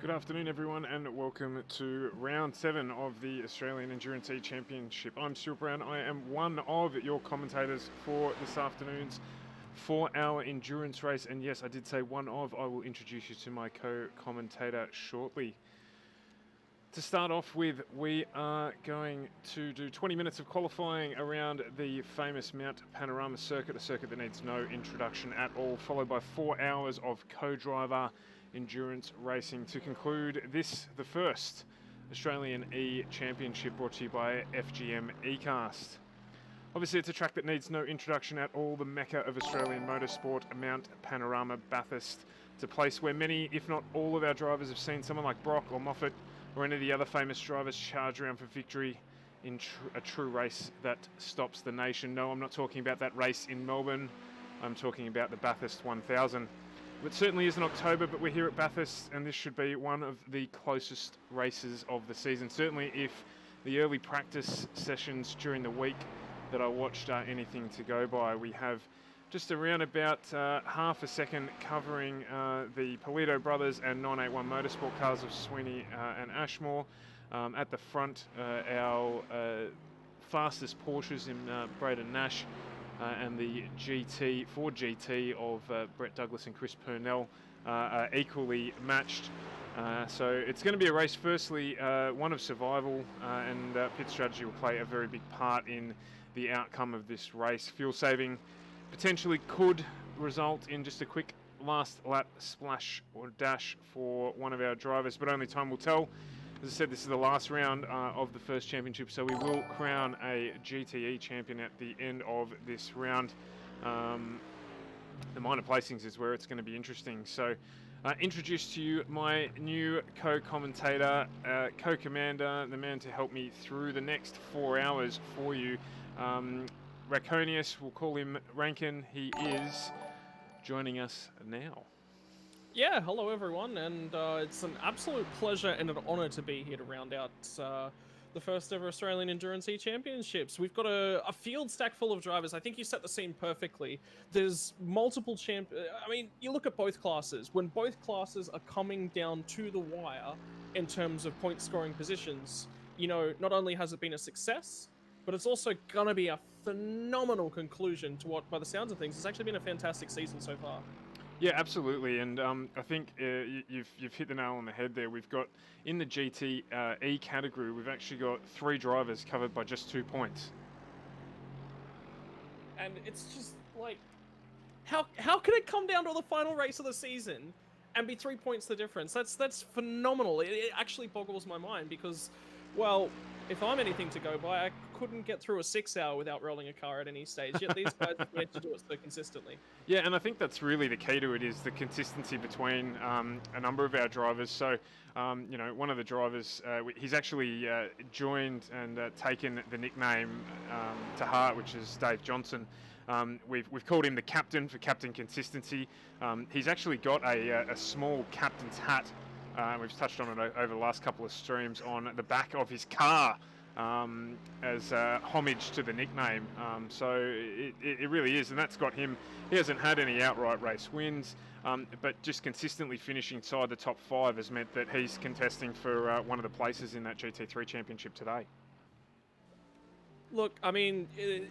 Good afternoon, everyone, and welcome to round 7 of the Australian Endurance E Championship. I'm Stuart Brown. I am one of your commentators for this afternoon's 4-hour endurance race. And yes, I did say one of. I will introduce you to my co-commentator shortly. To start off with, we are going to do 20 minutes of qualifying around the famous Mount Panorama circuit, a circuit that needs no introduction at all, followed by 4 hours of co-driver endurance racing to conclude this, the first Australian E Championship, brought to you by FGM eCast. Obviously, it's a track that needs no introduction at all, the mecca of Australian motorsport, Mount Panorama, Bathurst. It's a place where many, if not all of our drivers have seen someone like Brock or Moffat or any of the other famous drivers charge around for victory in a true race that stops the nation. No, I'm not talking about that race in Melbourne. I'm talking about the Bathurst 1000. It certainly is in October, but we're here at Bathurst, and this should be one of the closest races of the season. Certainly if the early practice sessions during the week that I watched are anything to go by. We have just around about half a second covering the Polito brothers and 981 Motorsport cars of Sweeney and Ashmore. At the front, our fastest Porsches in Braden Nash, and the Ford GT of Brett Douglas and Chris Purnell are equally matched. So it's going to be a race, firstly, one of survival, and pit strategy will play a very big part in the outcome of this race. Fuel saving potentially could result in just a quick last lap splash or dash for one of our drivers, but only time will tell. As I said, this is the last round of the first championship, so we will crown a GTE champion at the end of this round. The minor placings is where it's going to be interesting. So, introduce to you my new co-commentator, co-commander, the man to help me through the next 4 hours for you. Raconius, we'll call him Rankin. He is joining us now. Yeah, hello everyone, and it's an absolute pleasure and an honour to be here to round out the first ever Australian Endurance E Championships. We've got a field stack full of drivers. I think you set the scene perfectly. There's multiple I mean, you look at both classes. When both classes are coming down to the wire in terms of point scoring positions, you know, not only has it been a success, but it's also gonna be a phenomenal conclusion to what, by the sounds of things, it's actually been a fantastic season so far. Yeah, absolutely, and I think you've hit the nail on the head there. We've got, in the GTE category, we've actually got 3 drivers covered by just 2 points. And it's just like, how can it come down to the final race of the season and be 3 points the difference? That's phenomenal. It actually boggles my mind because, well, if I'm anything to go by, I couldn't get through a 6 hour without rolling a car at any stage, yet these guys have managed to do it so consistently. Yeah, and I think that's really the key to it, is the consistency between a number of our drivers. So, you know, one of the drivers, he's actually joined and taken the nickname to heart, which is Dave Johnson. We've called him the captain for captain consistency. He's actually got a small captain's hat. We've touched on it over the last couple of streams, on the back of his car, as homage to the nickname. So it really is, and that's got him. He hasn't had any outright race wins, but just consistently finishing inside the top 5 has meant that he's contesting for one of the places in that GT3 championship today. Look, I mean, in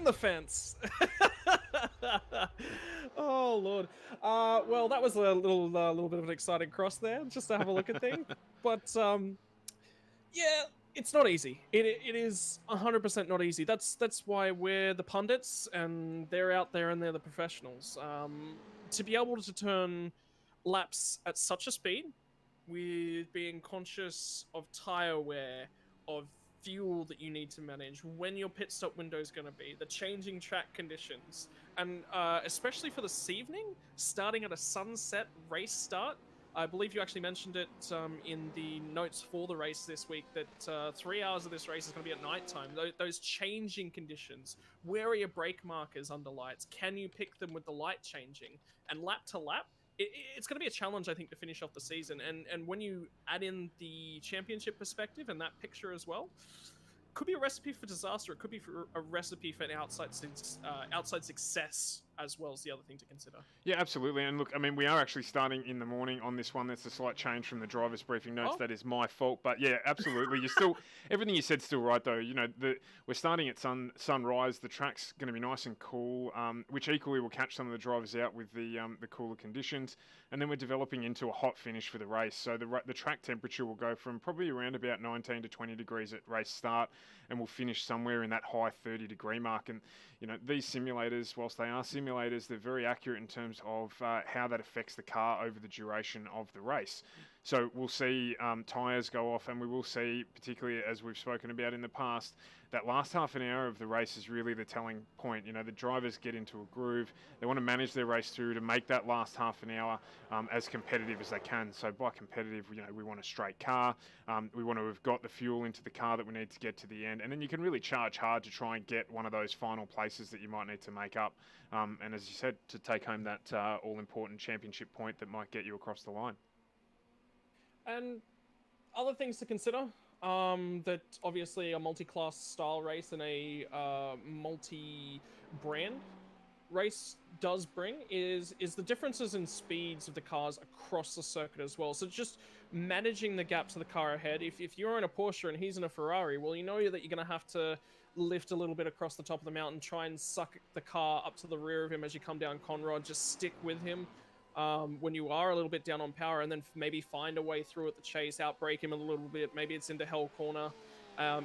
the fence. Oh Lord. Well, that was a little bit of an exciting cross there, just to have a look at things. But yeah, it's not easy. It is 100% not easy. That's why we're the pundits and they're out there and they're the professionals. To be able to turn laps at such a speed, with being conscious of tyre wear, of fuel that you need to manage, when your pit stop window is going to be, the changing track conditions, and especially for this evening, starting at a sunset race start. I believe you actually mentioned it in the notes for the race this week, that 3 hours of this race is going to be at night time. Those changing conditions, where are your brake markers under lights? Can you pick them with the light changing? And lap to lap, it's going to be a challenge, I think, to finish off the season. And when you add in the championship perspective and that picture as well, could be a recipe for disaster. It could be a recipe for an outside success as well as the other thing to consider. Yeah, absolutely. And look, I mean, we are actually starting in the morning on this one. That's a slight change from the driver's briefing notes. Oh. That is my fault. But yeah, absolutely. You're still, everything you said's still right, though. You know, we're starting at sunrise. The track's going to be nice and cool, which equally will catch some of the drivers out with the cooler conditions. And then we're developing into a hot finish for the race. So the track temperature will go from probably around about 19 to 20 degrees at race start, and we'll finish somewhere in that high 30-degree mark. And you know, these simulators, whilst they are simulators, they're very accurate in terms of how that affects the car over the duration of the race. So we'll see tyres go off, and we will see, particularly as we've spoken about in the past, that last half an hour of the race is really the telling point. You know, the drivers get into a groove. They want to manage their race through to make that last half an hour as competitive as they can. So by competitive, you know, we want a straight car. We want to have got the fuel into the car that we need to get to the end. And then you can really charge hard to try and get one of those final places that you might need to make up. And as you said, to take home that all-important championship point that might get you across the line. And other things to consider, that obviously a multi-class style race and a multi-brand race does bring is the differences in speeds of the cars across the circuit as well. So just managing the gap to the car ahead. If you're in a Porsche and he's in a Ferrari, well, you know that you're going to have to lift a little bit across the top of the mountain, try and suck the car up to the rear of him as you come down Conrod, just stick with him. When you are a little bit down on power, and then maybe find a way through at the chase, outbrake him a little bit. Maybe it's into Hell Corner.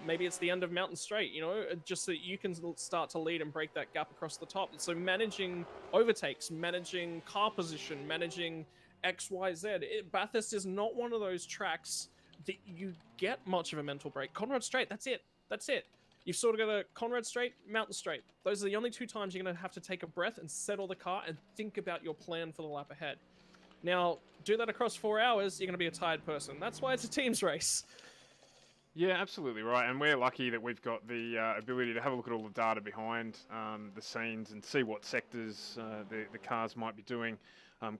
Maybe it's the end of Mountain Straight, you know, just so you can start to lead and break that gap across the top. So managing overtakes, managing car position, managing X, Y, Z. Bathurst is not one of those tracks that you get much of a mental break. Conrad Straight, that's it. That's it. You've sort of got a Conrad Straight, Mountain Straight. Those are the only two times you're going to have to take a breath and settle the car and think about your plan for the lap ahead. Now, do that across 4 hours, you're going to be a tired person. That's why it's a team's race. Yeah, absolutely right. And we're lucky that we've got the ability to have a look at all the data behind the scenes and see what sectors the cars might be doing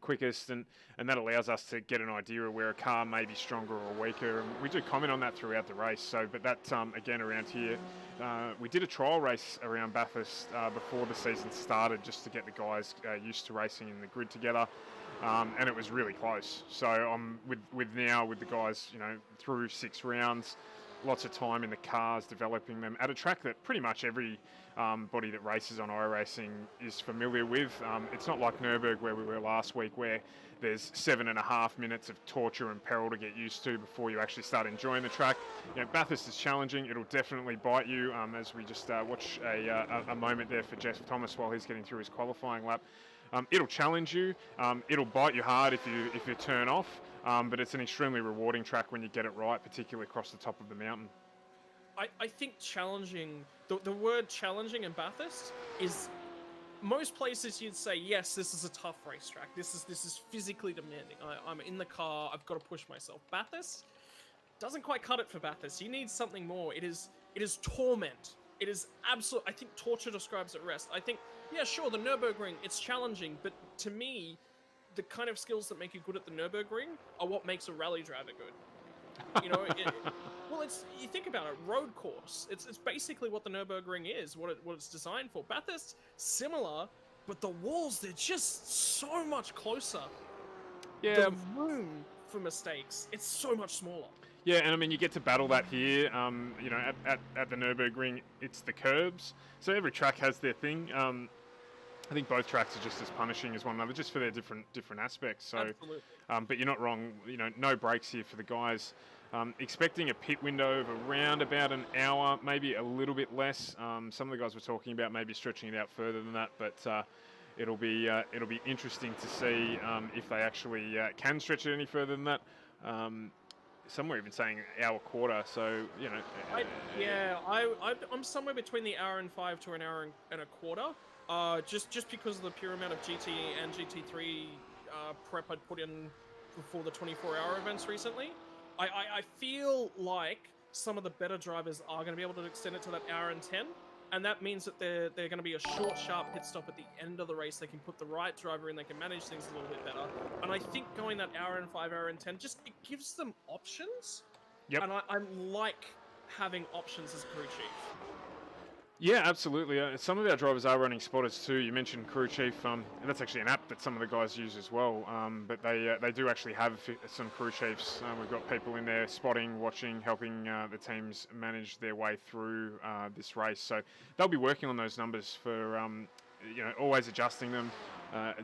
quickest, and that allows us to get an idea of where a car may be stronger or weaker. And we do comment on that throughout the race. So, but that again around here, we did a trial race around Bathurst before the season started, just to get the guys used to racing in the grid together. And it was really close. So with the guys, you know, through 6 rounds, lots of time in the cars, developing them at a track that pretty much every body that races on iracing is familiar with. It's not like Nürburgring where we were last week, where there's 7.5 minutes of torture and peril to get used to before you actually start enjoying the track. You know, Bathurst is challenging. It'll definitely bite you, as we just watch a moment there for Jeff Thomas while he's getting through his qualifying lap. It'll challenge you. It'll bite you hard if you turn off. But it's an extremely rewarding track when you get it right, particularly across the top of the mountain. I think challenging, the word challenging in Bathurst is, most places you'd say, yes, this is a tough racetrack. This is physically demanding. I'm in the car. I've got to push myself. Bathurst doesn't quite cut it for Bathurst. You need something more. It is torment. It is absolute. I think torture describes it best. I think, yeah, sure, the Nürburgring, it's challenging, but to me, the kind of skills that make you good at the Nürburgring are what makes a rally driver good. You know, you think about it, road course. It's basically what the Nürburgring is, what it's designed for. Bathurst, similar, but the walls, they're just so much closer. Yeah. The room for mistakes, it's so much smaller. Yeah, and I mean, you get to battle that here. You know, at the Nürburgring, it's the curbs. So every track has their thing. I think both tracks are just as punishing as one another, just for their different aspects. So, absolutely. But you're not wrong. You know, no breaks here for the guys. Expecting a pit window of around about an hour, maybe a little bit less. Some of the guys were talking about maybe stretching it out further than that, but it'll be interesting to see if they actually can stretch it any further than that. Some were even saying hour quarter. So you know. I'm somewhere between the hour and 5 to an hour and a quarter. Just because of the pure amount of GTE and GT3 prep I'd put in before the 24-hour events recently, I feel like some of the better drivers are going to be able to extend it to that hour and 10, and that means that they're going to be a short, sharp pit stop at the end of the race. They can put the right driver in, they can manage things a little bit better, and I think going that hour and 5, hour and 10, just it gives them options. Yep. And I like having options as crew chief. Yeah, absolutely. Some of our drivers are running spotters too. You mentioned Crew Chief, and that's actually an app that some of the guys use as well. But they do actually have some crew chiefs. We've got people in there spotting, watching, helping the teams manage their way through this race. So they'll be working on those numbers for always adjusting them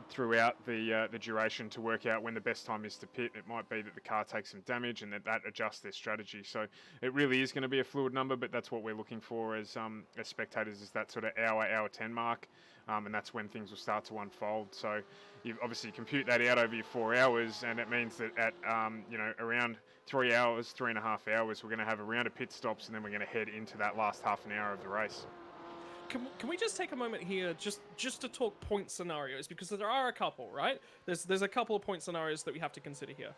throughout the duration to work out when the best time is to pit. It might be that the car takes some damage and that adjusts their strategy. So it really is going to be a fluid number, but that's what we're looking for as spectators, is that sort of hour 10 mark, and that's when things will start to unfold. So you obviously compute that out over your 4 hours, and it means that at around 3 hours, 3.5 hours, we're going to have a round of pit stops, and then we're going to head into that last half an hour of the race. Can we just take a moment here just to talk point scenarios, because there are a couple, right? There's a couple of point scenarios that we have to consider here.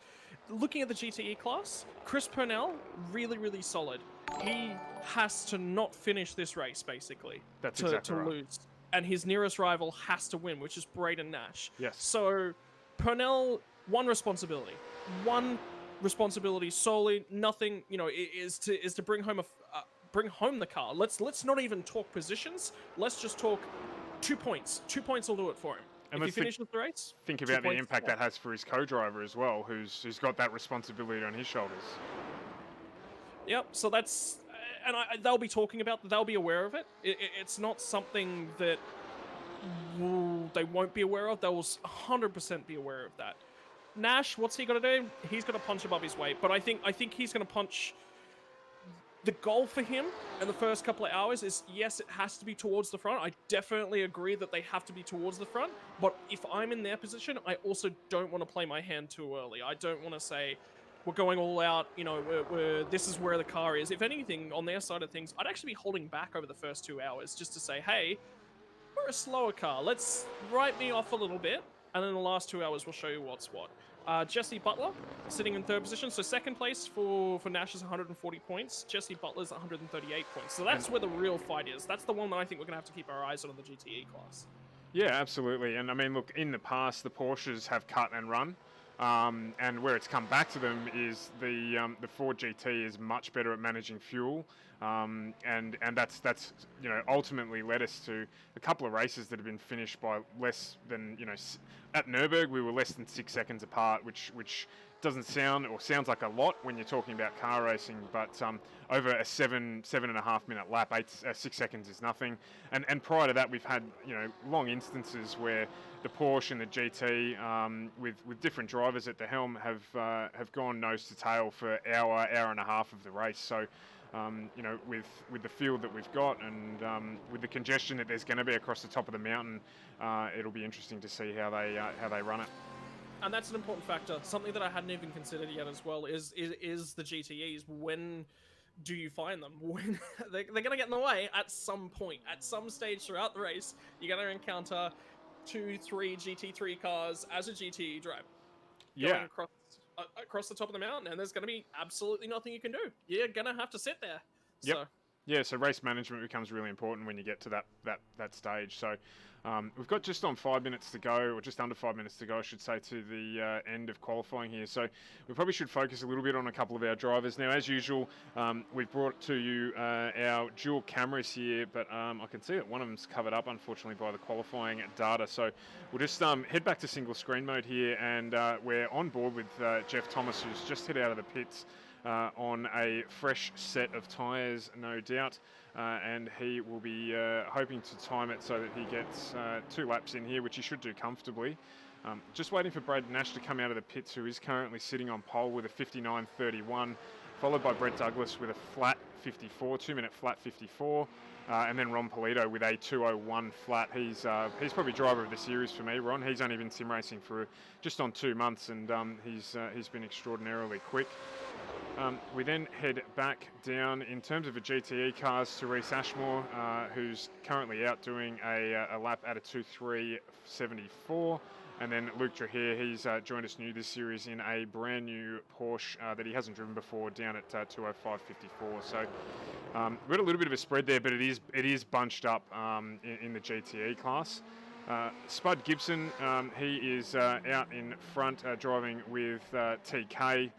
Looking at the GTE class, Chris Purnell, really solid. He has to not finish this race basically to lose, and his nearest rival has to win, which is Braden Nash. Yes. So Purnell, one responsibility solely, nothing, is to bring home the car. Let's not even talk positions. Let's just talk 2 points. 2 points will do it for him. And if he finishes the race, think about the impact that has for his co-driver as well, who's got that responsibility on his shoulders. Yep. So that's, and they'll be talking about. They'll be aware of it. It's not something that they won't be aware of. They will 100% be aware of that. Nash, what's he got to do? He's got to punch above his weight. But I think he's going to punch. The goal for him in the first couple of hours is, yes, it has to be towards the front. I definitely agree that they have to be towards the front. But if I'm in their position, I also don't want to play my hand too early. I don't want to say, we're going all out, this is where the car is. If anything, on their side of things, I'd actually be holding back over the first 2 hours just to say, hey, we're a slower car. Let's write me off a little bit. And then the last 2 hours, we'll show you what's what. Jesse Butler sitting in third position. So second place for Nash is 140 points. Jesse Butler's 138 points. So that's where the real fight is. That's the one that I think we're going to have to keep our eyes on in the GTE class. Yeah, absolutely. And I mean, look, in the past, the Porsches have cut and run. And where it's come back to them is the Ford GT is much better at managing fuel, and that's ultimately led us to a couple of races that have been finished by less than at Nürburgring we were less than 6 seconds apart, which doesn't sound or sounds like a lot when you're talking about car racing, but over a 7.5 minute lap, 6 seconds is nothing. And prior to that, we've had long instances where the Porsche and the GT, with different drivers at the helm, have gone nose to tail for hour and a half of the race. So with the field that we've got and with the congestion that there's going to be across the top of the mountain, it'll be interesting to see how they run it. And that's an important factor. Something that I hadn't even considered yet as well is the GTEs. When do you find them? When they're going to get in the way at some point, at some stage throughout the race. You're going to encounter 2-3 GT3 cars as a GTE driver. Yeah. Across the top of the mountain, and there's going to be absolutely nothing you can do. You're going to have to sit there. Yep. So. Yeah, so race management becomes really important when you get to that stage. So we've got just on 5 minutes to go, or just under 5 minutes to go, I should say, to the end of qualifying here. So we probably should focus a little bit on a couple of our drivers. Now, as usual, we've brought to you our dual cameras here, but I can see that one of them's covered up, unfortunately, by the qualifying data. So we'll just head back to single screen mode here, and we're on board with Jeff Thomas, who's just hit out of the pits. On a fresh set of tyres, no doubt, and he will be hoping to time it so that he gets 2 laps in here, which he should do comfortably. Just waiting for Braden Nash to come out of the pits, who is currently sitting on pole with a 59.31, followed by Brett Douglas with a flat 54, 2-minute flat 54, and then Ron Polito with a 2:01 flat. He's probably driver of the series for me, Ron. He's only been sim racing for just on 2 months, and he's been extraordinarily quick. We then head back down in terms of the GTE cars to Reece Ashmore, who's currently out doing a lap at a 2:3.74. And then Luke Trahir, he's joined us new this series in a brand new Porsche that he hasn't driven before, down at 2:05.54. So we've got a little bit of a spread there, but it is bunched up in the GTE class. Spud Gibson, he is out in front driving with TK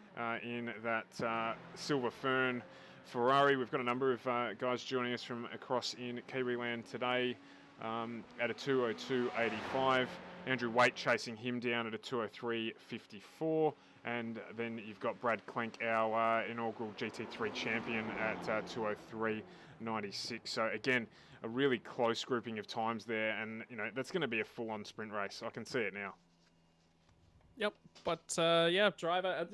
in that Silver Fern Ferrari, we've got a number of guys joining us from across in Kiwiland today at a 2:02.85. Andrew Waite chasing him down at a 2:03.54. And then you've got Brad Klenk, our inaugural GT3 champion, at 2:03.96. So again, a really close grouping of times there, and that's going to be a full-on sprint race. I can see it now. Yep, but yeah, driver.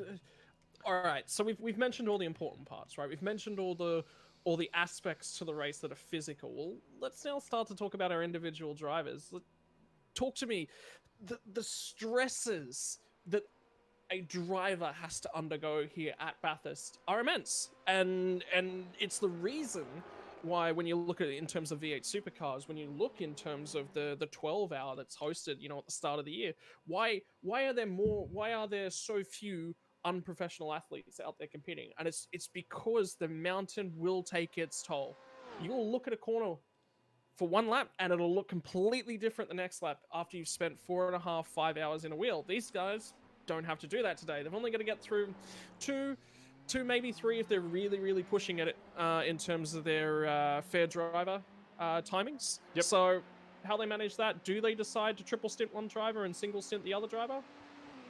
All right, so we've mentioned all the important parts, right? We've mentioned all the aspects to the race that are physical. Well, let's now start to talk about our individual drivers. Talk to me, the stresses that a driver has to undergo here at Bathurst are immense, and it's the reason why, when you look at it in terms of V8 supercars, when you look in terms of the 12-hour that's hosted, at the start of the year, why are there so few unprofessional athletes out there competing? And it's because the mountain will take its toll. You'll look at a corner for one lap and it'll look completely different the next lap after you've spent 4.5, 5 hours in a wheel. These guys don't have to do that today. They've only got to get through two, maybe three if they're really, really pushing at it in terms of their fair driver timings. Yep. So how they manage that? Do they decide to triple stint one driver and single stint the other driver?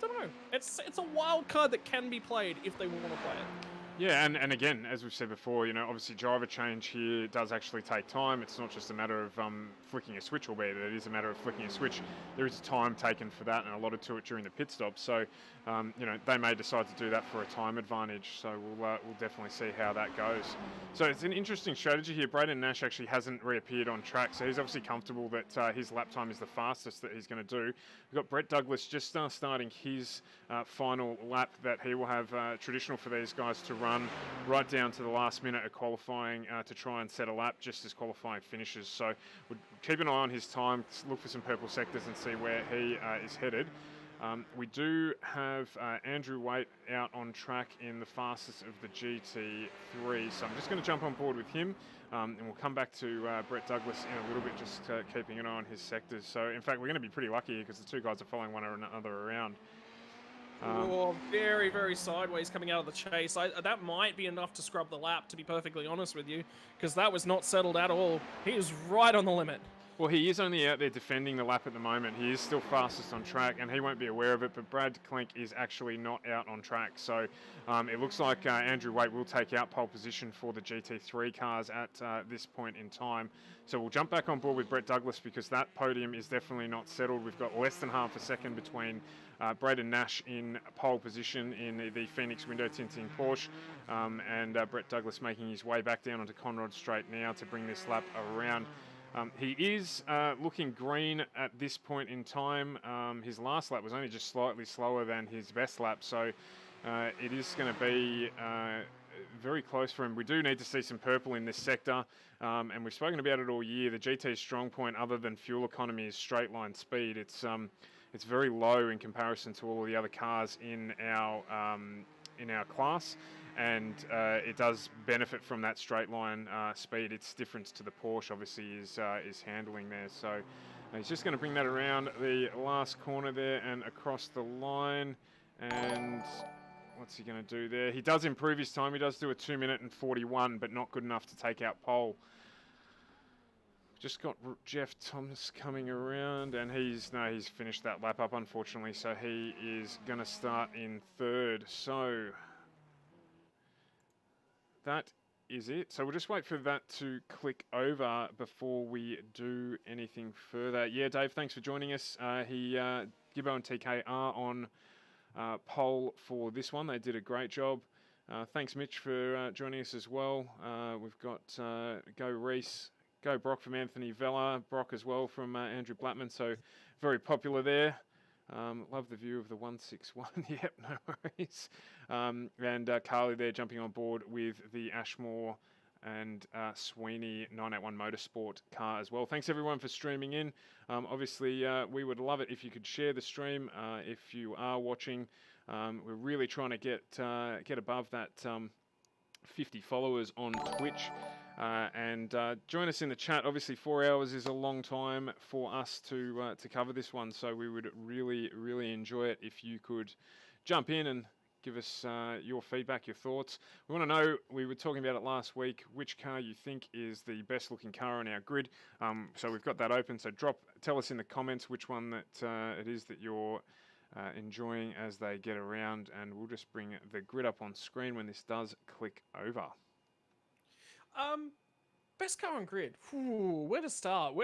Don't know. It's a wild card that can be played if they want to play it. Yeah, and again, as we've said before, obviously driver change here does actually take time. It's not just a matter of flicking a switch, albeit it is a matter of flicking a switch. There is time taken for that and allotted to it during the pit stop. So, they may decide to do that for a time advantage. So we'll definitely see how that goes. So it's an interesting strategy here. Braden Nash actually hasn't reappeared on track, so he's obviously comfortable that his lap time is the fastest that he's going to do. We've got Brett Douglas just starting his final lap that he will have traditional for these guys to run right down to the last minute of qualifying to try and set a lap just as qualifying finishes. So we'll keep an eye on his time, look for some purple sectors and see where he is headed. We do have Andrew Waite out on track in the fastest of the GT3, so I'm just going to jump on board with him and we'll come back to Brett Douglas in a little bit, just keeping an eye on his sectors. So in fact, we're going to be pretty lucky because the two guys are following one another around. Very, very sideways coming out of the chase. That might be enough to scrub the lap, to be perfectly honest with you, because that was not settled at all. He is right on the limit. Well, he is only out there defending the lap at the moment. He is still fastest on track, and he won't be aware of it, but Brad Klenk is actually not out on track. So it looks like Andrew Waite will take out pole position for the GT3 cars at this point in time. So we'll jump back on board with Brett Douglas because that podium is definitely not settled. We've got less than half a second between Braden Nash in pole position in the Phoenix window tinting Porsche and Brett Douglas making his way back down onto Conrod Straight now to bring this lap around. He is looking green at this point in time. His last lap was only just slightly slower than his best lap, so it is going to be very close for him. We do need to see some purple in this sector, and we've spoken about it all year. The GT's strong point, other than fuel economy, is straight line speed. It's very low in comparison to all of the other cars in our class. And it does benefit from that straight line speed. Its difference to the Porsche obviously is handling there. So he's just going to bring that around the last corner there and across the line. And what's he going to do there? He does improve his time. He does do a 2:41, but not good enough to take out pole. Just got Jeff Thomas coming around, and he's finished that lap up, unfortunately. So he is going to start in third. So that is it. So we'll just wait for that to click over before we do anything further. Yeah, Dave, thanks for joining us. Gibbo and TK are on pole for this one. They did a great job. Thanks, Mitch, for joining us as well. We've got Go Reese, Go Brock from Anthony Vella, Brock as well from Andrew Blattman. So very popular there. Love the view of the 161. Yep, no worries. And Carly there jumping on board with the Ashmore and Sweeney 981 Motorsport car as well. Thanks everyone for streaming in. Obviously, we would love it if you could share the stream if you are watching. We're really trying to get above that 50 followers on Twitch. And join us in the chat. Obviously, 4 hours is a long time for us to cover this one, so we would really, really enjoy it if you could jump in and give us your feedback, your thoughts. We want to know, we were talking about it last week, which car you think is the best looking car on our grid. So we've got that open, so tell us in the comments which one that it is that you're enjoying as they get around, and we'll just bring the grid up on screen when this does click over. Best car on grid. Ooh, where to start?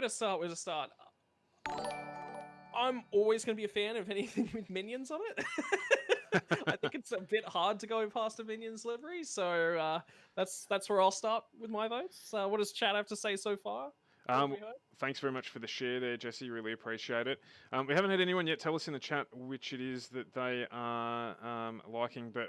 I'm always going to be a fan of anything with minions on it. I think it's a bit hard to go past a Minions livery, so that's where I'll start with my votes. What does chat have to say so far? Thanks very much for the share there, Jesse. Really appreciate it. We haven't had anyone yet tell us in the chat which it is that they are liking, but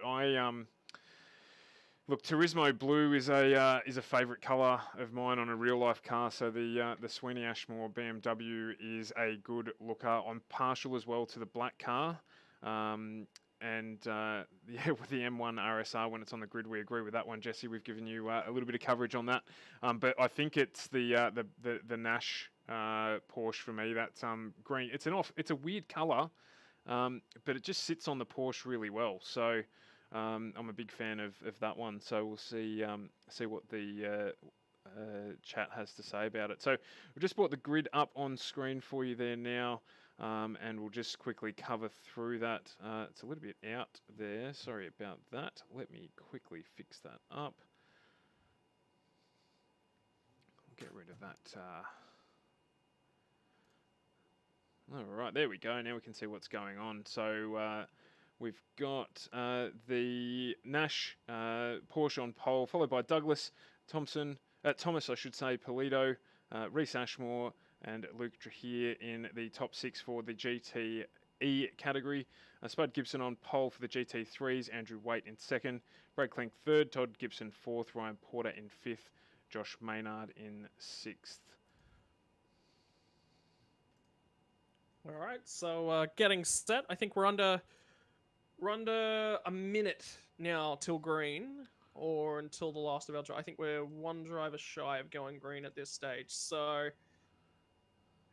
look, Turismo Blue is a favourite colour of mine on a real life car. So the Sweeney Ashmore BMW is a good looker. I'm partial as well to the black car. Yeah, with the M1 RSR when it's on the grid, we agree with that one, Jesse. We've given you a little bit of coverage on that, but I think it's the Nash Porsche for me. That's green. It's a weird colour, but it just sits on the Porsche really well. So I'm a big fan of that one. So we'll see what the chat has to say about it. So we've just brought the grid up on screen for you there now. And we'll just quickly cover through that. It's a little bit out there. Sorry about that. Let me quickly fix that up. I'll get rid of that. All right, there we go. Now we can see what's going on. So we've got the Nash Porsche on pole, followed by Douglas, Thomas, I should say, Polito, Reese Ashmore, and Luke Trahir in the top 6 for the GTE category. Spud Gibson on pole for the GT3s, Andrew Waite in 2nd, Brad Klenk 3rd, Todd Gibson 4th, Ryan Porter in 5th, Josh Maynard in 6th. All right, so getting set. I think we're under a minute now till green, or until the last of our drive. I think we're one driver shy of going green at this stage. So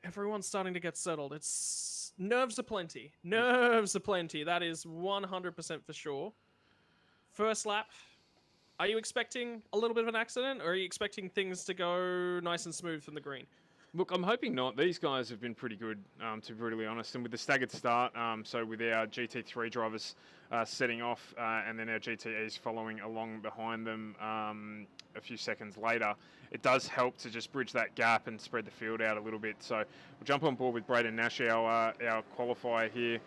everyone's starting to get settled. It's nerves aplenty. That is 100% for sure. First lap. Are you expecting a little bit of an accident, or are you expecting things to go nice and smooth from the green? Look, I'm hoping not. These guys have been pretty good, to be brutally honest. And with the staggered start, so with our GT3 drivers setting off and then our GTEs following along behind them a few seconds later, it does help to just bridge that gap and spread the field out a little bit. So we'll jump on board with Braden Nash, our qualifier here.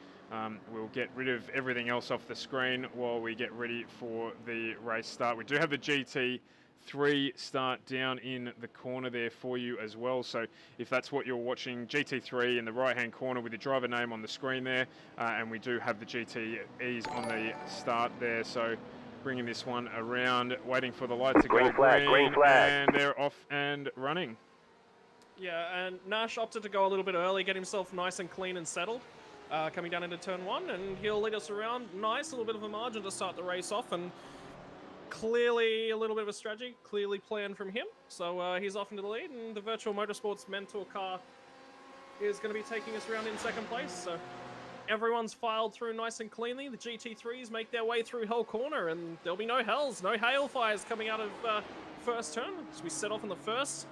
We'll get rid of everything else off the screen while we get ready for the race start. We do have the GT3 start down in the corner there for you as well. So if that's what you're watching, GT3 in the right-hand corner with the driver name on the screen there. And we do have the GTEs on the start there. So bringing this one around, waiting for the light to go green, and they're off and running. Yeah, and Nash opted to go a little bit early, get himself nice and clean and settled. Coming down into turn 1, and he'll lead us around. Nice, a little bit of a margin to start the race off, and clearly a little bit of a strategy, clearly planned from him. So he's off into the lead, and the Virtual Motorsports Mentor car is going to be taking us around in 2nd place. So everyone's filed through nice and cleanly. The GT3s make their way through Hell Corner, and there'll be no hells, no hail fires coming out of first turn. So we set off in the first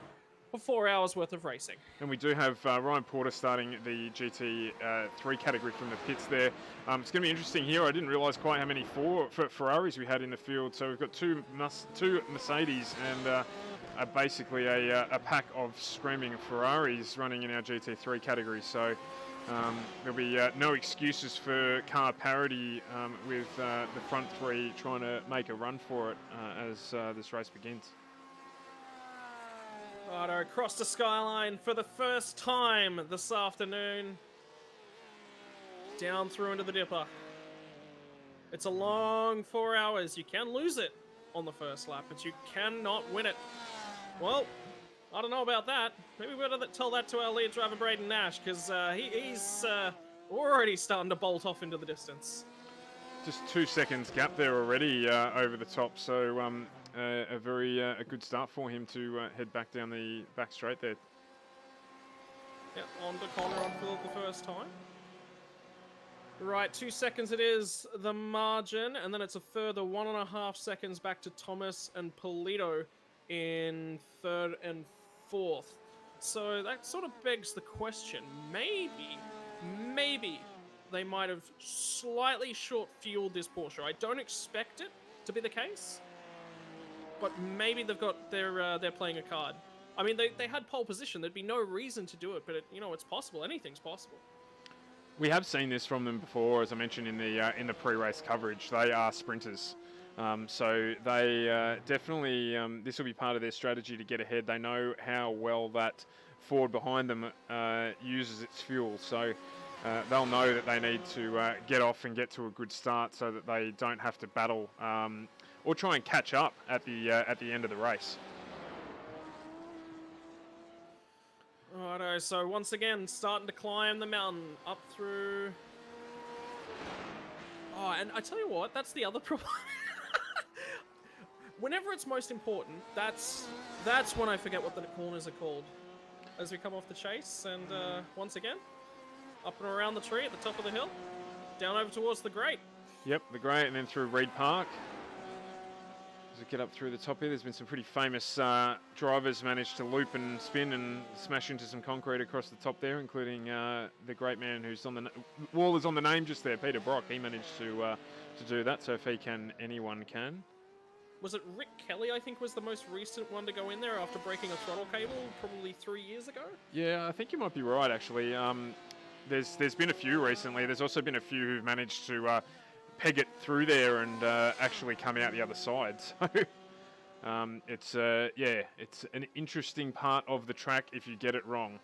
for 4 hours worth of racing. And we do have Ryan Porter starting the GT3 category from the pits there. It's going to be interesting here. I didn't realise quite how many Ferraris we had in the field. So we've got two Mercedes and basically a pack of screaming Ferraris running in our GT3 category. So there'll be no excuses for car parity with the front 3 trying to make a run for it as this race begins. Righto, across the skyline for the first time this afternoon. Down through into the dipper. It's a long 4 hours. You can lose it on the first lap, but you cannot win it. Well, I don't know about that. Maybe we ought to tell that to our lead driver, Braden Nash, because he's already starting to bolt off into the distance. Just 2 seconds gap there already over the top, so a very good start for him to head back down the back straight there. Yep, on to corner on field the first time. Right, 2 seconds it is the margin, and then it's a further 1.5 seconds back to Thomas and Polito in third and fourth. So that sort of begs the question, maybe they might have slightly short-fueled this Porsche. I don't expect it to be the case, but maybe they're playing a card. I mean, they had pole position. There'd be no reason to do it, but it's possible. Anything's possible. We have seen this from them before, as I mentioned in the pre-race coverage. They are sprinters, so they definitely this will be part of their strategy to get ahead. They know how well that Ford behind them uses its fuel, so they'll know that they need to get off and get to a good start, so that they don't have to battle or try and catch up at the end of the race. Righto, so once again, starting to climb the mountain up through... Oh, and I tell you what, that's the other problem. Whenever it's most important, that's when I forget what the corners are called. As we come off the chase, and once again, up and around the tree at the top of the hill, down over towards the grate. Yep, the grate, and then through Reed Park. As we get up through the top here, there's been some pretty famous drivers managed to loop and spin and smash into some concrete across the top there, including the great man who's on the wall is on the name just there, Peter Brock. He managed to do that, so if he can, anyone can. Was it Rick Kelly, I think, was the most recent one to go in there after breaking a throttle cable probably 3 years ago? Yeah, I think you might be right, actually. There's been a few recently. There's also been a few who've managed to peg it through there and actually come out the other side. So it's an interesting part of the track if you get it wrong.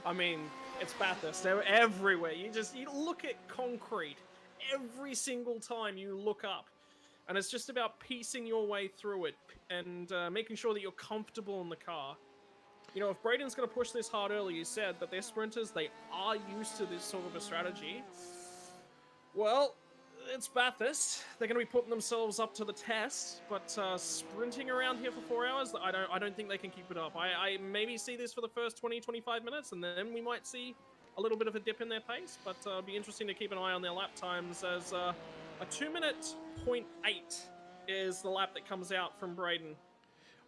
I mean, it's Bathurst. They're everywhere. You look at concrete every single time you look up. And it's just about piecing your way through it and making sure that you're comfortable in the car. You know, if Braden's going to push this hard early, you said that they're sprinters, they are used to this sort of a strategy. Well, it's Bathurst. They're going to be putting themselves up to the test, but sprinting around here for 4 hours, I don't think they can keep it up. I maybe see this for the first 20-25 minutes, and then we might see a little bit of a dip in their pace, but it'll be interesting to keep an eye on their lap times as... a 2-minute 0.8 is the lap that comes out from Braden.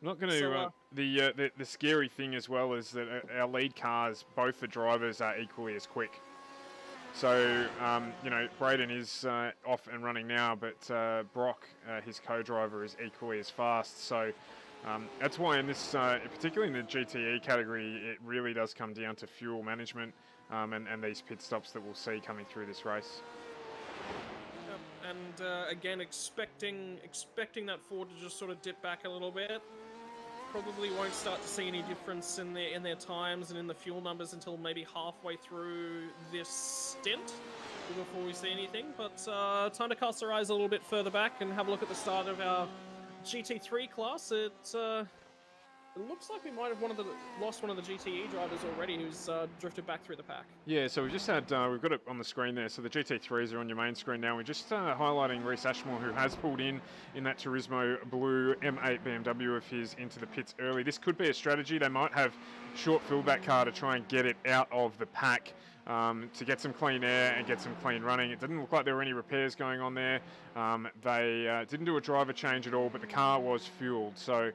I'm not going to... the scary thing as well is that our lead cars, both the drivers are equally as quick. So, Braden is off and running now, but Brock, his co-driver, is equally as fast. So that's why in this, particularly in the GTE category, it really does come down to fuel management and these pit stops that we'll see coming through this race. And again, expecting that Ford to just sort of dip back a little bit. Probably won't start to see any difference in their times and in the fuel numbers until maybe halfway through this stint before we see anything. But time to cast our eyes a little bit further back and have a look at the start of our GT3 class. It looks like we might have lost one of the GTE drivers already, who's drifted back through the pack. Yeah, so we just had, we've got it on the screen there. So the GT3s are on your main screen now. We're just highlighting Reece Ashmore, who has pulled in that Turismo blue M8 BMW of his into the pits early. This could be a strategy. They might have short-filled that car to try and get it out of the pack to get some clean air and get some clean running. It didn't look like there were any repairs going on there. They didn't do a driver change at all, but the car was fueled. So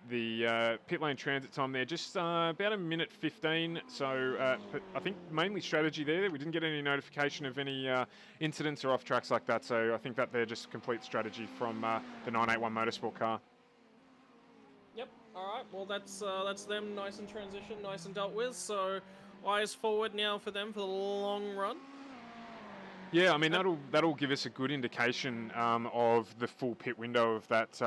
the pit lane transit time there, just about 1:15. So I think mainly strategy there. We didn't get any notification of any incidents or off tracks like that. So I think that they're just complete strategy from the 981 Motorsport car. Yep. All right. Well, that's them nice and transition, nice and dealt with. So eyes forward now for them for the long run. Yeah, I mean, that'll give us a good indication of the full pit window of that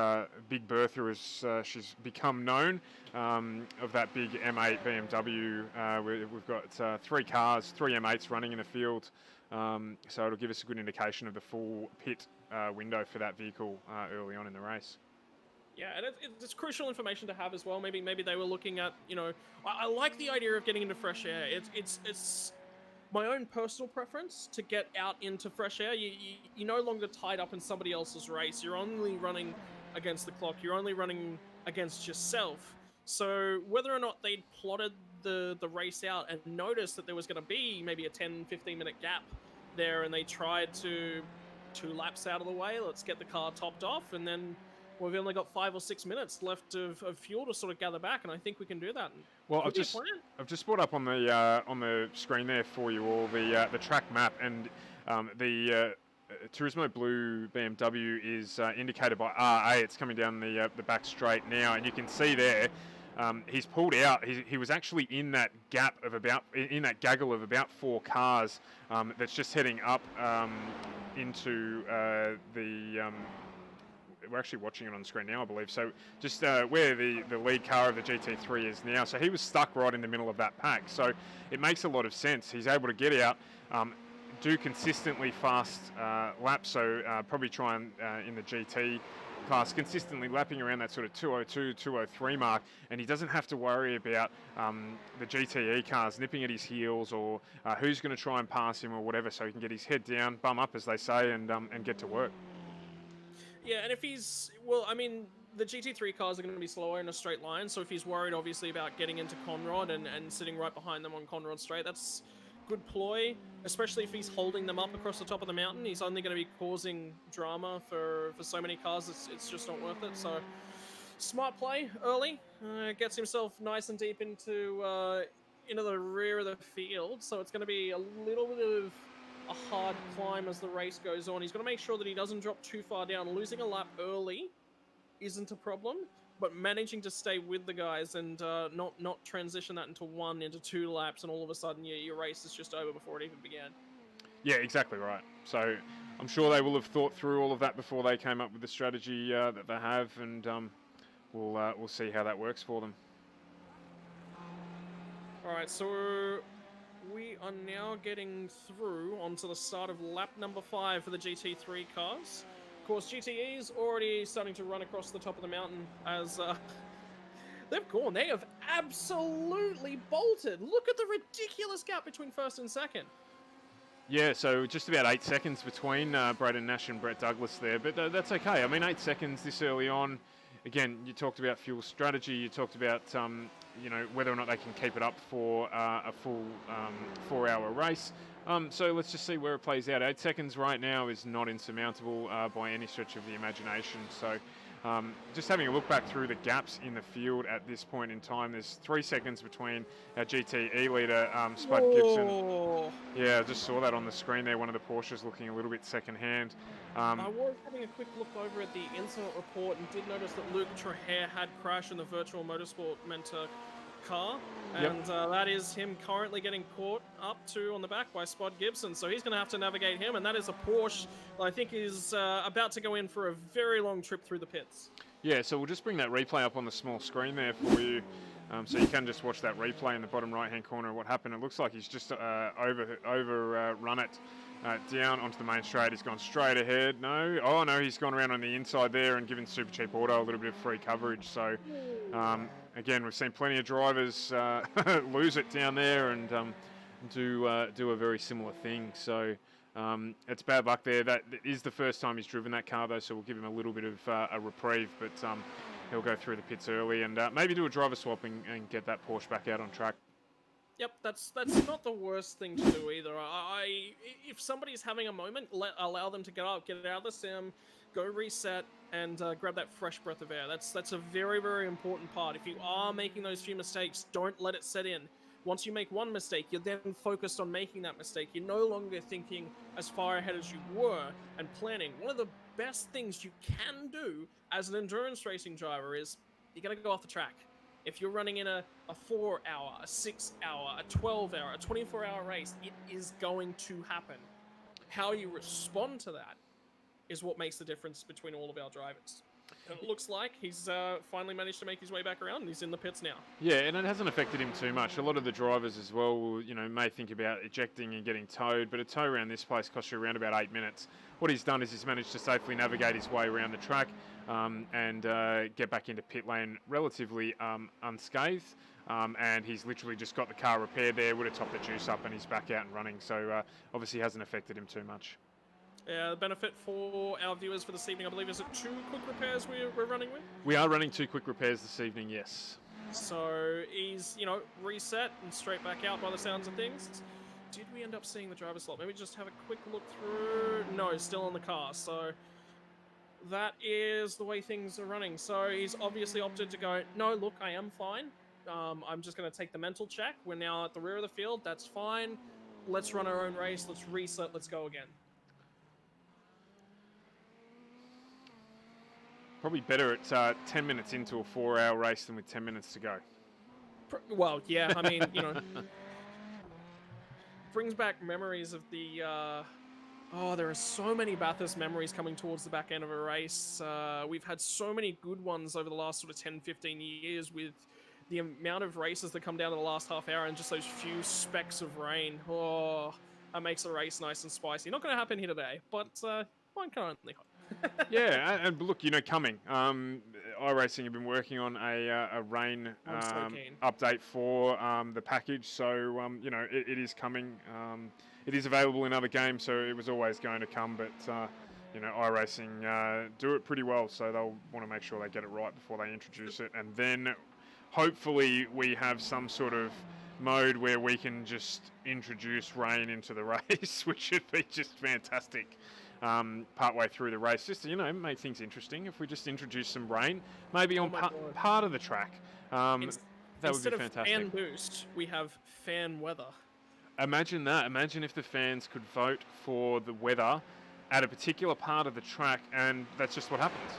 Big Bertha, as she's become known, of that big M8 BMW. We've got 3 cars, 3 M8s running in the field, so it'll give us a good indication of the full pit window for that vehicle early on in the race. Yeah, and it's crucial information to have as well. Maybe they were looking at, I like the idea of getting into fresh air. It's my own personal preference to get out into fresh air. You're no longer tied up in somebody else's race. You're only running against the clock. You're only running against yourself. So whether or not they'd plotted the race out and noticed that there was going to be maybe a 10-15 minute gap there, and they tried to 2 laps out of the way. Let's get the car topped off, and then we've only got 5 or 6 minutes left of fuel to sort of gather back, and I think we can do that. Well, I've just brought up on the screen there for you all the track map, and the Turismo Blue BMW is indicated by RA. It's coming down the back straight now, and you can see there he's pulled out. He was actually in that gap of in that gaggle of about 4 cars that's just heading up into the. We're actually watching it on the screen now, I believe. So just where the lead car of the GT3 is now. So he was stuck right in the middle of that pack. So it makes a lot of sense. He's able to get out, do consistently fast laps. So probably try and in the GT class consistently lapping around that sort of 202, 203 mark, and he doesn't have to worry about the GTE cars nipping at his heels or who's going to try and pass him or whatever. So he can get his head down, bum up as they say, and get to work. Yeah, and if he's, well, I mean, the GT3 cars are going to be slower in a straight line, so if he's worried, obviously, about getting into Conrod and sitting right behind them on Conrod Straight, that's good ploy, especially if he's holding them up across the top of the mountain. He's only going to be causing drama for so many cars, it's just not worth it. So, smart play early, gets himself nice and deep into the rear of the field, so it's going to be a little bit of a hard climb as the race goes on. He's got to make sure that he doesn't drop too far down. Losing a lap early isn't a problem, but managing to stay with the guys and not transition that into 1 into 2 laps, and all of a sudden your race is just over before it even began. Yeah, exactly right. So I'm sure they will have thought through all of that before they came up with the strategy that they have, and we'll see how that works for them. All right, so we are now getting through onto the start of lap number 5 for the GT3 cars. Of course, GTE is already starting to run across the top of the mountain as they've gone. They have absolutely bolted. Look at the ridiculous gap between first and second. Yeah, so just about 8 seconds between Braden Nash and Brett Douglas there, but that's okay. I mean, 8 seconds this early on. Again, you talked about fuel strategy. You talked about whether or not they can keep it up for a full 4-hour race. So let's just see where it plays out. 8 seconds right now is not insurmountable by any stretch of the imagination. So just having a look back through the gaps in the field at this point in time, there's 3 seconds between our GTE leader, Spud Gibson. Yeah, I just saw that on the screen there. One of the Porsches looking a little bit second-hand. I was having a quick look over at the incident report and did notice that Luke Traher had crashed in the Virtual Motorsport Mentor car, and that is him currently getting caught up to on the back by Spud Gibson, so he's going to have to navigate him, and that is a Porsche that I think is about to go in for a very long trip through the pits. Yeah, so we'll just bring that replay up on the small screen there for you, so you can just watch that replay in the bottom right-hand corner of what happened. It looks like he's just overrun it down onto the main straight. He's gone straight ahead. No, he's gone around on the inside there and given Super Cheap Auto a little bit of free coverage. So, again, we've seen plenty of drivers lose it down there and do a very similar thing. So, it's bad luck there. That is the first time he's driven that car, though, so we'll give him a little bit of a reprieve. But he'll go through the pits early and maybe do a driver swap and get that Porsche back out on track. Yep, that's not the worst thing to do either. If somebody's having a moment, allow them to get out of the sim, go reset, and grab that fresh breath of air. That's a very, very important part. If you are making those few mistakes, don't let it set in. Once you make one mistake, you're then focused on making that mistake. You're no longer thinking as far ahead as you were and planning. One of the best things you can do as an endurance racing driver is you're going to go off the track. If you're running in a 4-hour, a 6-hour, a 12-hour, a 24-hour race, it is going to happen. How you respond to that is what makes the difference between all of our drivers. And it looks like he's finally managed to make his way back around, and he's in the pits now. Yeah, and it hasn't affected him too much. A lot of the drivers as well, may think about ejecting and getting towed, but a tow around this place costs you around about 8 minutes. What he's done is he's managed to safely navigate his way around the track and get back into pit lane relatively unscathed. And he's literally just got the car repaired there, would have topped the juice up, and he's back out and running. So obviously hasn't affected him too much. The benefit for our viewers for this evening, I believe, is it 2 quick repairs we're running with? We are running 2 quick repairs this evening, yes. So he's, reset and straight back out by the sounds of things. Did we end up seeing the driver's slot? Maybe just have a quick look through. No, still in the car. So that is the way things are running. So he's obviously opted to go, no, look, I am fine. I'm just going to take the mental check. We're now at the rear of the field. That's fine. Let's run our own race. Let's reset. Let's go again. Probably better at 10 minutes into a 4-hour race than with 10 minutes to go. Well, yeah, I mean, brings back memories of the, there are so many Bathurst memories coming towards the back end of a race. We've had so many good ones over the last sort of 10, 15 years with the amount of races that come down to the last half hour and just those few specks of rain. Oh, that makes a race nice and spicy. Not going to happen here today, but one can only hope. Yeah, and look, coming. iRacing have been working on a rain update for the package, so it is coming. It is available in other games, so it was always going to come. But iRacing do it pretty well, so they'll want to make sure they get it right before they introduce it, and then hopefully we have some sort of mode where we can just introduce rain into the race, which should be just fantastic. Partway through the race, just to, make things interesting. If we just introduce some rain, maybe on part of the track, that would be fantastic. Instead of fan boost, we have fan weather. Imagine that. Imagine if the fans could vote for the weather at a particular part of the track, and that's just what happens.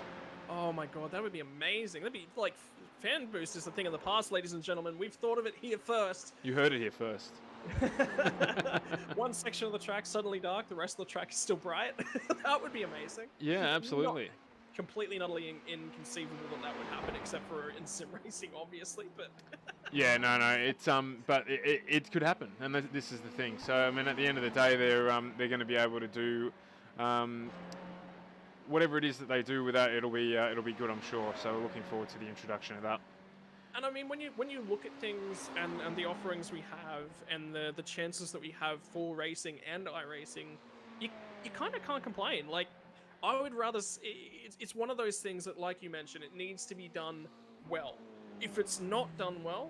Oh my god, that would be amazing. That'd be like, fan boost is a thing of the past, ladies and gentlemen. We've thought of it here first. You heard it here first. One section of the track suddenly dark, the rest of the track is still bright. That would be amazing. Yeah, absolutely. Completely and utterly inconceivable that would happen, except for in sim racing, obviously. But yeah, no, it's but it could happen, and this is the thing. So I mean, at the end of the day, they're going to be able to do whatever it is that they do with that. It'll be good, I'm sure. So we're looking forward to the introduction of that. And I mean, when you look at things and the offerings we have and the chances that we have for racing and iRacing, you kind of can't complain. Like, I would rather... It's one of those things that, like you mentioned, it needs to be done well. If it's not done well,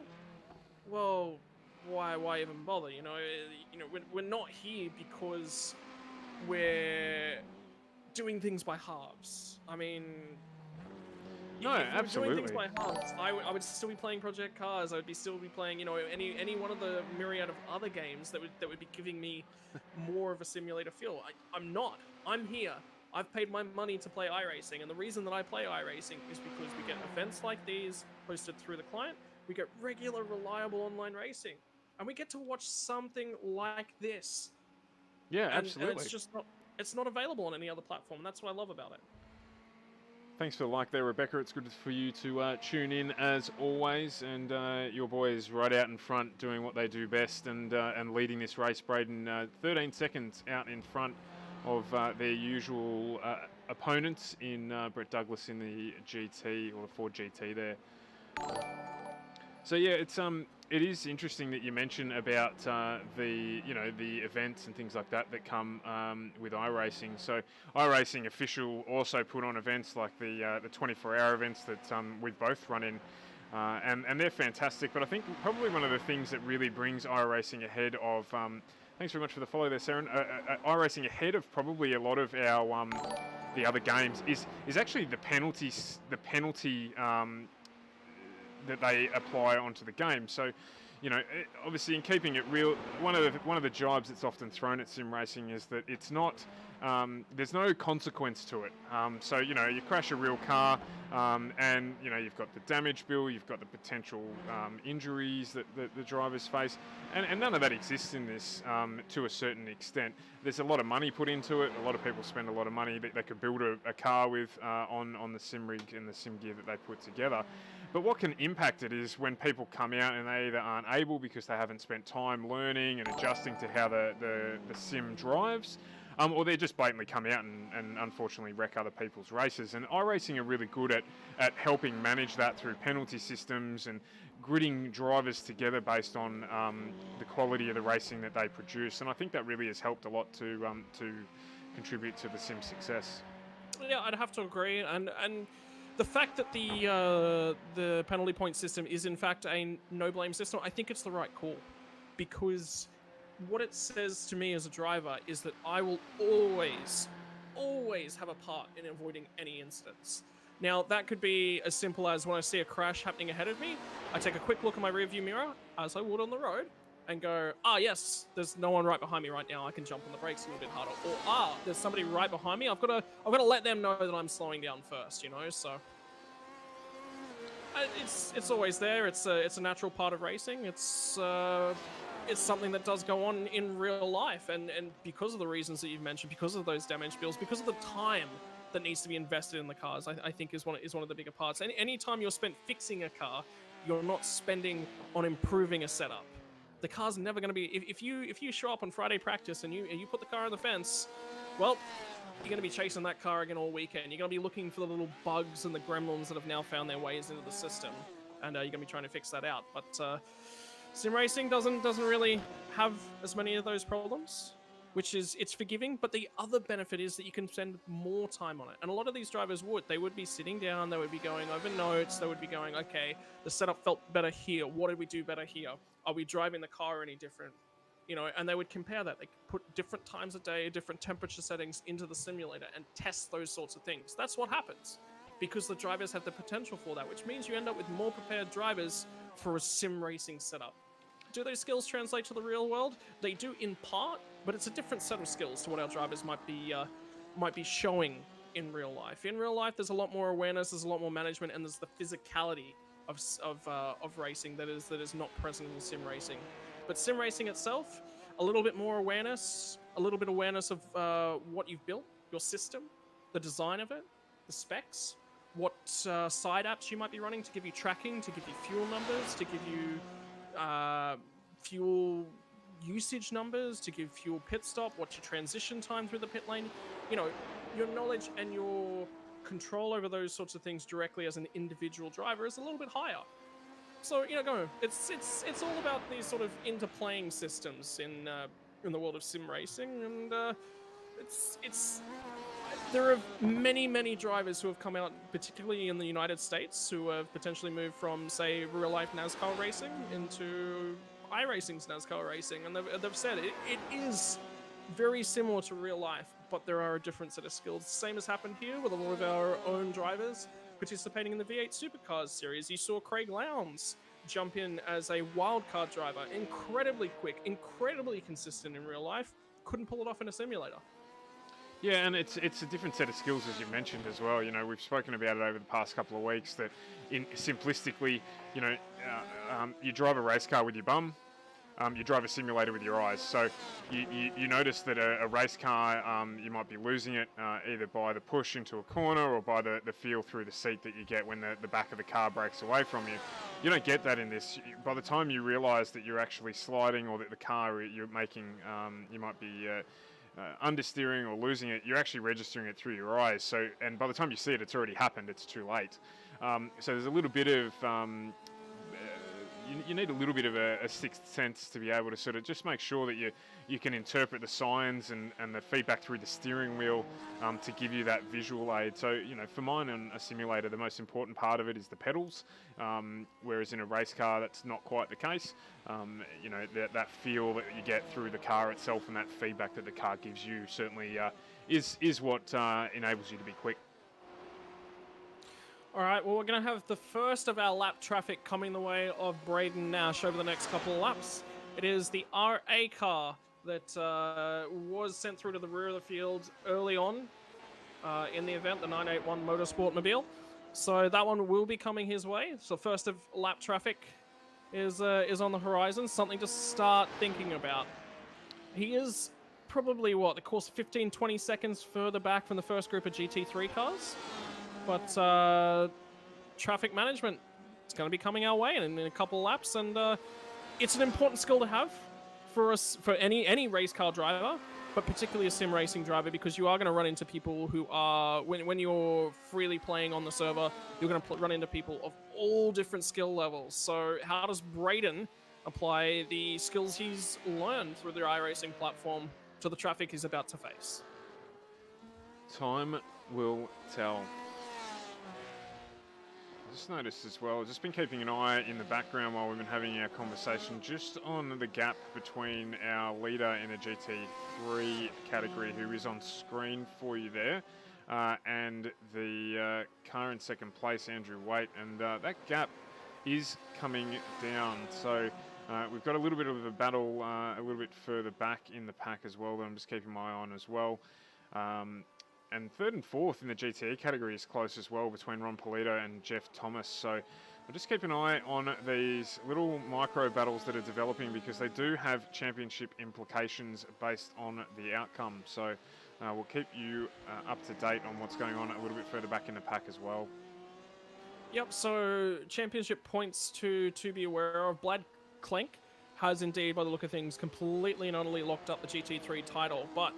why even bother? We're not here because we're doing things by halves. I mean... No, absolutely. Doing things by halves, I would still be playing Project Cars. I would still be playing, any one of the myriad of other games that would be giving me more of a simulator feel. I'm not. I'm here. I've paid my money to play iRacing, and the reason that I play iRacing is because we get events like these hosted through the client. We get regular, reliable online racing, and we get to watch something like this. Yeah, absolutely. And it's just not available on any other platform. And that's what I love about it. Thanks for the like there, Rebecca. It's good for you to tune in as always, and your boys right out in front doing what they do best and leading this race. Braden 13 seconds out in front of their usual opponents in Brett Douglas in the GT or the Ford GT there. So yeah, it is interesting that you mention about the events and things like that come with iRacing. So iRacing official also put on events like the 24-hour events that we've both run in, and they're fantastic. But I think probably one of the things that really brings iRacing ahead of thanks very much for the follow there, Saren. iRacing ahead of probably a lot of our the other games is actually the penalty that they apply onto the game. So, obviously in keeping it real, one of the jibes that's often thrown at sim racing is that it's not, there's no consequence to it. So, you crash a real car, and, you've got the damage bill, you've got the potential injuries that the drivers face, and none of that exists in this to a certain extent. There's a lot of money put into it. A lot of people spend a lot of money that they could build a car with on the sim rig and the sim gear that they put together. But what can impact it is when people come out and they either aren't able because they haven't spent time learning and adjusting to how the sim drives, or they just blatantly come out and unfortunately wreck other people's races. And iRacing are really good at helping manage that through penalty systems and gridding drivers together based on the quality of the racing that they produce. And I think that really has helped a lot to contribute to the sim success. Yeah, I'd have to agree. And the fact that the penalty point system is in fact a no blame system, I think it's the right call, because what it says to me as a driver is that I will always have a part in avoiding any incidents. Now, that could be as simple as when I see a crash happening ahead of me, I take a quick look in my rearview mirror, as I would on the road, and go, yes, there's no one right behind me right now, I can jump on the brakes a little bit harder. Or, there's somebody right behind me, I've got to let them know that I'm slowing down first, you know, so... It's always there, it's a natural part of racing, it's something that does go on in real life, and because of the reasons that you've mentioned, because of those damage bills, because of the time that needs to be invested in the cars, I think is one of the bigger parts. Any time you're spent fixing a car, you're not spending on improving a setup. The car's never going to be... If you show up on Friday practice and you put the car on the fence, well, you're going to be chasing that car again all weekend. You're going to be looking for the little bugs and the gremlins that have now found their ways into the system, and you're going to be trying to fix that out. But sim racing doesn't really have as many of those problems, which is, it's forgiving, but the other benefit is that you can spend more time on it. And a lot of these drivers they would be sitting down, they would be going over notes, they would be going, okay, the setup felt better here, what did we do better here? Are we driving the car any different? You know, and they would compare that. They could put different times of day, different temperature settings into the simulator and test those sorts of things. That's what happens, because the drivers have the potential for that, which means you end up with more prepared drivers for a sim racing setup. Do those skills translate to the real world? They do in part, but it's a different set of skills to what our drivers might be showing in real life. In real life, there's a lot more awareness, there's a lot more management, and there's the physicality of racing that is not present in sim racing. But sim racing itself, a little bit more awareness, a little bit awareness of what you've built, your system, the design of it, the specs, what side apps you might be running to give you tracking, to give you fuel numbers, to give you fuel usage numbers, to give fuel pit stop, what's your transition time through the pit lane. You know, your knowledge and your control over those sorts of things directly as an individual driver is a little bit higher. So, you know, it's all about these sort of interplaying systems in the world of sim racing, and there are many drivers who have come out, particularly in the United States, who have potentially moved from, say, real-life NASCAR racing into iracing's NASCAR racing, and they've said it is very similar to real life, but there are a different set of skills. Same has happened here with a lot of our own drivers participating in the V8 Supercars series. You saw Craig Lowndes jump in as a wildcard driver, incredibly quick, incredibly consistent in real life, couldn't pull it off in a simulator. Yeah, and it's a different set of skills, as you mentioned as well. You know, we've spoken about it over the past couple of weeks, that simplistically, you know, you drive a race car with your bum, you drive a simulator with your eyes. So you notice that a race car, you might be losing it either by the push into a corner or by the feel through the seat that you get when the back of the car breaks away from you. You don't get that in this. By the time you realise that you're actually sliding, or that the car you're making, you might be understeering or losing it, you're actually registering it through your eyes. So, and by the time you see it, it's already happened. It's too late. So there's a little bit of you need a little bit of a sixth sense to be able to sort of just make sure that you can interpret the signs and the feedback through the steering wheel to give you that visual aid. So, you know, for mine on a simulator, the most important part of it is the pedals, whereas in a race car, that's not quite the case. You know, that feel that you get through the car itself and that feedback that the car gives you certainly is what enables you to be quick. All right, well, we're going to have the first of our lap traffic coming the way of Braden Nash over the next couple of laps. It is the RA car that was sent through to the rear of the field early on in the event, the 981 Motorsport Mobile. So that one will be coming his way. So first of lap traffic is on the horizon, something to start thinking about. He is probably, the course 15, 20 seconds further back from the first group of GT3 cars. But traffic management is going to be coming our way in a couple of laps, and it's an important skill to have for any race car driver, but particularly a sim racing driver, because you are going to run into people who are, when you're freely playing on the server, you're going to run into people of all different skill levels. So how does Braden apply the skills he's learned through the iRacing platform to the traffic he's about to face? Time will tell. just noticed as well, just been keeping an eye in the background while we've been having our conversation, just on the gap between our leader in the GT3 category, who is on screen for you there, and the car in second place, Andrew Waite, and that gap is coming down. So we've got a little bit of a battle a little bit further back in the pack as well that I'm just keeping my eye on as well. And third and fourth in the GTE category is close as well between Ron Polito and Jeff Thomas. So I'll just keep an eye on these little micro battles that are developing, because they do have championship implications based on the outcome. So we'll keep you up to date on what's going on a little bit further back in the pack as well. Yep, so championship points to be aware of. Klenk has indeed, by the look of things, completely and utterly locked up the GT3 title. But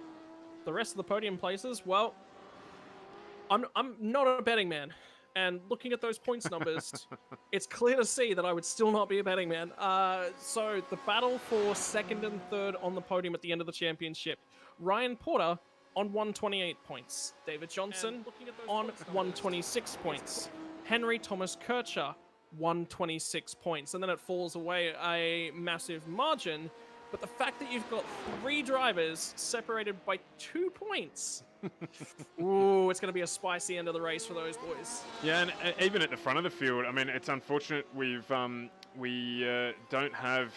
the rest of the podium places, well, I'm not a betting man. And looking at those points numbers, it's clear to see that I would still not be a betting man. So the battle for second and third on the podium at the end of the championship. Ryan Porter on 128 points. David Johnson on 126 points. Henry Thomas Kircher, 126 points. And then it falls away a massive margin. But the fact that you've got 3 drivers separated by 2 points, ooh, it's going to be a spicy end of the race for those boys. Yeah, and even at the front of the field, I mean, it's unfortunate we don't have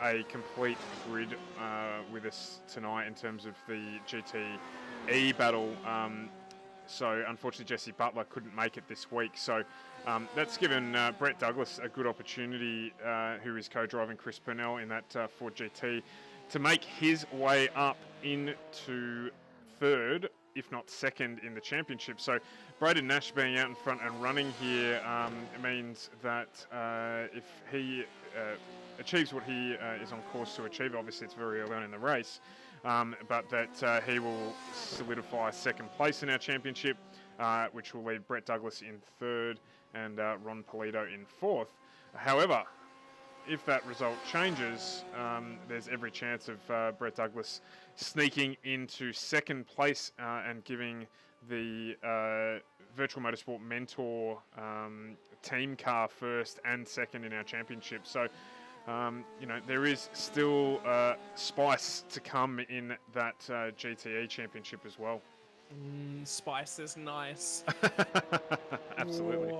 a complete grid with us tonight in terms of the GTE battle. So unfortunately, Jesse Butler couldn't make it this week. So that's given Brett Douglas a good opportunity, who is co-driving Chris Purnell in that Ford GT, to make his way up into third, if not second, in the championship. So Braden Nash being out in front and running here means that if he achieves what he is on course to achieve, obviously it's very early on in the race, but that he will solidify second place in our championship, which will leave Brett Douglas in third and Ron Polito in fourth. However, if that result changes, there's every chance of Brett Douglas sneaking into second place and giving the Virtual Motorsport Mentor team car first and second in our championship. So, you know, there is still spice to come in that GTE championship as well. Spice is nice. Absolutely.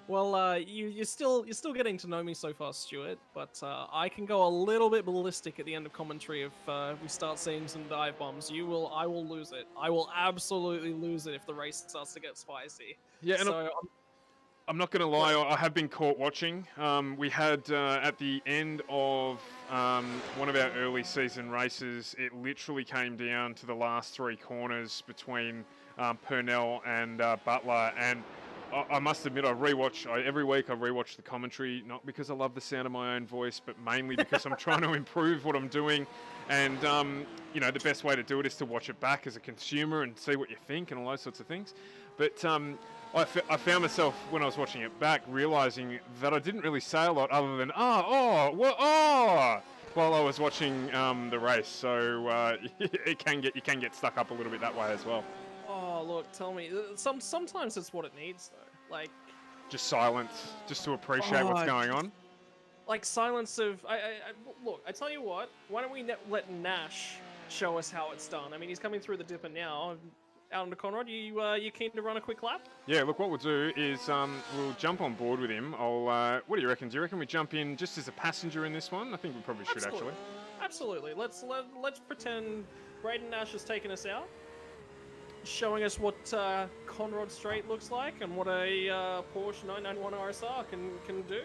Well, you're still getting to know me so far, Stuart, but I can go a little bit ballistic at the end of commentary if we start seeing some dive bombs. I will lose it. I will absolutely lose it if the race starts to get spicy. Yeah, and so I'm not going to lie, I have been caught watching. We had, at the end of one of our early season races, it literally came down to the last 3 corners between Purnell and Butler, and I must admit, every week I rewatch the commentary, not because I love the sound of my own voice, but mainly because I'm trying to improve what I'm doing. And, you know, the best way to do it is to watch it back as a consumer and see what you think and all those sorts of things. But I found myself, when I was watching it back, realising that I didn't really say a lot other than, while I was watching the race. So you can get stuck up a little bit that way as well. Oh, look, tell me. Sometimes it's what it needs, though. Like, just silence, just to appreciate what's going on. Like silence of. Look, I tell you what. Why don't we let Nash show us how it's done? I mean, he's coming through the dipper now. Out into Conrad, you keen to run a quick lap? Yeah. Look, what we'll do is we'll jump on board with him. What do you reckon? Do you reckon we jump in just as a passenger in this one? I think we probably should actually. Absolutely. Let's pretend Braden Nash has taken us out, showing us what Conrad Straight looks like and what a Porsche 991 RSR can do.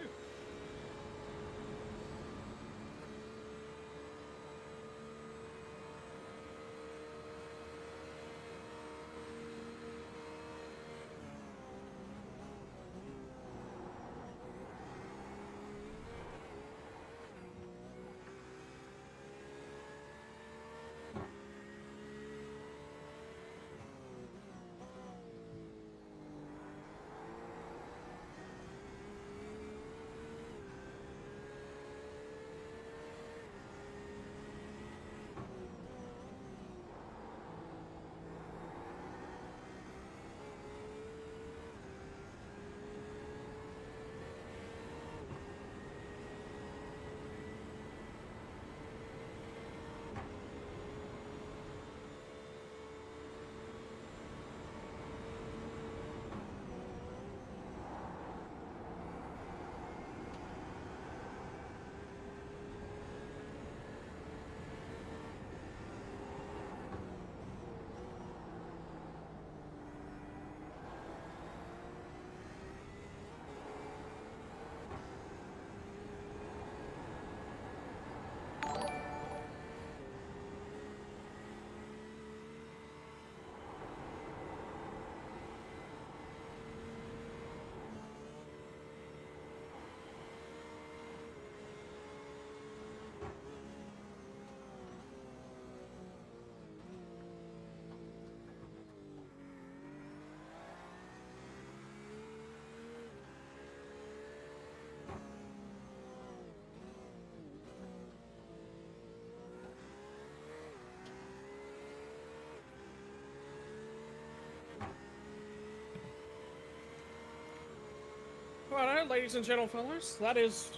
Righto, ladies and gentlefellas, that is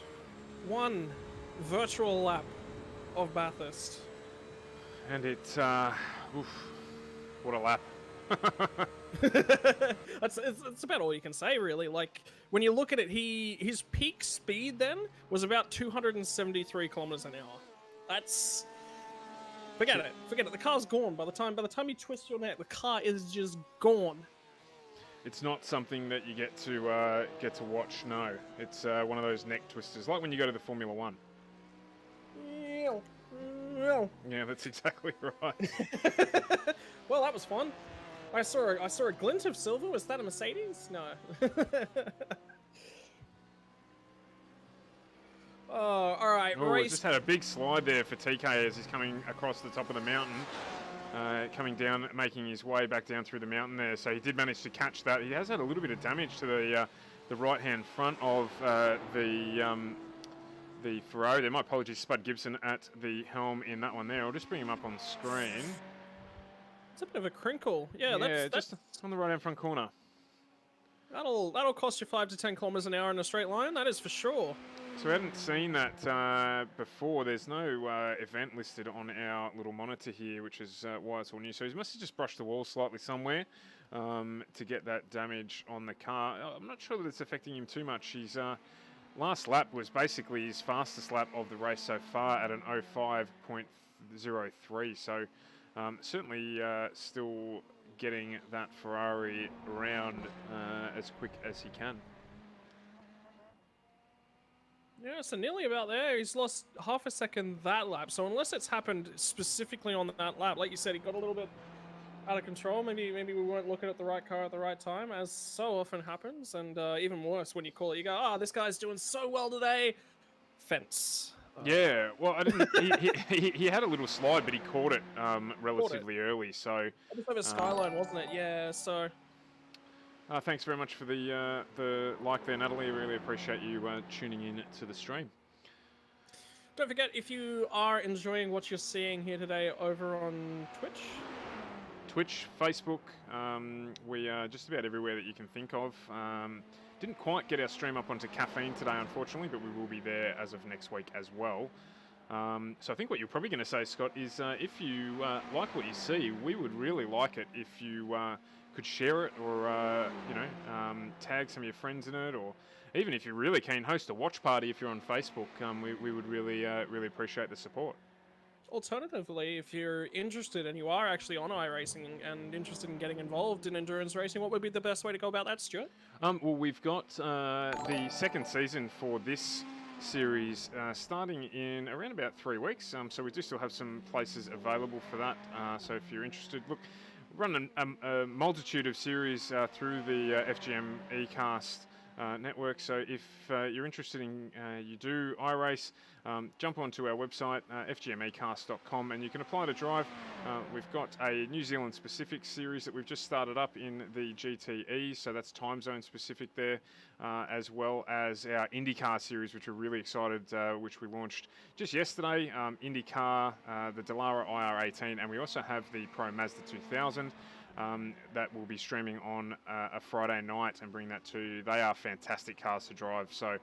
one virtual lap of Bathurst. And it's, oof, what a lap. It's about all you can say, really. Like, when you look at it, his peak speed then was about 273 kilometers an hour. That's... Forget it. The car's gone. By the time you twist your neck, the car is just gone. It's not something that you get to watch. No, it's one of those neck twisters, like when you go to the Formula One. Yeah, that's exactly right. Well, that was fun. I saw a glint of silver. Was that a Mercedes? No. Oh, all right. Oh, we just had a big slide there for TK as he's coming across the top of the mountain. Coming down, making his way back down through the mountain there. So he did manage to catch that. He has had a little bit of damage to the right-hand front of the Ferrari there. My apologies, Spud Gibson at the helm in that one there. I'll just bring him up on screen. It's a bit of a crinkle. Yeah, that's just on the right-hand front corner. That'll cost you 5 to 10 kilometers an hour in a straight line. That is for sure. So we hadn't seen that before. There's no event listed on our little monitor here, which is why it's all new. So he must have just brushed the wall slightly somewhere to get that damage on the car. I'm not sure that it's affecting him too much. His last lap was basically his fastest lap of the race so far at an 05.03. So certainly still getting that Ferrari around as quick as he can. Yeah, so nearly about there. He's lost half a second that lap. So unless it's happened specifically on that lap, like you said, he got a little bit out of control. Maybe we weren't looking at the right car at the right time, as so often happens. And even worse, when you call it, you go, "Oh, this guy's doing so well today." Fence. Yeah, well, I didn't. He had a little slide, but he caught it relatively early. So it was over Skyline, wasn't it? Yeah. So. Thanks very much for the like there, Natalie. I really appreciate you tuning in to the stream. Don't forget, if you are enjoying what you're seeing here today over on Twitch, Facebook, we are just about everywhere that you can think of. Didn't quite get our stream up onto Caffeine today, unfortunately, but we will be there as of next week as well. So I think what you're probably going to say, Scott, is if you like what you see, we would really like it if you could share it or tag some of your friends in it, or even if you're really keen, host a watch party if you're on Facebook. We would really appreciate the support. Alternatively, if you're interested and you are actually on iRacing and interested in getting involved in endurance racing, what would be the best way to go about that, Stuart? Well, we've got the second season for this series starting in around about 3 weeks. So we do still have some places available for that. So if you're interested, look, we run a multitude of series through the FGM eCast network. So if you're interested in you do iRace, jump onto our website, fgmecast.com, and you can apply to drive. We've got a New Zealand specific series that we've just started up in the GTE, so that's time zone specific there, as well as our IndyCar series, which we're really excited, which we launched just yesterday. IndyCar, the Dallara IR18, and we also have the Pro Mazda 2000. That will be streaming on a Friday night and bring that to. They are fantastic cars to drive. So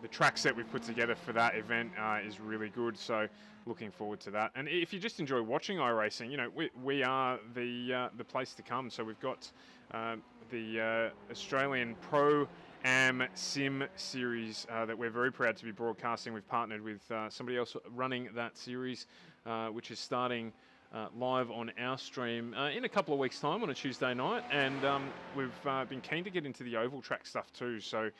the track set we've put together for that event is really good. So looking forward to that. And if you just enjoy watching iRacing, you know, we are the place to come. So we've got the Australian Pro Am Sim series that we're very proud to be broadcasting. We've partnered with somebody else running that series, which is starting live on our stream in a couple of weeks' time on a Tuesday night, and we've been keen to get into the oval track stuff too. So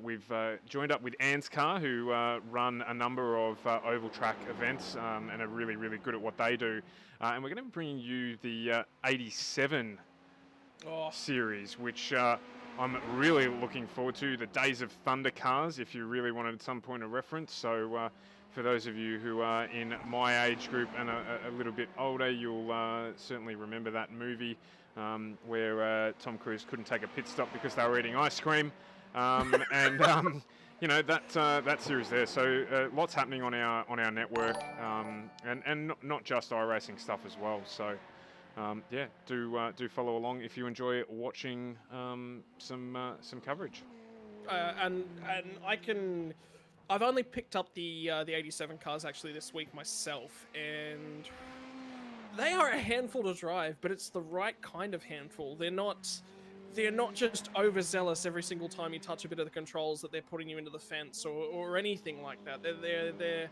we've joined up with Ann's Car, who run a number of oval track events and are really, really good at what they do. And we're going to be bringing you the 87 series, which I'm really looking forward to. The Days of Thunder cars, if you really wanted some point of reference. So for those of you who are in my age group and a little bit older, you'll certainly remember that movie where Tom Cruise couldn't take a pit stop because they were eating ice cream. You know, that series there. So lots happening on our network, and not just iRacing stuff as well. So yeah, do follow along if you enjoy watching some coverage. And I've only picked up the 87 cars actually this week myself, and they are a handful to drive, but it's the right kind of handful. They're not just overzealous every single time you touch a bit of the controls that they're putting you into the fence or anything like that. They're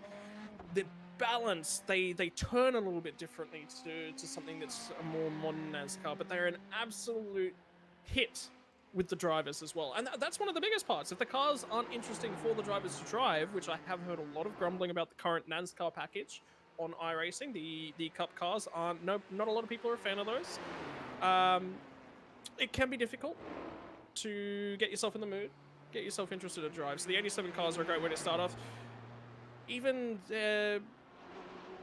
balanced. They turn a little bit differently to something that's a more modern NASCAR, but they're an absolute hit with the drivers as well. And that's one of the biggest parts. If the cars aren't interesting for the drivers to drive, which I have heard a lot of grumbling about the current NASCAR package on iRacing, the Cup cars aren't, not a lot of people are a fan of those. It can be difficult to get yourself in the mood, get yourself interested to drive. So the 87 cars are a great way to start off. Even,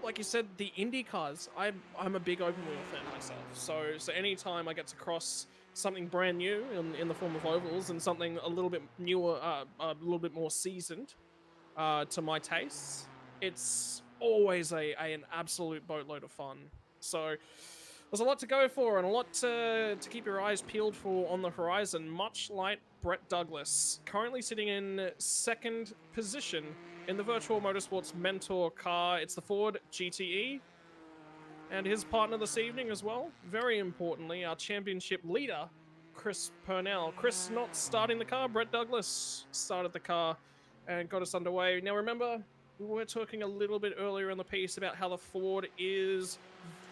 like you said, the Indy cars, I'm a big open wheel fan myself. So anytime I get to cross something brand new in the form of ovals and something a little bit newer, a little bit more seasoned to my tastes, it's always an absolute boatload of fun. So there's a lot to go for and a lot to keep your eyes peeled for on the horizon, much like Brett Douglas, currently sitting in second position in the Virtual Motorsports Mentor car. It's the Ford GTE. And his partner this evening as well, very importantly, our championship leader, Chris Purnell. Chris not starting the car, Brett Douglas started the car and got us underway. Now remember, we were talking a little bit earlier in the piece about how the Ford is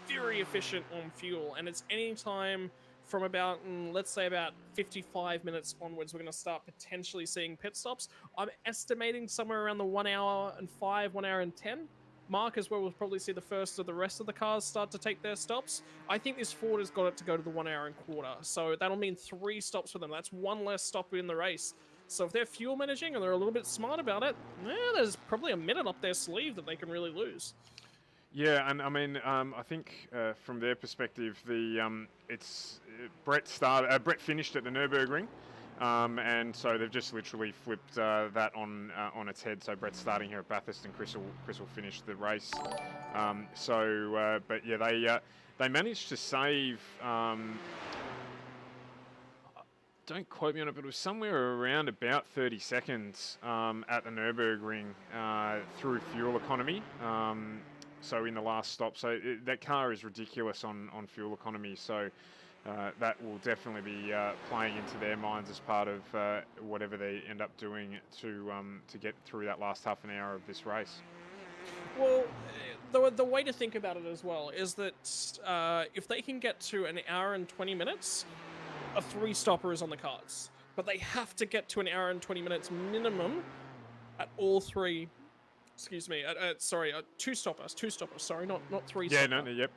very efficient on fuel, and it's any time from about, let's say about 55 minutes onwards, we're going to start potentially seeing pit stops. I'm estimating somewhere around the 1 hour and 5, 1 hour and 10 mark is where we'll probably see the first of the rest of the cars start to take their stops. I think this Ford has got it to go to the 1 hour and quarter, so that'll mean 3 stops for them. That's one less stop in the race. So if they're fuel managing and they're a little bit smart about it, there's probably a minute up their sleeve that they can really lose. Yeah, and I mean, I think from their perspective, Brett finished at the Nürburgring, and so they've just literally flipped that on its head. So Brett's starting here at Bathurst, and Chris will finish the race. But yeah, they managed to save. Don't quote me on it, but it was somewhere around about 30 seconds at the Nürburgring through fuel economy. So in the last stop, so that car is ridiculous on fuel economy. So that will definitely be playing into their minds as part of whatever they end up doing to get through that last half an hour of this race. Well, the way to think about it as well is that if they can get to an hour and 20 minutes, a 3-stopper is on the cards. But they have to get to an hour and 20 minutes minimum at all 3. Excuse me. Sorry, 2-stoppers. 2-stoppers. Sorry, not 3. Yeah, no, yep.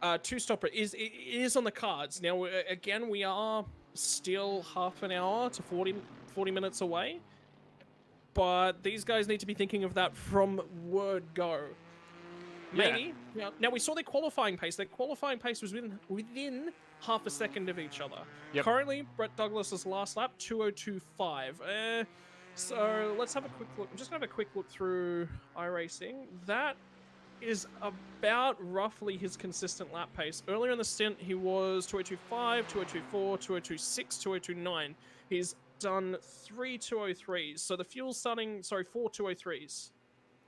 2-stopper is on the cards. Now, again, we are still half an hour to 40 minutes away, but these guys need to be thinking of that from word go. Maybe. Yeah. Now we saw their qualifying pace. Their qualifying pace was within half a second of each other. Yep. Currently, Brett Douglas's last lap 2:02.5. So let's have a quick look. I'm just gonna have a quick look through iRacing. That is about roughly his consistent lap pace. Earlier in the stint, he was 2:02.5, 2:02.4, 2:02.6, 2:02.9. He's done 3 2:03s. So the fuel's starting, 4 2:03s.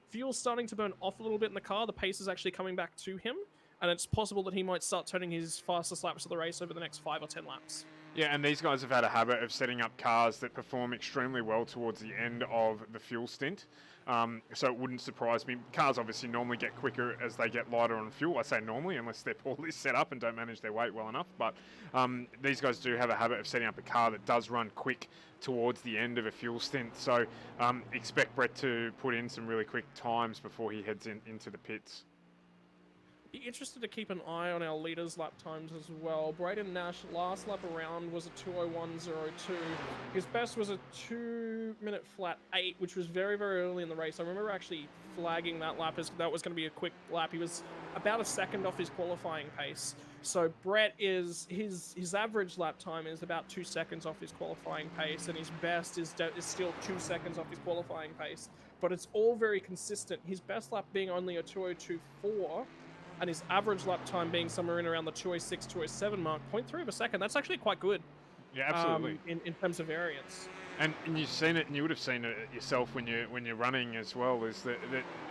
Fuel's starting to burn off a little bit in the car. The pace is actually coming back to him, and it's possible that he might start turning his fastest laps of the race over the next 5 or 10 laps. Yeah, and these guys have had a habit of setting up cars that perform extremely well towards the end of the fuel stint. So it wouldn't surprise me. Cars obviously normally get quicker as they get lighter on fuel. I say normally, unless they're poorly set up and don't manage their weight well enough. But these guys do have a habit of setting up a car that does run quick towards the end of a fuel stint. So expect Brett to put in some really quick times before he heads into the pits. Be interested to keep an eye on our leaders' lap times as well. Braden Nash last lap around was a 2:01.02. His best was a 2-minute flat 8, which was very, very early in the race. I remember actually flagging that lap as that was going to be a quick lap. He was about a second off his qualifying pace. So Brett is his average lap time is about 2 seconds off his qualifying pace, and his best is still 2 seconds off his qualifying pace. But it's all very consistent. His best lap being only a 2:02.4. And his average lap time being somewhere in around the 2:06, 2:07 mark, 0.3 of a second. That's actually quite good. Yeah, absolutely. In terms of variance. And you've seen it, and you would have seen it yourself when you're running as well. Is that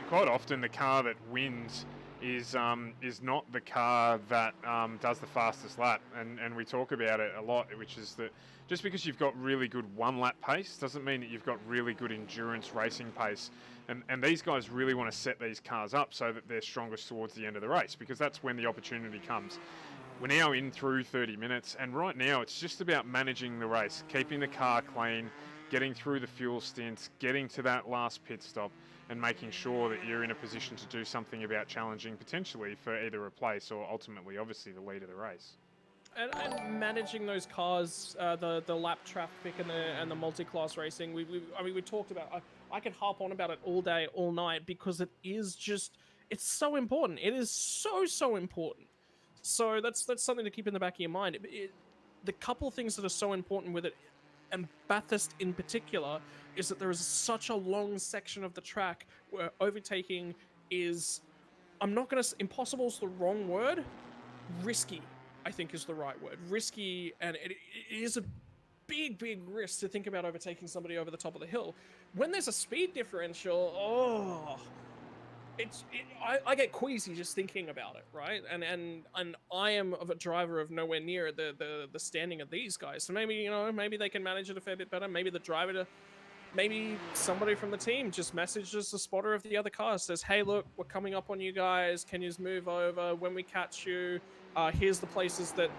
quite often the car that wins is not the car that does the fastest lap, and we talk about it a lot, which is that just because you've got really good one lap pace doesn't mean that you've got really good endurance racing pace. And these guys really want to set these cars up so that they're strongest towards the end of the race, because that's when the opportunity comes. We're now in through 30 minutes, and right now it's just about managing the race, keeping the car clean, getting through the fuel stints, getting to that last pit stop, and making sure that you're in a position to do something about challenging potentially for either a place or ultimately, obviously, the lead of the race. And managing those cars, the lap traffic and the multi-class racing, we talked about. I could harp on about it all day, all night, because it is just, it's so important. It is so important. So that's something to keep in the back of your mind. The couple things that are so important with it, and Bathurst in particular, is that there is such a long section of the track where overtaking is, I'm not going to, impossible is the wrong word, risky, I think is the right word. Risky, and it is a big risk to think about overtaking somebody over the top of the hill. When there's a speed differential, I get queasy just thinking about it, right? And I am of a driver of nowhere near the standing of these guys. So maybe they can manage it a fair bit better. Maybe somebody from the team just messages the spotter of the other car, says, "Hey, look, we're coming up on you guys. Can you just move over when we catch you? Here's the places that."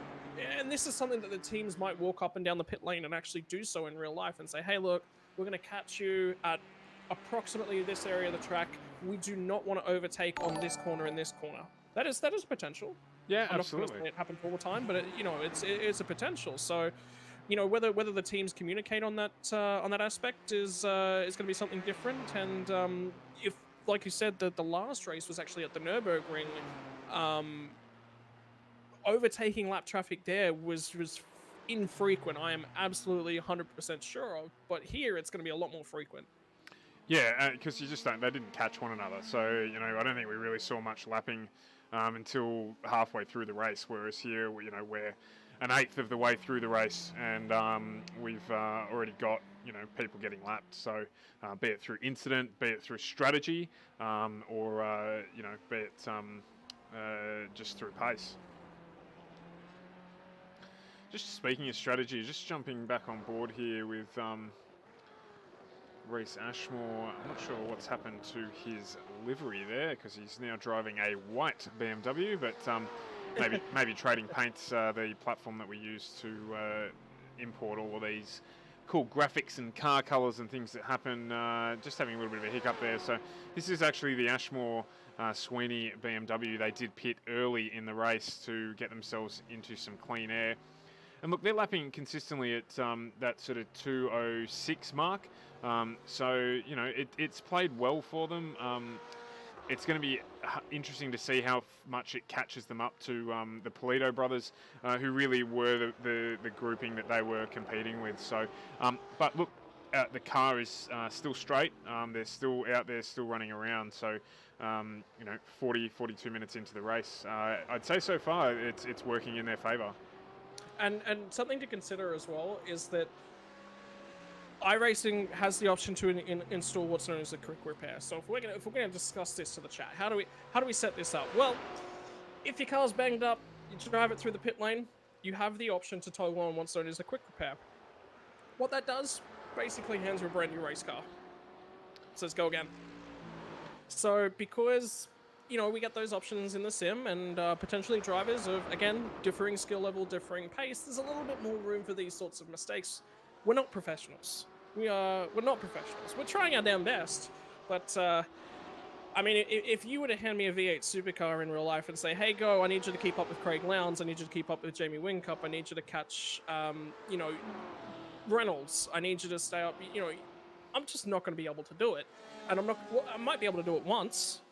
And this is something that the teams might walk up and down the pit lane and actually do so in real life and say, "Hey, look, we're going to catch you at approximately this area of the track. We do not want to overtake on this corner and this corner." That is potential. Yeah, I'm absolutely. not going to say it happens all the time, but it's a potential. So, whether the teams communicate on that aspect is going to be something different. And if, like you said, the last race was actually at the Nürburgring, overtaking lap traffic there was infrequent. I am absolutely 100% sure of. But here it's going to be a lot more frequent. Yeah, because they didn't catch one another. So, I don't think we really saw much lapping until halfway through the race. Whereas here, we're an eighth of the way through the race, and we've already got, people getting lapped. So, be it through incident, be it through strategy, or, be it just through pace. Just speaking of strategy, just jumping back on board here with Reese Ashmore. I'm not sure what's happened to his livery there, because he's now driving a white BMW, but maybe Trading Paint's the platform that we use to import all of these cool graphics and car colours and things that happen. Just having a little bit of a hiccup there. So this is actually the Ashmore Sweeney BMW. They did pit early in the race to get themselves into some clean air. And look, they're lapping consistently at that sort of 2:06 mark. So, it's played well for them. It's going to be interesting to see how much it catches them up to the Polito brothers, who really were the grouping that they were competing with. So, but look, the car is still straight. They're still out there, still running around. So, 42 minutes into the race, I'd say so far it's working in their favour. And something to consider as well is that iRacing has the option to install what's known as a quick repair. So if we're gonna discuss this to the chat, how do we set this up? Well, if your car's banged up, you drive it through the pit lane, you have the option to toggle on what's known as a quick repair. What that does, basically hands you a brand new race car. It says go again. So because we get those options in the sim, and potentially drivers of, again, differing skill level, differing pace, there's a little bit more room for these sorts of mistakes. We're not professionals. We're not professionals. We're trying our damn best. But, if you were to hand me a V8 supercar in real life and say, "Hey, go, I need you to keep up with Craig Lowndes, I need you to keep up with Jamie Whincup, I need you to catch, Reynolds, I need you to stay up," I'm just not going to be able to do it. And I might be able to do it once,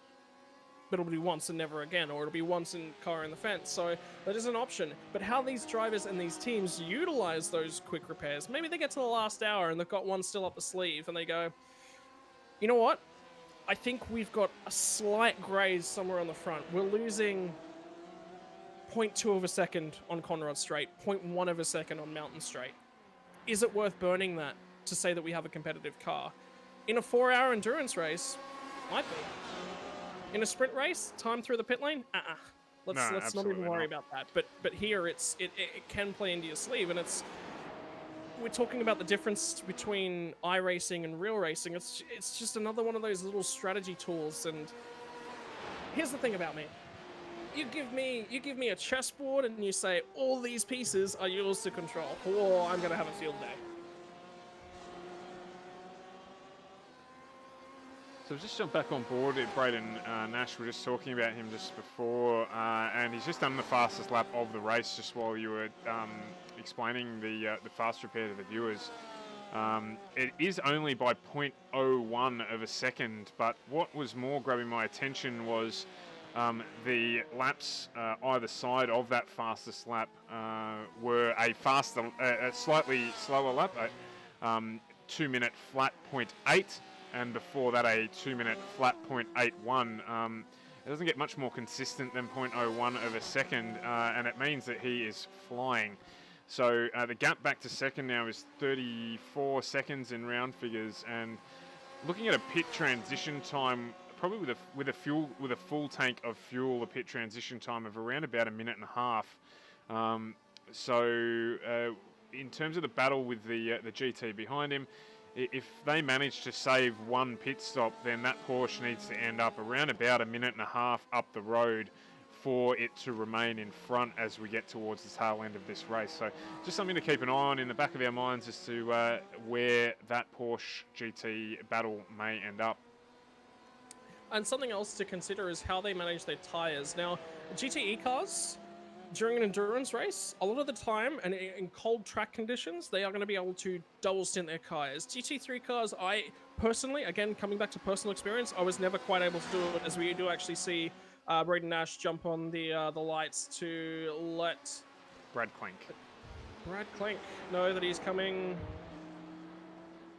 but it'll be once and never again, or it'll be once in car in the fence. So that is an option. But how these drivers and these teams utilize those quick repairs, maybe they get to the last hour and they've got one still up the sleeve and they go, "You know what? I think we've got a slight graze somewhere on the front. We're losing 0.2 of a second on Conrad Straight, 0.1 of a second on Mountain Straight. Is it worth burning that? to say that we have a competitive car. In a 4-hour endurance race, might be. In a sprint race, time through the pit lane, let's not even worry about that. But here it can play into your sleeve, and we're talking about the difference between iRacing and real racing. It's just another one of those little strategy tools. And here's the thing about me. You give me a chessboard and you say all these pieces are yours to control. Oh, I'm gonna have a field day. So we've just jumped back on board at Braden Nash. We were just talking about him just before, and he's just done the fastest lap of the race just while you were explaining the fast repair to the viewers. It is only by 0.01 of a second, but what was more grabbing my attention was the laps either side of that fastest lap were a slightly slower lap, 2-minute flat 0.8, and before that a 2-minute flat 0.81. It doesn't get much more consistent than 0.01 of a second, and it means that he is flying. So the gap back to second now is 34 seconds in round figures, and looking at a pit transition time, probably with a full tank of fuel, a pit transition time of around about 1.5 minutes. So in terms of the battle with the GT behind him, if they manage to save one pit stop, then that Porsche needs to end up around about 1.5 minutes up the road for it to remain in front as we get towards the tail end of this race. So just something to keep an eye on in the back of our minds as to where that Porsche GT battle may end up. And something else to consider is how they manage their tyres. Now, GTE cars, during an endurance race, a lot of the time, and in cold track conditions, they are going to be able to double stint their tyres. GT3 cars, I personally, again, coming back to personal experience, I was never quite able to do it, as we do actually see Braden Nash jump on the lights to let Brad Klenk know that he's coming.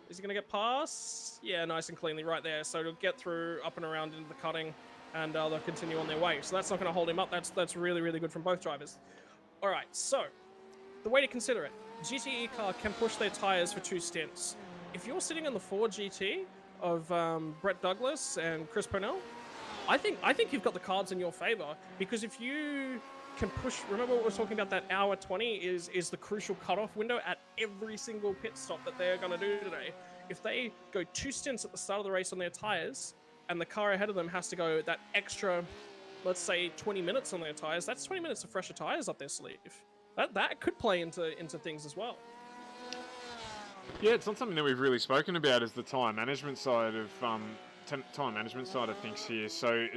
Is he going to get past? Yeah, nice and cleanly right there. So he'll get through, up and around into the cutting, and they'll continue on their way. So that's not going to hold him up. That's really, really good from both drivers. All right, so the way to consider it, GTE car can push their tyres for 2 stints. If you're sitting in the Ford GT of Brett Douglas and Chris Purnell, I think you've got the cards in your favor, because if you can push, remember what we were talking about, that hour 20 is the crucial cutoff window at every single pit stop that they're going to do today. If they go 2 stints at the start of the race on their tyres, and the car ahead of them has to go that extra, let's say 20 minutes on their tyres, that's 20 minutes of fresher tyres up their sleeve. That could play into things as well. Yeah, it's not something that we've really spoken about, as the time management side of things here. So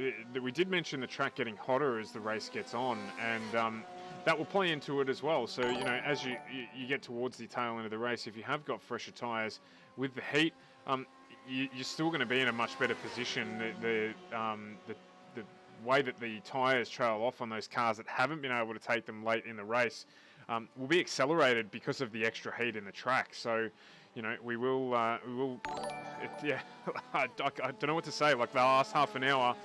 we did mention the track getting hotter as the race gets on, and that will play into it as well. So, you know, as you get towards the tail end of the race, if you have got fresher tyres with the heat, you're still going to be in a much better position. The way that the tyres trail off on those cars that haven't been able to take them late in the race will be accelerated because of the extra heat in the track. So, you know, we will, yeah, I don't know what to say. Like the last half an hour,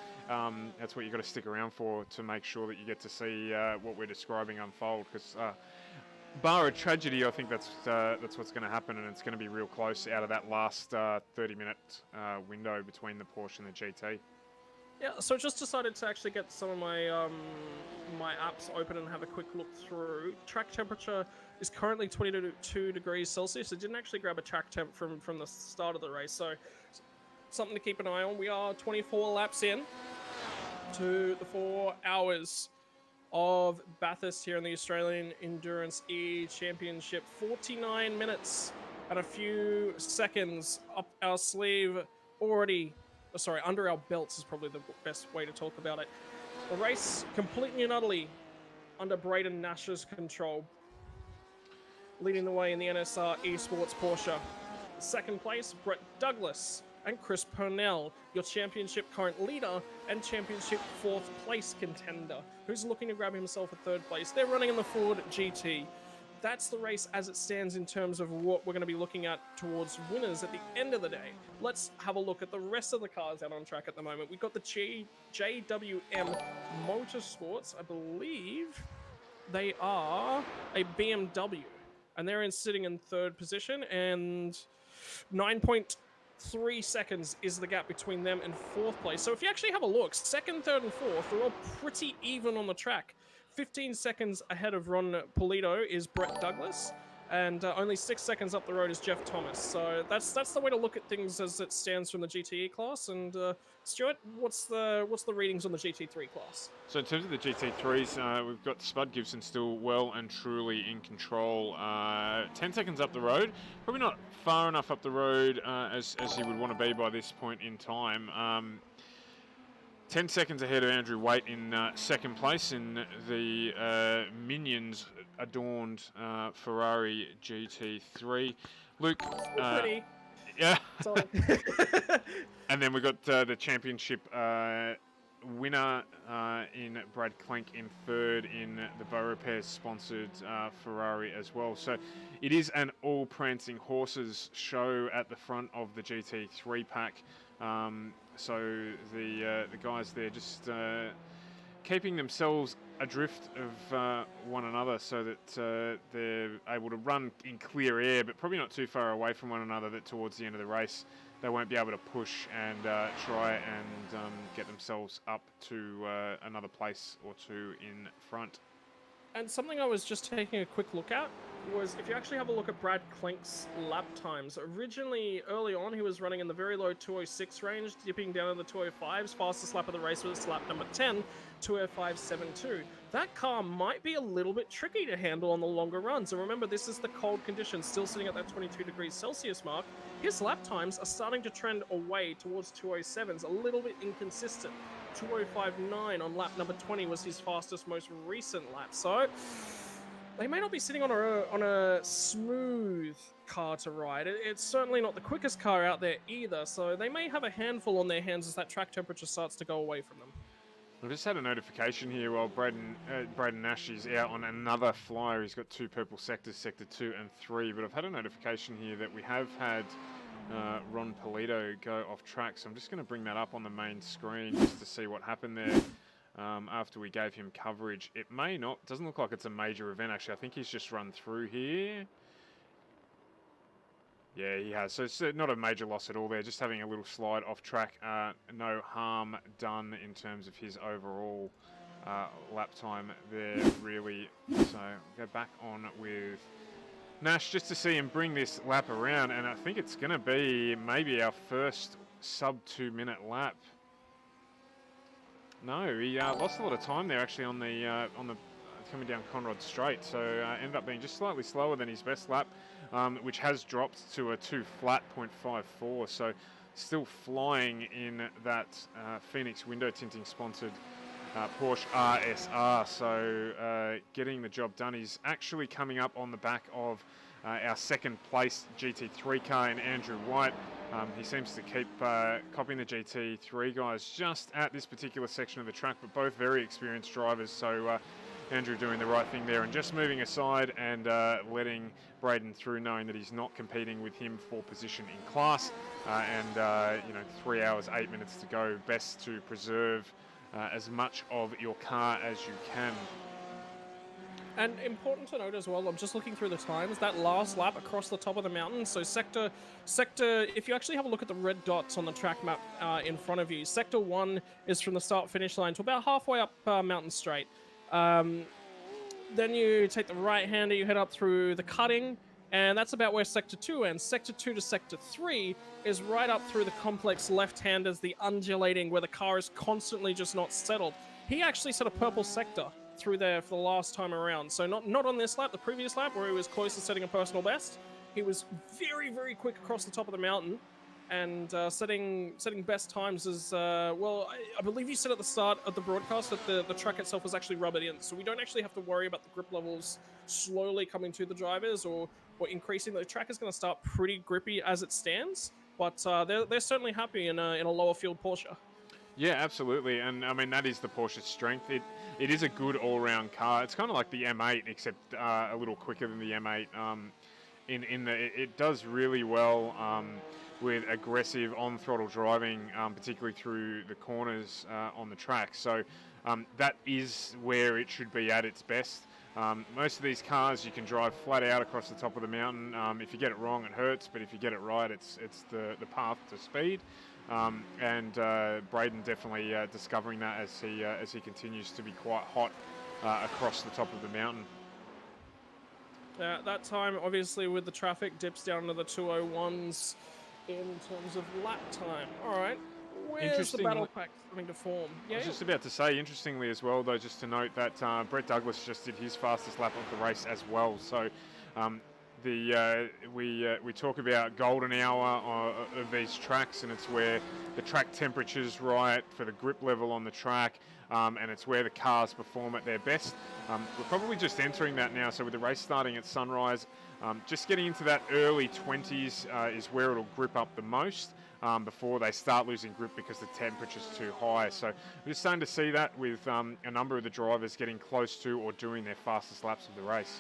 that's what you got to stick around for, to make sure that you get to see what we're describing unfold. Because bar a tragedy, I think that's what's going to happen, and it's going to be real close out of that last 30-minute window between the Porsche and the GT. Yeah, so I just decided to actually get some of my my apps open and have a quick look through. Track temperature is currently 22 degrees Celsius. I didn't actually grab a track temp from the start of the race, so something to keep an eye on. We are 24 laps in to the 4 hours of Bathurst here in the Australian Endurance E Championship. 49 minutes and a few seconds up our sleeve already. Sorry, under our belts is probably the best way to talk about it. The race completely and utterly under Braden Nash's control. Leading the way in the NSR Esports Porsche. Second place, Brett Douglas and Chris Purnell, your championship current leader and championship 4th place contender, who's looking to grab himself a 3rd place. They're running in the Ford GT. That's the race as it stands in terms of what we're going to be looking at towards winners at the end of the day. Let's have a look at the rest of the cars out on track at the moment. We've got the JWM Motorsports. I believe they are a BMW, and they're sitting in 3rd position. And 9.3 seconds is the gap between them and 4th place. So if you actually have a look, 2nd, 3rd, and 4th are all pretty even on the track. 15 seconds ahead of Ron Polito is Brett Douglas, and only 6 seconds up the road is Jeff Thomas. So that's the way to look at things as it stands from the GTE class. And Stuart, what's the readings on the GT3 class? So in terms of the GT3s, we've got Spud Gibson still well and truly in control. 10 seconds up the road, probably not far enough up the road as he would want to be by this point in time. 10 seconds ahead of Andrew Waite in 2nd place in the Minions adorned Ferrari GT3. Luke, pretty. Yeah. And then we got the championship winner in Brad Klenk in 3rd in the Beau Repairs sponsored Ferrari as well. So it is an all prancing horses show at the front of the GT3 pack. So the guys there just keeping themselves adrift of one another so that they're able to run in clear air, but probably not too far away from one another that towards the end of the race they won't be able to push and try and get themselves up to another place or two in front. And something I was just taking a quick look at was, if you actually have a look at Brad Klenk's lap times, originally early on he was running in the very low 206 range, dipping down in the 205s. Fastest lap of the race was lap number 10, 205.72. That car might be a little bit tricky to handle on the longer runs. And remember, this is the cold conditions, still sitting at that 22 degrees Celsius mark. His lap times are starting to trend away towards 207s, a little bit inconsistent. 205.9 on lap number 20 was his fastest, most recent lap. So they may not be sitting on a smooth car to ride. It's certainly not the quickest car out there either, so they may have a handful on their hands as that track temperature starts to go away from them. I've just had a notification here while Braden Nash is out on another flyer. He's got 2 purple sectors, Sector 2 and 3, but I've had a notification here that we have had Ron Polito go off track, so I'm just going to bring that up on the main screen just to see what happened there. After we gave him coverage. It may not, doesn't look like it's a major event actually. I think he's just run through here. Yeah, he has. So it's not a major loss at all there, just having a little slide off track. No harm done in terms of his overall lap time there, really. So we'll go back on with Nash just to see him bring this lap around, and I think it's going to be maybe our first sub 2 minute lap. No, he lost a lot of time there actually on the coming down Conrod Straight, so ended up being just slightly slower than his best lap, which has dropped to a 2 flat 0.54. So still flying in that Phoenix window tinting sponsored Porsche RSR. So getting the job done. He's actually coming up on the back of our 2nd place GT3 car in Andrew White. He seems to keep copying the GT3 guys just at this particular section of the track, but both very experienced drivers. So Andrew doing the right thing there and just moving aside and letting Braden through, knowing that he's not competing with him for position in class. And 3 hours, 8 minutes to go. Best to preserve as much of your car as you can. And important to note as well, I'm just looking through the times, that last lap across the top of the mountain, so sector, if you actually have a look at the red dots on the track map in front of you, Sector 1 is from the start-finish line to about halfway up Mountain Straight. Then you take the right-hander, you head up through the cutting, and that's about where Sector 2 ends. Sector 2 to Sector 3 is right up through the complex left-handers, the undulating, where the car is constantly just not settled. He actually set a purple sector through there for the last time around. So not on this lap, the previous lap where he was close to setting a personal best. He was very, very quick across the top of the mountain and setting best times as, well, I believe you said at the start of the broadcast that the track itself was actually rubbered in. So we don't actually have to worry about the grip levels slowly coming to the drivers or increasing. The track is going to start pretty grippy as it stands, but they're certainly happy in a lower field Porsche. Yeah, absolutely, and I mean that is the Porsche's strength. It is a good all-round car. It's kind of like the M8, except a little quicker than the M8. It does really well with aggressive on-throttle driving, particularly through the corners on the track. So that is where it should be at its best. Most of these cars you can drive flat out across the top of the mountain. If you get it wrong, it hurts, but if you get it right, it's the path to speed. And Braden definitely discovering that as he continues to be quite hot across the top of the mountain. That time, obviously, with the traffic, dips down to the 2:01s in terms of lap time. All right. Where's the battle pack coming to form? I was just about to say, interestingly as well, though, just to note that Brett Douglas just did his fastest lap of the race as well. So we talk about golden hour of these tracks, and it's where the track temperature's right for the grip level on the track, and it's where the cars perform at their best. We're probably just entering that now, so with the race starting at sunrise, just getting into that early 20s is where it'll grip up the most. Before they start losing grip because the temperature's too high. So we're just starting to see that with a number of the drivers getting close to or doing their fastest laps of the race.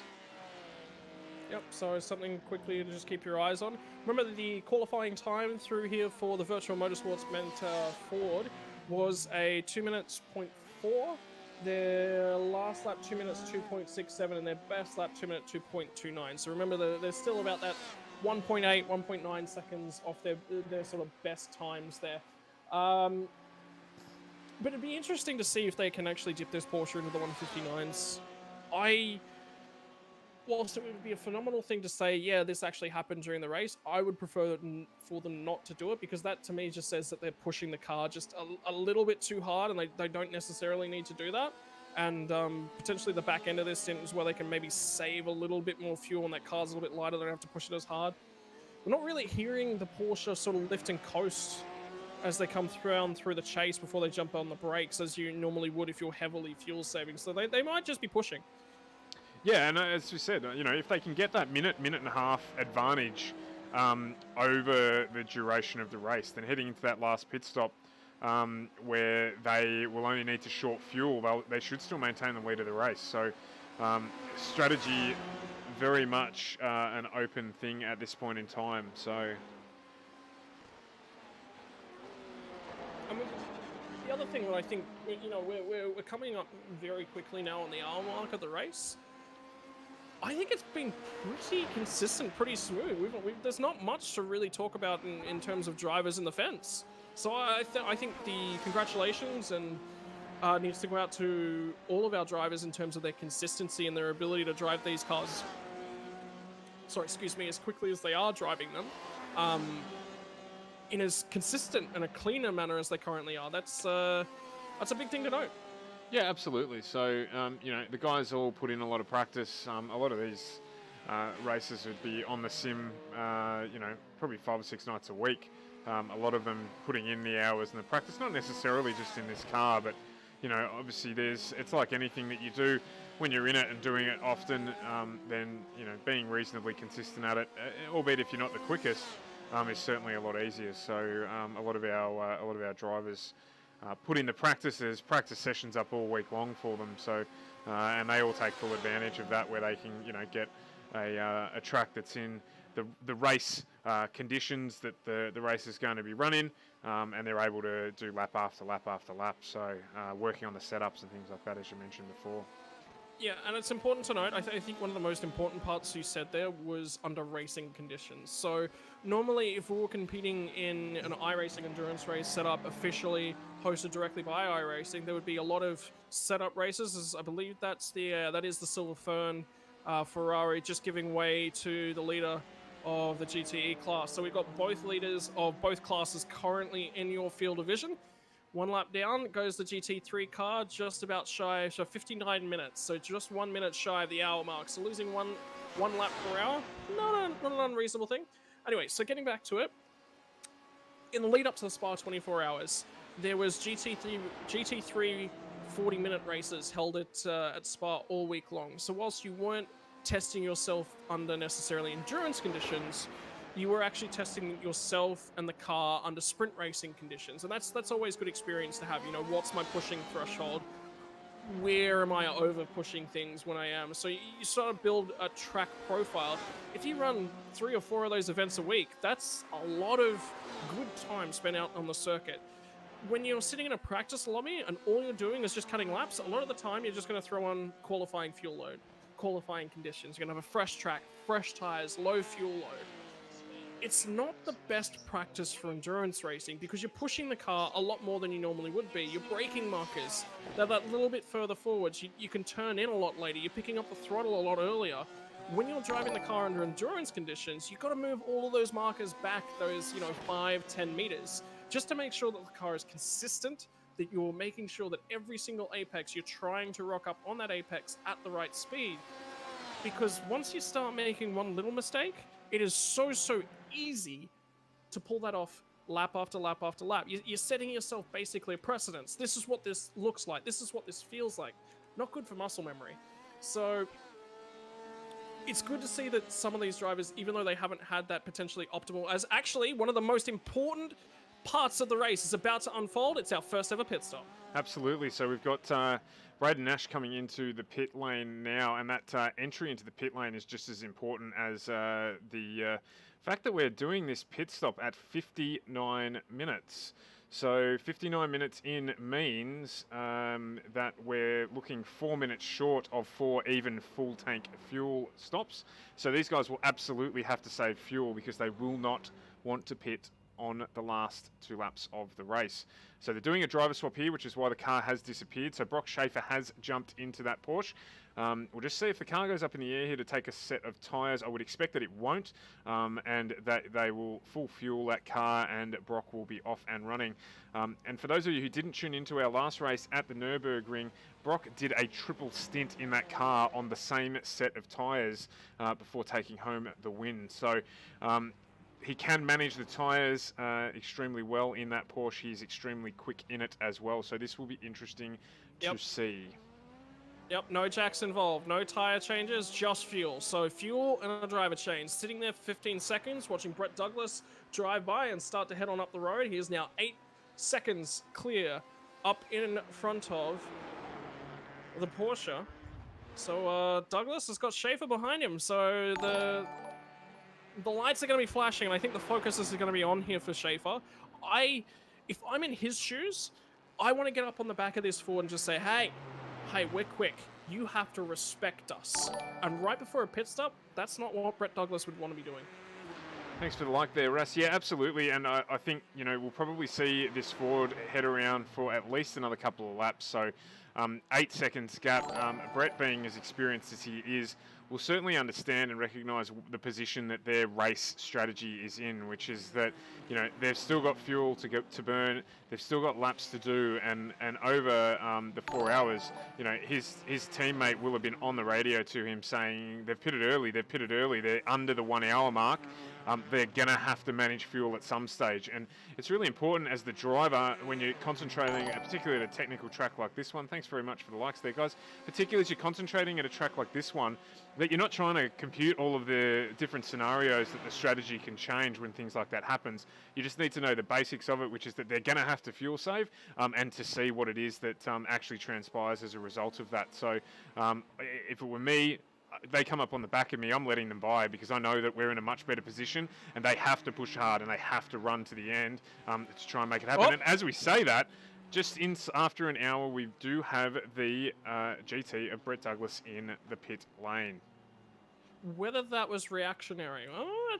Yep, so something quickly to just keep your eyes on. Remember the qualifying time through here for the Virtual Motorsports Mentor Ford was a 2 minutes 0.4. Their last lap 2 minutes 2.67, and their best lap 2 minutes 2.29. So remember, there's still about that 1.8, 1.9 seconds off their sort of best times there. But it'd be interesting to see if they can actually dip this Porsche into the 159s. Whilst it would be a phenomenal thing to say, yeah, this actually happened during the race, I would prefer for them not to do it, because that to me just says that they're pushing the car just a little bit too hard, and they don't necessarily need to do that. And potentially the back end of this stint is where they can maybe save a little bit more fuel, and that car's a little bit lighter, they don't have to push it as hard. We're not really hearing the Porsche sort of lift and coast as they come through the chase before they jump on the brakes, as you normally would if you're heavily fuel saving. So they might just be pushing. Yeah, and as we said, if they can get that minute and a half advantage over the duration of the race, then heading into that last pit stop, where they will only need to short fuel, they should still maintain the lead of the race. So strategy very much an open thing at this point in time. So the other thing that I think, we're coming up very quickly now on the hour mark of the race. I think it's been pretty consistent, pretty smooth. There's not much to really talk about in terms of drivers in the fence. So I think the congratulations and needs to go out to all of our drivers in terms of their consistency and their ability to drive these cars, as quickly as they are driving them, in as consistent and a cleaner manner as they currently are. That's a big thing to note. Yeah, absolutely. So, the guys all put in a lot of practice. A lot of these races would be on the sim, probably 5 or 6 nights a week. A lot of them putting in the hours and the practice, not necessarily just in this car, but, obviously it's like anything that you do when you're in it and doing it often, then, being reasonably consistent at it, albeit if you're not the quickest, is certainly a lot easier. So, a lot of our drivers put in the practice sessions up all week long for them. So, and they all take full advantage of that, where they can, get a track that's in the race conditions that the race is going to be running, and they're able to do lap after lap after lap. So, working on the setups and things like that, as you mentioned before. Yeah, and it's important to note, I think one of the most important parts you said there was under racing conditions. So normally if we were competing in an iRacing endurance race set up officially hosted directly by iRacing, there would be a lot of setup races, as I believe that is the Silver Fern Ferrari just giving way to the leader of the GTE class. So we've got both leaders of both classes currently in your field division. 1 lap down goes the GT3 car, just about shy, so 59 minutes, so just 1 minute shy of the hour mark. So losing one lap per hour, not an unreasonable thing. Anyway, so getting back to it, in the lead up to the Spa 24 hours, there was GT3 40-minute races held at Spa all week long. So whilst you weren't testing yourself under necessarily endurance conditions, you were actually testing yourself and the car under sprint racing conditions. And that's always good experience to have. What's my pushing threshold? Where am I over pushing things when I am? So you sort of build a track profile. If you run 3 or 4 of those events a week, that's a lot of good time spent out on the circuit. When you're sitting in a practice lobby and all you're doing is just cutting laps, a lot of the time you're just going to throw on qualifying fuel load. qualifying conditions. You're going to have a fresh track, fresh tires, low fuel load. It's not the best practice for endurance racing because you're pushing the car a lot more than you normally would be. Your braking markers, they're that little bit further forwards. You can turn in a lot later. You're picking up the throttle a lot earlier. When you're driving the car under endurance conditions, you've got to move all of those markers back those, 5, 10 meters, just to make sure that the car is consistent, that you're making sure that every single apex, you're trying to rock up on that apex at the right speed. Because once you start making one little mistake, it is so easy to pull that off lap after lap after lap. You're setting yourself basically a precedence. This is what this looks like. This is what this feels like. Not good for muscle memory. So it's good to see that some of these drivers, even though they haven't had that potentially optimal, as actually one of the most important parts of the race is about to unfold. It's our first ever pit stop. Absolutely. So we've got Braden Nash coming into the pit lane now, and that entry into the pit lane is just as important as the fact that we're doing this pit stop at 59 minutes. So 59 minutes in means that we're looking 4 minutes short of 4 even full tank fuel stops. So these guys will absolutely have to save fuel because they will not want to pit on the last 2 laps of the race. So they're doing a driver swap here, which is why the car has disappeared. So Brock Schaefer has jumped into that Porsche. We'll just see if the car goes up in the air here to take a set of tyres. I would expect that it won't, and that they will full fuel that car and Brock will be off and running. And for those of you who didn't tune into our last race at the Nürburgring, Brock did a triple stint in that car on the same set of tyres before taking home the win. So he can manage the tyres extremely well in that Porsche. He's extremely quick in it as well. So this will be interesting to see. Yep, no jacks involved, no tyre changes, just fuel. So fuel and a driver change. Sitting there for 15 seconds, watching Brett Douglas drive by and start to head on up the road. He is now 8 seconds clear up in front of the Porsche. So Douglas has got Schaefer behind him. So the lights are going to be flashing, and I think the focus is going to be on here for Schaefer. If I'm in his shoes, I want to get up on the back of this Ford and just say, hey, we're quick. You have to respect us. And right before a pit stop, that's not what Brett Douglas would want to be doing. Thanks for the like there, Russ. Yeah, absolutely. And I think, we'll probably see this Ford head around for at least another couple of laps. So 8 seconds gap. Brett, being as experienced as he is, will certainly understand and recognise the position that their race strategy is in, which is that, they've still got fuel to burn, they've still got laps to do, and over the 4 hours, his teammate will have been on the radio to him saying, they've pitted early, they're under the 1 hour mark. They're going to have to manage fuel at some stage. And it's really important as the driver, when you're concentrating, particularly at a technical track like this one, thanks very much for the likes there, guys, particularly as you're concentrating at a track like this one, that you're not trying to compute all of the different scenarios that the strategy can change when things like that happens. You just need to know the basics of it, which is that they're going to have to fuel save and to see what it is that actually transpires as a result of that. So if it were me, they come up on the back of me, I'm letting them by because I know that we're in a much better position and they have to push hard and they have to run to the end to try and make it happen. And as we say that, just after an hour, we do have the GT of Brett Douglas in the pit lane. Whether that was reactionary,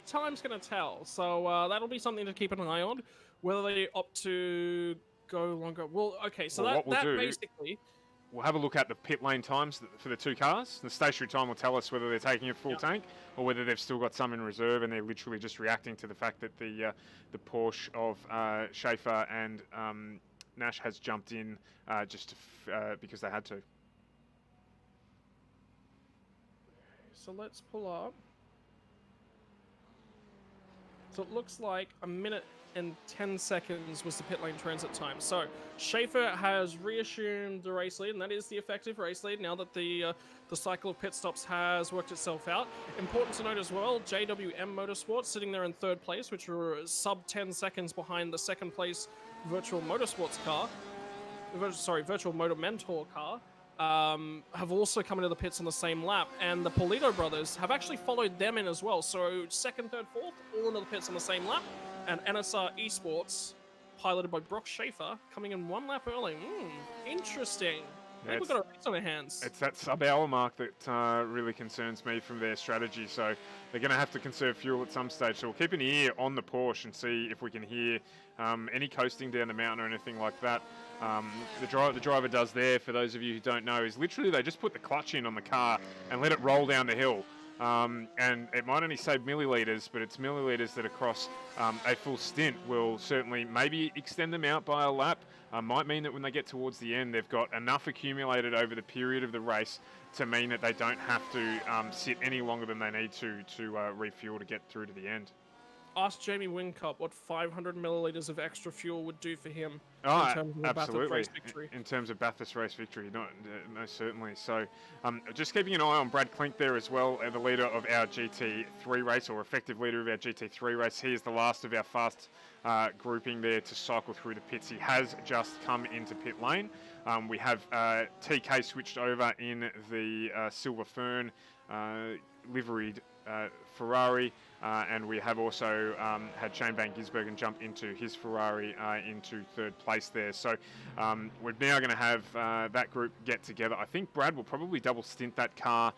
time's going to tell. So that'll be something to keep an eye on. Whether they opt to go longer. Well, okay, so that basically... We'll have a look at the pit lane times for the 2 cars. The stationary time will tell us whether they're taking a full tank or whether they've still got some in reserve and they're literally just reacting to the fact that the Porsche of Schaefer and Nash has jumped in just because they had to. So let's pull up. So it looks like 1 minute and 10 seconds was the pit lane transit time. So Schaefer has reassumed the race lead, and that is the effective race lead now that the cycle of pit stops has worked itself out. Important to note as well, JWM Motorsports sitting there in 3rd place, which were sub 10 seconds behind the 2nd place Virtual Motorsports car. Virtual Motor Mentor car. Have also come into the pits on the same lap, and the Polito brothers have actually followed them in as well. So 2nd, 3rd, 4th, all into the pits on the same lap. And NSR Esports, piloted by Brock Schaefer, coming in 1 lap early. Interesting. I think we've got a race on our hands. It's that sub-hour mark that really concerns me from their strategy. So they're going to have to conserve fuel at some stage. So we'll keep an ear on the Porsche and see if we can hear any coasting down the mountain or anything like that. The driver does there, for those of you who don't know, is literally they just put the clutch in on the car and let it roll down the hill. And it might only save millilitres, but it's millilitres that across a full stint will certainly maybe extend them out by a lap. Might mean that when they get towards the end, they've got enough accumulated over the period of the race to mean that they don't have to sit any longer than they need to refuel to get through to the end. Ask Jamie Whincup what 500 millilitres of extra fuel would do for him in terms of Bathurst race victory. In terms of Bathurst race victory, most certainly. So just keeping an eye on Brad Klenk there as well, the leader of our GT3 race, or effective leader of our GT3 race. He is the last of our fast grouping there to cycle through the pits. He has just come into pit lane. We have TK switched over in the Silver Fern liveried Ferrari, and we have also had Shane Van Gisbergen jump into his Ferrari into third place there. So we're now going to have that group get together. I think Brad will probably double stint that car,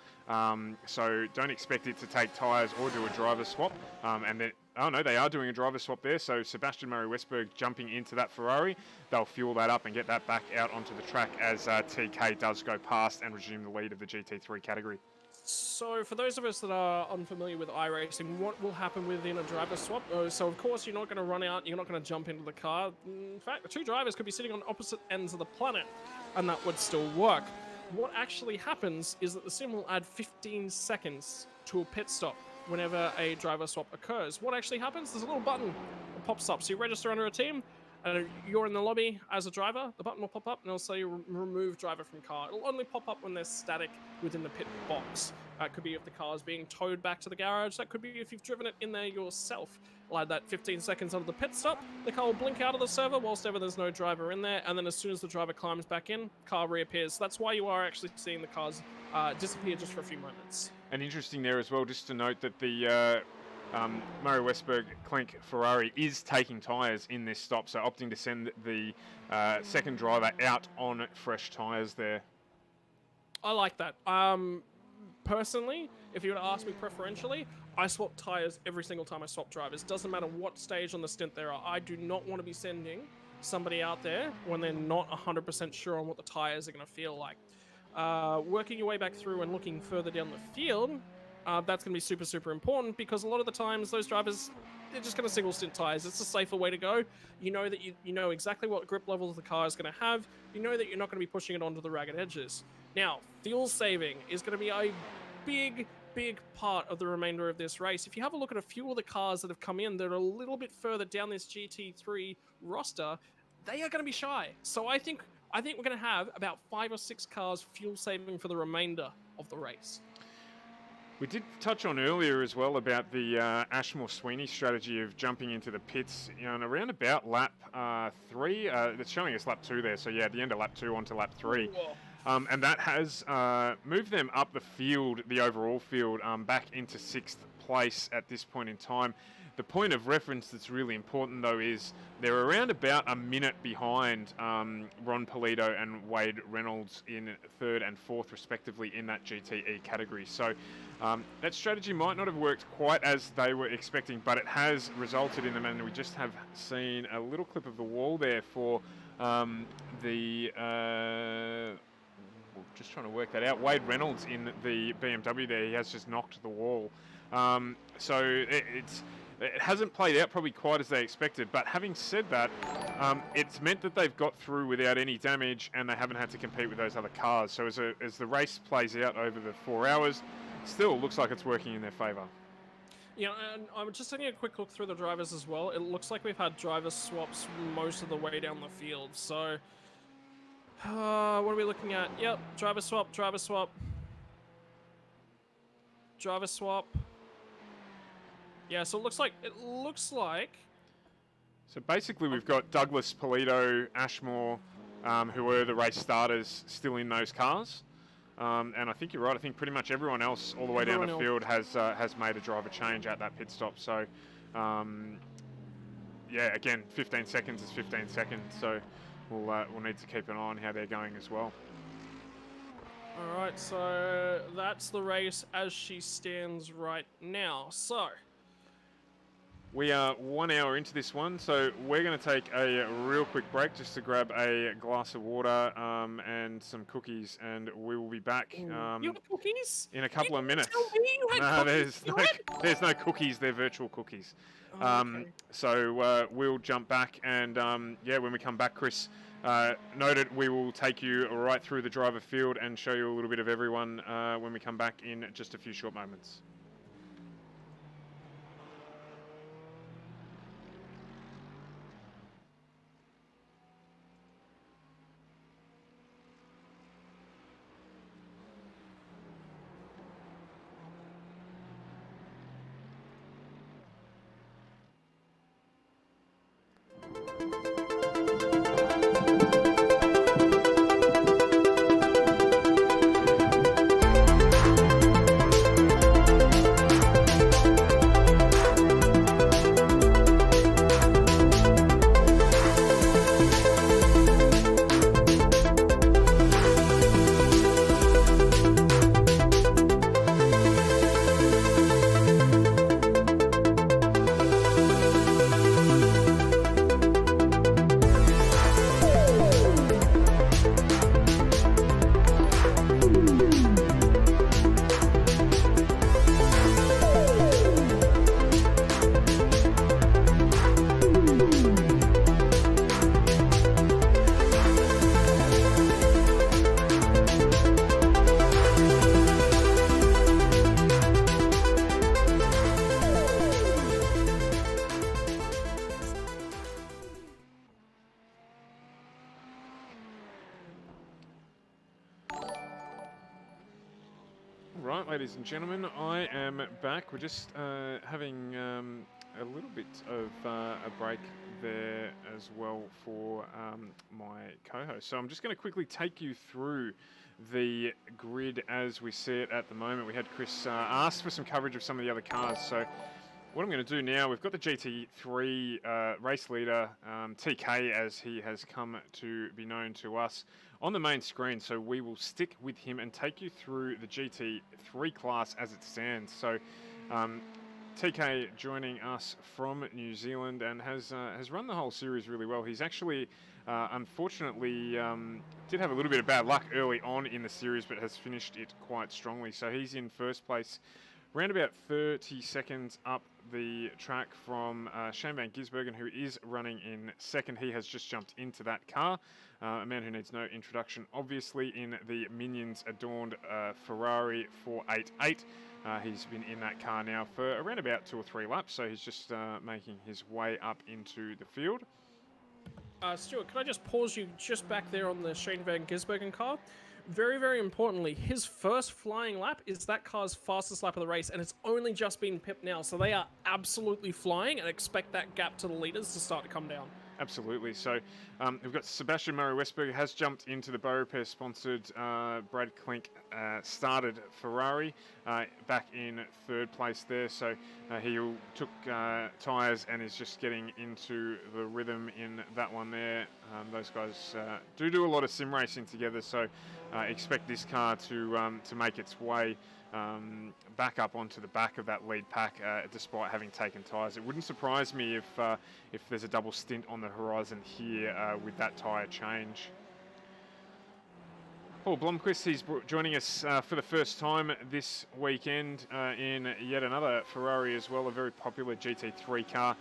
so don't expect it to take tyres or do a driver swap. And then, oh no, they are doing a driver swap there. So Sebastian Murray-Westberg jumping into that Ferrari. They'll fuel that up and get that back out onto the track as TK does go past and resume the lead of the GT3 category. So for those of us that are unfamiliar with iRacing, what will happen within a driver swap? So of course you're not going to run out, you're not going to jump into the car. In fact, the two drivers could be sitting on opposite ends of the planet, and that would still work. What actually happens is that the sim will add 15 seconds to a pit stop whenever a driver swap occurs. What actually happens? There's a little button that pops up. So you register under a team, and you're in the lobby as a driver, the button will pop up and it'll say remove driver from car. It'll only pop up when they're static within the pit box. It could be if the car is being towed back to the garage. That could be if you've driven it in there yourself. I'll add that 15 seconds under the pit stop. The car will blink out of the server whilst ever there's no driver in there. And then as soon as the driver climbs back in, car reappears. So that's why you are actually seeing the cars disappear just for a few moments. And interesting there as well, just to note that the Murray-Westberg Klenk Ferrari is taking tyres in this stop, so opting to send the second driver out on fresh tyres there. I like that. Personally, if you were to ask me preferentially, I swap tyres every single time I swap drivers. Doesn't matter what stage on the stint they are. I do not want to be sending somebody out there when they're not 100% sure on what the tyres are going to feel like. Working your way back through and looking further down the field, that's going to be super, super important, because a lot of the times those drivers, they're just going to single stint tyres. It's a safer way to go. You know that you know exactly what grip levels the car is going to have. You know that you're not going to be pushing it onto the ragged edges. Now, fuel saving is going to be a big, big part of the remainder of this race. If you have a look at a few of the cars that have come in that are a little bit further down this GT3 roster, they are going to be shy. So I think we're going to have about 5 or 6 cars fuel saving for the remainder of the race. We did touch on earlier as well about the Ashmore-Sweeney strategy of jumping into the pits, and around about lap 3. It's showing us lap 2 there, so yeah, at the end of lap 2 onto lap 3. And that has moved them up the field, the overall field, back into 6th place at this point in time. The point of reference that's really important, though, is they're around about a minute behind Ron Polito and Wade Reynolds in 3rd and 4th, respectively, in that GTE category. So that strategy might not have worked quite as they were expecting, but it has resulted in them, and we just have seen a little clip of the wall there for just trying to work that out. Wade Reynolds in the BMW there, he has just knocked the wall. So it hasn't played out probably quite as they expected, but having said that, it's meant that they've got through without any damage and they haven't had to compete with those other cars. So as the race plays out over the 4 hours, still looks like it's working in their favour. Yeah, and I'm just taking a quick look through the drivers as well. It looks like we've had driver swaps most of the way down the field. So what are we looking at? Yep, driver swap, driver swap, driver swap. Yeah, so it looks like So basically, we've got Douglas, Polito, Ashmore, who were the race starters, still in those cars. And I think you're right. I think pretty much everyone else all the way down the field has made a driver change at that pit stop. So yeah, again, 15 seconds is 15 seconds. So we'll need to keep an eye on how they're going as well. All right, so that's the race as she stands right now. So We are 1 hour into this one, so we're going to take a real quick break just to grab a glass of water and some cookies, and we will be back you have cookies? in a couple of minutes. Tell me you had cookies. There's no cookies, they're virtual cookies. Oh, okay. So we'll jump back, and yeah, when we come back, Chris noted we will take you right through the driver field and show you a little bit of everyone when we come back in just a few short moments. Right, ladies and gentlemen, I am back. We're just having a little bit of a break there as well for my co-host. So I'm just going to quickly take you through the grid as we see it at the moment. We had Chris ask for some coverage of some of the other cars. So what I'm going to do now, we've got the GT3 race leader, TK, as he has come to be known to us, on the main screen. So we will stick with him and take you through the GT3 class as it stands. So TK joining us from New Zealand and has run the whole series really well. He's actually, unfortunately, did have a little bit of bad luck early on in the series, but has finished it quite strongly. So he's in first place, around about 30 seconds up the track from Shane Van Gisbergen, who is running in second. He has just jumped into that car. A man who needs no introduction, obviously, in the Minions-adorned Ferrari 488. He's been in that car now for around about 2 or 3 laps, so he's just making his way up into the field. Stuart, can I just pause you just back there on the Shane Van Gisbergen car? Very, very importantly, his first flying lap is that car's fastest lap of the race, and it's only just been pipped now, so they are absolutely flying, and expect that gap to the leaders to start to come down. Absolutely. So we've got Sebastian Murray-Westberg has jumped into the Bow Repair-sponsored Brad Klenk started Ferrari back in third place there. So he took tyres and is just getting into the rhythm in that one there. Those guys do a lot of sim racing together, so expect this car to make its way back up onto the back of that lead pack, despite having taken tyres. It wouldn't surprise me if there's a double stint on the horizon here with that tyre change. Paul Blomqvist, he's joining us for the first time this weekend in yet another Ferrari as well, a very popular GT3 car.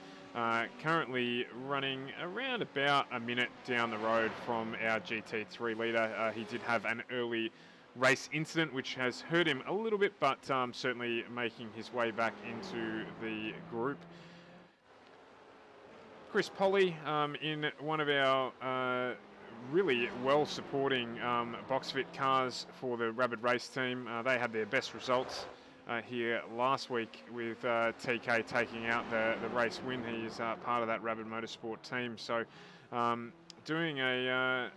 Currently running around about a minute down the road from our GT3 leader. He did have an early race incident which has hurt him a little bit, but certainly making his way back into the group. Chris Polly in one of our really well supporting box fit cars for the Rabid race team. They had their best results here last week with TK taking out the race win. He is part of that Rabid Motorsport team, so doing a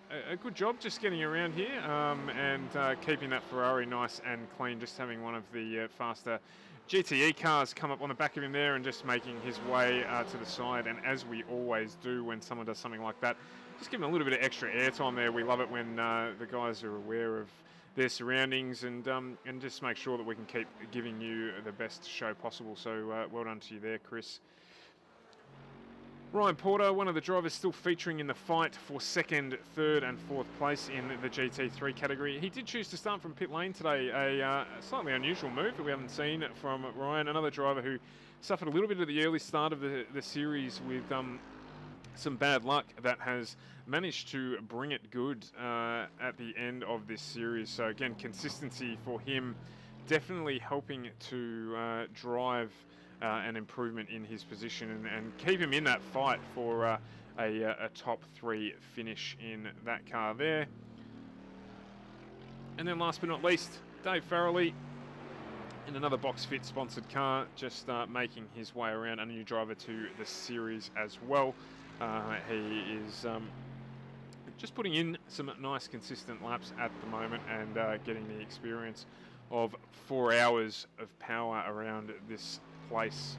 good job just getting around here and keeping that Ferrari nice and clean, just having one of the faster GTE cars come up on the back of him there and just making his way to the side. And as we always do when someone does something like that, just give him a little bit of extra airtime there. We love it when the guys are aware of their surroundings and just make sure that we can keep giving you the best show possible. So well done to you there, Chris. Ryan Porter, one of the drivers still featuring in the fight for second, third and fourth place in the GT3 category. He did choose to start from pit lane today, a slightly unusual move that we haven't seen from Ryan, another driver who suffered a little bit at the early start of the series with some bad luck that has managed to bring it good at the end of this series. So again, consistency for him definitely helping to drive an improvement in his position and keep him in that fight for a top 3 finish in that car there. And then last but not least, Dave Farrelly in another Box Fit sponsored car, just making his way around, a new driver to the series as well. He is just putting in some nice consistent laps at the moment and getting the experience of 4 hours of power around this place.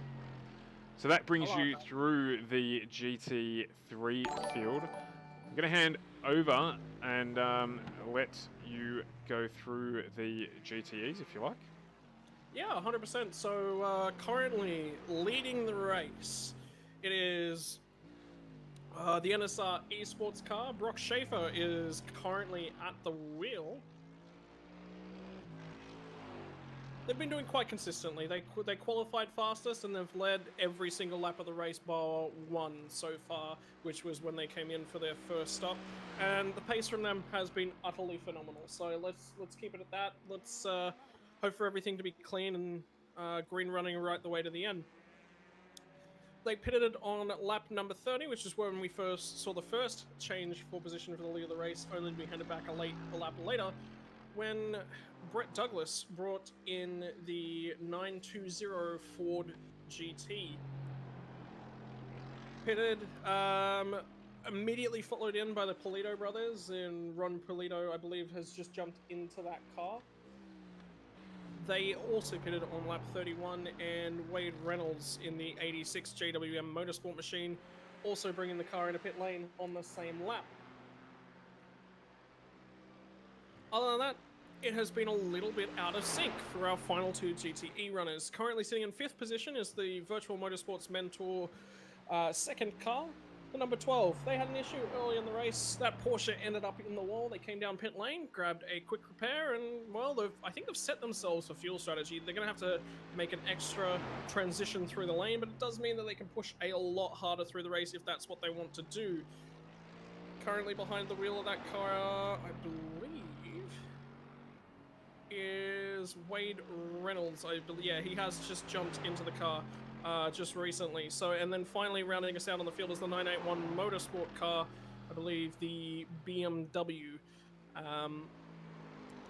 So that brings you through the GT3 field. I'm going to hand over and let you go through the GTEs if you like. Yeah, 100%. So currently leading the race, it is the NSR Esports car. Brock Schaefer is currently at the wheel. They've been doing quite consistently. They qualified fastest and they've led every single lap of the race bar 1 so far, which was when they came in for their first stop. And the pace from them has been utterly phenomenal. So let's keep it at that. Let's hope for everything to be clean and green running right the way to the end. They pitted on lap number 30, which is when we first saw the first change for position for the lead of the race, only to be handed back a lap later, when Brett Douglas brought in the 920 Ford GT. Pitted, immediately followed in by the Polito brothers, and Ron Polito, I believe, has just jumped into that car. They also pitted on lap 31, and Wade Reynolds in the 86 JWM Motorsport machine, also bringing the car into pit lane on the same lap. Other than that, it has been a little bit out of sync for our final 2 GTE runners. Currently sitting in 5th position is the Virtual Motorsports Mentor second car, the number 12. They had an issue early in the race. That Porsche ended up in the wall. They came down pit lane, grabbed a quick repair, and, well, I think they've set themselves for fuel strategy. They're going to have to make an extra transition through the lane, but it does mean that they can push a lot harder through the race if that's what they want to do. Currently behind the wheel of that car, I believe, is Wade Reynolds. I believe, yeah, he has just jumped into the car just recently. So, and then finally rounding us out on the field is the 981 Motorsport car, I believe the BMW,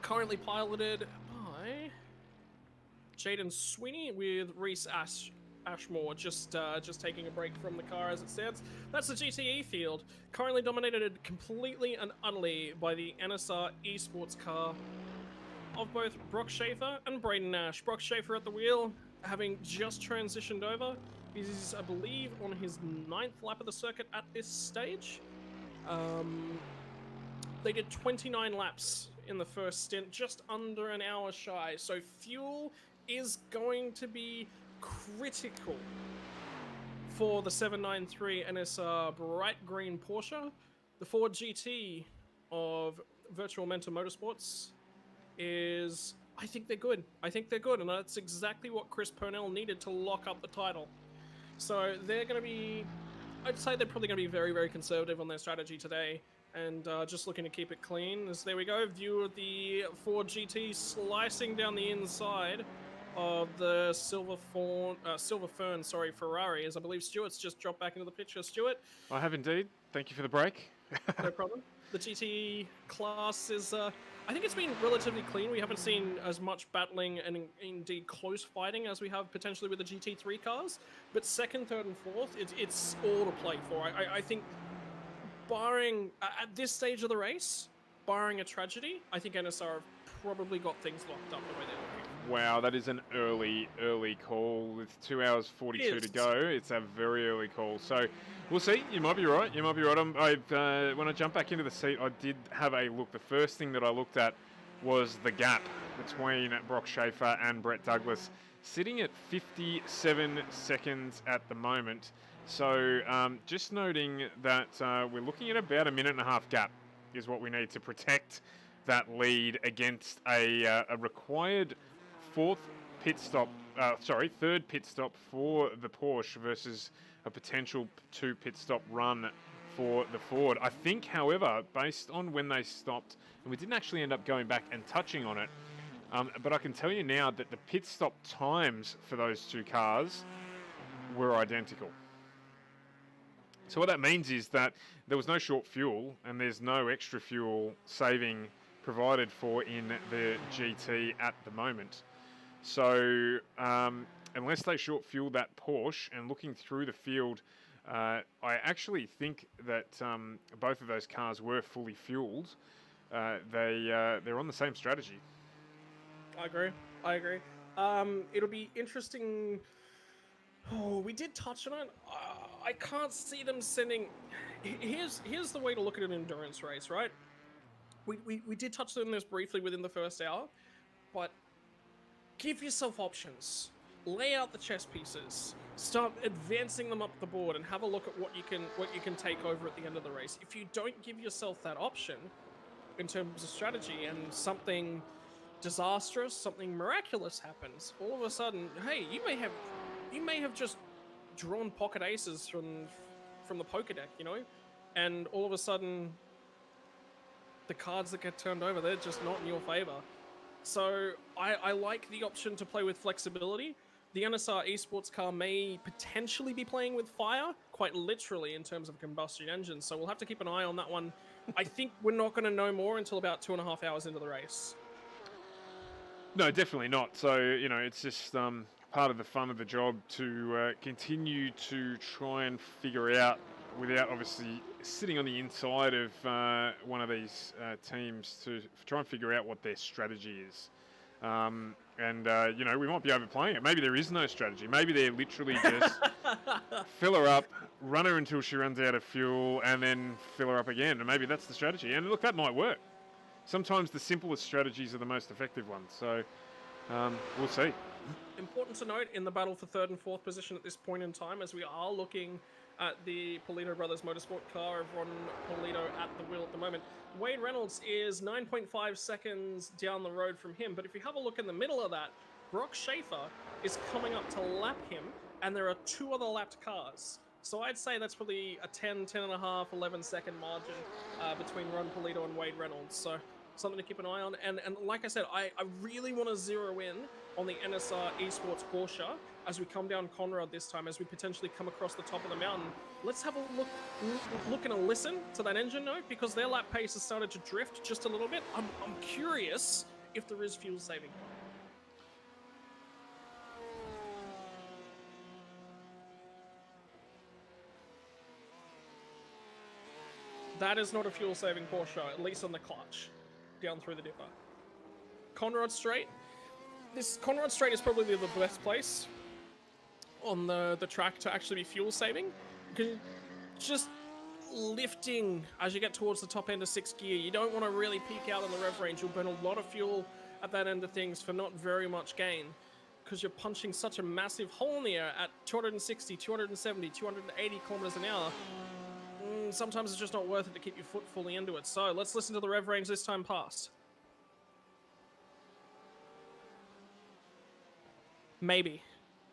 currently piloted by Jaden Sweeney with Reese Ashmore just taking a break from the car as it stands. That's the GTE field, currently dominated completely and utterly by the NSR Esports car of both Brock Schaefer and Braden Nash. Brock Schaefer at the wheel, having just transitioned over. He's, I believe, on his 9th lap of the circuit at this stage. They did 29 laps in the first stint, just under an hour shy. So fuel is going to be critical for the 793 NSR bright green Porsche. The Ford GT of Virtual Mentor Motorsports is, I think they're good. I think they're good, and that's exactly what Chris Purnell needed to lock up the title. So they're going to be, I'd say they're probably going to be very, very conservative on their strategy today, and just looking to keep it clean. As there we go, view of the Ford GT slicing down the inside of the Silver Fern, Ferrari, as I believe Stuart's just dropped back into the picture. Stuart? I have indeed. Thank you for the break. No problem. The GT class is, I think it's been relatively clean. We haven't seen as much battling and indeed close fighting as we have potentially with the GT3 cars. But second, third, and fourth, it's all to play for. I think, barring, at this stage of the race, barring a tragedy, I think NSR have probably got things locked up the way they're looking. Wow, that is an early call with 2 hours 42 to go. It's a very early call. So we'll see. You might be right. You might be right. When I jumped back into the seat, I did have a look. The first thing that I looked at was the gap between Brock Schaefer and Brett Douglas, sitting at 57 seconds at the moment. So just noting that we're looking at about a 1.5-minute gap is what we need to protect that lead against a required third pit stop for the Porsche versus a potential 2 pit stop run for the Ford. I think, however, based on when they stopped, and we didn't actually end up going back and touching on it, but I can tell you now that the pit stop times for those 2 cars were identical. So what that means is that there was no short fuel and there's no extra fuel saving provided for in the GT at the moment. So unless they short fuel that Porsche, and looking through the field, I actually think that both of those cars were fully fueled. They're on the same strategy. I agree. It'll be interesting. Oh, we did touch on it. I can't see them sending. Here's the way to look at an endurance race, right? We did touch on this briefly within the first hour, but give yourself options. Lay out the chess pieces. Start advancing them up the board and have a look at what you can take over at the end of the race. If you don't give yourself that option in terms of strategy, and something disastrous, something miraculous happens, all of a sudden, hey, you may have just drawn pocket aces from the poker deck, you know, and all of a sudden the cards that get turned over, they're just not in your favor. So I like the option to play with flexibility. The NSR esports car may potentially be playing with fire, quite literally, in terms of combustion engines, so we'll have to keep an eye on that one. I think we're not going to know more until about 2.5 hours into the race. No, definitely not. So, you know, it's just part of the fun of the job to continue to try and figure out, without obviously sitting on the inside of one of these teams, to try and figure out what their strategy is. You know, we might be overplaying it. Maybe there is no strategy. Maybe they're literally just fill her up, run her until she runs out of fuel, and then fill her up again. And maybe that's the strategy. And look, that might work. Sometimes the simplest strategies are the most effective ones. So we'll see. Important to note, in the battle for 3rd and 4th position at this point in time, as we are looking at the Polito Brothers Motorsport car of Ron Polito at the wheel at the moment, Wade Reynolds is 9.5 seconds down the road from him. But if you have a look in the middle of that, Brock Schaefer is coming up to lap him, and there are 2 other lapped cars. So I'd say that's probably a 10 and a half, 11 second margin between Ron Polito and Wade Reynolds. So something to keep an eye on. And like I said, I really want to zero in on the NSR Esports Porsche as we come down Conrad this time, as we potentially come across the top of the mountain. Let's have a look and a listen to that engine note, because their lap pace has started to drift just a little bit. I'm curious if there is fuel saving. That is not a fuel saving Porsche, at least on the clutch, down through the dipper. Conrad Straight. This Conrad Straight is probably the best place on the track to actually be fuel saving. Because just lifting as you get towards the top end of 6th gear, you don't want to really peak out on the rev range. You'll burn a lot of fuel at that end of things for not very much gain, because you're punching such a massive hole in the air at 260, 270, 280 kilometers an hour. Sometimes it's just not worth it to keep your foot fully into it. So let's listen to the rev range this time past. Maybe.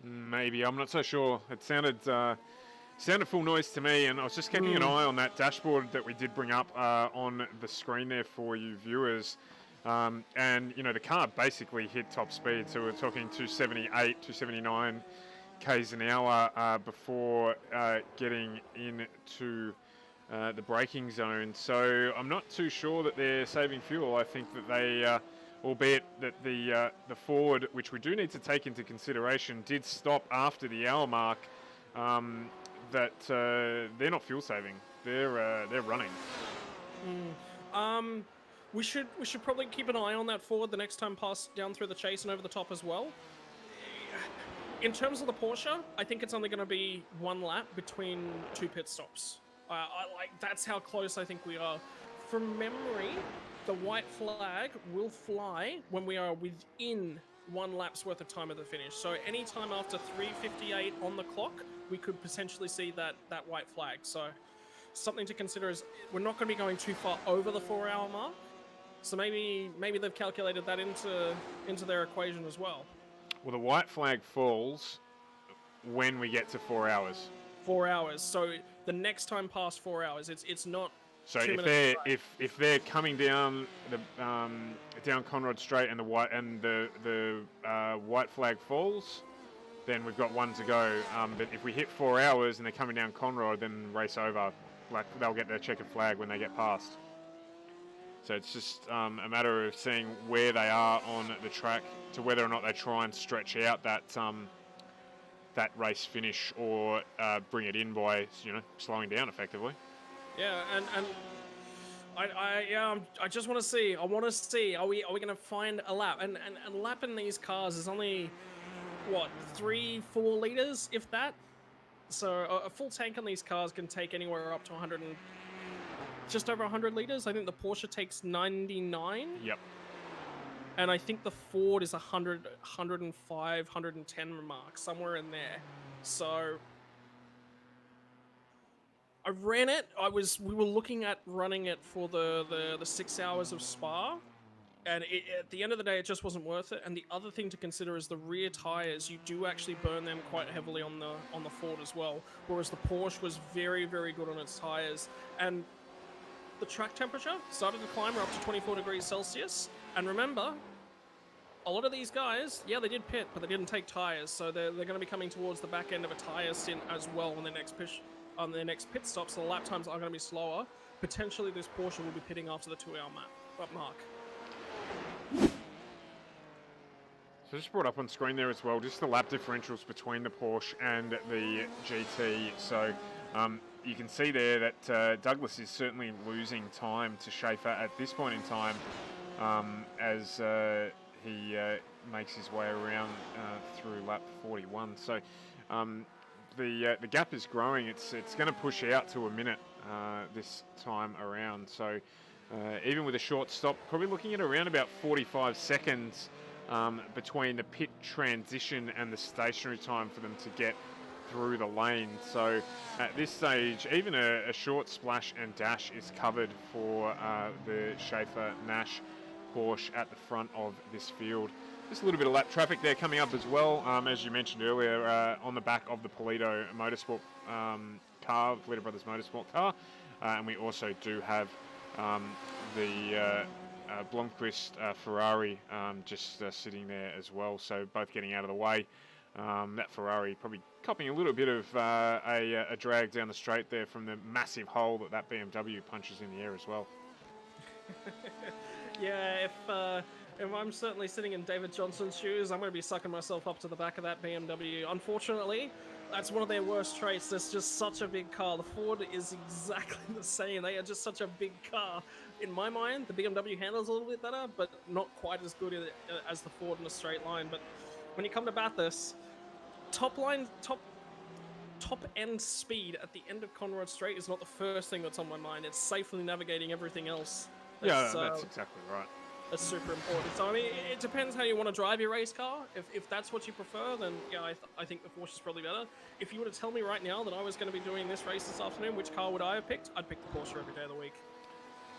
I'm not so sure. It sounded full noise to me, and I was just keeping an eye on that dashboard that we did bring up on the screen there for you viewers. And, you know, the car basically hit top speed. So we're talking 278, 279 k's an hour before getting into the braking zone. So I'm not too sure that they're saving fuel. I think that they, albeit that the Ford, which we do need to take into consideration, did stop after the hour mark, that they're not fuel saving. They're running. We should probably keep an eye on that Ford the next time past down through the chase and over the top as well. In terms of the Porsche, I think it's only going to be 1 lap between 2 pit stops. That's how close I think we are. From memory, the white flag will fly when we are within 1 lap's worth of time of the finish. So any time after 3:58 on the clock, we could potentially see that white flag. So something to consider is we're not going to be going too far over the 4-hour mark. So maybe they've calculated that into their equation as well. Well, the white flag falls when we get to 4 hours. 4 hours. So the next time past 4 hours, it's not. So if they're coming down the down Conrod Straight and the white flag falls, then we've got 1 to go. But if we hit 4 hours and they're coming down Conrod, then race over. Like they'll get their checkered flag when they get past. So it's just a matter of seeing where they are on the track to whether or not they try and stretch out that race finish or bring it in by slowing down effectively. Yeah, and I just want to see. I want to see. Are we going to find a lap? And a lap in these cars is only what 3-4 liters, if that. So a full tank on these cars can take anywhere up to 100 and just over 100 liters. I think the Porsche takes 99. Yep. And I think the Ford is 100, 105, 110 mark, somewhere in there. So I ran it. We were looking at running it for the 6 hours of Spa. And at the end of the day, it just wasn't worth it. And the other thing to consider is the rear tires. You do actually burn them quite heavily on the Ford as well. Whereas the Porsche was very, very good on its tires. And the track temperature started to climb. We're up to 24 degrees Celsius. And remember, a lot of these guys, yeah, they did pit, but they didn't take tires. So they're going to be coming towards the back end of a tire stint as well on their next pit stop. So the lap times are going to be slower. Potentially, this Porsche will be pitting after the 2-hour mark. So just brought up on screen there as well, just the lap differentials between the Porsche and the GT. So you can see there that Douglas is certainly losing time to Schaefer at this point in time as he makes his way around through lap 41. So the gap is growing. It's going to push out to a minute this time around. So even with a short stop, probably looking at around about 45 seconds between the pit transition and the stationary time for them to get through the lane. So at this stage, even a short splash and dash is covered for the Schaefer-Nash Porsche at the front of this field. Just a little bit of lap traffic there coming up as well, as you mentioned earlier, on the back of the Polito Motorsport car, Polito Brothers Motorsport car. And we also do have the Blomqvist Ferrari just sitting there as well, so both getting out of the way. That Ferrari probably copying a little bit of a drag down the straight there from the massive hole that BMW punches in the air as well. Yeah, if I'm certainly sitting in David Johnson's shoes, I'm going to be sucking myself up to the back of that BMW. Unfortunately, that's one of their worst traits. There's just such a big car. The Ford is exactly the same. They are just such a big car. In my mind, the BMW handles a little bit better, but not quite as good as the Ford in a straight line. But when you come to Bathurst, top end speed at the end of Conrod Straight is not the first thing that's on my mind. It's safely navigating everything else. That's exactly right. That's super important. So, I mean, it depends how you want to drive your race car. If that's what you prefer, then, yeah, I think the Porsche is probably better. If you were to tell me right now that I was going to be doing this race this afternoon, which car would I have picked? I'd pick the Porsche every day of the week.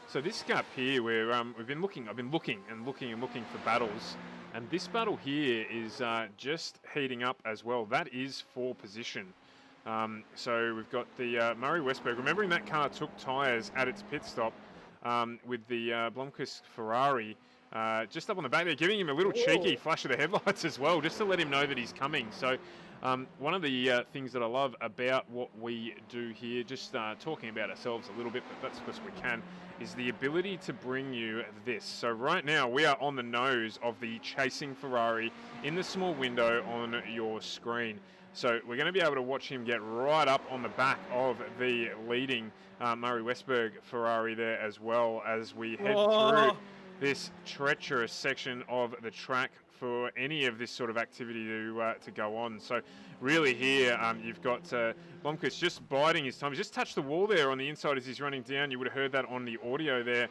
So this gap here, where I've been looking for battles, and this battle here is just heating up as well. That is for position. So we've got the Murray Westberg. Remembering that car took tyres at its pit stop with the Blomqvist Ferrari just up on the back there, giving him a little cheeky flash of the headlights as well, just to let him know that he's coming. So one of the things that I love about what we do here, just talking about ourselves a little bit, but that's because we can, is the ability to bring you this. So right now we are on the nose of the chasing Ferrari in the small window on your screen. So we're going to be able to watch him get right up on the back of the leading Murray Westberg Ferrari there, as well as we head through this treacherous section of the track for any of this sort of activity to go on. So really here you've got Blomqvist just biding his time. He's just touched the wall there on the inside as he's running down. You would have heard that on the audio there.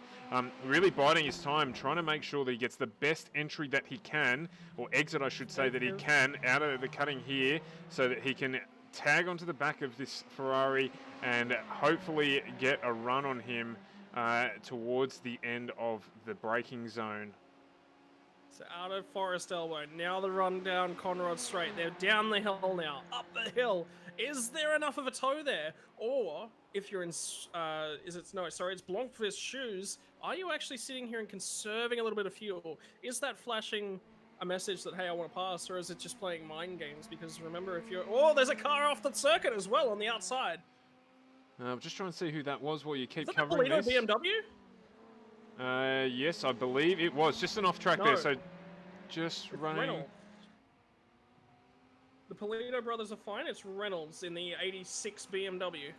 Really biding his time, trying to make sure that he gets the best entry that he can, or exit I should say, that he can out of the cutting here, so that he can tag onto the back of this Ferrari and hopefully get a run on him towards the end of the braking zone. So out of Forest Elbow, now the run down Conrod Straight. They're down the hill now, up the hill. Is there enough of a toe there? Or if you're in, it's Blomqvist's shoes, are you actually sitting here and conserving a little bit of fuel? Is that flashing a message that, hey, I want to pass, or is it just playing mind games? Because remember, if you're, there's a car off the circuit as well on the outside. I'm just trying to see who that was while you keep is covering that this. BMW? Yes, I believe it was. Just an off-track there, so just running. Reynolds. The Polito brothers are fine. It's Reynolds in the 86 BMW.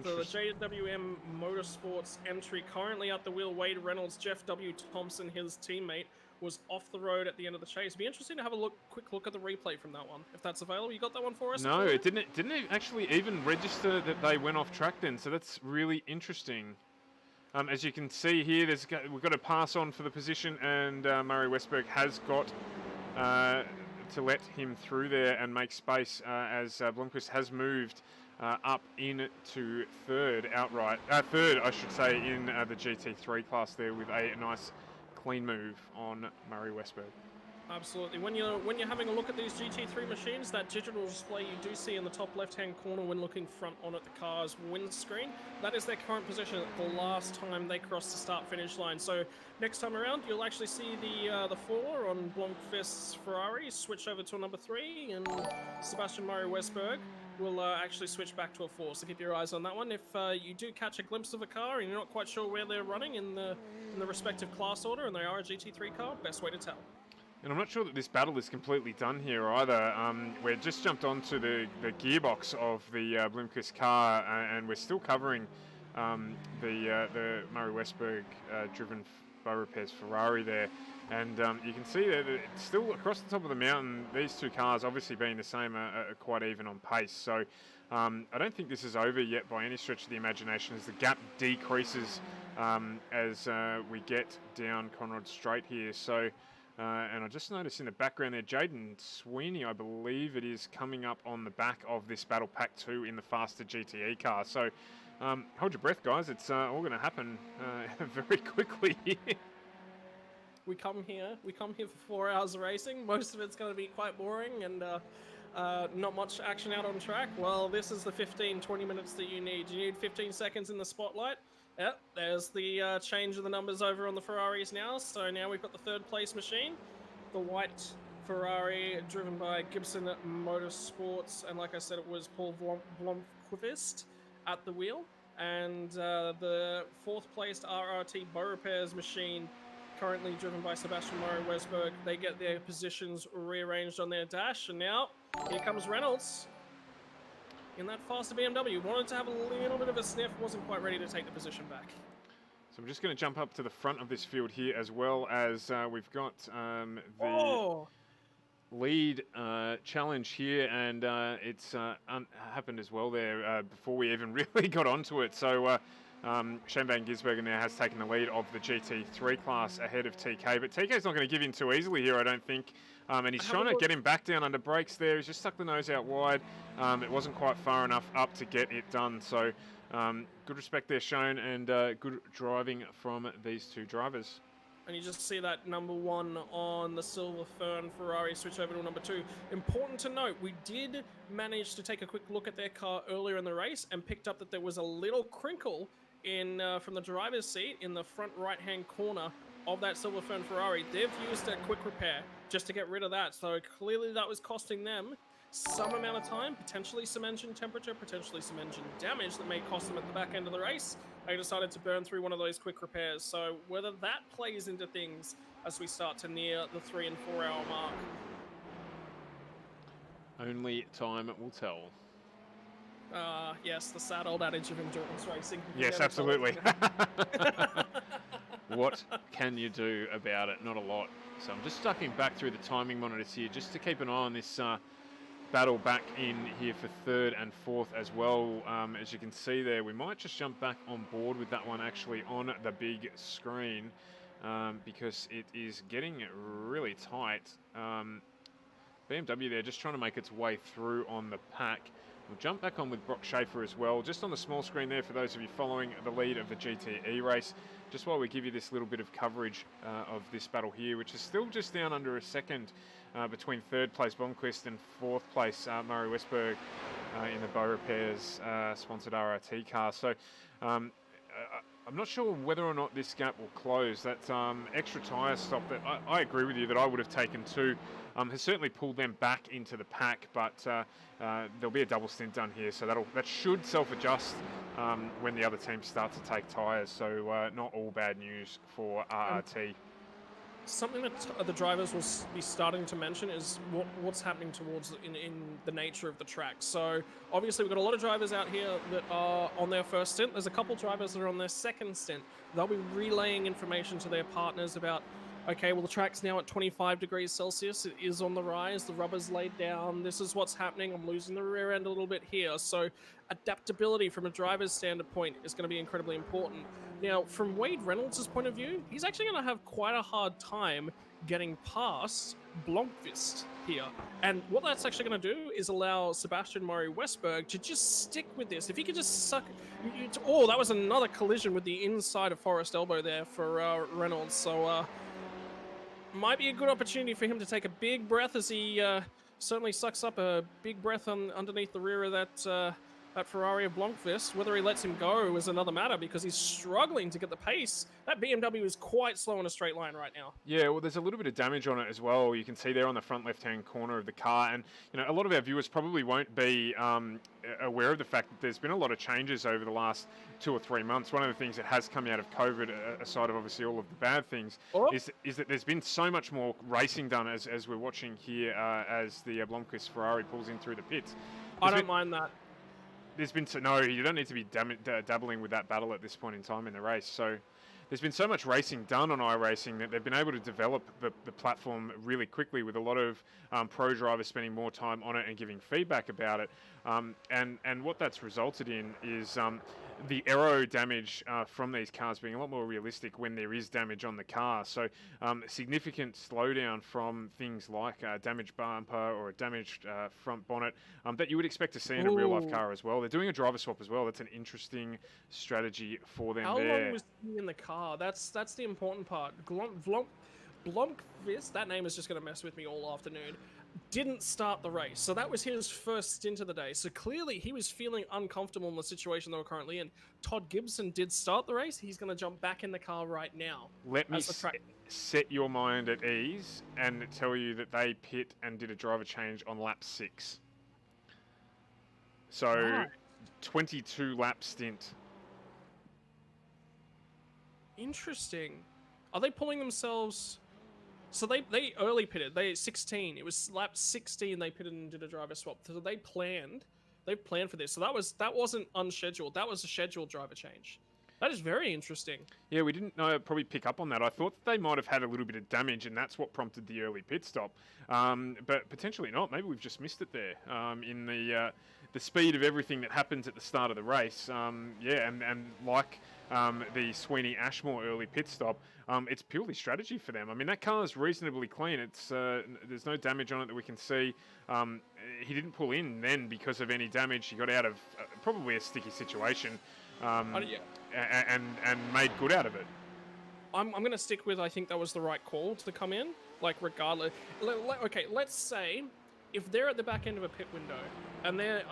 So the JWM Motorsports entry currently at the wheel. Wade Reynolds, Jeff W. Thompson, his teammate, was off the road at the end of the chase. It'd be interesting to have a quick look at the replay from that one, if that's available. You got that one for us? No, it didn't actually even register that they went off track then, so that's really interesting. As you can see here, we've got to pass on for the position, and Murray Westberg has got to let him through there and make space as Blomqvist has moved up into third outright. Third, I should say, in the GT3 class there with a nice clean move on Murray Westberg. Absolutely. When you're having a look at these GT3 machines, that digital display you do see in the top left-hand corner when looking front on at the car's windscreen, that is their current position at the last time they cross the start-finish line. So next time around, you'll actually see the 4 on Blomqvist's Ferrari switch over to a number 3, and Sebastian Murray Westberg will actually switch back to a 4. So keep your eyes on that one. If you do catch a glimpse of a car and you're not quite sure where they're running in the respective class order and they are a GT3 car, best way to tell. And I'm not sure that this battle is completely done here either. We're just jumped onto the gearbox of the Blomqvist car, and we're still covering the Murray Westberg driven Bow Repairs Ferrari there. And you can see that it's still across the top of the mountain. These two cars, obviously being the same, are quite even on pace. So I don't think this is over yet by any stretch of the imagination, as the gap decreases as we get down Conrod Straight here. So. And I just noticed in the background there, Jaden Sweeney, I believe it is, coming up on the back of this Battle Pack 2 in the faster GTE car. So hold your breath, guys. It's all going to happen very quickly here. We come here for 4 hours of racing. Most of it's going to be quite boring and not much action out on track. Well, this is the 15-20 minutes that you need. You need 15 seconds in the spotlight. Yep, there's the change of the numbers over on the Ferraris now. So now we've got the third place machine, the white Ferrari driven by Gibson Motorsports, and like I said, it was Paul Blomqvist at the wheel, and the fourth placed RRT Bow Repairs machine, currently driven by Sebastian Murray Westberg. They get their positions rearranged on their dash, and now here comes Reynolds. In that faster BMW, wanted to have a little bit of a sniff, wasn't quite ready to take the position back. So I'm just going to jump up to the front of this field here, as well as we've got the lead challenge here, and it's happened as well there before we even really got onto it. So Shane Van Gisbergen now has taken the lead of the GT3 class ahead of TK, but TK's not going to give in too easily here, I don't think. And he's trying to get him back down under brakes there. He's just stuck the nose out wide. It wasn't quite far enough up to get it done. So good respect there shown, and good driving from these two drivers. And you just see that number 1 on the Silver Fern Ferrari switch over to number 2. Important to note, we did manage to take a quick look at their car earlier in the race and picked up that there was a little crinkle in from the driver's seat in the front right-hand corner of that Silver Fern Ferrari. They've used a quick repair just to get rid of that. So clearly that was costing them some amount of time, potentially some engine temperature, potentially some engine damage that may cost them at the back end of the race. They decided to burn through one of those quick repairs. So whether that plays into things as we start to near the 3 and 4 hour mark. Only time will tell. Yes, the sad old adage of endurance racing. Yes, absolutely. What can you do about it? Not a lot. So I'm just ducking back through the timing monitors here just to keep an eye on this battle back in here for third and fourth as well. As you can see there, we might just jump back on board with that one actually on the big screen because it is getting really tight. BMW there just trying to make its way through on the pack. We'll jump back on with Brock Schaefer as well, just on the small screen there for those of you following the lead of the GTE race, just while we give you this little bit of coverage of this battle here, which is still just down under a second between third place Blomqvist and fourth place Murray Westberg in the Bow Repairs sponsored RRT car. So I'm not sure whether or not this gap will close. That extra tyre stop that I agree with you that I would have taken too has certainly pulled them back into the pack, but there'll be a double stint done here, so that should self-adjust when the other teams start to take tyres. So not all bad news for RRT. Something that the drivers will be starting to mention is what's happening towards in the nature of the track. So obviously we've got a lot of drivers out here that are on their first stint. There's a couple drivers that are on their second stint. They'll be relaying information to their partners about, okay, well, the track's now at 25 degrees Celsius. It is on the rise. The rubber's laid down. This is what's happening. I'm losing the rear end a little bit here. So adaptability from a driver's standpoint is going to be incredibly important. Now, from Wade Reynolds' point of view, he's actually going to have quite a hard time getting past Blomqvist here. And what that's actually going to do is allow Sebastian Murray Westberg to just stick with this. If he could just suck... Oh, that was another collision with the inside of Forest Elbow there for Reynolds. So... might be a good opportunity for him to take a big breath as he certainly sucks up a big breath underneath the rear of that Ferrari of Blomqvist. Whether he lets him go is another matter because he's struggling to get the pace. That BMW is quite slow in a straight line right now. Yeah, well, there's a little bit of damage on it as well. You can see there on the front left-hand corner of the car. And, you know, a lot of our viewers probably won't be aware of the fact that there's been a lot of changes over the last 2 or 3 months. One of the things that has come out of COVID, aside of obviously all of the bad things, is that there's been so much more racing done as we're watching here as the Blomqvist Ferrari pulls in through the pits. I don't mind that. There's been no, you don't need to be dabbling with that battle at this point in time in the race. So there's been so much racing done on iRacing that they've been able to develop the platform really quickly with a lot of pro drivers spending more time on it and giving feedback about it. And what that's resulted in is the aero damage from these cars being a lot more realistic when there is damage on the car. So significant slowdown from things like a damaged bumper or a damaged front bonnet that you would expect to see in a real-life car as well. They're doing a driver swap as well. That's an interesting strategy for them. How there. long was he in the car? That's the important part. Blomqvist, that name is just going to mess with me all afternoon, didn't start the race. So that was his first stint of the day. So clearly he was feeling uncomfortable in the situation they were currently in. Todd Gibson did start the race. He's going to jump back in the car right now. Let me set your mind at ease and tell you that they pit and did a driver change on lap 6. So Right. 22 lap stint. Interesting. Are they pulling themselves... So they early pitted. They 16. It was lap 16 they pitted and did a driver swap. So they've planned for this. So that wasn't unscheduled. That was a scheduled driver change. That is very interesting. Yeah, we didn't probably pick up on that. I thought that they might have had a little bit of damage, and that's what prompted the early pit stop. But potentially not. Maybe we've just missed it there in the speed of everything that happens at the start of the race. Yeah, and like the Sweeney Ashmore early pit stop, it's purely strategy for them. I mean, that car is reasonably clean. It's there's no damage on it that we can see. He didn't pull in then because of any damage. He got out of probably a sticky situation. And made good out of it. I'm going to stick with I think that was the right call to come in, like regardless. Okay, let's say if they're at the back end of a pit window and they're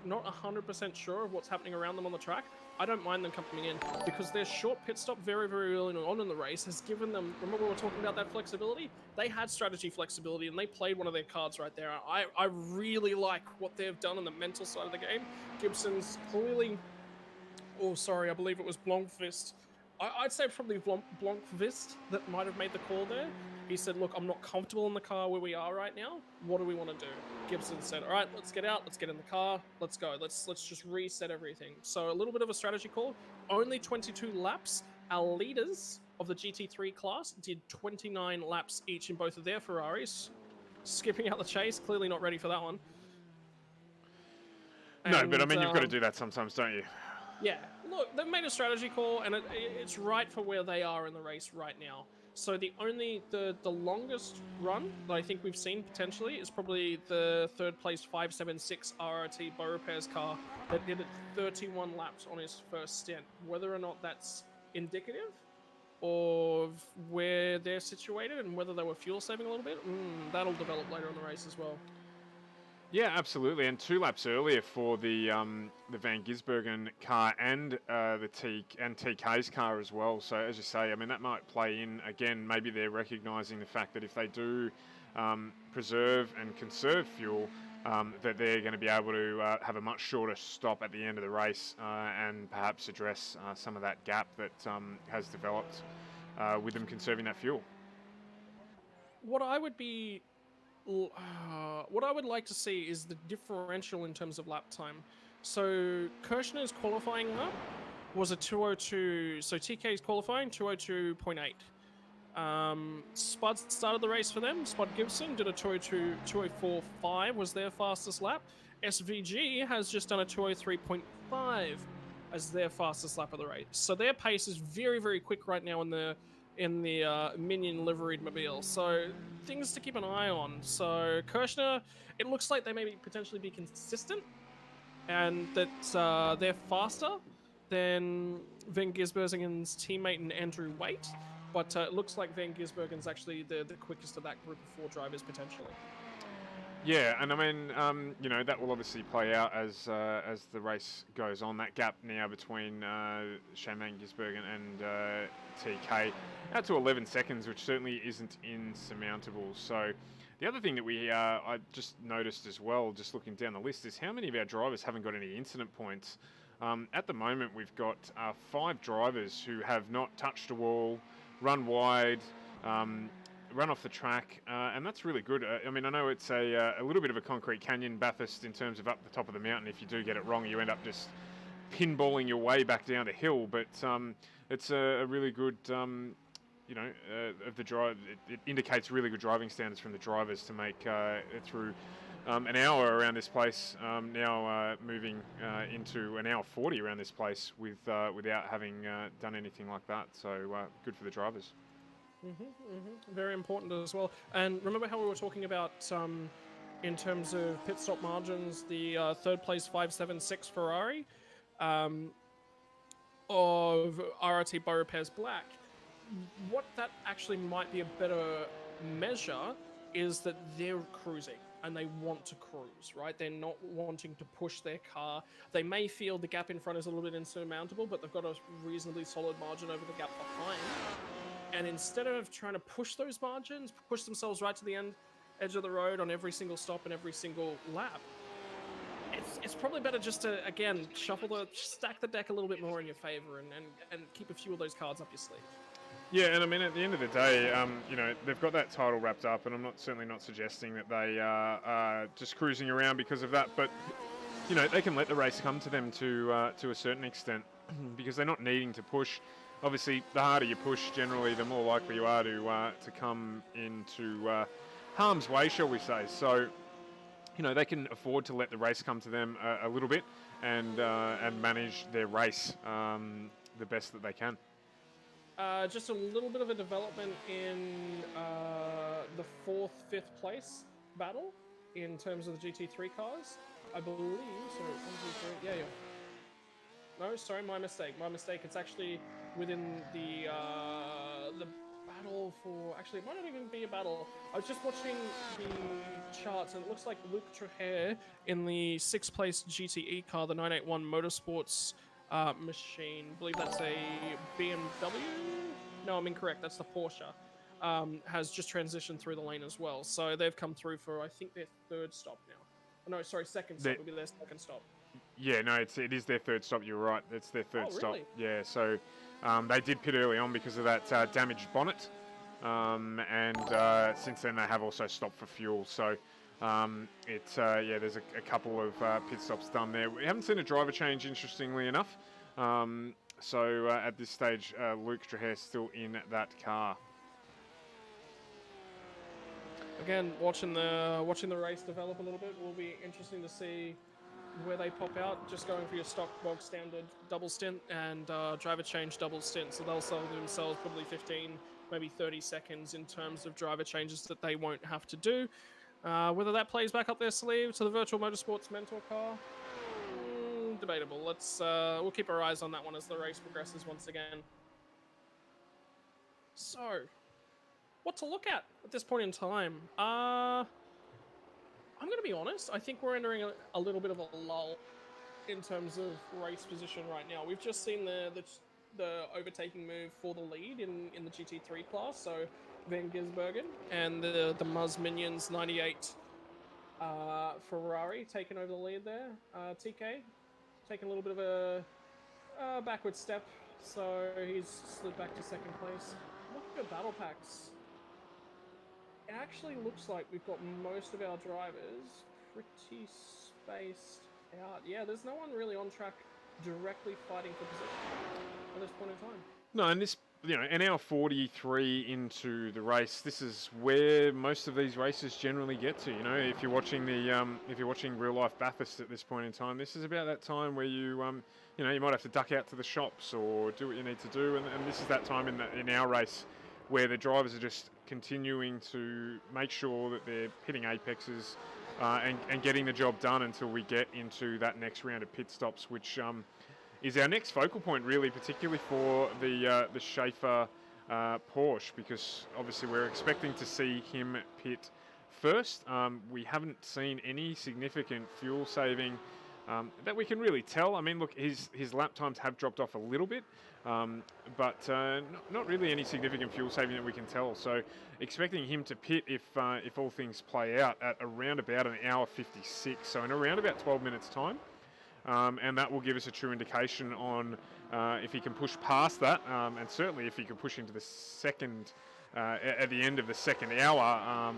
not 100% sure of what's happening around them on the track, I don't mind them coming in because their short pit stop very, very early on in the race has given them, remember we were talking about that flexibility? They had strategy flexibility and they played one of their cards right there. I really like what they've done on the mental side of the game. Gibson's clearly... Oh, sorry, I believe it was Blomqvist. I'd say probably Blomqvist that might have made the call there. He said, look, I'm not comfortable in the car where we are right now. What do we want to do? Gibson said, all right, let's get out. Let's get in the car. Let's go. Let's just reset everything. So a little bit of a strategy call. Only 22 laps. Our leaders of the GT3 class did 29 laps each in both of their Ferraris, skipping out the chase. Clearly not ready for that one. No, but I mean, you've got to do that sometimes, don't you? Yeah, look, they've made a strategy call, and it's right for where they are in the race right now. So the longest run that I think we've seen potentially is probably the third place 576 RRT Beaurepair's car that did it 31 laps on his first stint. Whether or not that's indicative of where they're situated and whether they were fuel saving a little bit, that'll develop later in the race as well. Yeah, absolutely. And 2 laps earlier for the Van Gisbergen car and TK's car as well. So as you say, I mean, that might play in again. Maybe they're recognising the fact that if they do preserve and conserve fuel, that they're going to be able to have a much shorter stop at the end of the race and perhaps address some of that gap that has developed with them conserving that fuel. What I would like to see is the differential in terms of lap time. So Kirshner's qualifying lap was a 2:02. So TK's qualifying 2:02.8. Spud started the race for them. Spud Gibson did a 2:04.5 was their fastest lap. SVG has just done a 2:03.5 as their fastest lap of the race. So their pace is very, very quick right now in the Minion liveried mobile. So things to keep an eye on. So Kirshner, it looks like they may potentially be consistent and that they're faster than Van Gisbergen's teammate and Andrew Waite, but it looks like Van Gisbergen's actually the quickest of that group of 4 drivers potentially. Yeah, and I mean, that will obviously play out as the race goes on. That gap now between Shane Van Gisbergen and TK out to 11 seconds, which certainly isn't insurmountable. So the other thing that I just noticed as well, just looking down the list, is how many of our drivers haven't got any incident points. At the moment, we've got 5 drivers who have not touched a wall, run wide, run off the track, and that's really good. I mean, I know it's a little bit of a concrete canyon, Bathurst, in terms of up the top of the mountain. If you do get it wrong, you end up just pinballing your way back down the hill. But it's a really good, of the drive. It indicates really good driving standards from the drivers to make it through an hour around this place. Now moving into an hour 40 around this place without having done anything like that. So good for the drivers. Very important as well. And remember how we were talking about in terms of pit stop margins, the third place 576 Ferrari of RRT Beaurepair's Black. What that actually might be a better measure is that they're cruising and they want to cruise, right? They're not wanting to push their car. They may feel the gap in front is a little bit insurmountable, but they've got a reasonably solid margin over the gap behind. And instead of trying to push those margins, push themselves right to the edge of the road on every single stop and every single lap, it's probably better just to, again, stack the deck a little bit more in your favor and keep a few of those cards up your sleeve. Yeah, and I mean, at the end of the day, they've got that title wrapped up, and I'm certainly not suggesting that they are just cruising around because of that, but, they can let the race come to them to a certain extent because they're not needing to push. Obviously, the harder you push, generally, the more likely you are to come into harm's way, shall we say. So, they can afford to let the race come to them a little bit and manage their race the best that they can. Just a little bit of a development in the 4th, 5th place battle in terms of the GT3 cars. I believe, so 1, 2, 3, yeah. No, sorry, my mistake. It's actually within the battle for... Actually, it might not even be a battle. I was just watching the charts, and it looks like Luke Traher in the 6th place GTE car, the 981 Motorsports machine. I believe that's a BMW? No, I'm incorrect. That's the Porsche. Has just transitioned through the lane as well. So they've come through for, I think, their 3rd stop now. Oh, no, sorry, 2nd stop. It'll be their 2nd stop. Yeah, no, it is their 3rd stop. You're right. It's their 3rd stop. Really? Yeah, so they did pit early on because of that damaged bonnet. And since then, they have also stopped for fuel. So there's a couple of pit stops done there. We haven't seen a driver change, interestingly enough. So at this stage, Luke Strahan still in that car. Again, watching the race develop a little bit will be interesting to see where they pop out. Just going for your stock bog standard double stint and driver change double stint, so they'll save themselves probably 15, maybe 30 seconds in terms of driver changes that they won't have to do. Whether that plays back up their sleeve to the Virtual Motorsports mentor car, debatable. We'll keep our eyes on that one as the race progresses once again. So, what to look at this point in time? I'm going to be honest. I think we're entering a little bit of a lull in terms of race position right now. We've just seen the overtaking move for the lead in the GT3 class. So Van Gisbergen and the Muzz Minions 98 Ferrari taking over the lead there. TK taking a little bit of a backward step, so he's slid back to second place. Looking at battle packs, it actually looks like we've got most of our drivers pretty spaced out. Yeah, there's no one really on track directly fighting for position at this point in time. No, and this, an hour 43 into the race, this is where most of these races generally get to. If you're watching real life Bathurst at this point in time, this is about that time where you might have to duck out to the shops or do what you need to do, and this is that time in our race where the drivers are just continuing to make sure that they're hitting apexes and getting the job done until we get into that next round of pit stops, which is our next focal point, really, particularly for the Schaefer Porsche, because obviously we're expecting to see him pit first. We haven't seen any significant fuel saving that we can really tell. I mean, look, his lap times have dropped off a little bit, but not really any significant fuel saving that we can tell. So expecting him to pit if all things play out at around about an hour 56, so in around about 12 minutes time. And that will give us a true indication on if he can push past that, and certainly if he can push into the second, at the end of the second hour,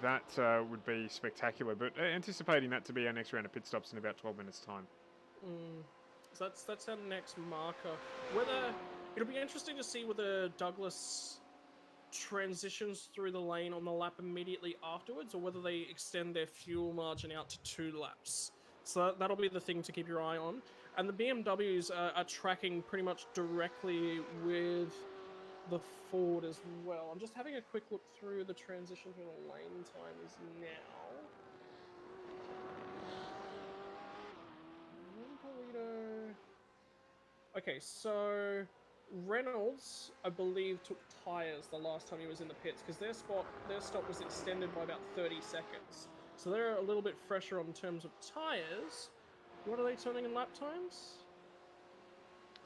that would be spectacular. But anticipating that to be our next round of pit stops in about 12 minutes' time. So that's our next marker. It'll be interesting to see whether Douglas transitions through the lane on the lap immediately afterwards, or whether they extend their fuel margin out to 2 laps. So that'll be the thing to keep your eye on. And the BMWs are tracking pretty much directly with the Ford as well. I'm just having a quick look through the transition through the lane times now. Okay, so Reynolds, I believe, took tyres the last time he was in the pits, because their stop was extended by about 30 seconds. So they're a little bit fresher on terms of tyres. What are they turning in lap times?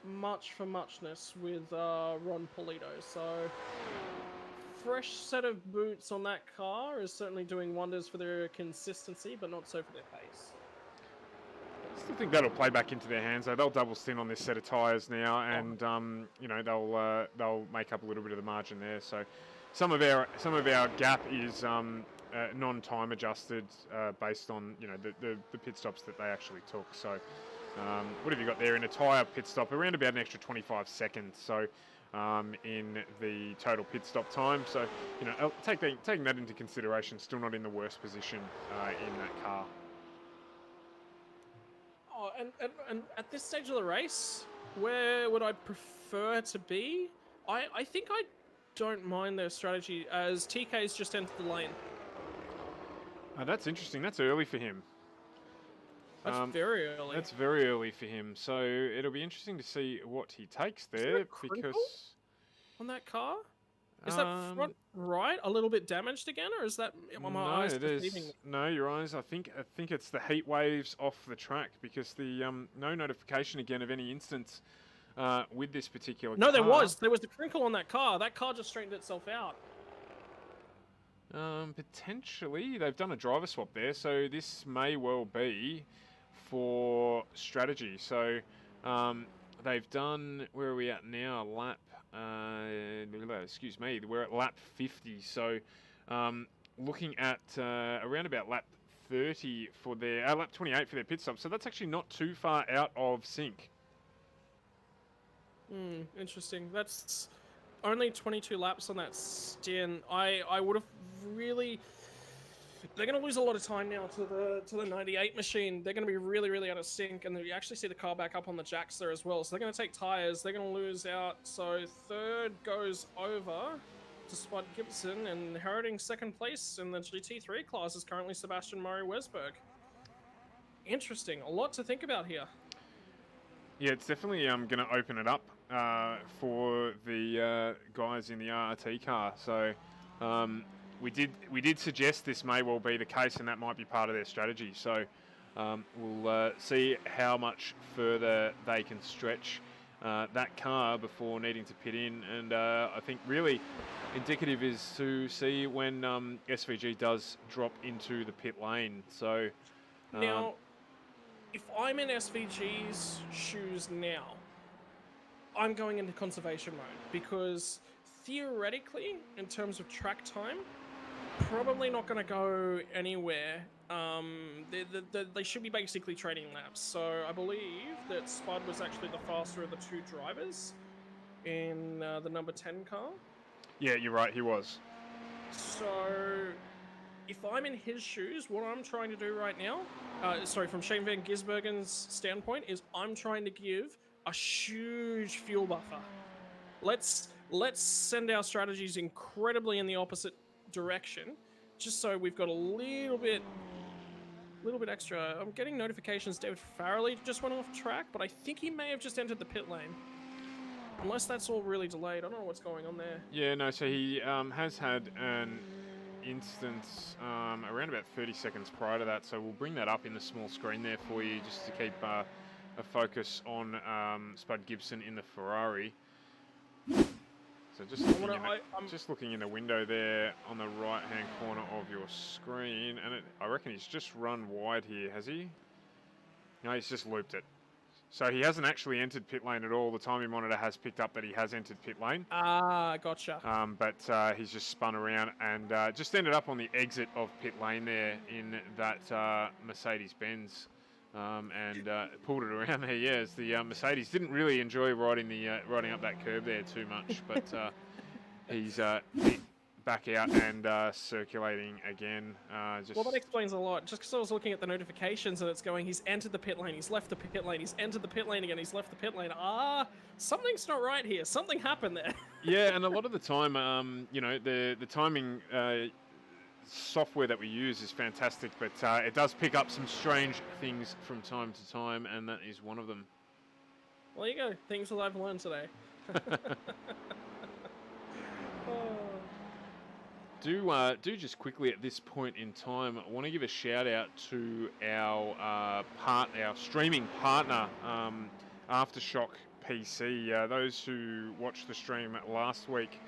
Much for muchness with Ron Polito. So fresh set of boots on that car is certainly doing wonders for their consistency, but not so for their pace. I still think that'll play back into their hands, though. They'll double stint on this set of tyres now, and they'll make up a little bit of the margin there. So some of our gap is non-time adjusted based on the pit stops that they actually took. So what have you got there in a tyre pit stop? Around about an extra 25 seconds. So in the total pit stop time. So taking that into consideration, still not in the worst position in that car. Oh, and at this stage of the race, where would I prefer to be? I think I don't mind their strategy, as TK's just entered the lane. That's interesting. That's early for him. That's very early. That's very early for him. So it'll be interesting to see what he takes there, because on that car, is that front right a little bit damaged again, or is that my eyes deceiving me? No, your eyes. I think it's the heat waves off the track, because the no notification again of any instance with this particular car. No, there was a crinkle on that car. That car just straightened itself out. Potentially, they've done a driver swap there, so this may well be for strategy. So they've done, where are we at now? Lap, excuse me, we're at lap 50. So looking at around about lap 30 for their, lap 28 for their pit stop. So that's actually not too far out of sync. Interesting. That's only 22 laps on that stint. I would have really. They're going to lose a lot of time now to the 98 machine. They're going to be really out of sync, and you actually see the car back up on the jacks there as well. So they're going to take tires. They're going to lose out. So third goes over to Spud Gibson, and inheriting second place in the GT3 class is currently Sebastian Murray Wesberg. Interesting. A lot to think about here. Yeah, it's definitely going to open it up for the guys in the RRT car. So we did suggest this may well be the case, and that might be part of their strategy. So we'll see how much further they can stretch that car before needing to pit in. And I think really indicative is to see when SVG does drop into the pit lane. So now, if I'm in SVG's shoes now, I'm going into conservation mode, because theoretically, in terms of track time, probably not going to go anywhere. They should be basically trading laps. So I believe that Spud was actually the faster of the two drivers in the number 10 car. Yeah, you're right, he was. So if I'm in his shoes, what I'm trying to do right now, from Shane Van Gisbergen's standpoint, is I'm trying to give a huge fuel buffer. Let's send our strategies incredibly in the opposite direction, just so we've got a little bit extra. I'm getting notifications David Farrelly just went off track, but I think he may have just entered the pit lane. Unless that's all really delayed. I don't know what's going on there. Yeah, no, so he has had an instance around about 30 seconds prior to that, so we'll bring that up in the small screen there for you, just to keep a focus on Spud Gibson in the Ferrari. So just looking in the window there on the right-hand corner of your screen, and I reckon he's just run wide here, has he? No, he's just looped it. So he hasn't actually entered pit lane at all. The timing monitor has picked up that he has entered pit lane. Ah, gotcha. But he's just spun around and just ended up on the exit of pit lane there in that Mercedes-Benz. And pulled it around there. Yeah, as the Mercedes didn't really enjoy riding up that curb there too much, but he's back out and circulating again. Well, that explains a lot. Just because I was looking at the notifications and it's going, he's entered the pit lane, he's left the pit lane, he's entered the pit lane again, he's left the pit lane. Something's not right here. Something happened there. Yeah, and a lot of the time, the timing software that we use is fantastic, but it does pick up some strange things from time to time, and that is one of them. Well, there you go. Things that I've learned today. Do just quickly at this point in time, I want to give a shout out to our streaming partner, Aftershock PC. Those who watched the stream last week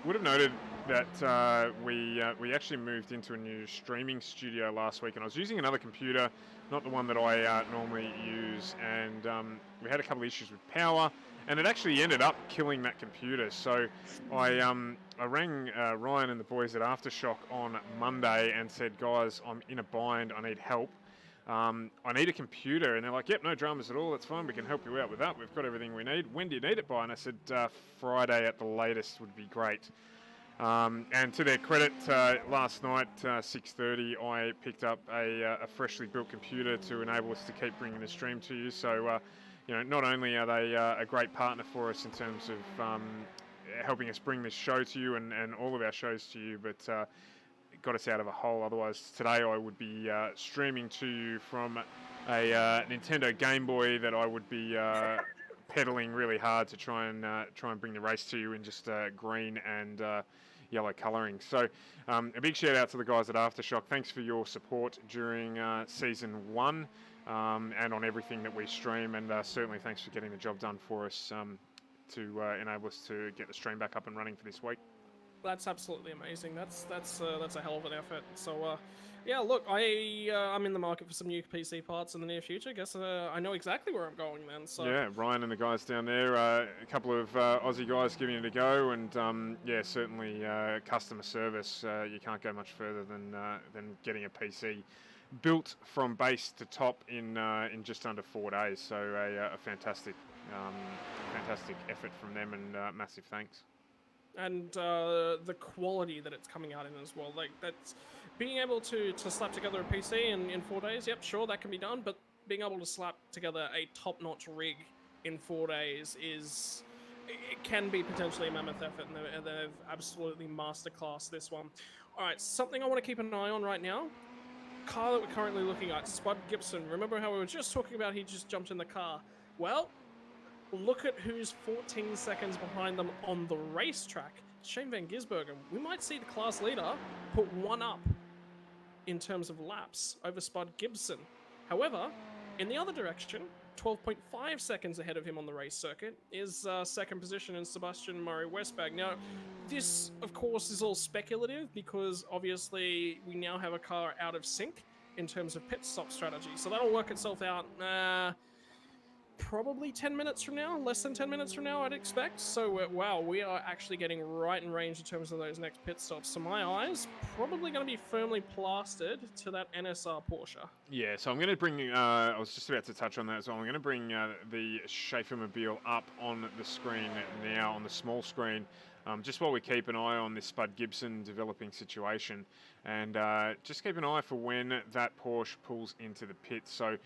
would have noted that we actually moved into a new streaming studio last week, and I was using another computer, not the one that I normally use, and we had a couple of issues with power, and it actually ended up killing that computer. So I rang Ryan and the boys at Aftershock on Monday and said, guys, I'm in a bind, I need help. I need a computer, and they're like, yep, no dramas at all, that's fine, we can help you out with that, we've got everything we need. When do you need it by? And I said, Friday at the latest would be great. And to their credit, last night, 6:30, I picked up a freshly built computer to enable us to keep bringing the stream to you. So, not only are they a great partner for us in terms of helping us bring this show to you and all of our shows to you, but it got us out of a hole. Otherwise, today I would be streaming to you from a Nintendo Game Boy that I would be pedaling really hard to try and bring the race to you in just green and yellow colouring. So a big shout out to the guys at Aftershock. Thanks for your support during season 1 and on everything that we stream, and certainly thanks for getting the job done for us to enable us to get the stream back up and running for this week. That's absolutely amazing. That's a hell of an effort. So yeah, look, I'm in the market for some new PC parts in the near future. Guess I know exactly where I'm going then. So yeah, Ryan and the guys down there, a couple of Aussie guys giving it a go, and yeah, certainly customer service. You can't go much further than getting a PC built from base to top in just under 4 days. So a fantastic fantastic effort from them, and massive thanks. And the quality that it's coming out in as well. Like, that's being able to slap together a PC in 4 days. Yep, sure, that can be done, but being able to slap together a top-notch rig in 4 days it can be potentially a mammoth effort, and they've absolutely masterclassed this one. All right, something I want to keep an eye on right now. Car that we're currently looking at, Spud Gibson. Remember how we were just talking about he just jumped in the car? Well, look at who's 14 seconds behind them on the racetrack. Shane Van Gisbergen. We might see the class leader put one up in terms of laps over Spud Gibson. However, in the other direction, 12.5 seconds ahead of him on the race circuit is second position in Sebastian Murray-Westbag. Now, this, of course, is all speculative because obviously we now have a car out of sync in terms of pit stop strategy. So that'll work itself out probably 10 minutes from now, less than 10 minutes from now, I'd expect. So, wow, we are actually getting right in range in terms of those next pit stops. So my eyes probably going to be firmly plastered to that NSR Porsche. Yeah, so I'm going to bring, I was just about to touch on that as well. I'm going to bring the Schaefer-mobile up on the screen now, on the small screen, just while we keep an eye on this Spud Gibson developing situation. And just keep an eye for when that Porsche pulls into the pit. So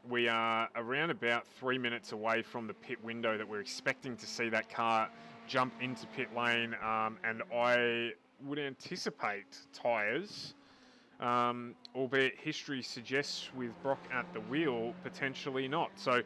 we are around about 3 minutes away from the pit window that we're expecting to see that car jump into pit lane. And I would anticipate tyres, albeit history suggests with Brock at the wheel, potentially not. So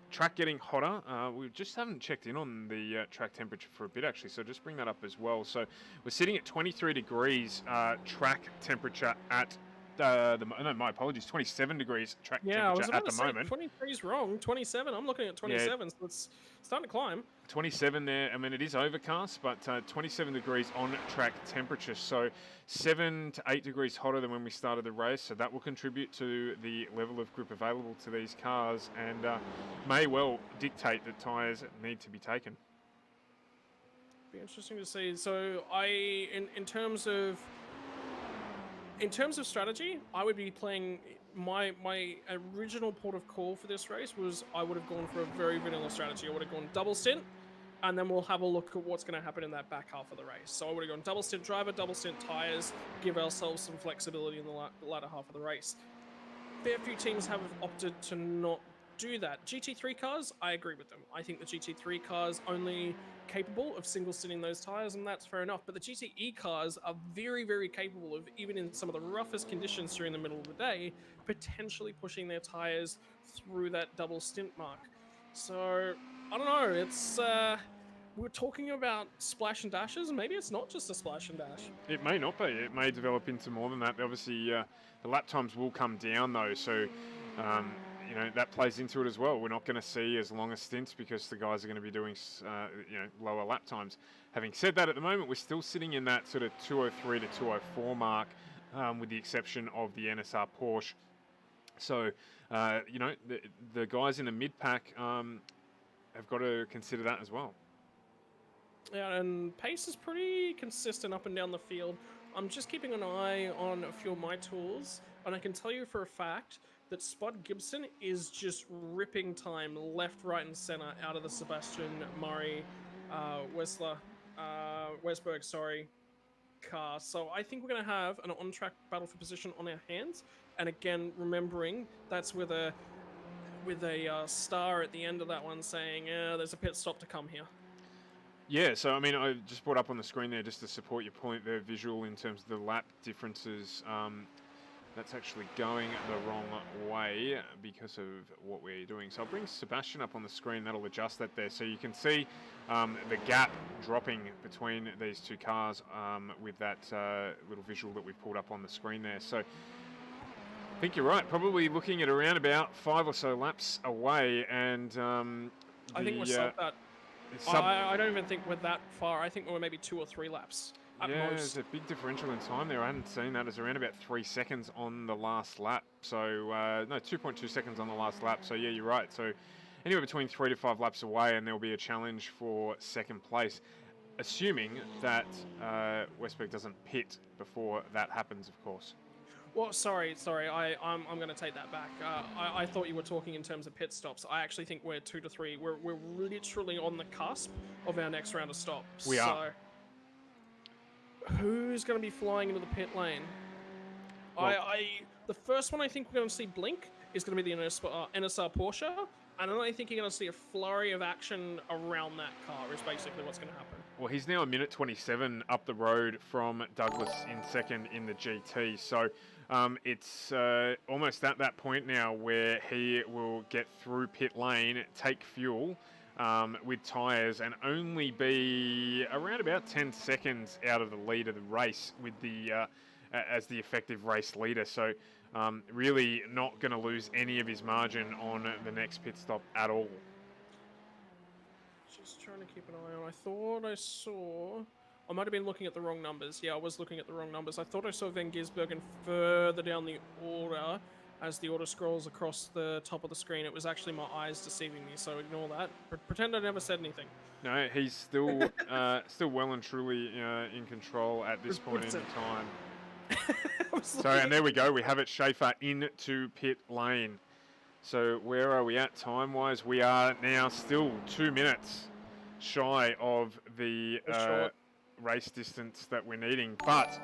track getting hotter. We just haven't checked in on the track temperature for a bit, actually, so just bring that up as well. So we're sitting at 23 degrees track temperature at no, my apologies, 27 degrees track temperature at the moment. 23 is wrong. 27. I'm looking at 27, yeah. So it's starting to climb. 27 there. I mean, it is overcast, but 27 degrees on track temperature. So 7 to 8 degrees hotter than when we started the race. So that will contribute to the level of grip available to these cars and may well dictate that tyres need to be taken. Be interesting to see. So in terms of strategy, I would be playing my original port of call for this race was I would have gone for a very vanilla strategy. I would have gone double stint, and then we'll have a look at what's going to happen in that back half of the race. So I would have gone double stint driver, double stint tires, give ourselves some flexibility in the latter half of the race. Fair few teams have opted to not do that. GT3 cars, I agree with them. I think the GT3 cars only capable of single stinting those tires, and that's fair enough. But the GTE cars are very, very capable of, even in some of the roughest conditions during the middle of the day, potentially pushing their tires through that double stint mark. So I don't know. It's we're talking about splash and dashes. Maybe it's not just a splash and dash. It may not be. It may develop into more than that. Obviously, the lap times will come down though. So. You know, that plays into it as well. We're not going to see as long a stints because the guys are going to be doing, lower lap times. Having said that, at the moment, we're still sitting in that sort of 203 to 204 mark, with the exception of the NSR Porsche. So, the guys in the mid-pack have got to consider that as well. Yeah, and pace is pretty consistent up and down the field. I'm just keeping an eye on a few of my tools, and I can tell you for a fact that Spud Gibson is just ripping time left, right, and center out of the Sebastian Murray Westberg car. So I think we're going to have an on-track battle for position on our hands. And again, remembering that's with a star at the end of that one saying, there's a pit stop to come here. Yeah, so I mean, I just brought up on the screen there just to support your point there, visual in terms of the lap differences. That's actually going the wrong way because of what we're doing. So I'll bring Sebastian up on the screen. That'll adjust that there. So you can see the gap dropping between these two cars with that little visual that we've pulled up on the screen there. So I think you're right. Probably looking at around about 5 or so laps away. And I think we're sub that. I don't even think we're that far. I think we're maybe 2 or 3 laps. Yeah, there's a big differential in time there. I hadn't seen that. It's around about 3 seconds on the last lap. So, no, 2.2 seconds on the last lap. So, yeah, you're right. So, anywhere between 3 to 5 laps away, and there'll be a challenge for second place, assuming that Westberg doesn't pit before that happens, of course. Well, sorry. I'm going to take that back. I thought you were talking in terms of pit stops. I actually think we're 2 to 3. We're literally on the cusp of our next round of stops. We are. So, who's going to be flying into the pit lane? Well, The first one I think we're going to see blink is going to be the NSR Porsche. And then I think you're going to see a flurry of action around that car is basically what's going to happen. Well, he's now a minute 27 up the road from Douglas in second in the GT. So it's almost at that point now where he will get through pit lane, take fuel with tyres, and only be around about 10 seconds out of the lead of the race with the as the effective race leader. So really not going to lose any of his margin on the next pit stop at all. Just trying to keep an eye on. I thought I saw... I might have been looking at the wrong numbers. Yeah, I was looking at the wrong numbers. I thought I saw Van Gisbergen further down the order as the order scrolls across the top of the screen. It was actually my eyes deceiving me, so ignore that. Pretend I never said anything. No, he's still still well and truly in control at this point in time. So, and there we go. We have it, Schaefer into pit lane. So where are we at time-wise? We are now still 2 minutes shy of the race distance that we're needing. But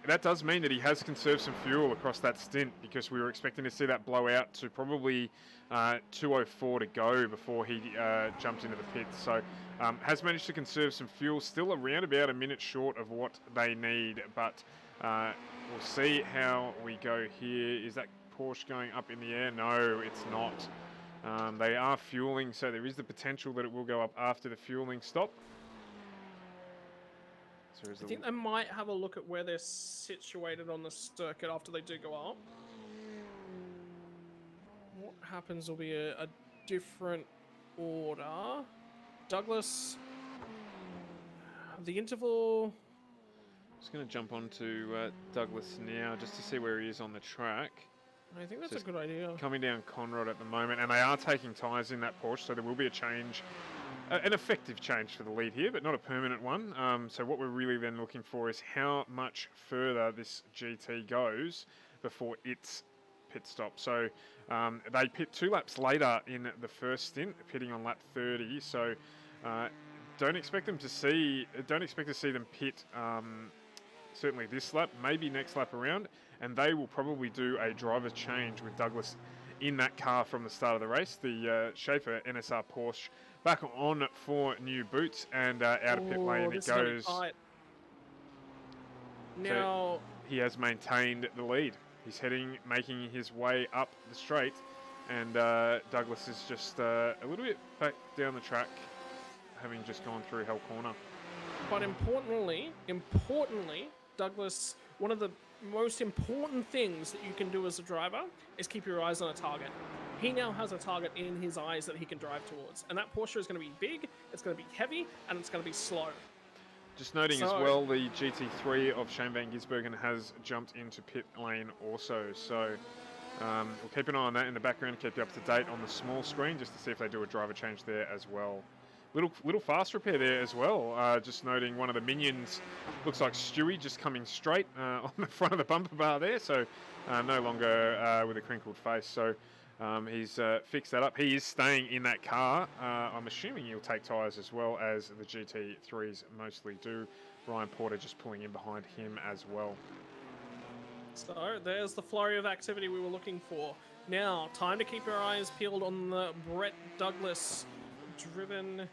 that does mean that he has conserved some fuel across that stint, because we were expecting to see that blow out to probably 2:04 to go before he jumped into the pits. So has managed to conserve some fuel, still around about a minute short of what they need. But we'll see how we go here. Is that Porsche going up in the air? No, it's not. They are fueling, so there is the potential that it will go up after the fueling stop. So I think they might have a look at where they're situated on the circuit after they do go up. What happens will be a different order. Douglas, the interval... Just going to jump onto Douglas now just to see where he is on the track. I think that's a good idea. Coming down Conrod at the moment, and they are taking tyres in that Porsche, so there will be a change, an effective change for the lead here, but not a permanent one. So what we're really then looking for is how much further this GT goes before its pit stop. So they pit 2 laps later in the first stint, pitting on lap 30. So don't expect to see them pit. Certainly this lap, maybe next lap around, and they will probably do a driver change with Douglas in that car from the start of the race. The Schaefer NSR Porsche back on for new boots, and out of pit lane it goes. Now so he has maintained the lead. He's making his way up the straight, and Douglas is just a little bit back down the track, having just gone through Hell Corner. But importantly, Douglas, one of the most important things that you can do as a driver is keep your eyes on a target. He now has a target in his eyes that he can drive towards. And that Porsche is going to be big, it's going to be heavy, and it's going to be slow. Just noting as well, the GT3 of Shane Van Gisbergen has jumped into pit lane also. So we'll keep an eye on that in the background, keep you up to date on the small screen, just to see if they do a driver change there as well. Little fast repair there as well. Just noting one of the minions looks like Stewie, just coming straight on the front of the bumper bar there. So no longer with a crinkled face. So he's fixed that up. He is staying in that car. I'm assuming he'll take tyres as well, as the GT3s mostly do. Ryan Porter just pulling in behind him as well. So there's the flurry of activity we were looking for. Now, time to keep your eyes peeled on the Brett Douglas driven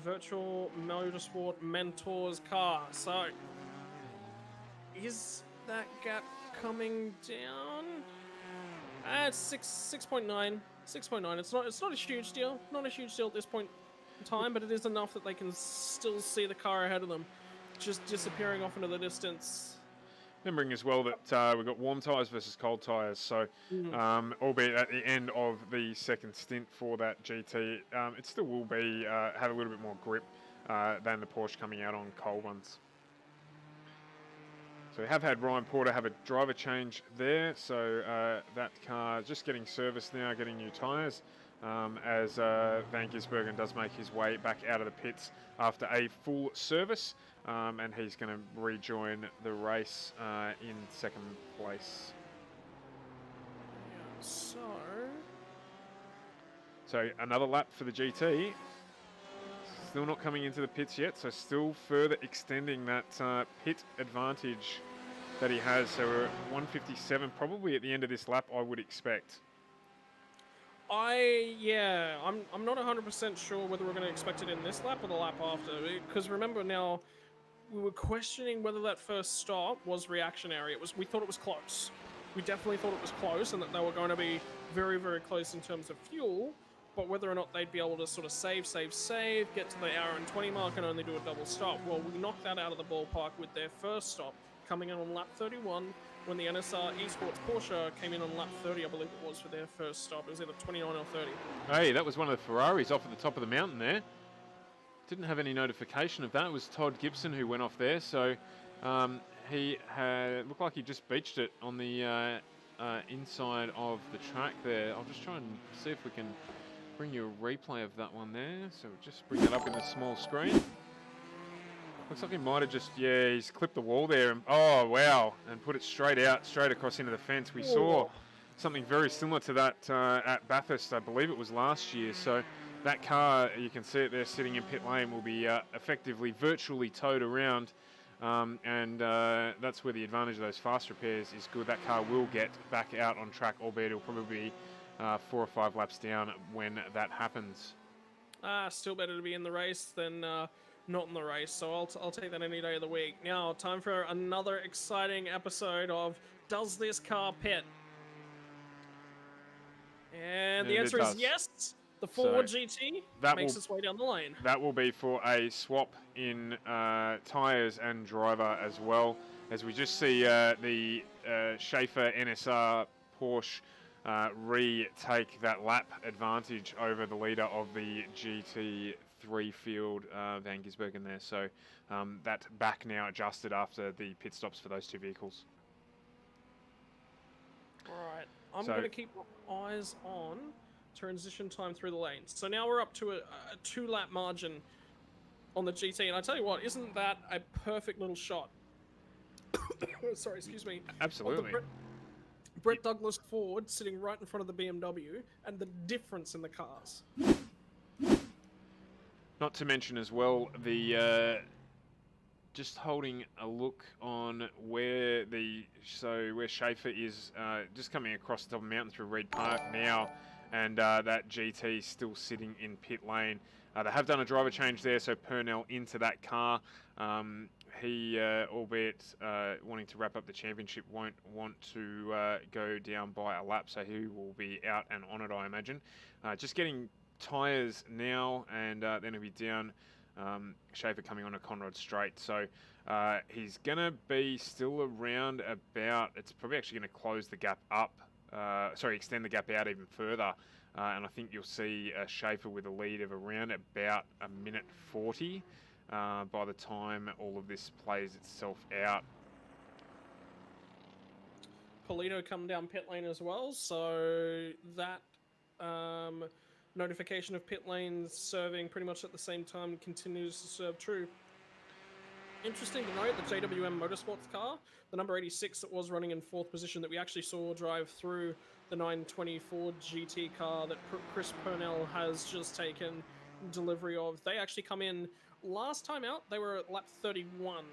virtual motorsport mentors car. So is that gap coming down? It's 6.9. 6.9. It's not a huge deal. Not a huge deal at this point in time, but it is enough that they can still see the car ahead of them, just disappearing off into the distance. Remembering as well that we've got warm tyres versus cold tyres, so albeit at the end of the second stint for that GT, it still will be have a little bit more grip than the Porsche coming out on cold ones. So we have had Ryan Porter have a driver change there, so that car just getting serviced now, getting new tyres. as Van Gisbergen does make his way back out of the pits after a full service, and he's going to rejoin the race in second place. So another lap for the GT. Still not coming into the pits yet, so still further extending that pit advantage that he has. So we're at 157, probably at the end of this lap, I would expect. I'm not 100% sure whether we're going to expect it in this lap or the lap after, because remember now, we were questioning whether that first stop was reactionary. We thought it was close. We definitely thought it was close, and that they were going to be very, very close in terms of fuel. But whether or not they'd be able to sort of save, get to the hour and 20 mark and only do a double stop, well, we knocked that out of the ballpark with their first stop coming in on lap 31. When the NSR Esports Porsche came in on lap 30, I believe it was, for their first stop. It was either 29 or 30. Hey, that was one of the Ferraris off at the top of the mountain there. Didn't have any notification of that. It was Todd Gibson who went off there. So he had looked like he just beached it on the inside of the track there. I'll just try and see if we can bring you a replay of that one there. So just bring that up in the small screen. Looks like he might have just, he's clipped the wall there. And, oh, wow. And put it straight across into the fence. We saw something very similar to that at Bathurst, I believe it was last year. So that car, you can see it there sitting in pit lane, will be effectively virtually towed around. And that's where the advantage of those fast repairs is good. That car will get back out on track, albeit it'll probably be 4 or 5 laps down when that happens. Still better to be in the race than not in the race, so I'll take that any day of the week. Now, time for another exciting episode of Does This Car Pit? And the answer is yes. The Ford GT makes its way down the lane. That will be for a swap in tyres and driver as well, as we just see the Schaefer NSR Porsche retake that lap advantage over the leader of the GT3 field, Van Gisbergen there. So that back now adjusted after the pit stops for those two vehicles. All right, I'm going to keep my eyes on transition time through the lanes. So now we're up to a 2-lap margin on the GT, and I tell you what, isn't that a perfect little shot? Sorry, excuse me. Absolutely. Brett Douglas Ford sitting right in front of the BMW, and the difference in the cars. Not to mention as well the just holding a look on where where Schaefer is just coming across the top of the mountain through Reed Park now, and that GT still sitting in pit lane. They have done a driver change there, so Purnell into that car. He, albeit wanting to wrap up the championship, won't want to go down by a lap, so he will be out and on it, I imagine. Just getting tyres now, and then he'll be down. Schaefer coming on a Conrad straight, so he's going to be still around about, it's probably actually going to close the gap up, extend the gap out even further. And I think you'll see Schaefer with a lead of around about 1:40 by the time all of this plays itself out. Polito come down pit lane as well, so that notification of pit lanes serving pretty much at the same time continues to serve true. Interesting to note, the JWM Motorsports car, the number 86 that was running in 4th position that we actually saw drive through the 924 GT car that Chris Purnell has just taken delivery of. They actually come in, last time out, they were at lap 31.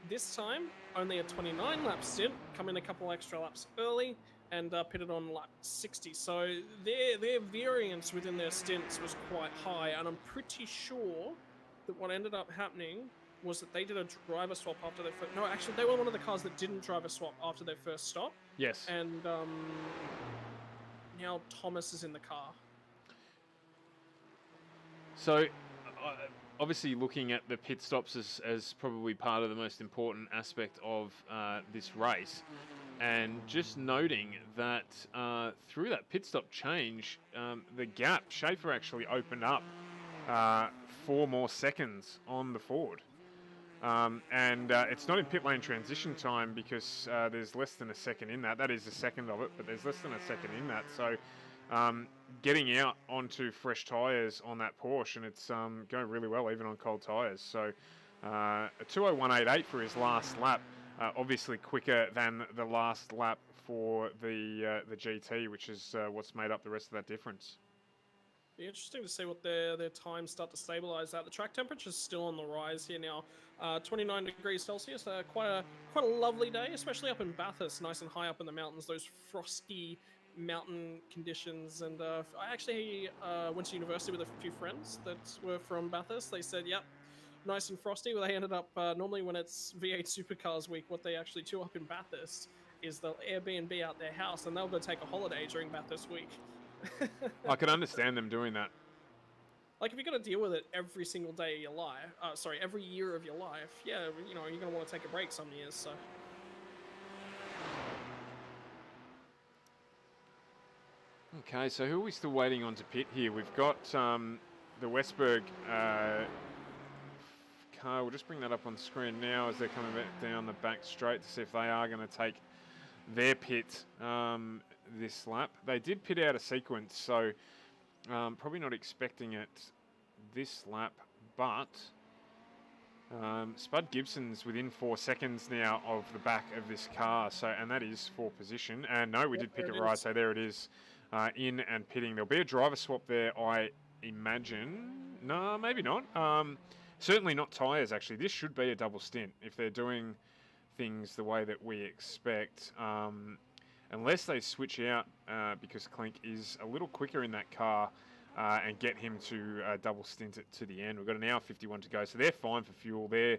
This time, only a 29 lap stint, come in a couple extra laps early, and pitted on lap 60. So their variance within their stints was quite high, and I'm pretty sure that what ended up happening was that they did a driver swap after their first... No, actually, they were one of the cars that didn't driver swap after their first stop. Yes. And now Thomas is in the car. So, obviously looking at the pit stops as probably part of the most important aspect of this race, and just noting that through that pit stop change, the gap, Schaefer actually opened up 4 more seconds on the Ford. And it's not in pit lane transition time because there's less than a second in that. That is a second of it, but there's less than a second in that. So getting out onto fresh tyres on that Porsche, and it's going really well even on cold tyres. So a 2:01.88 for his last lap, obviously quicker than the last lap for the GT, which is what's made up the rest of that difference. Be interesting to see what their times start to stabilize at. The track temperature's still on the rise here now. 29 degrees Celsius, quite a lovely day, especially up in Bathurst, nice and high up in the mountains, those frosty mountain conditions. And I actually went to university with a few friends that were from Bathurst. They said, yep, nice and frosty. Well, they ended up, normally when it's V8 Supercars week, what they actually do up in Bathurst is they'll Airbnb out their house and they'll go take a holiday during Bathurst week. I can understand them doing that. Like, if you're going to deal with it every single day of your life, every year of your life, yeah, you know, you're going to want to take a break some years, so. Okay, so who are we still waiting on to pit here? We've got the Westberg car. We'll just bring that up on the screen now as they're coming back down the back straight to see if they are going to take their pit this lap. They did pit out of sequence, so probably not expecting it this lap, but Spud Gibson's within 4 seconds now of the back of this car, so, and that is for position. And no, we did pick it right, so there it is, in and pitting. There'll be a driver swap there, I imagine. No, maybe not. Certainly not tyres, actually. This should be a double stint if they're doing things the way that we expect. Unless they switch out, because Klenk is a little quicker in that car, and get him to double stint it to the end. We've got an hour 51 to go, so they're fine for fuel. They're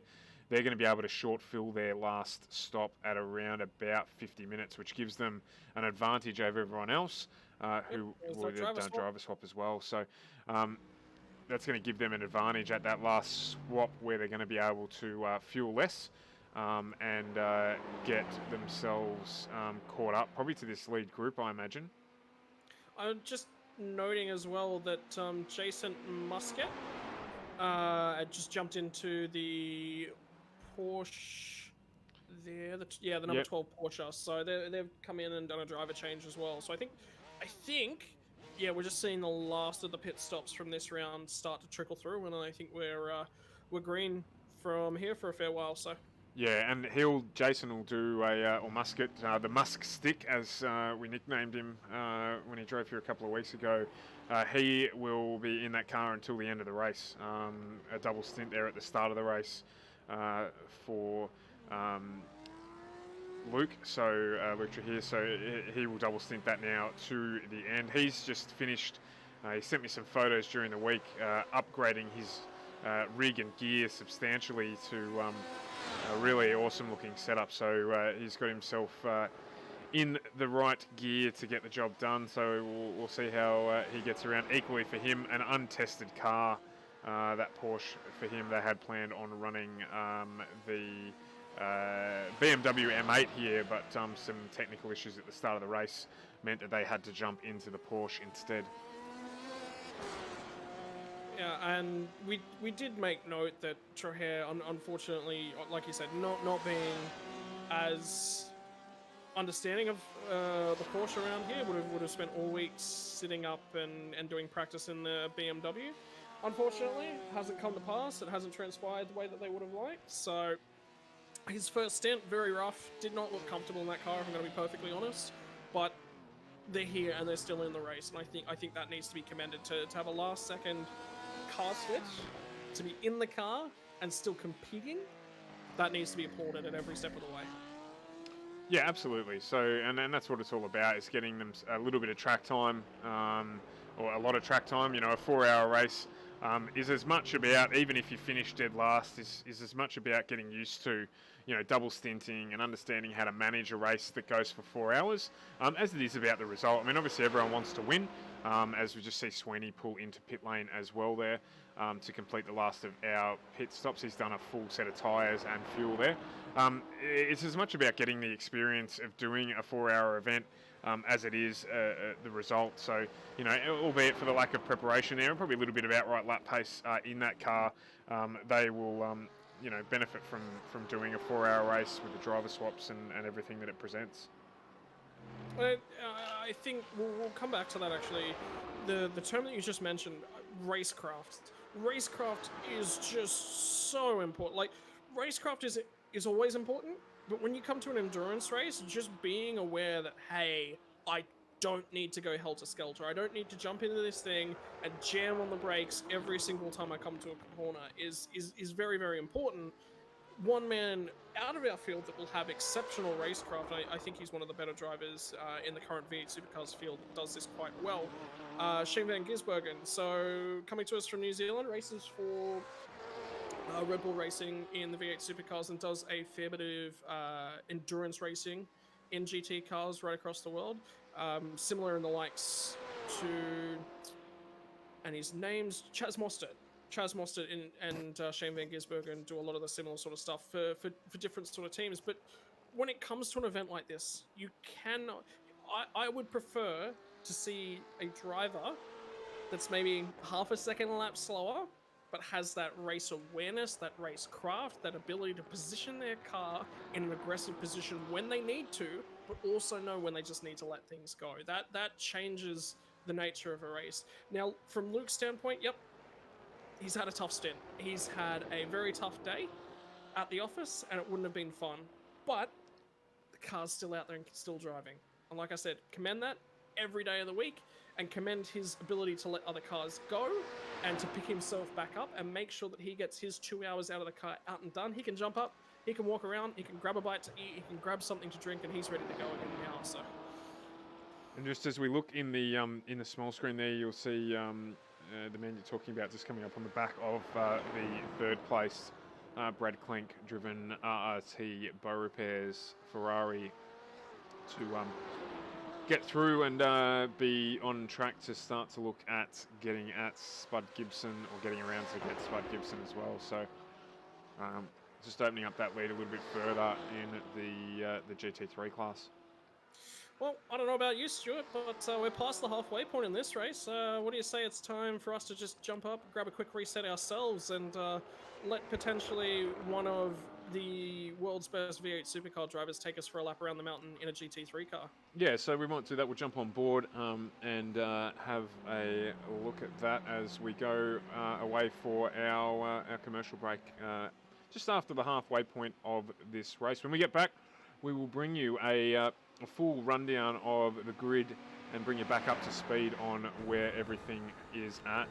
going to be able to short fill their last stop at around about 50 minutes, which gives them an advantage over everyone else who would have done a driver swap as well. So that's going to give them an advantage at that last swap where they're going to be able to fuel less. And get themselves caught up, probably to this lead group, I imagine. I'm just noting as well that Jason Muscat just jumped into the Porsche there. The number 12 Porsche. So they've come in and done a driver change as well. So I think, yeah, we're just seeing the last of the pit stops from this round start to trickle through, and I think we're green from here for a fair while. So. Yeah, and Jason will do or Muscat, the Musk Stick, as we nicknamed him when he drove here a couple of weeks ago. He will be in that car until the end of the race. A double stint there at the start of the race for Luke. So Luke here, so he will double stint that now to the end. He's just finished. He sent me some photos during the week, upgrading his rig and gear substantially to a really awesome looking setup. So he's got himself in the right gear to get the job done. So we'll see how he gets around. Equally for him, an untested car, that Porsche for him. They had planned on running the BMW M8 here, but some technical issues at the start of the race meant that they had to jump into the Porsche instead. Yeah, and we did make note that Troher, unfortunately, like you said, not being as understanding of the Porsche around here, would have spent all week sitting up and doing practice in the BMW. Unfortunately, hasn't come to pass. It hasn't transpired the way that they would have liked. So his first stint, very rough, did not look comfortable in that car, if I'm going to be perfectly honest. But they're here and they're still in the race, and I think that needs to be commended to have a last second car switch, to be in the car and still competing. That needs to be applauded at every step of the way. Yeah, absolutely. So, and that's what it's all about, is getting them a little bit of track time, or a lot of track time. You know, a 4-hour race is as much about, even if you finish dead last, is as much about getting used to, you know, double stinting and understanding how to manage a race that goes for 4 hours, as it is about the result. I mean, obviously everyone wants to win, as we just see Sweeney pull into pit lane as well there to complete the last of our pit stops. He's done a full set of tyres and fuel there. It's as much about getting the experience of doing a 4-hour event as it is the result. So, you know, albeit for the lack of preparation there and probably a little bit of outright lap pace in that car, they will you know, benefit from doing a 4-hour race with the driver swaps and everything that it presents. I think we'll come back to that actually. The term that you just mentioned, racecraft. Racecraft is just so important. Like, racecraft is always important, but when you come to an endurance race, just being aware that, hey, I don't need to go helter-skelter. I don't need to jump into this thing and jam on the brakes every single time I come to a corner is very, very important. One man out of our field that will have exceptional racecraft, I think he's one of the better drivers in the current V8 Supercars field that does this quite well, Shane van Gisbergen. So coming to us from New Zealand, races for Red Bull Racing in the V8 Supercars and does a fair bit of endurance racing in GT cars right across the world. Similar in the likes to, and his name's Chaz Mostert. Chaz Mostert and Shane van Gisbergen do a lot of the similar sort of stuff for different sort of teams. But when it comes to an event like this, you cannot. I would prefer to see a driver that's maybe half a second a lap slower, but has that race awareness, that race craft, that ability to position their car in an aggressive position when they need to, but also know when they just need to let things go. That changes the nature of a race. Now, from Luke's standpoint, yep, he's had a tough stint. He's had a very tough day at the office, and it wouldn't have been fun. But the car's still out there and still driving. And like I said, commend that every day of the week, and commend his ability to let other cars go and to pick himself back up and make sure that he gets his 2 hours out of the car out and done. He can jump up, he can walk around, he can grab a bite to eat, he can grab something to drink, and he's ready to go again now. So. And just as we look in the small screen there, you'll see the man you're talking about just coming up on the back of the third place, Brad Klenk, driven RRT Bow Repairs Ferrari to get through and be on track to start to look at getting at Spud Gibson, or getting around to get Spud Gibson as well. So just opening up that lead a little bit further in the GT3 class. Well, I don't know about you, Stuart, but we're past the halfway point in this race. What do you say it's time for us to just jump up, grab a quick reset ourselves, and let potentially one of the world's best V8 supercar drivers take us for a lap around the mountain in a GT3 car? Yeah, so we might do that. We'll jump on board and have a look at that as we go away for our commercial break just after the halfway point of this race. When we get back, we will bring you a full rundown of the grid and bring you back up to speed on where everything is at.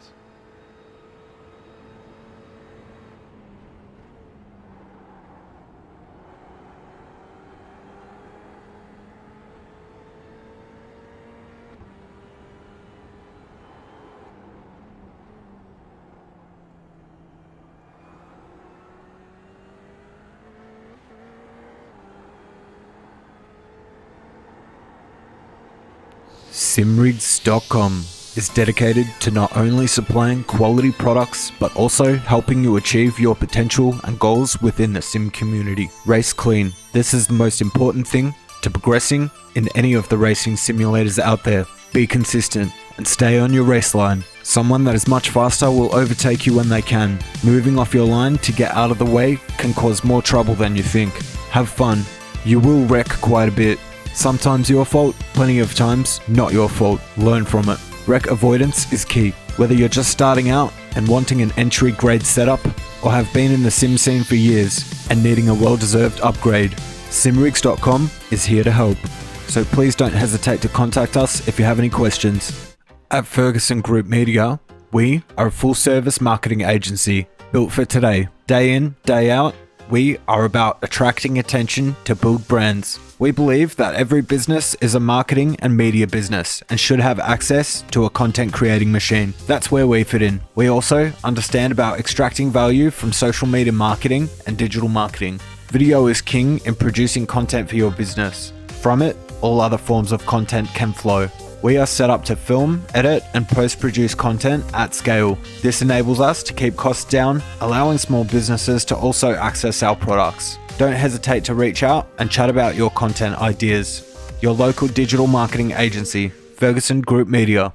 Simrigs.com is dedicated to not only supplying quality products, but also helping you achieve your potential and goals within the sim community. Race clean. This is the most important thing to progressing in any of the racing simulators out there. Be consistent and stay on your race line. Someone that is much faster will overtake you when they can. Moving off your line to get out of the way can cause more trouble than you think. Have fun. You will wreck quite a bit. Sometimes your fault, plenty of times not your fault. Learn from it. Wreck avoidance is key. Whether you're just starting out and wanting an entry grade setup, or have been in the sim scene for years and needing a well-deserved upgrade, Simrigs.com is here to help. So please don't hesitate to contact us if you have any questions. At Ferguson Group Media, we are a full-service marketing agency built for today. Day in, day out, we are about attracting attention to build brands. We believe that every business is a marketing and media business and should have access to a content creating machine. That's where we fit in. We also understand about extracting value from social media marketing and digital marketing. Video is king in producing content for your business. From it, all other forms of content can flow. We are set up to film, edit, and post-produce content at scale. This enables us to keep costs down, allowing small businesses to also access our products. Don't hesitate to reach out and chat about your content ideas. Your local digital marketing agency, Ferguson Group Media.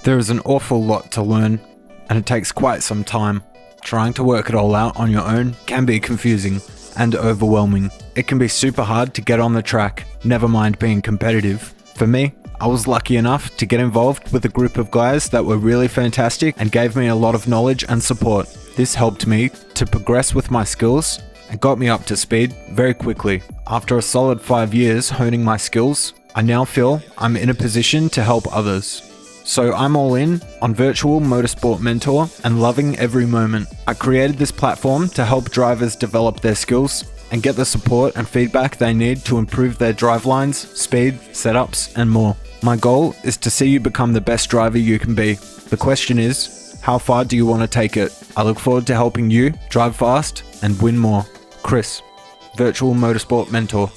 There is an awful lot to learn, and it takes quite some time. Trying to work it all out on your own can be confusing and overwhelming. It can be super hard to get on the track, never mind being competitive. For me, I was lucky enough to get involved with a group of guys that were really fantastic and gave me a lot of knowledge and support. This helped me to progress with my skills and got me up to speed very quickly. After a solid 5 years honing my skills, I now feel I'm in a position to help others. So I'm all in on Virtual Motorsport Mentor and loving every moment. I created this platform to help drivers develop their skills and get the support and feedback they need to improve their drive lines, speed, setups, and more. My goal is to see you become the best driver you can be. The question is, how far do you want to take it? I look forward to helping you drive fast and win more. Chris, Virtual Motorsport Mentor.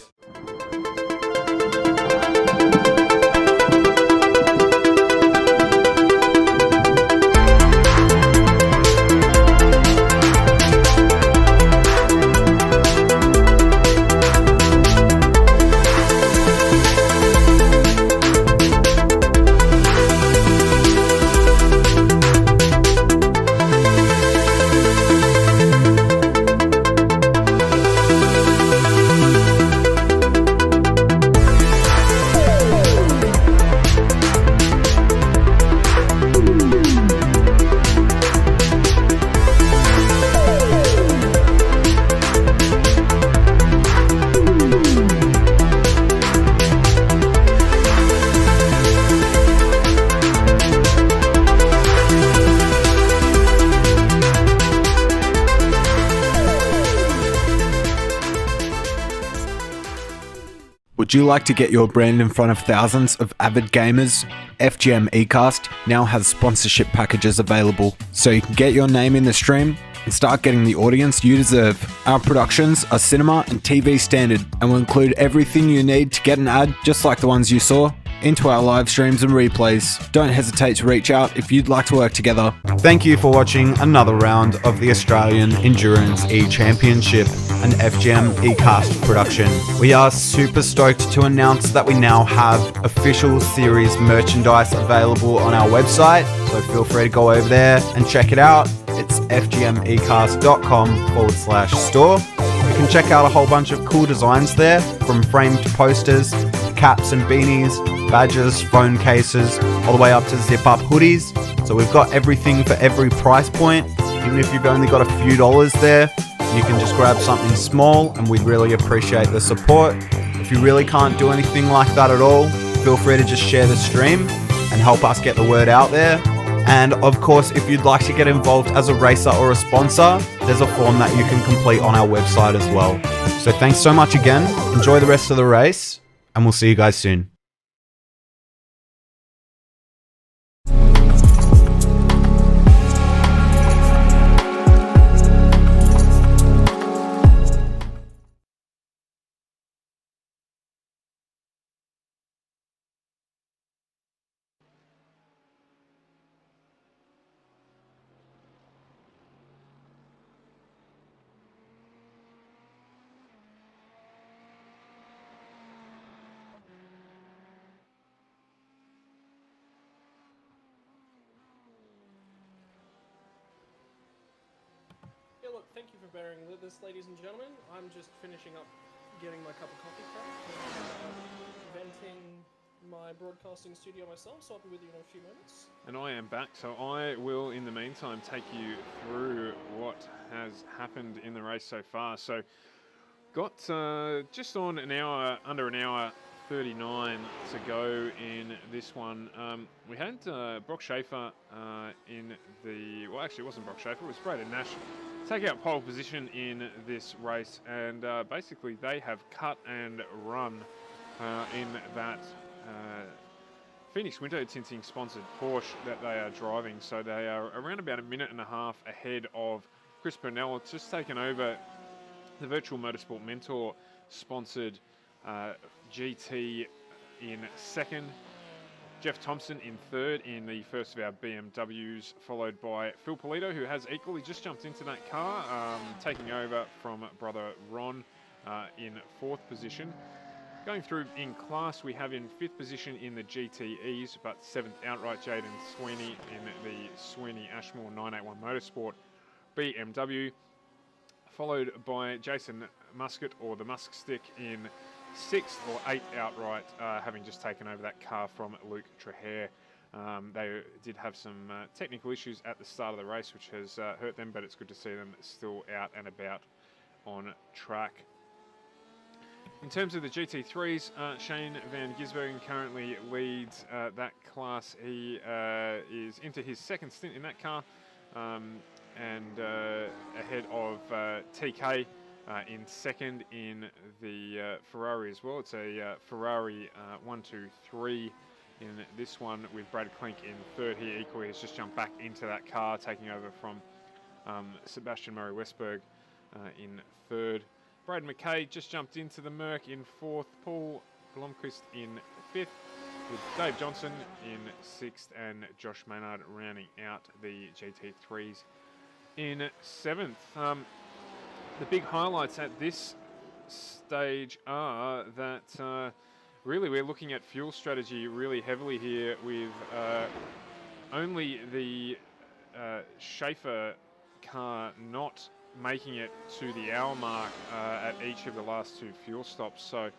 Would you like to get your brand in front of thousands of avid gamers? FGM eCast now has sponsorship packages available, so you can get your name in the stream and start getting the audience you deserve. Our productions are cinema and TV standard and will include everything you need to get an ad just like the ones you saw into our live streams and replays. Don't hesitate to reach out if you'd like to work together. Thank you for watching another round of the Australian Endurance E-Championship, an FGM eCast production. We are super stoked to announce that we now have official series merchandise available on our website, so feel free to go over there and check it out. It's fgmecast.com/store. You can check out a whole bunch of cool designs there, from framed posters, caps and beanies, badges, phone cases, all the way up to zip-up hoodies. So we've got everything for every price point. Even if you've only got a few dollars there, you can just grab something small and we'd really appreciate the support. If you really can't do anything like that at all, feel free to just share the stream and help us get the word out there. And of course, if you'd like to get involved as a racer or a sponsor, there's a form that you can complete on our website as well. So thanks so much again. Enjoy the rest of the race, and we'll see you guys soon. Yeah, look, thank you for bearing with us, ladies and gentlemen. I'm just finishing up getting my cup of coffee cracked and venting my broadcasting studio myself, so I'll be with you in a few moments. And I am back, so I will, in the meantime, take you through what has happened in the race so far. So, got just on an hour, under an hour 39 to go in this one. We had Brock Schaefer in the, well, actually it wasn't Brock Schaefer, it was Braden Nash take out pole position in this race, and basically they have cut and run in that Phoenix Window Tinting sponsored Porsche that they are driving. So they are around about a minute and a half ahead of Chris Purnell. It's just taken over the Virtual Motorsport Mentor sponsored GT in second, Jeff Thompson in third in the first of our BMWs, followed by Phil Polito, who has equally just jumped into that car, taking over from brother Ron in fourth position. Going through in class, we have in fifth position in the GTEs, but seventh outright Jaden Sweeney in the Sweeney Ashmore 981 Motorsport BMW, followed by Jason Muscat, or the Musk Stick, in 6th or 8th outright, having just taken over that car from Luke Trahere. They did have some technical issues at the start of the race, which has hurt them, but it's good to see them still out and about on track. In terms of the GT3s, Shane Van Gisbergen currently leads that class. He is into his second stint in that car, and ahead of TK in second in the Ferrari as well. It's a Ferrari 1-2-3 in this one, with Brad Klenk in third. He equally has just jumped back into that car, taking over from Sebastian Murray-Westberg in third. Brad McKay just jumped into the Merc in fourth. Paul Blomqvist in fifth, with Dave Johnson in sixth, and Josh Maynard rounding out the GT3s in seventh. The big highlights at this stage are that really we're looking at fuel strategy really heavily here, with only the Schaefer car not making it to the hour mark at each of the last two fuel stops. So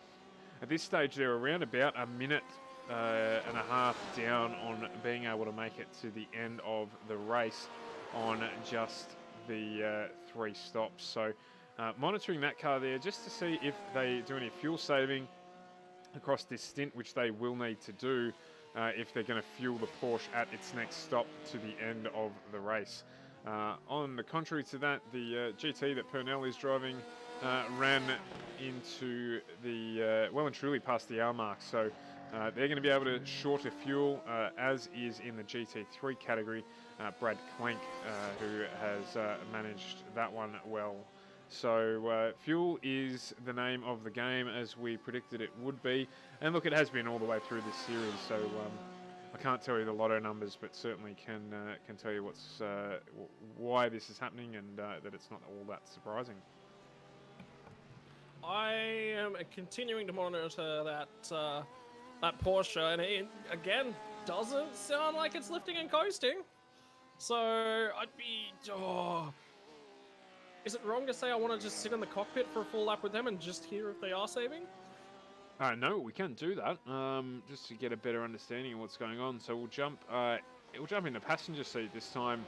at this stage they're around about a minute and a half down on being able to make it to the end of the race on just the 3 stops. So monitoring that car there just to see if they do any fuel saving across this stint, which they will need to do if they're going to fuel the Porsche at its next stop to the end of the race. On the contrary to that, the GT that Purnell is driving ran into the, well and truly past the hour mark. So they're going to be able to shorter fuel, as is in the GT3 category, Brad Klenk, who has managed that one well. So fuel is the name of the game, as we predicted it would be. And look, it has been all the way through this series, so I can't tell you the lotto numbers, but certainly can tell you why this is happening, and that it's not all that surprising. I am continuing to monitor that Porsche, and it again doesn't sound like it's lifting and coasting. So I'd be. Is it wrong to say I want to just sit in the cockpit for a full lap with them and just hear if they are saving? No, we can do that, just to get a better understanding of what's going on. So we'll jump in the passenger seat this time,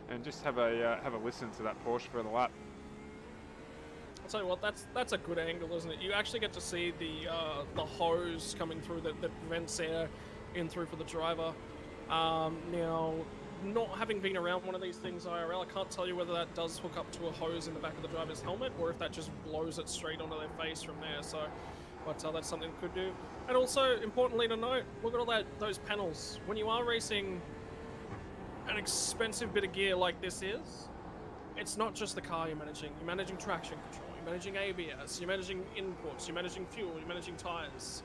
and just have a listen to that Porsche for the lap. I'll tell you what, that's a good angle, isn't it? You actually get to see the hose coming through that vents air in through for the driver. Now, not having been around one of these things IRL, I can't tell you whether that does hook up to a hose in the back of the driver's helmet, or if that just blows it straight onto their face from there. So. But that's something it could do. And also, importantly to note, look at all those panels. When you are racing an expensive bit of gear like this is, it's not just the car you're managing. You're managing traction control, you're managing ABS, you're managing inputs, you're managing fuel, you're managing tires,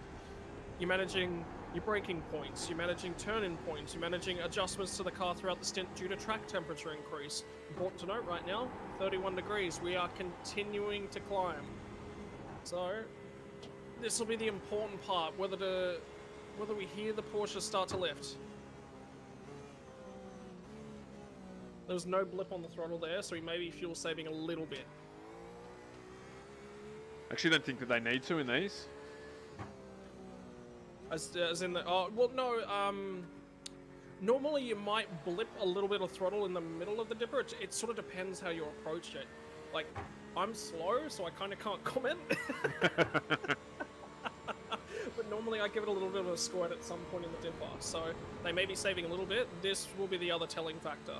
you're managing your braking points, you're managing turn-in points, you're managing adjustments to the car throughout the stint due to track temperature increase. Important to note right now, 31 degrees. We are continuing to climb. So this will be the important part, whether we hear the Porsche start to lift. There's no blip on the throttle there, so we may be fuel saving a little bit. Actually, don't think that they need to in these. As in the normally you might blip a little bit of throttle in the middle of the dipper. It sort of depends how you approach it. Like, I'm slow, so I kind of can't comment. But normally I give it a little bit of a squirt at some point in the dipper, so they may be saving a little bit. This will be the other telling factor.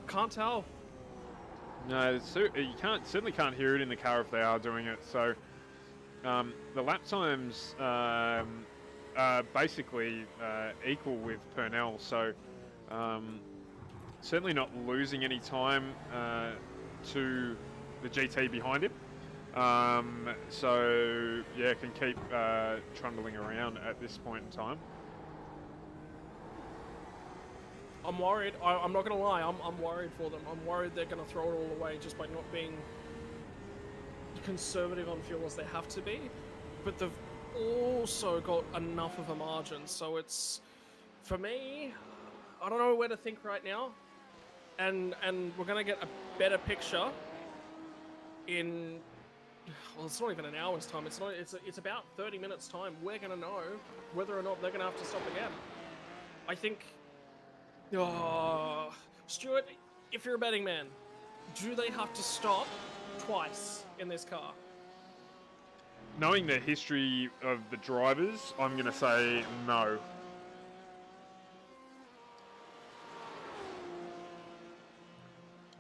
Can't tell. No, you certainly can't hear it in the car if they are doing it. So the lap times are basically equal with Purnell. So certainly not losing any time to the GT behind him. So yeah, can keep trundling around at this point in time. I'm worried. I'm not going to lie. I'm worried for them. I'm worried they're going to throw it all away just by not being conservative on fuel as they have to be. But they've also got enough of a margin. So it's, for me, I don't know where to think right now. and we're gonna get a better picture in, well, it's not even an hour's time. It's about 30 minutes time. We're gonna know whether or not they're gonna have to stop again. I think. Oh, Stuart, if you're a betting man, do they have to stop twice in this car? Knowing the history of the drivers, I'm going to say no.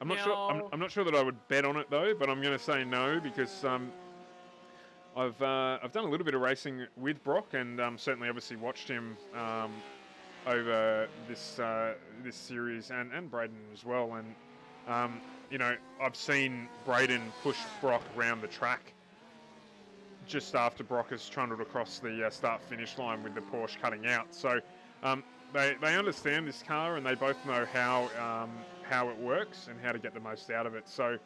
I'm not sure. I'm not sure that I would bet on it though, but I'm going to say no because I've done a little bit of racing with Brock and certainly obviously watched him over this this series and Braden as well. And you know, I've seen Braden push Brock around the track just after Brock has trundled across the start-finish line with the Porsche cutting out. So they understand this car and they both know how it works and how to get the most out of it. So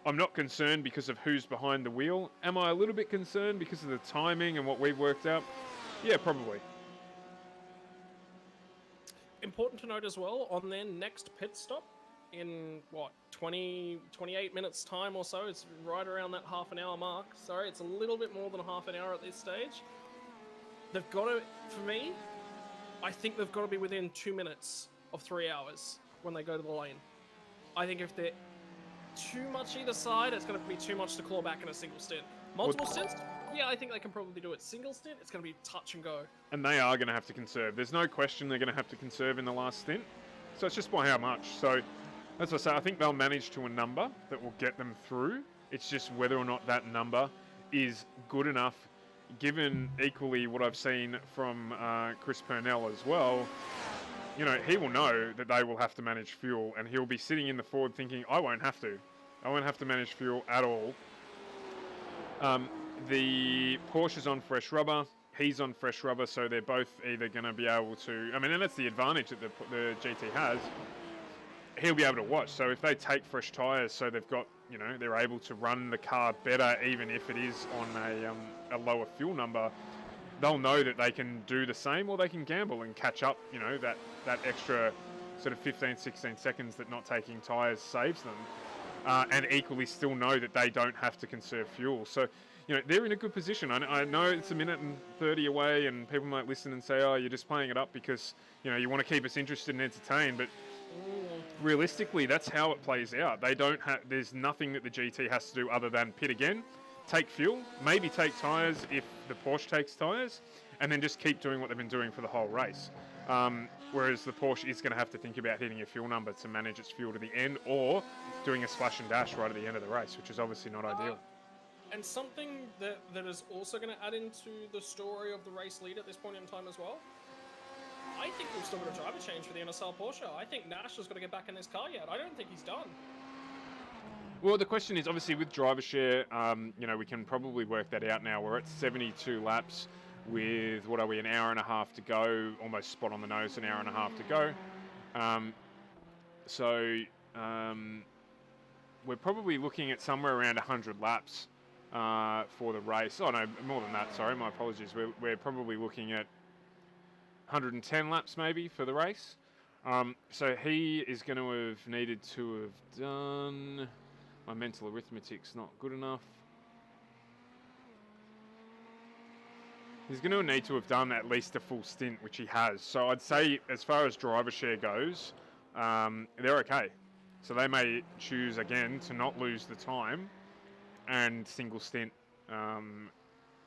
I'm not concerned because of who's behind the wheel. Am I a little bit concerned because of the timing and what we've worked out? Yeah, probably. Important to note as well, on their next pit stop in, what, 28 minutes time or so, it's right around that half an hour mark. Sorry, it's a little bit more than half an hour at this stage. They've got to, for me, I think they've got to be within 2 minutes of 3 hours when they go to the lane. I think if they're too much either side, it's going to be too much to claw back in a single stint. Multiple stints? Yeah, I think they can probably do it. Single stint, it's going to be touch and go. And they are going to have to conserve. There's no question they're going to have to conserve in the last stint. So it's just by how much. So, as I say, I think they'll manage to a number that will get them through. It's just whether or not that number is good enough, given equally what I've seen from Chris Purnell as well. You know, he will know that they will have to manage fuel, and he'll be sitting in the Ford thinking, I won't have to. I won't have to manage fuel at all. The Porsche's on fresh rubber, he's on fresh rubber, so they're both either going to be able to... I mean, and that's the advantage that the GT has. He'll be able to watch, so if they take fresh tyres, so they've got, you know, they're able to run the car better, even if it is on a lower fuel number, they'll know that they can do the same, or they can gamble and catch up, you know, that extra sort of 15, 16 seconds that not taking tyres saves them. And equally still know that they don't have to conserve fuel. So, you know, they're in a good position. I know it's a minute and 30 away and people might listen and say, oh, you're just playing it up because, you know, you want to keep us interested and entertained. But realistically, that's how it plays out. They don't have, there's nothing that the GT has to do other than pit again, take fuel, maybe take tyres if the Porsche takes tyres, and then just keep doing what they've been doing for the whole race. Whereas the Porsche is going to have to think about hitting a fuel number to manage its fuel to the end, or doing a splash and dash right at the end of the race, which is obviously not ideal. And something that is also going to add into the story of the race lead at this point in time as well, I think we've still got a driver change for the NSR Porsche. I think Nash has got to get back in this car yet. I don't think he's done. Well, the question is, obviously, with driver share, you know, we can probably work that out now. We're at 72 laps with, what are we, an hour and a half to go, almost spot on the nose, an hour and a half to go. We're probably looking at somewhere around 100 laps for the race. Oh, no, more than that, sorry, my apologies. We're probably looking at 110 laps maybe for the race. So he is going to have needed to have done... My mental arithmetic's not good enough. He's going to need to have done at least a full stint, which he has. So I'd say as far as driver share goes, they're okay. So they may choose again to not lose the time and single stint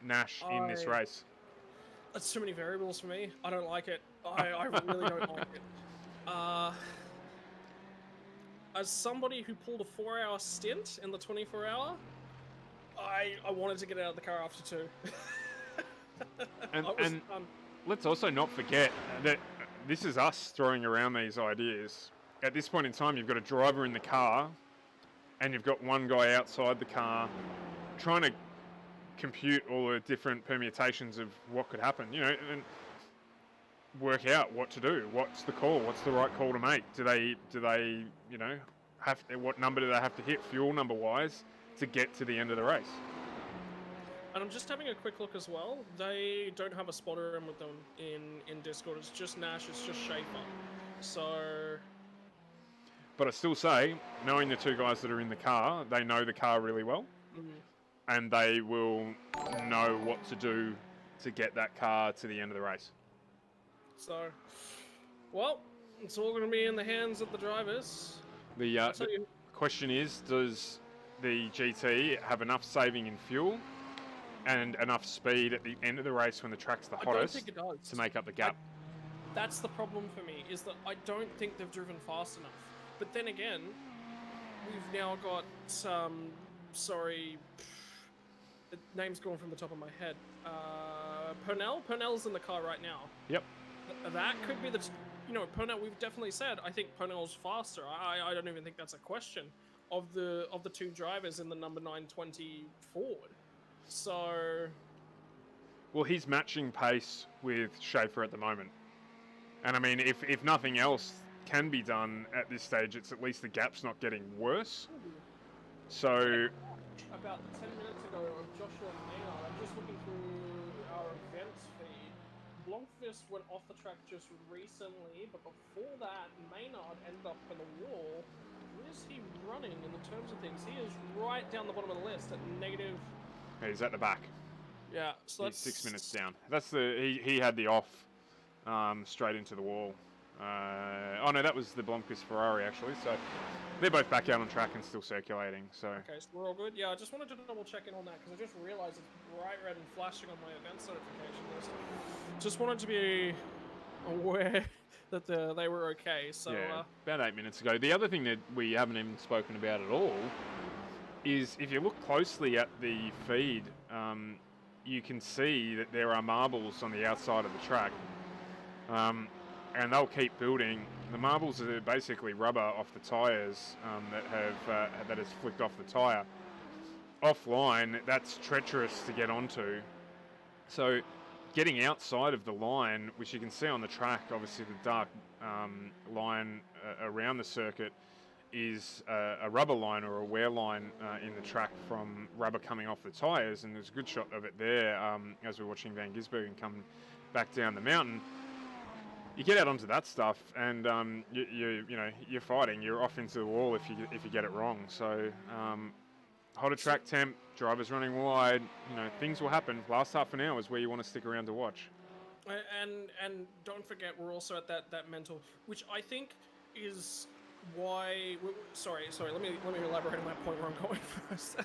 Nash in this race. That's too many variables for me. I don't like it. I really don't like it. As somebody who pulled a 4-hour stint in the 24-hour, I wanted to get out of the car after 2. And let's also not forget that this is us throwing around these ideas. At this point in time, you've got a driver in the car and you've got one guy outside the car trying to compute all the different permutations of what could happen, you know, and work out what to do. What's the call? What's the right call to make? Do they, you know, what number do they have to hit fuel number wise to get to the end of the race? And I'm just having a quick look as well. They don't have a spotter in with them in Discord. It's just Nash, it's just Schaefer. So... But I still say, knowing the two guys that are in the car, they know the car really well, and they will know what to do to get that car to the end of the race. So, well, it's all going to be in the hands of the drivers. The question is, does the GT have enough saving in fuel and enough speed at the end of the race when the track's the hottest to make up the gap? That's the problem for me, is that I don't think they've driven fast enough. But then again, we've now got, sorry, the name's gone from the top of my head. Purnell? Purnell's in the car right now. Yep. That could be the, Purnell, we've definitely said, I think Purnell's faster. I don't even think that's a question of the two drivers in the number 920 Ford. So... Well, he's matching pace with Schaefer at the moment. And I mean, if nothing else can be done at this stage, it's at least the gap's not getting worse. So... About 10 minutes ago of Joshua Maynard, I'm just looking through our events feed. Blomqvist went off the track just recently, but before that, Maynard ended up in the wall. Where is he running in the terms of things? He is right down the bottom of the list at negative... He's at the back. Yeah, so he's 6 minutes down. That's the he had the off straight into the wall. Oh no, that was the Blomqvist Ferrari actually. So they're both back out on track and still circulating. So okay, so we're all good. Yeah, I just wanted to double check in on that because I just realised it's bright red and flashing on my event certification list. Just wanted to be aware that they were okay. So yeah, about 8 minutes ago. The other thing that we haven't even spoken about at all is if you look closely at the feed, you can see that there are marbles on the outside of the track. And they'll keep building. The marbles are basically rubber off the tyres that has flicked off the tyre. Offline, that's treacherous to get onto. So getting outside of the line, which you can see on the track, obviously the dark line around the circuit is a rubber line or a wear line in the track from rubber coming off the tyres, and there's a good shot of it there as we're watching Van Gisbergen come back down the mountain. You get out onto that stuff, and you're fighting. You're off into the wall if you get it wrong. So hotter track temp, drivers running wide. Things will happen. Last half an hour is where you want to stick around to watch. And don't forget, we're also at that mental, which I think is why. Sorry. Let me elaborate on that point where I'm going first.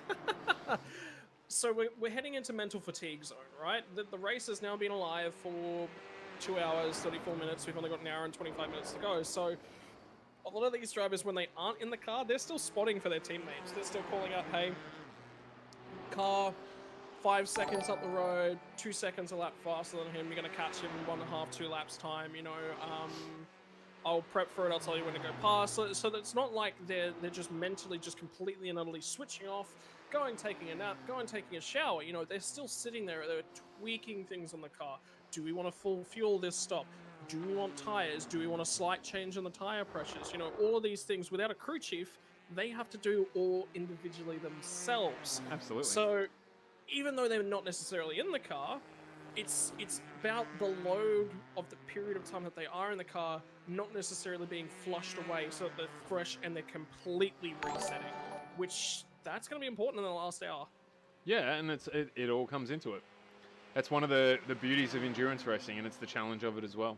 So we're heading into mental fatigue zone, right? The race has now been alive for 2 hours, 34 minutes. We've only got an hour and 25 minutes to go. So a lot of these drivers, when they aren't in the car, they're still spotting for their teammates. They're still calling out, hey, car 5 seconds up the road, 2 seconds a lap faster than him. You're going to catch him in 1.5, 2 laps time. I'll prep for it. I'll tell you when to go past. So it's not like they're just mentally just completely and utterly switching off, taking a nap, taking a shower. They're still sitting there. They're tweaking things on the car. Do we want to full fuel this stop? Do we want tyres? Do we want a slight change in the tyre pressures? All of these things without a crew chief, they have to do all individually themselves. Absolutely. So even though they're not necessarily in the car, it's about the load of the period of time that they are in the car not necessarily being flushed away so that they're fresh and they're completely resetting, which that's going to be important in the last hour. Yeah, and it all comes into it. That's one of the beauties of endurance racing, and it's the challenge of it as well.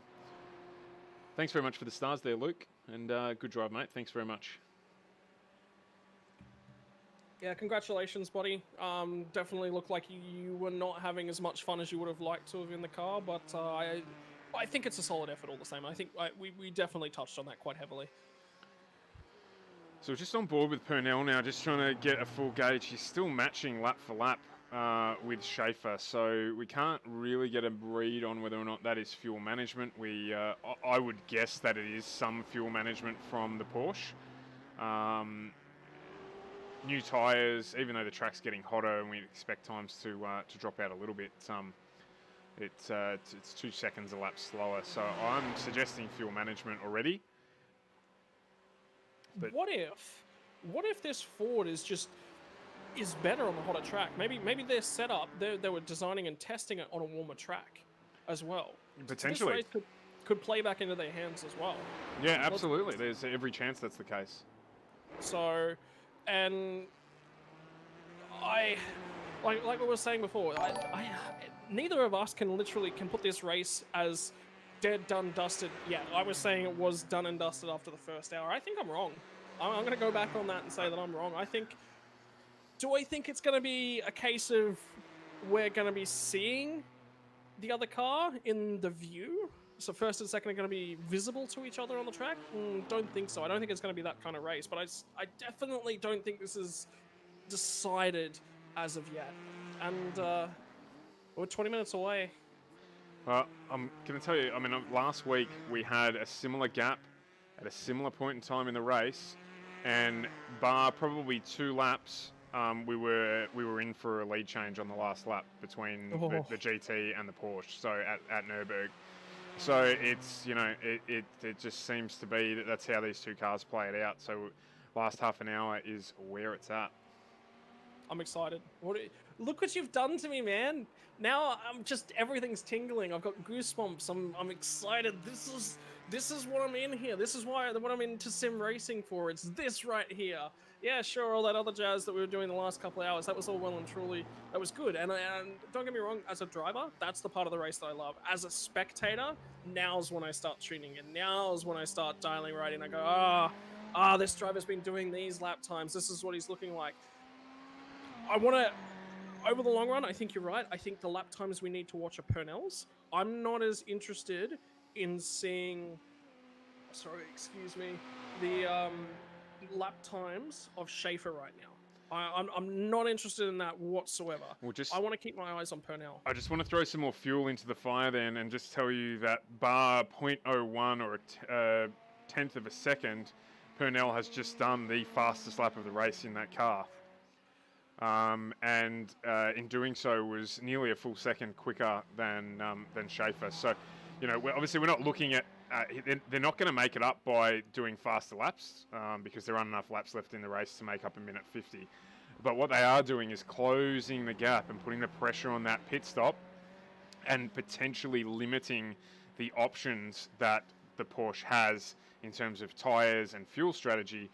Thanks very much for the stars there, Luke, and good drive, mate. Thanks very much. Yeah, congratulations, buddy. Definitely looked like you were not having as much fun as you would have liked to have in the car, but I think it's a solid effort all the same. I think we definitely touched on that quite heavily. So we're just on board with Purnell now, just trying to get a full gauge. He's still matching lap for lap with Schaefer, so we can't really get a read on whether or not that is fuel management. I would guess that it is some fuel management from the Porsche. New tyres, even though the track's getting hotter and we expect times to drop out a little bit, it's 2 seconds a lap slower. So I'm suggesting fuel management already. But what if this Ford is better on the hotter track? Maybe their setup, they were designing and testing it on a warmer track as well. Potentially. could play back into their hands as well. Yeah, absolutely. There's every chance that's the case. So, and I, like we were saying before, neither of us can put this race as dead, done, dusted. Yeah, I was saying it was done and dusted after the first hour. I think I'm wrong. I'm going to go back on that and say that I'm wrong. Do I think it's going to be a case of we're going to be seeing the other car in the view? So first and second are going to be visible to each other on the track? Don't think so. I don't think it's going to be that kind of race. But I definitely don't think this is decided as of yet. And we're 20 minutes away. Well, I'm going to tell you, I mean, last week we had a similar gap at a similar point in time in the race, and bar probably 2 laps, we were in for a lead change on the last lap between the GT and the Porsche, so at Nürburgring. So it's, you know, it just seems to be that's how these 2 cars play it out. So last half an hour is where it's at. I'm excited. Look what you've done to me, man. Now everything's tingling. I've got goosebumps. I'm excited. This is what I'm in here. This is what I'm into sim racing for. It's this right here. Yeah, sure, all that other jazz that we were doing the last couple of hours, that was all well and truly, that was good. And don't get me wrong, as a driver, that's the part of the race that I love. As a spectator, now's when I start tuning in. Now's when I start dialing right in. I go, this driver's been doing these lap times. This is what he's looking like. Over the long run, I think you're right. I think the lap times we need to watch are Purnell's. I'm not as interested in seeing, the lap times of Schaefer right now. I'm not interested in that whatsoever. I want to keep my eyes on Purnell. I just want to throw some more fuel into the fire then and just tell you that bar 0.01 or a tenth of a second, Purnell has just done the fastest lap of the race in that car. And in doing so was nearly a full second quicker than Schaefer. So, you know, obviously we're not looking at, they're not going to make it up by doing faster laps because there aren't enough laps left in the race to make up a minute 50. But what they are doing is closing the gap and putting the pressure on that pit stop and potentially limiting the options that the Porsche has in terms of tyres and fuel strategy.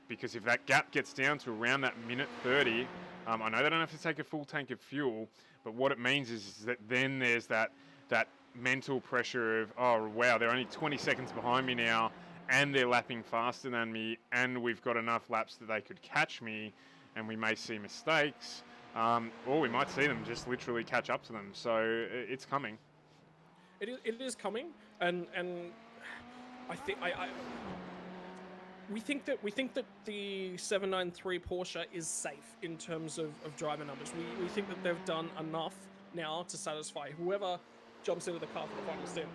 Because if that gap gets down to around that minute 30, I know they don't have to take a full tank of fuel, but what it means is that then there's that mental pressure of, oh, wow, they're only 20 seconds behind me now, and they're lapping faster than me, and we've got enough laps that they could catch me, and we may see mistakes, or we might see them just literally catch up to them. So it's coming. It is coming, and I think we think that the 793 Porsche is safe in terms of driver numbers. We think that they've done enough now to satisfy whoever jumps into the car for the final stint.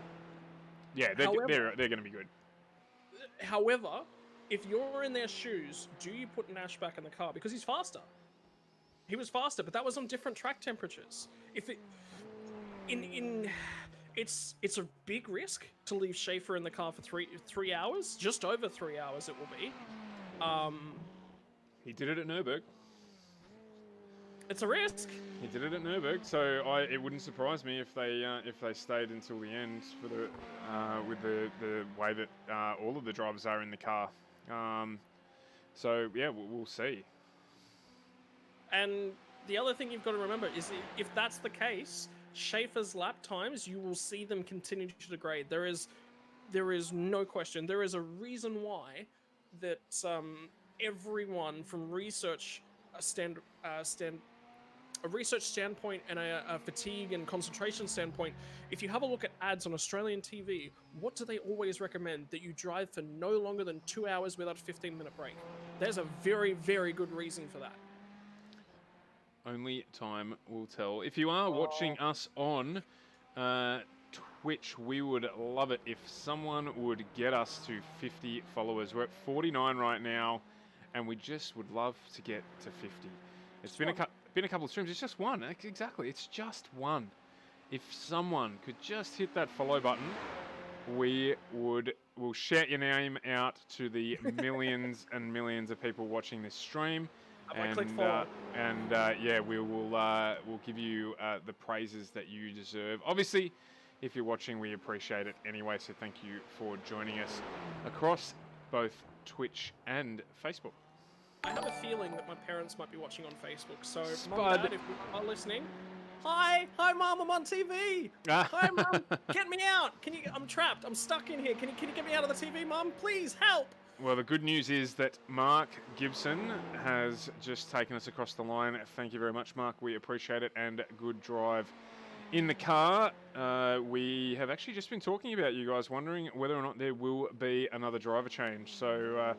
Yeah, they're going to be good. However, if you're in their shoes, do you put Nash back in the car? Because he's faster. He was faster, but that was on different track temperatures. It's a big risk to leave Schaefer in the car for three hours, just over 3 hours it will be. He did it at Nürburgring. It's a risk. He did it at Nürburgring, so it wouldn't surprise me if they stayed until the end for with the way that all of the drivers are in the car. So yeah, we'll see. And the other thing you've got to remember is if that's the case, Schaefer's lap times, you will see them continue to degrade. There is no question. There is a reason why that everyone from research a research standpoint and a fatigue and concentration standpoint, if you have a look at ads on Australian TV, what do they always recommend? That you drive for no longer than 2 hours without a 15-minute break. There's a very, very good reason for that. Only time will tell. If you are watching us on Twitch, we would love it if someone would get us to 50 followers. We're at 49 right now, and we just would love to get to 50. It's been a couple of streams. It's just one. Exactly. It's just one. If someone could just hit that follow button, we'll shout your name out to the millions and millions of people watching this stream. And yeah, we'll give you the praises that you deserve. Obviously, If you're watching, we appreciate it anyway, so thank you for joining us across both Twitch and Facebook. I have a feeling that my parents might be watching on Facebook, so Spud. Mum, Dad, if you are listening, hi Mum, I'm on TV. Hi Mum, get me out. I'm trapped. I'm stuck in here. Can you get me out of the TV, Mum? Please help. Well, the good news is that Mark Gibson has just taken us across the line. Thank you very much, Mark. We appreciate it, and good drive in the car. We have actually just been talking about you guys wondering whether or not there will be another driver change. So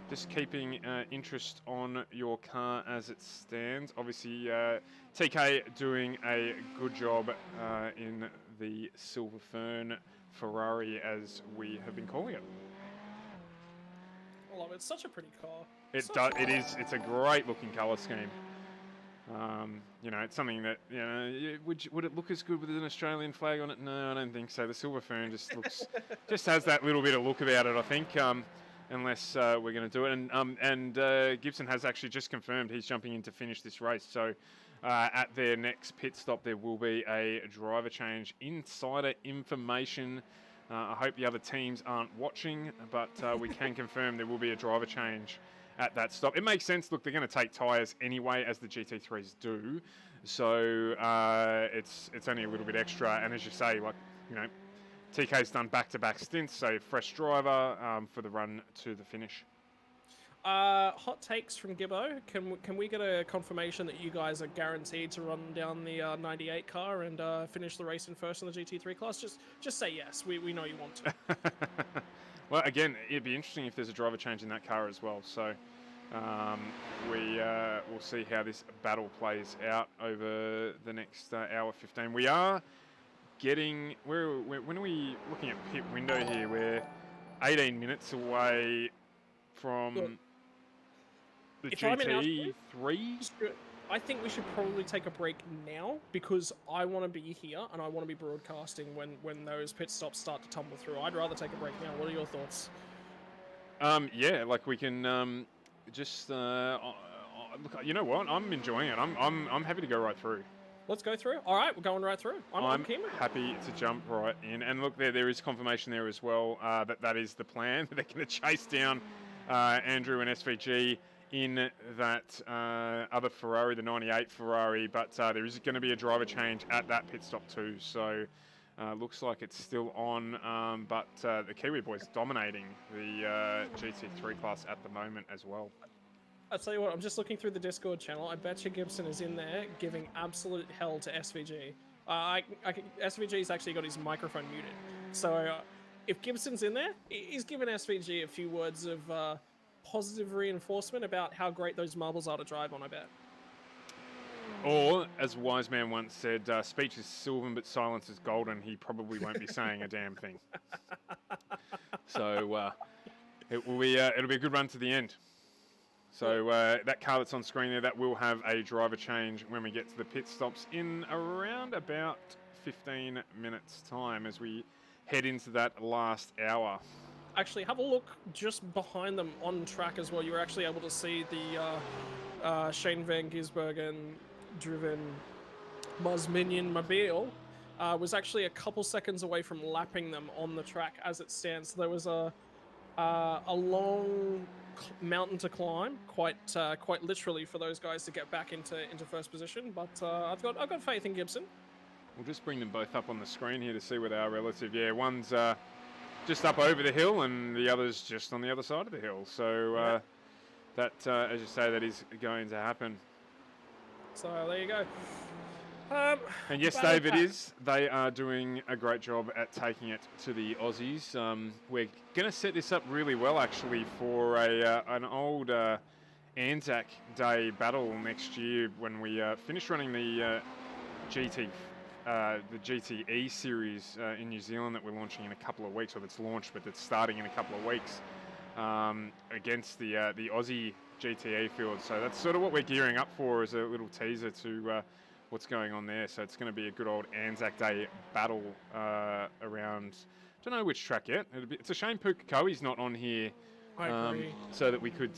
just keeping interest on your car as it stands. Obviously, TK doing a good job in the Silver Fern Ferrari, as we have been calling it. I love it. It's such a pretty car. It is. It's a great looking colour scheme. You know, it's something that, you know, would it look as good with an Australian flag on it? No, I don't think so. The Silver Fern just looks, just has that little bit of look about it, I think. Unless we're going to do it, and Gibson has actually just confirmed he's jumping in to finish this race. So at their next pit stop, there will be a driver change. Insider information. I hope the other teams aren't watching, but we can confirm there will be a driver change at that stop. It makes sense. Look, they're going to take tyres anyway, as the GT3s do. So it's only a little bit extra. And as you say, like, you know, TK's done back-to-back stints, so fresh driver for the run to the finish. Hot takes from Gibbo. Can we get a confirmation that you guys are guaranteed to run down the 98 car and finish the race in first in the GT3 class? Just say yes. We know you want to. Well, again, it'd be interesting if there's a driver change in that car as well. So we'll see how this battle plays out over the next hour 15. We are getting, when are we looking at pit window here? We're 18 minutes away from the GT3. I think we should probably take a break now, because I want to be here and I want to be broadcasting when those pit stops start to tumble through. I'd rather take a break now. What are your thoughts? Yeah, like we can just look. You know what? I'm enjoying it. I'm happy to go right through. Let's go through. All right, we're going right through. I'm keen. Happy to jump right in. And look, there is confirmation there as well that is the plan. They're going to chase down Andrew and SVG in that other Ferrari, the 98 Ferrari. But there is going to be a driver change at that pit stop too. So looks like it's still on. But the Kiwi boys dominating the GT3 class at the moment as well. I'll tell you what, I'm just looking through the Discord channel. I bet you Gibson is in there giving absolute hell to SVG. SVG's actually got his microphone muted. So if Gibson's in there, he's giving SVG a few words of positive reinforcement about how great those marbles are to drive on, I bet. Or, as a wise man once said, speech is silver but silence is golden. He probably won't be saying a damn thing. So it'll be a good run to the end. So that car that's on screen there, that will have a driver change when we get to the pit stops in around about 15 minutes time as we head into that last hour. Actually, have a look just behind them on track as well. You were actually able to see the Shane Van Gisbergen driven Muzminian Mobile was actually a couple seconds away from lapping them on the track as it stands. So there was a long mountain to climb, quite literally, for those guys to get back into first position. But I've got faith in Gibson. We'll just bring them both up on the screen here to see where they are relative. Yeah, one's just up over the hill and the other's just on the other side of the hill. So that, as you say, that is going to happen. So there you go. And yes, Dave, it is. They are doing a great job at taking it to the Aussies. We're going to set this up really well, actually, for an old Anzac Day battle next year when we finish running the GTE series in New Zealand that we're launching in a couple of weeks, or that's launched, but that's starting in a couple of weeks against the Aussie GTE field. So that's sort of what we're gearing up for, as a little teaser to what's going on there. So it's going to be a good old Anzac Day battle around, don't know which track yet. It's a shame Pukekohe's not on here. I agree. So that we could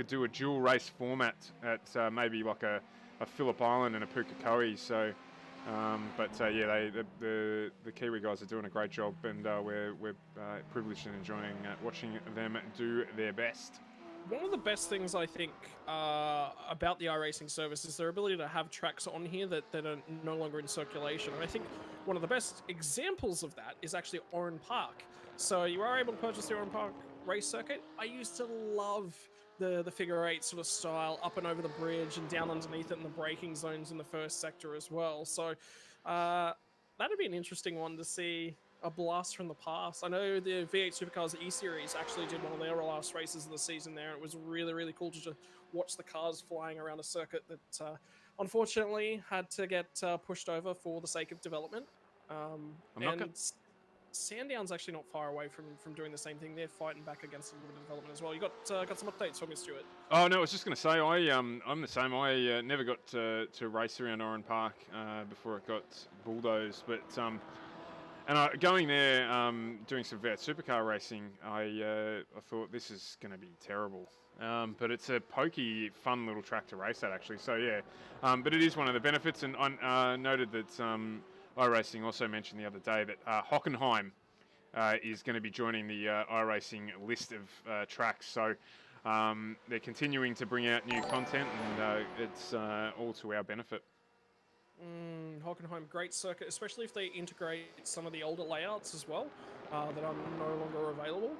do a dual race format at maybe like a Phillip Island and a Pukekohe. So Yeah, the Kiwi guys are doing a great job, and we're privileged and enjoying watching them do their best. One of the best things I think about the iRacing service is their ability to have tracks on here that are no longer in circulation. And I think one of the best examples of that is actually Oran Park. So you are able to purchase the Oran Park race circuit. I used to love the figure eight sort of style, up and over the bridge and down underneath it in the braking zones in the first sector as well. So that'd be an interesting one to see. A blast from the past. I know the V8 Supercars E-Series actually did one of their last races of the season there. It was really, really cool to just watch the cars flying around a circuit that unfortunately had to get pushed over for the sake of development. Sandown's actually not far away from doing the same thing. They're fighting back against a little bit of development as well. You got some updates from me, Stuart? Oh no, I was just going to say I'm the same. I never got to race around Oran Park before it got bulldozed, but going there, doing some V8 Supercar racing, I thought this is going to be terrible. But it's a pokey, fun little track to race at, actually. So yeah, but it is one of the benefits. And I noted that iRacing also mentioned the other day that Hockenheim is going to be joining the iRacing list of tracks. So they're continuing to bring out new content, and it's all to our benefit. Hockenheim, great circuit, especially if they integrate some of the older layouts as well that are no longer available.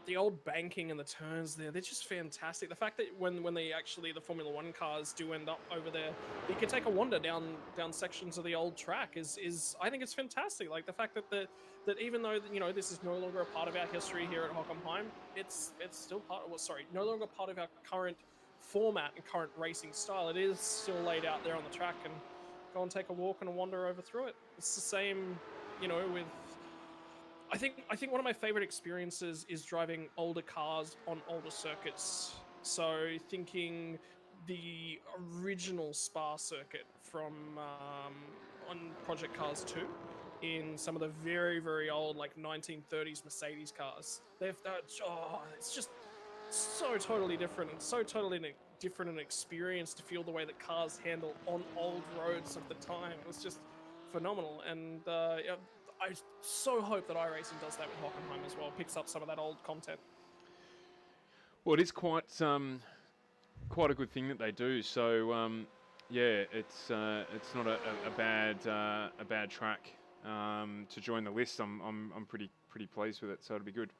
The old banking and the turns there, they're just fantastic. The fact that when the Formula One cars do end up over there, you can take a wander down sections of the old track is I think it's fantastic. Like the fact that even though this is no longer a part of our history here at Hockenheim, it's still no longer part of our current format and current racing style. It is still laid out there on the track, and go and take a walk and a wander over through it. It's the same, with I think one of my favorite experiences is driving older cars on older circuits. So thinking the original Spa circuit from on Project Cars 2 in some of the very, very old 1930s Mercedes cars. It's just so totally different, and so totally different an experience to feel the way that cars handle on old roads of the time. It was just phenomenal, and I so hope that iRacing does that with Hockenheim as well, picks up some of that old content. Well, it is quite a good thing that they do. So yeah, it's not a bad track to join the list. I'm pretty pleased with it, so it'll be good.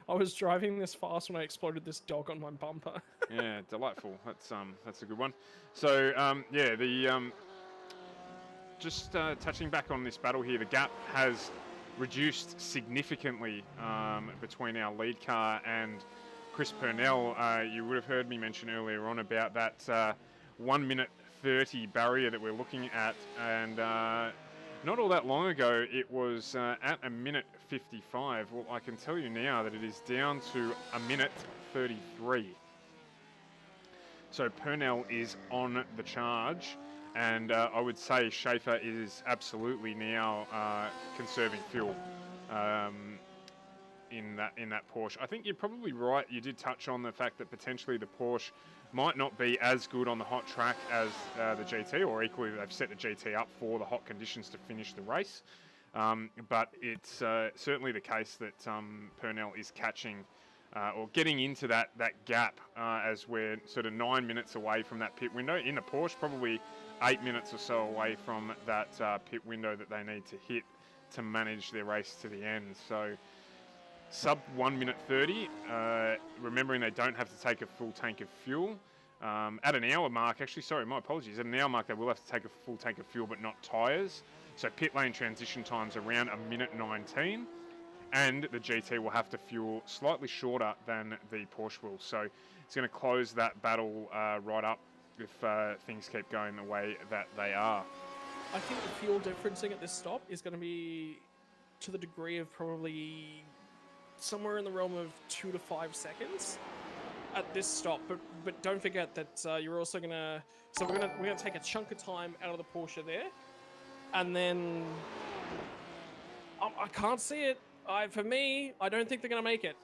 I was driving this fast when I exploded this dog on my bumper. Yeah, delightful. That's a good one. So yeah, just touching back on this battle here, the gap has reduced significantly between our lead car and Chris Purnell. You would have heard me mention earlier on about that 1 minute 30 barrier that we're looking at, and not all that long ago it was at a minute 55. Well, I can tell you now that it is down to a minute 33. So Purnell is on the charge, and I would say Schaefer is absolutely now conserving fuel in that Porsche. I think you're probably right. You did touch on the fact that potentially the Porsche might not be as good on the hot track as the GT, or equally they've set the GT up for the hot conditions to finish the race. But it's certainly the case that Purnell is catching or getting into that gap as we're sort of 9 minutes away from that pit window. In the Porsche, probably 8 minutes or so away from that pit window that they need to hit to manage their race to the end. So sub 1 minute 30, remembering they don't have to take a full tank of fuel. At an hour mark, actually, sorry, my apologies, at an hour mark they will have to take a full tank of fuel but not tyres. So pit lane transition time's around a minute 19, and the GT will have to fuel slightly shorter than the Porsche will. So it's going to close that battle right up if things keep going the way that they are. I think the fuel differencing at this stop is going to be to the degree of probably somewhere in the realm of 2 to 5 seconds at this stop. But don't forget that you're also going to... So we're going to take a chunk of time out of the Porsche there. And then... I can't see it. For me, I don't think they're going to make it.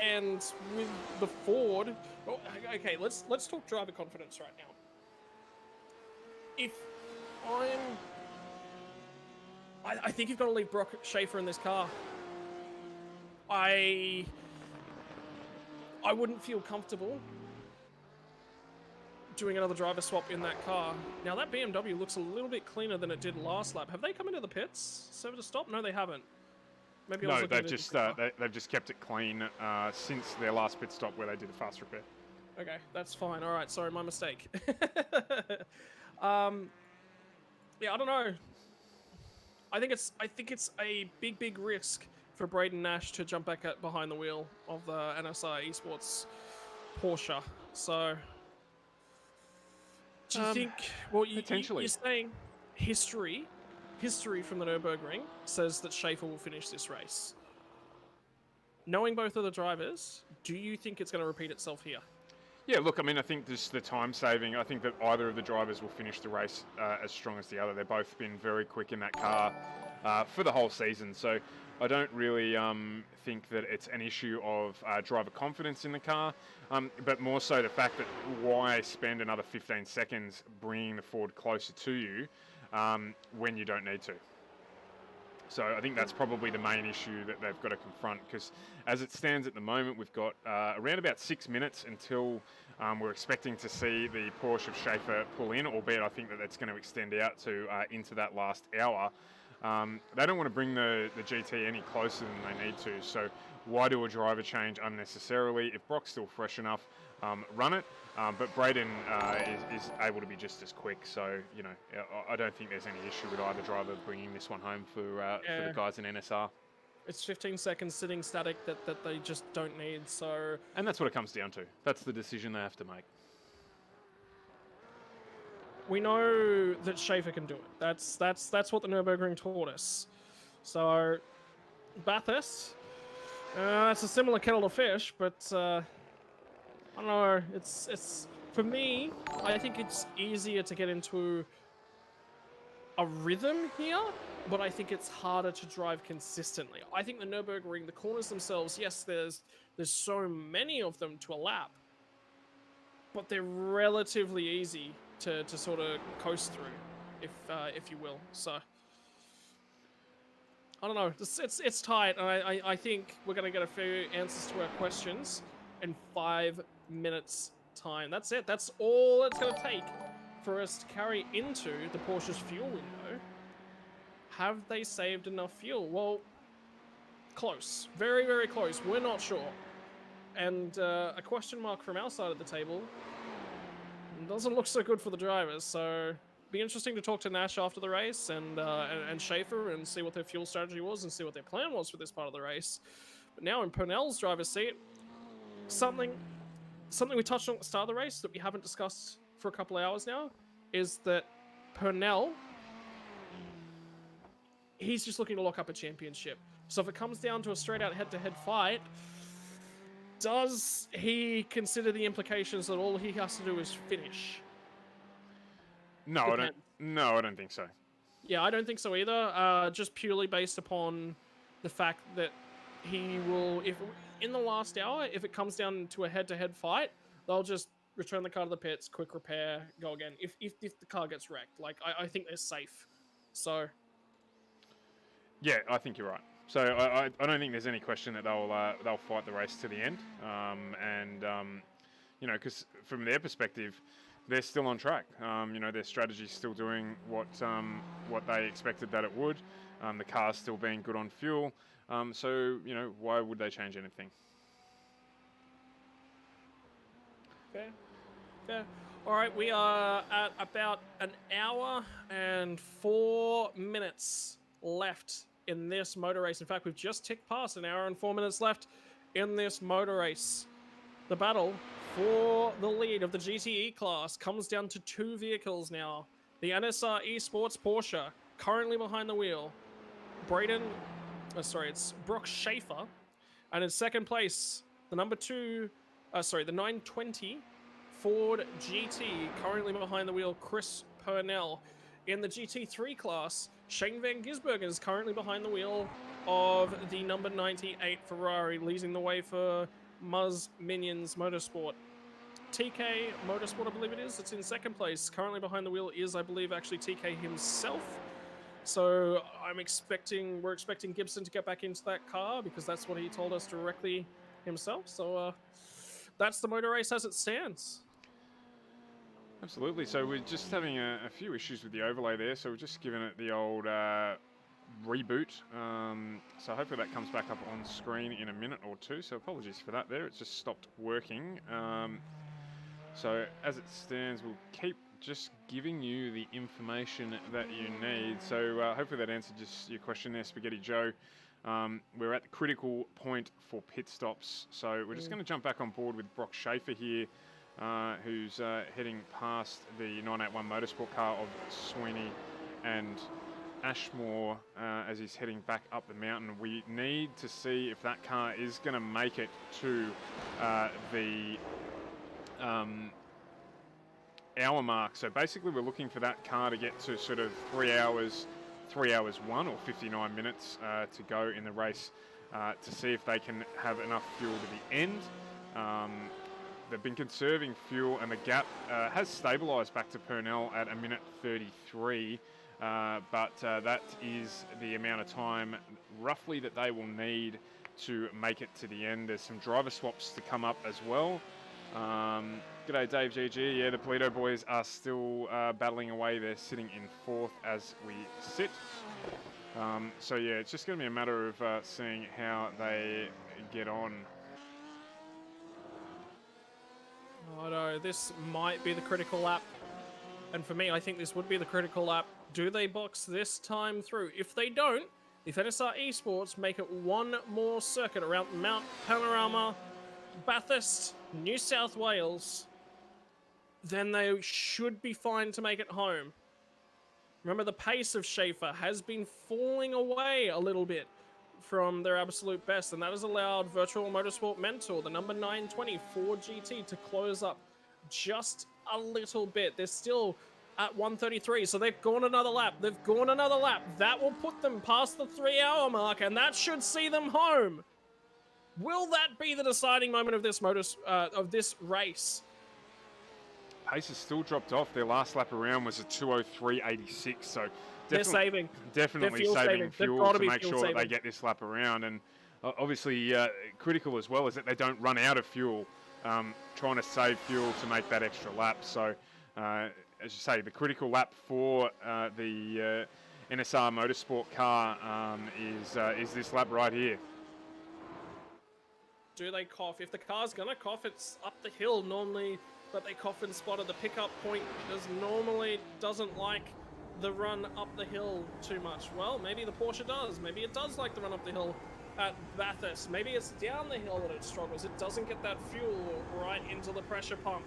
And with the Ford, oh, okay, let's talk driver confidence right now. If I think you've got to leave Brock Schaefer in this car. I wouldn't feel comfortable doing another driver swap in that car. Now that BMW looks a little bit cleaner than it did last lap. Have they come into the pits? Server to stop? No, they haven't. Maybe No, they've just kept it clean since their last pit stop where they did a fast repair. Okay, that's fine. All right, sorry, my mistake. Yeah, I don't know. I think it's a big risk for Braden Nash to jump back behind the wheel of the NSR Esports Porsche. So, do you think? Well, potentially. You're saying history from the Nürburgring says that Schaefer will finish this race. Knowing both of the drivers, do you think it's going to repeat itself here? Yeah, look, I mean, I think just the time saving, I think that either of the drivers will finish the race as strong as the other. They've both been very quick in that car for the whole season. So I don't really think that it's an issue of driver confidence in the car, but more so the fact that why spend another 15 seconds bringing the Ford closer to you when you don't need to. So I think that's probably the main issue that they've got to confront, because as it stands at the moment, we've got around about 6 minutes until we're expecting to see the Porsche of Schaefer pull in, albeit I think that that's going to extend out to into that last hour. They don't want to bring the GT any closer than they need to, so why do a driver change unnecessarily? If Brock's still fresh enough, run it. But Braden is able to be just as quick, so you know I don't think there's any issue with either driver bringing this one home for the guys in NSR. It's 15 seconds sitting static that they just don't need. So, and that's what it comes down to. That's the decision they have to make. We know that Schaefer can do it. That's what the Nürburgring taught us. So, Bathurst, it's a similar kettle of fish, but. I don't know, it's for me, I think it's easier to get into a rhythm here, but I think it's harder to drive consistently. I think the Nürburgring, the corners themselves, yes, there's so many of them to a lap, but they're relatively easy to sort of coast through, if you will. So I don't know, it's tight, and I think we're gonna get a few answers to our questions in 5 minutes time. That's it. That's all it's going to take for us to carry into the Porsche's fuel window. Have they saved enough fuel? Well, close. Very, very close. We're not sure. And a question mark from our side of the table doesn't look so good for the drivers. So be interesting to talk to Nash after the race and Schaefer and see what their fuel strategy was and see what their plan was for this part of the race. But now in Purnell's driver's seat, something we touched on at the start of the race that we haven't discussed for a couple of hours now is that Purnell, he's just looking to lock up a championship. So if it comes down to a straight out head-to-head fight, does he consider the implications that all he has to do is finish? No, I don't think so. Yeah, I don't think so either. Just purely based upon the fact that he will, if in the last hour, if it comes down to a head-to-head fight, they'll just return the car to the pits, quick repair, go again. If the car gets wrecked, like I think they're safe. So yeah, I think you're right. So I don't think there's any question that they'll fight the race to the end. You know, because from their perspective, they're still on track. You know, their strategy's still doing what they expected that it would. The car's still being good on fuel. So, you know, why would they change anything? Fair. All right, we are at about an hour and 4 minutes left in this motor race. In fact, we've just ticked past an hour and 4 minutes left in this motor race. The battle for the lead of the GTE class comes down to two vehicles now. The NSR Esports Porsche, currently behind the wheel. It's Brock Schaefer. And in second place, the number 920 Ford GT, currently behind the wheel, Chris Purnell. In the GT3 class, Shane van Gisbergen is currently behind the wheel of the number 98 Ferrari, leading the way for Muzz Minions Motorsport. TK Motorsport, I believe it is. It's in second place. Currently behind the wheel is, I believe, actually TK himself. So we're expecting Gibson to get back into that car because that's what he told us directly himself. So that's the motor race as it stands. Absolutely. So we're just having a few issues with the overlay there. So we're just giving it the old reboot. So hopefully that comes back up on screen in a minute or two. So apologies for that there. It's just stopped working. So as it stands, we'll keep just giving you the information that you need. So hopefully that answered just your question there, Spaghetti Joe. We're at the critical point for pit stops. So we're just going to jump back on board with Brock Schaefer here, who's heading past the 981 Motorsport car of Sweeney and Ashmore as he's heading back up the mountain. We need to see if that car is going to make it to the hour mark. So basically we're looking for that car to get to sort of 3 hours 1 or 59 minutes to go in the race to see if they can have enough fuel to the end. They've been conserving fuel and the gap has stabilised back to Purnell at 1:33, but that is the amount of time roughly that they will need to make it to the end. There's some driver swaps to come up as well. G'day Dave GG. Yeah, the Polito boys are still battling away. They're sitting in 4th as we sit. So yeah, it's just going to be a matter of seeing how they get on. Oh no, this might be the critical lap. And for me, I think this would be the critical lap. Do they box this time through? If they don't, if NSR Esports make it one more circuit around Mount Panorama, Bathurst, New South Wales, then they should be fine to make it home. Remember, the pace of Schaefer has been falling away a little bit from their absolute best, and that has allowed Virtual Motorsport Mentor, the number 920 Ford GT, to close up just a little bit. They're still at 1:33, so they've gone another lap. They've gone another lap. That will put them past the 3 hour mark, and that should see them home. Will that be the deciding moment of this race? Pace has still dropped off. Their last lap around was a 2:03.86, so they're saving. Definitely saving fuel to make sure that they get this lap around. And obviously critical as well is that they don't run out of fuel, trying to save fuel to make that extra lap. So as you say, the critical lap for the NSR Motorsport car is this lap right here. Do they cough? If the car's gonna cough, it's up the hill normally that they cough and spotted. The pickup point doesn't like the run up the hill too much. Well, maybe the Porsche does. Maybe it does like the run up the hill at Bathurst. Maybe it's down the hill that it struggles. It doesn't get that fuel right into the pressure pump.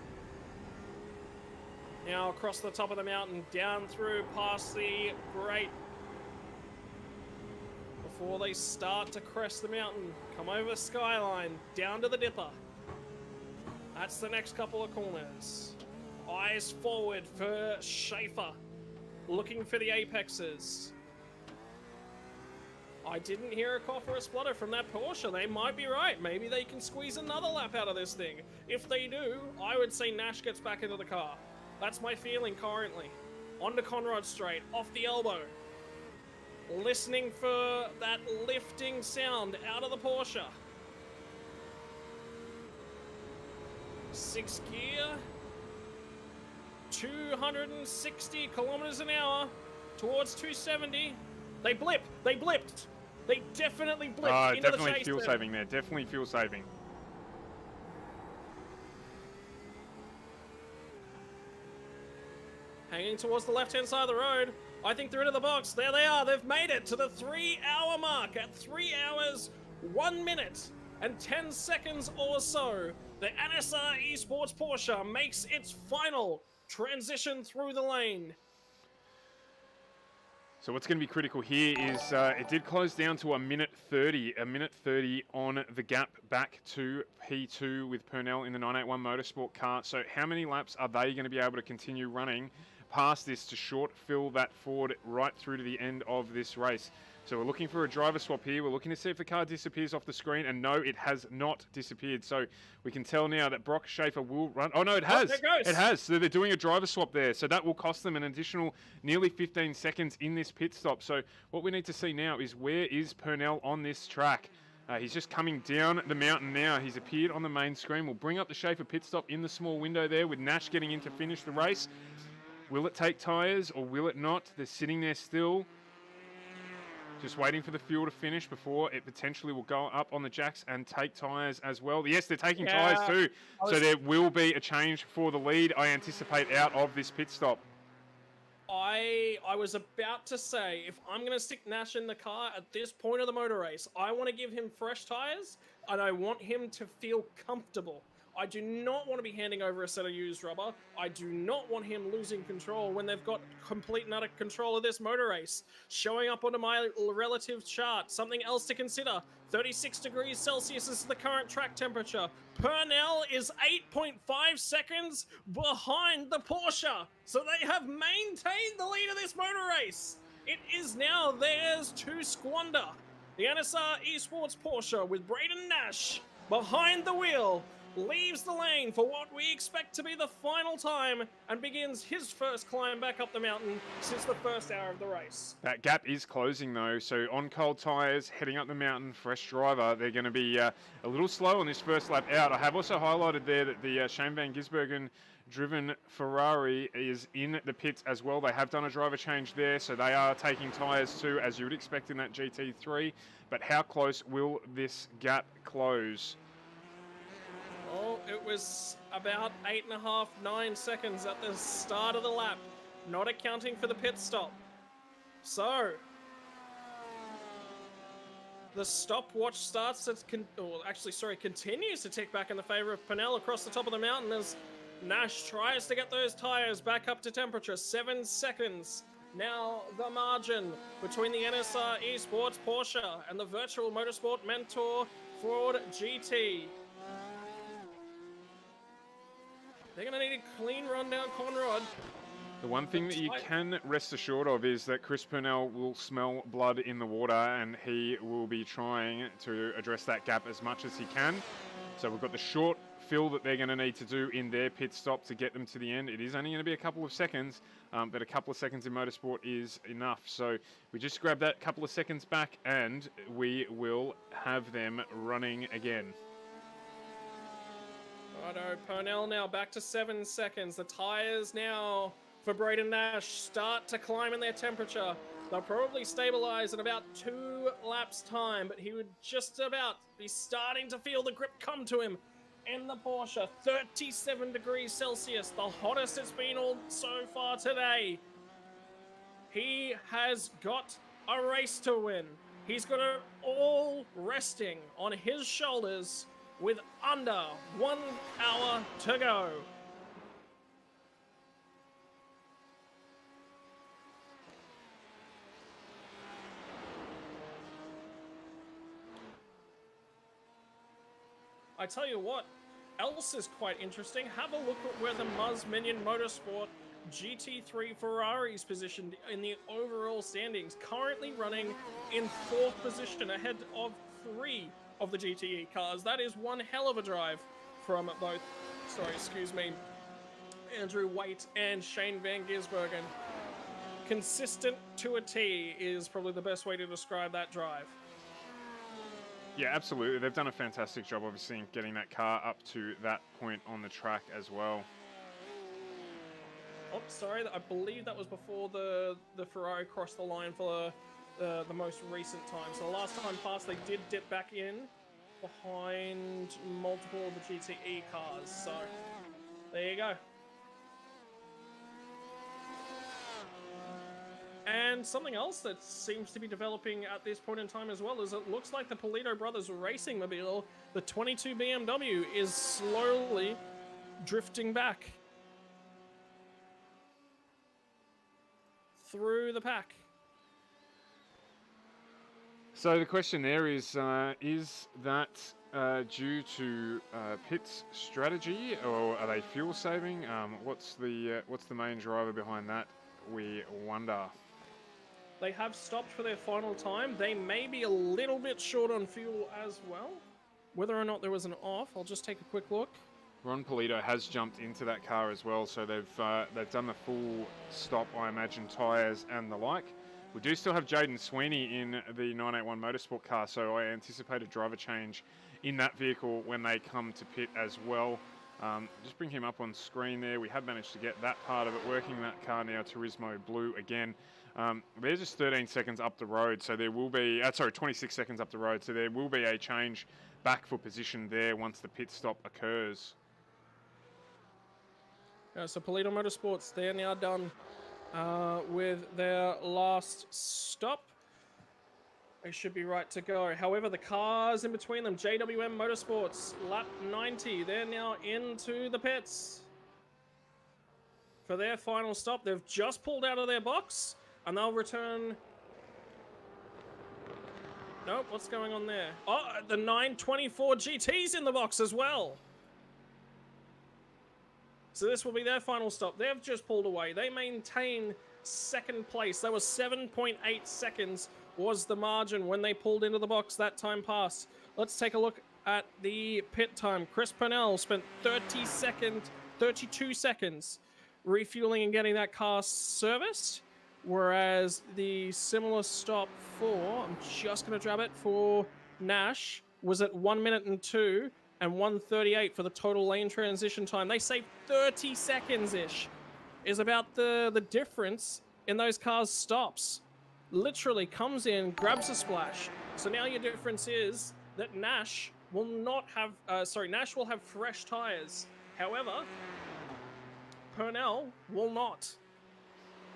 Now across the top of the mountain, down through past the grate. Before they start to crest the mountain, come over Skyline, down to the Dipper. That's the next couple of corners. Eyes forward for Schaefer, looking for the apexes. I didn't hear a cough or a splutter from that Porsche. They might be right. Maybe they can squeeze another lap out of this thing. If they do, I would say Nash gets back into the car. That's my feeling currently. Onto Conrad Straight, off the elbow. Listening for that lifting sound out of the Porsche. 6th gear. 260 kilometers an hour towards 270. They blipped. They definitely blipped into the chase. Definitely fuel saving there. Definitely fuel saving. Hanging towards the left-hand side of the road. I think they're into the box. There they are. They've made it to the 3 hour mark at 3 hours, 1 minute and 10 seconds or so. The NSR Esports Porsche makes its final transition through the lane. So what's going to be critical here is it did close down to a minute 30 on the gap back to P2 with Purnell in the 981 Motorsport car. So how many laps are they going to be able to continue running past this to short fill that forward right through to the end of this race. So we're looking for a driver swap here. We're looking to see if the car disappears off the screen, and no, it has not disappeared. So we can tell now that Brock Schaefer will run. Oh no, it has. There it goes. It has. So they're doing a driver swap there. So that will cost them an additional nearly 15 seconds in this pit stop. So what we need to see now is where is Purnell on this track? He's just coming down the mountain now. He's appeared on the main screen. We'll bring up the Schaefer pit stop in the small window there with Nash getting in to finish the race. Will it take tyres or will it not? They're sitting there still. Just waiting for the fuel to finish before it potentially will go up on the jacks and take tyres as well. Yes, they're taking tyres too. So there will be a change for the lead, I anticipate, out of this pit stop. I was about to say, if I'm going to stick Nash in the car at this point of the motor race, I want to give him fresh tyres, and I want him to feel comfortable. I do not want to be handing over a set of used rubber. I do not want him losing control when they've got complete and utter control of this motor race. Showing up onto my relative chart, something else to consider. 36 degrees Celsius is the current track temperature. Purnell is 8.5 seconds behind the Porsche. So they have maintained the lead of this motor race. It is now theirs to squander. The NSR Esports Porsche with Braden Nash behind the wheel leaves the lane for what we expect to be the final time and begins his first climb back up the mountain since the first hour of the race. That gap is closing though, so on cold tyres, heading up the mountain, fresh driver, they're going to be a little slow on this first lap out. I have also highlighted there that the Shane van Gisbergen driven Ferrari is in the pits as well. They have done a driver change there, so they are taking tyres too, as you would expect in that GT3. But how close will this gap close? Oh, it was about 8.5, 9 seconds at the start of the lap, not accounting for the pit stop. So, the stopwatch starts to, continues to tick back in the favor of Purnell across the top of the mountain as Nash tries to get those tires back up to temperature. 7 seconds. Now the margin between the NSR Esports Porsche and the Virtual Motorsport Mentor Ford GT. They're going to need a clean run down Conrad. The one thing that you can rest assured of is that Chris Purnell will smell blood in the water, and he will be trying to address that gap as much as he can. So we've got the short fill that they're going to need to do in their pit stop to get them to the end. It is only going to be a couple of seconds, but a couple of seconds in motorsport is enough. So we just grab that couple of seconds back and we will have them running again. Righto, Purnell now back to 7 seconds. The tyres now for Braden Nash start to climb in their temperature. They'll probably stabilize in about 2 laps time, but he would just about be starting to feel the grip come to him in the Porsche. 37 degrees Celsius, the hottest it's been all so far today. He has got a race to win. He's got it all resting on his shoulders with under 1 hour to go. I tell you what else is quite interesting. Have a look at where the Muzz Minion Motorsport GT3 Ferrari is positioned in the overall standings. Currently running in 4th position ahead of 3 of the GTE cars. That is one hell of a drive from both, Andrew Waite and Shane van Gisbergen. Consistent to a T is probably the best way to describe that drive. Yeah, absolutely. They've done a fantastic job, obviously, in getting that car up to that point on the track as well. Oh, sorry, I believe that was before the Ferrari crossed the line for the most recent time. So the last time past, they did dip back in behind multiple of the GTE cars. So there you go. And something else that seems to be developing at this point in time as well is it looks like the Polito Brothers racing mobile, the 22 BMW, is slowly drifting back through the pack. So the question there is that due to pit's strategy, or are they fuel saving? What's the main driver behind that? We wonder. They have stopped for their final time. They may be a little bit short on fuel as well. Whether or not there was an off, I'll just take a quick look. Ron Polito has jumped into that car as well, so they've done the full stop, I imagine, tyres and the like. We do still have Jaden Sweeney in the 981 Motorsport car, so I anticipate a driver change in that vehicle when they come to pit as well. Just bring him up on screen there. We have managed to get that part of it working. That car now, Turismo Blue again. They're just 13 seconds up the road, so there will be, 26 seconds up the road, so there will be a change back for position there once the pit stop occurs. So Polito Motorsports, they're now done with their last stop. They should be right to go. However, the cars in between them, JWM Motorsports, lap 90, they're now into the pits for their final stop. They've just pulled out of their box, and they'll return. Nope, what's going on there? Oh, the 924 GT's in the box as well. So this will be their final stop. They've just pulled away. They maintain second place. That was 7.8 seconds was the margin when they pulled into the box. That time passed. Let's take a look at the pit time. Chris Purnell spent 32 seconds refueling and getting that car serviced. Whereas the similar stop for, I'm just going to grab it, for Nash was at 1 minute and 2 and 1:38 for the total lane transition time. They saved 30 seconds-ish is about the difference in those cars' stops. Literally comes in, grabs a splash. So now your difference is that Nash will not have, Nash will have fresh tires. However, Purnell will not.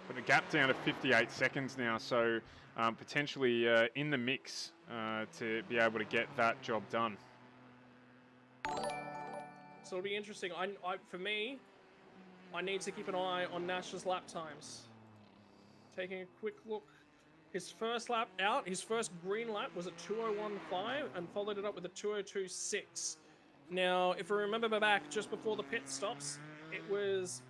But the gap down to 58 seconds now, so potentially in the mix to be able to get that job done. So it'll be interesting. For me, I need to keep an eye on Nash's lap times. Taking a quick look. His first lap out, his first green lap was a 2:01.5 and followed it up with a 2:02.6. Now, if I remember back just before the pit stops, it was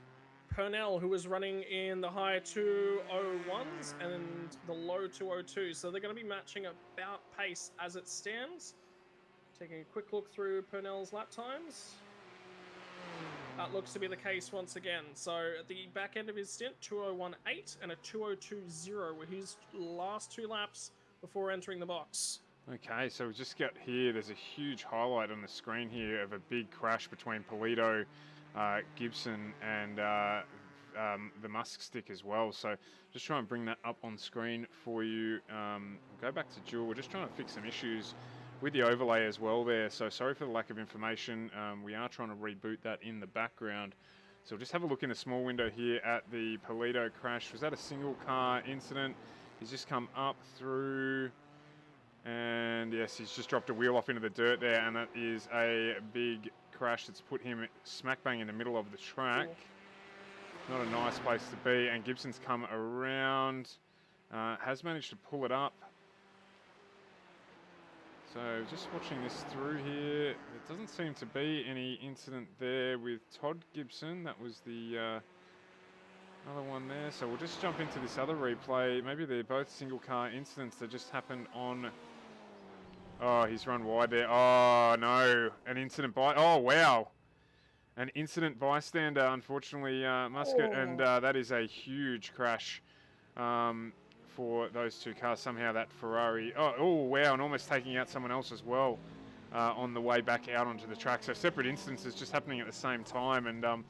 Purnell who was running in the high 2:01s and the low 2:02. So they're going to be matching about pace as it stands. Taking a quick look through Purnell's lap times. That looks to be the case once again. So at the back end of his stint, 2:01.8 and a 2:02.0 were his last two laps before entering the box. Okay, so we just got here, there's a huge highlight on the screen here of a big crash between Polito, Gibson and the Musk stick as well. So just try and bring that up on screen for you. Go back to Jewel. We're just trying to fix some issues with the overlay as well there. So sorry for the lack of information. We are trying to reboot that in the background. So we'll just have a look in a small window here at the Polito crash. Was that a single car incident? He's just come up through, and yes, he's just dropped a wheel off into the dirt there, and that is a big crash that's put him smack bang in the middle of the track. Not a nice place to be, and Gibson's come around, has managed to pull it up. So just watching this through here, there doesn't seem to be any incident there with Todd Gibson. That was the other one there. So we'll just jump into this other replay. Maybe they're both single car incidents that just happened on... Oh, he's run wide there. Oh, no. An incident by... Oh, wow. An incident bystander, unfortunately, Muscat. And that is a huge crash for those two cars. Somehow that Ferrari... Oh, wow. And almost taking out someone else as well on the way back out onto the track. So separate instances just happening at the same time. And, and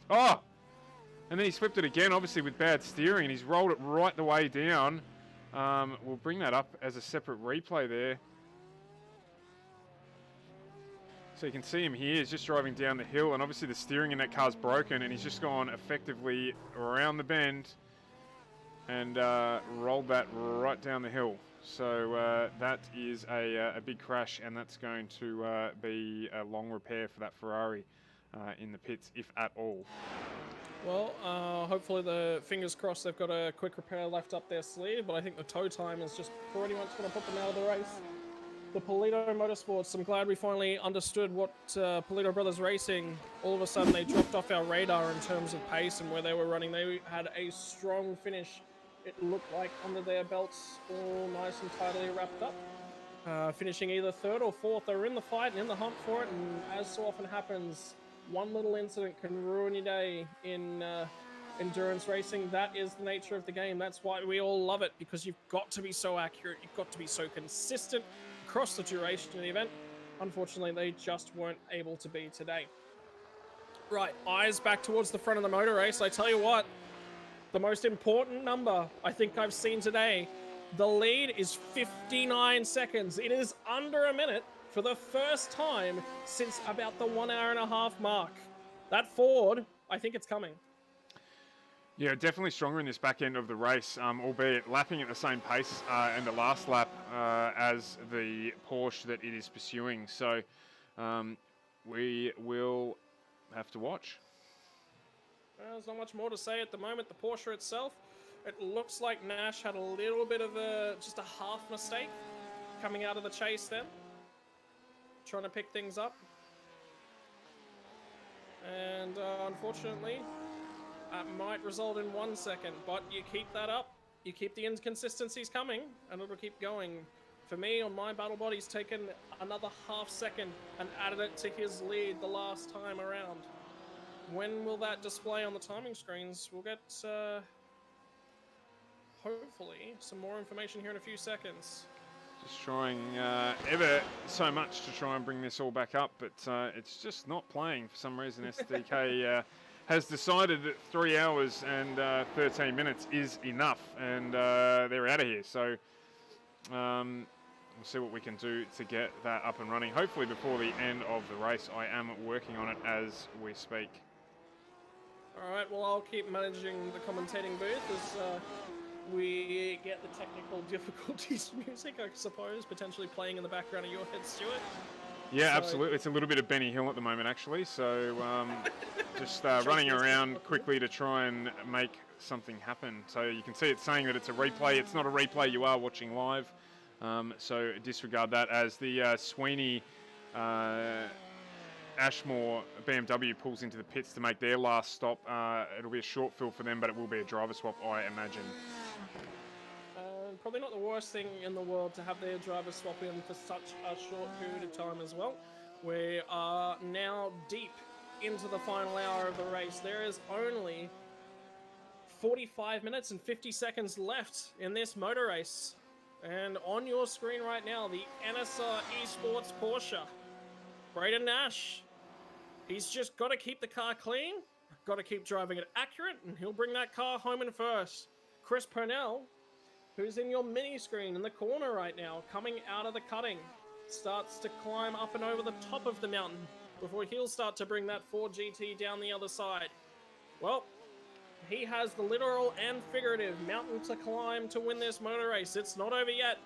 then he swept it again, obviously with bad steering. And he's rolled it right the way down. We'll bring that up as a separate replay there. So you can see him here, he's just driving down the hill, and obviously the steering in that car's broken, and he's just gone effectively around the bend and rolled that right down the hill. So that is a big crash, and that's going to be a long repair for that Ferrari in the pits, if at all. Well, hopefully the fingers crossed they've got a quick repair left up their sleeve, but I think the tow time is just pretty much going to put them out of the race. The Polito Motorsports, I'm glad we finally understood what Polito Brothers Racing, all of a sudden they dropped off our radar in terms of pace and where they were running. They had a strong finish, it looked like, under their belts, all nice and tidily wrapped up. Finishing either third or fourth, they were in the fight and in the hunt for it, and as so often happens, one little incident can ruin your day in endurance racing. That is the nature of the game. That's why we all love it, because you've got to be so accurate, you've got to be so consistent across the duration of the event. Unfortunately, they just weren't able to be today. Right, eyes back towards the front of the motor race. I tell you what, the most important number I think I've seen today, the lead is 59 seconds. It is under a minute for the first time since about the 1 hour and a half mark. That Ford, I think it's coming. Yeah, definitely stronger in this back end of the race, albeit lapping at the same pace in the last lap as the Porsche that it is pursuing. So we will have to watch. Well, there's not much more to say at the moment. The Porsche itself, it looks like Nash had a little bit of just a half mistake coming out of the chase then. Trying to pick things up. And unfortunately, that might result in 1 second, but you keep that up, you keep the inconsistencies coming, and it'll keep going. For me, on my battle bot, he's taken another half second and added it to his lead the last time around. When will that display on the timing screens? We'll get, hopefully, some more information here in a few seconds. Just trying ever so much to try and bring this all back up, but it's just not playing for some reason. SDK has decided that 3 hours and 13 minutes is enough, and they're out of here. So we'll see what we can do to get that up and running. Hopefully before the end of the race. I am working on it as we speak. All right, well, I'll keep managing the commentating booth as we get the technical difficulties music, I suppose, potentially playing in the background of your head, Stuart. Yeah, so, absolutely. It's a little bit of Benny Hill at the moment, actually. So just running around quickly to try and make something happen. So you can see it's saying that it's a replay. It's not a replay. You are watching live. So disregard that as the Sweeney Ashmore BMW pulls into the pits to make their last stop. It'll be a short fill for them, but it will be a driver swap, I imagine. Probably not the worst thing in the world to have their driver swap in for such a short period of time as well. We are now deep into the final hour of the race. There is only 45 minutes and 50 seconds left in this motor race. And on your screen right now, the NSR Esports Porsche. Braden Nash, he's just got to keep the car clean, got to keep driving it accurate, and he'll bring that car home in first. Chris Purnell, who's in your mini screen in the corner right now, coming out of the cutting, starts to climb up and over the top of the mountain before he'll start to bring that Ford GT down the other side. Well, he has the literal and figurative mountain to climb to win this motor race. It's not over yet.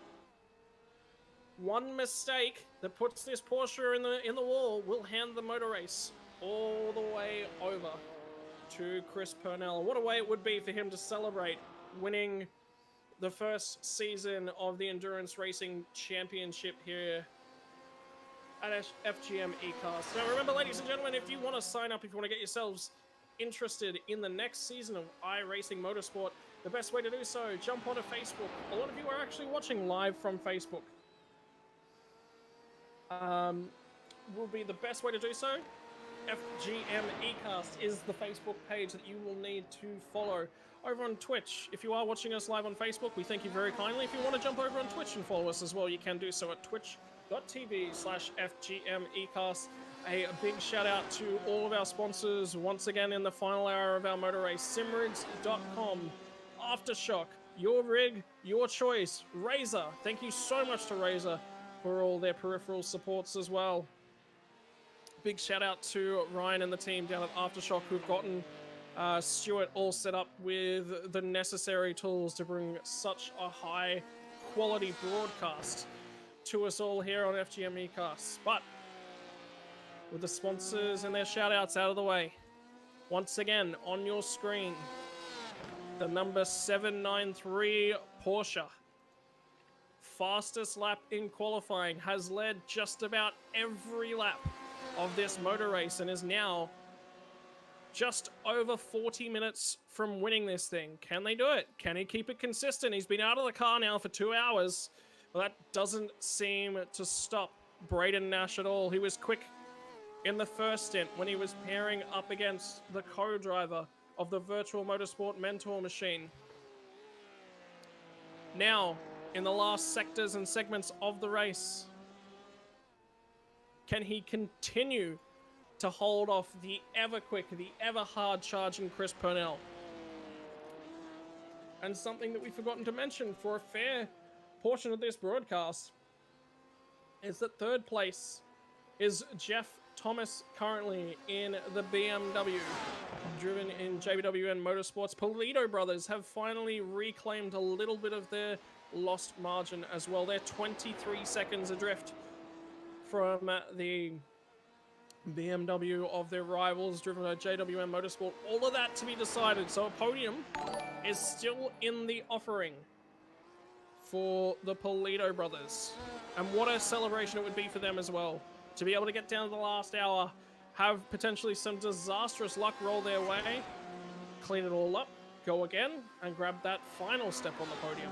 One mistake that puts this Porsche in the wall will hand the motor race all the way over to Chris Purnell. What a way it would be for him to celebrate winning the first season of the Endurance Racing Championship here at FGM eCast. Now remember, ladies and gentlemen, if you want to sign up, if you want to get yourselves interested in the next season of iRacing Motorsport, the best way to do so, jump onto Facebook. A lot of you are actually watching live from Facebook. Will be the best way to do so. FGM eCast is the Facebook page that you will need to follow. Over on Twitch, if you are watching us live on Facebook, we thank you very kindly. If you want to jump over on Twitch and follow us as well, you can do so at twitch.tv/FGMecast. A big shout out to all of our sponsors once again in the final hour of our motor race. Simrids.com, Aftershock, Your Rig, Your Choice, Razor. Thank you so much to Razor for all their peripheral supports as well. Big shout out to Ryan and the team down at Aftershock who've gotten Stuart all set up with the necessary tools to bring such a high quality broadcast to us all here on FGM eCast. But with the sponsors and their shout outs out of the way, Once again, on your screen, the number 793 Porsche. Fastest lap in qualifying, has led just about every lap of this motor race and is now just over 40 minutes from winning this thing. Can they do it? Can he keep it consistent? He's been out of the car now for 2 hours. Well, that doesn't seem to stop Braden Nash at all. He was quick in the first stint when he was pairing up against the co-driver of the Virtual Motorsport Mentor machine. Now, in the last sectors and segments of the race, can he continue to hold off the ever-quick, the ever-hard-charging Chris Purnell? And something that we've forgotten to mention for a fair portion of this broadcast is that third place is Jeff Thomas, currently in the BMW, driven in JBWN Motorsports. Polito brothers have finally reclaimed a little bit of their lost margin as well. They're 23 seconds adrift from the BMW of their rivals, driven by JWM Motorsport. All of that to be decided. So a podium is still in the offering for the Polito brothers. And what a celebration it would be for them as well. To be able to get down to the last hour, have potentially some disastrous luck roll their way, clean it all up, go again, and grab that final step on the podium.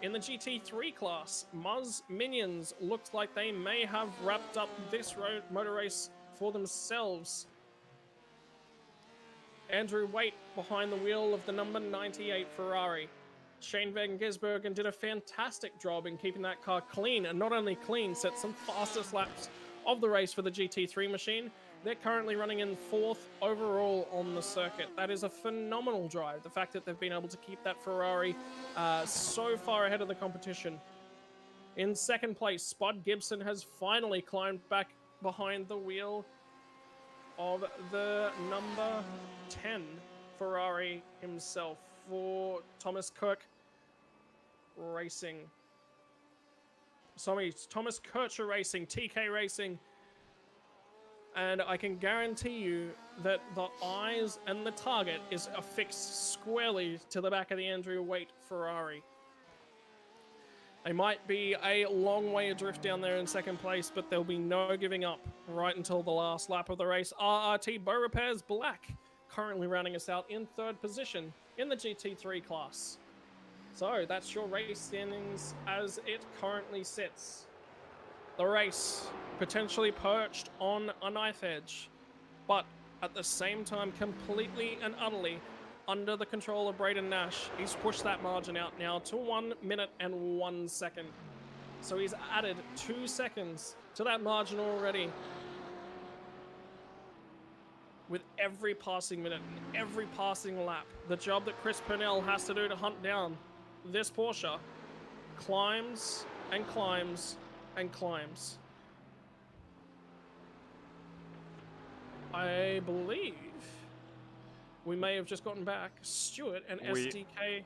In the GT3 class, Muzz Minions looks like they may have wrapped up this motor race for themselves. Andrew Waite behind the wheel of the number 98 Ferrari. Shane Van Gisbergen did a fantastic job in keeping that car clean, and not only clean, set some fastest laps of the race for the GT3 machine. They're currently running in 4th overall on the circuit. That is a phenomenal drive. The fact that they've been able to keep that Ferrari so far ahead of the competition. In second place, Spud Gibson has finally climbed back behind the wheel of the number 10 Ferrari himself for Thomas Kirk Racing. Sorry, Thomas Kircher Racing, TK Racing. And I can guarantee you that the eyes and the target is affixed squarely to the back of the Andrew Waite Ferrari. They might be a long way adrift down there in second place, but there'll be no giving up right until the last lap of the race. RRT Bow Repairs Black currently rounding us out in third position in the GT3 class. So that's your race standings as it currently sits. The race potentially perched on a knife edge, but at the same time completely and utterly under the control of Braden Nash. He's pushed that margin out now to 1 minute and 1 second. So he's added 2 seconds to that margin already. With every passing minute, every passing lap, the job that Chris Purnell has to do to hunt down this Porsche climbs and climbs and climbs. I believe we may have just gotten back Stuart and SDK.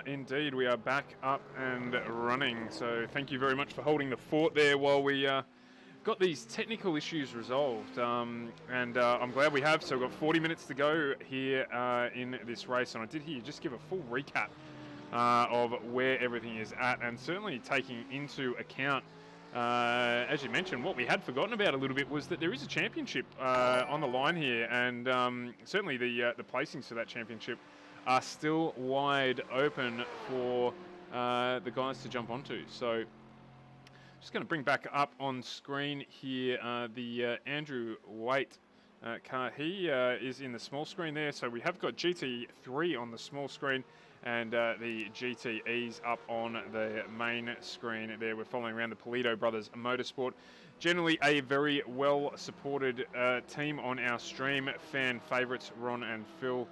Indeed, we are back up and running. So thank you very much for holding the fort there while we got these technical issues resolved. I'm glad we have. So we've got 40 minutes to go here in this race. And I did hear you just give a full recap of where everything is at, and certainly taking into account, as you mentioned, what we had forgotten about a little bit was that there is a championship on the line here, and certainly the placings for that championship are still wide open for the guys to jump onto. So just going to bring back up on screen here the Andrew Waite car. He is in the small screen there, so we have got GT3 on the small screen, and the GTEs up on the main screen there. We're following around the Polito Brothers Motorsport. Generally a very well supported team on our stream. Fan favourites Ron and Phil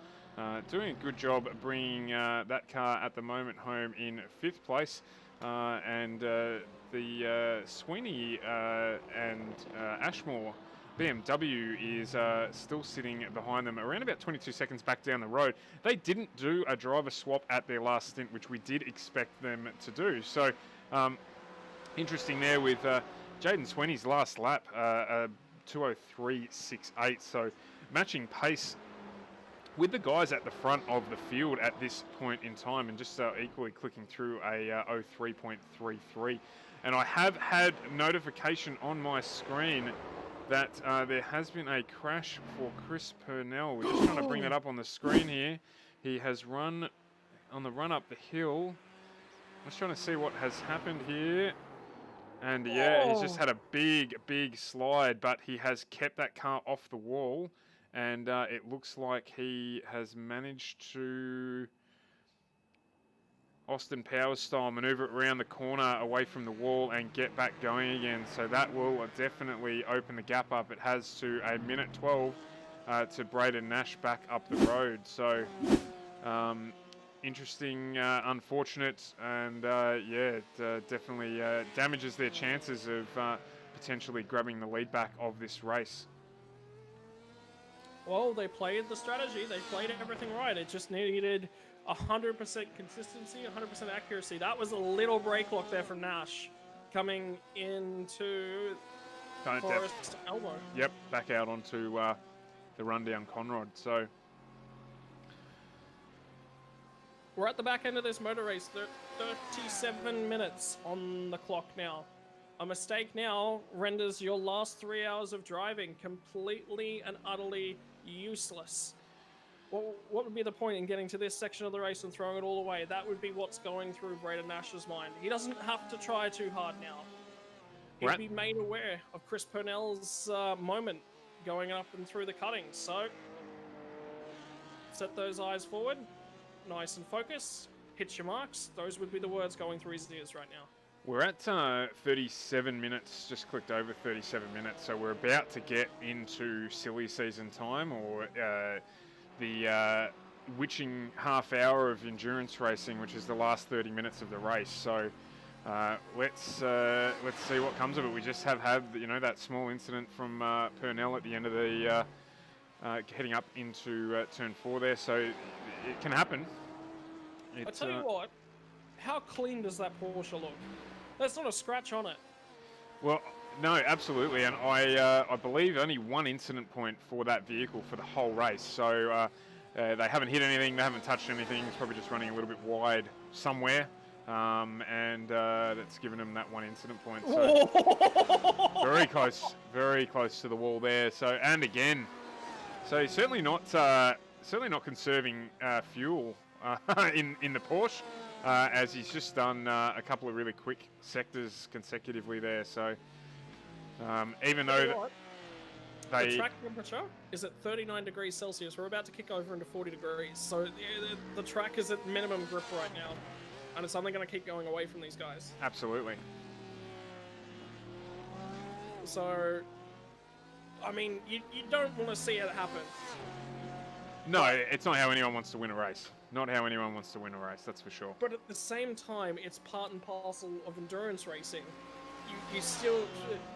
doing a good job bringing that car at the moment home in 5th place. And the Sweeney and Ashmore BMW is still sitting behind them, around about 22 seconds back down the road. They didn't do a driver swap at their last stint, which we did expect them to do. So interesting there with Jaden Sweeney's last lap, 2:03.68. So matching pace with the guys at the front of the field at this point in time, and just equally clicking through a 03.33. And I have had notification on my screen that there has been a crash for Chris Purnell. We're just trying to bring that up on the screen here. He has run on the run up the hill. I'm just trying to see what has happened here. And yeah, he's just had a big slide, but he has kept that car off the wall. And it looks like he has managed to Austin Powers style maneuver it around the corner away from the wall and get back going again. So that will definitely open the gap up. It has to a minute 12 to Braden Nash back up the road. So interesting, unfortunate, and yeah, it definitely damages their chances of potentially grabbing the lead back of this race. Well, they played the strategy. They played everything right. It just needed 100% consistency, 100% accuracy. That was a little brake lock there from Nash coming into Forest elbow. Yep, back out onto the rundown Conrod. So we're at the back end of this motor race. 37 minutes on the clock now. A mistake now renders your last 3 hours of driving completely and utterly useless. What would be the point in getting to this section of the race and throwing it all away? That would be what's going through Braden Nash's mind. He doesn't have to try too hard now. He'd be made aware of Chris Purnell's moment going up and through the cuttings. So, set those eyes forward, nice and focused, hit your marks. Those would be the words going through his ears right now. We're at 37 minutes, just clicked over 37 minutes, so we're about to get into silly season time, or the witching half hour of endurance racing, which is the last 30 minutes of the race. So let's see what comes of it. We just have had, you know, that small incident from Purnell at the end of the heading up into turn 4 there, so it can happen. I tell you what, how clean does that Porsche look? There's not a scratch on it. Well, no, absolutely, and I believe only one incident point for that vehicle for the whole race. So they haven't hit anything, they haven't touched anything. It's probably just running a little bit wide somewhere, and that's given them that one incident point. So very close to the wall there. So, and again, so certainly not conserving fuel in the Porsche. As he's just done a couple of really quick sectors consecutively there. So even though the track temperature is at 39 degrees Celsius, we're about to kick over into 40 degrees. So the track is at minimum grip right now, and it's only going to keep going away from these guys. Absolutely. So, I mean, you don't want to see it happen. No, it's not how anyone wants to win a race. Not how anyone wants to win a race, that's for sure. But at the same time, it's part and parcel of endurance racing. You still,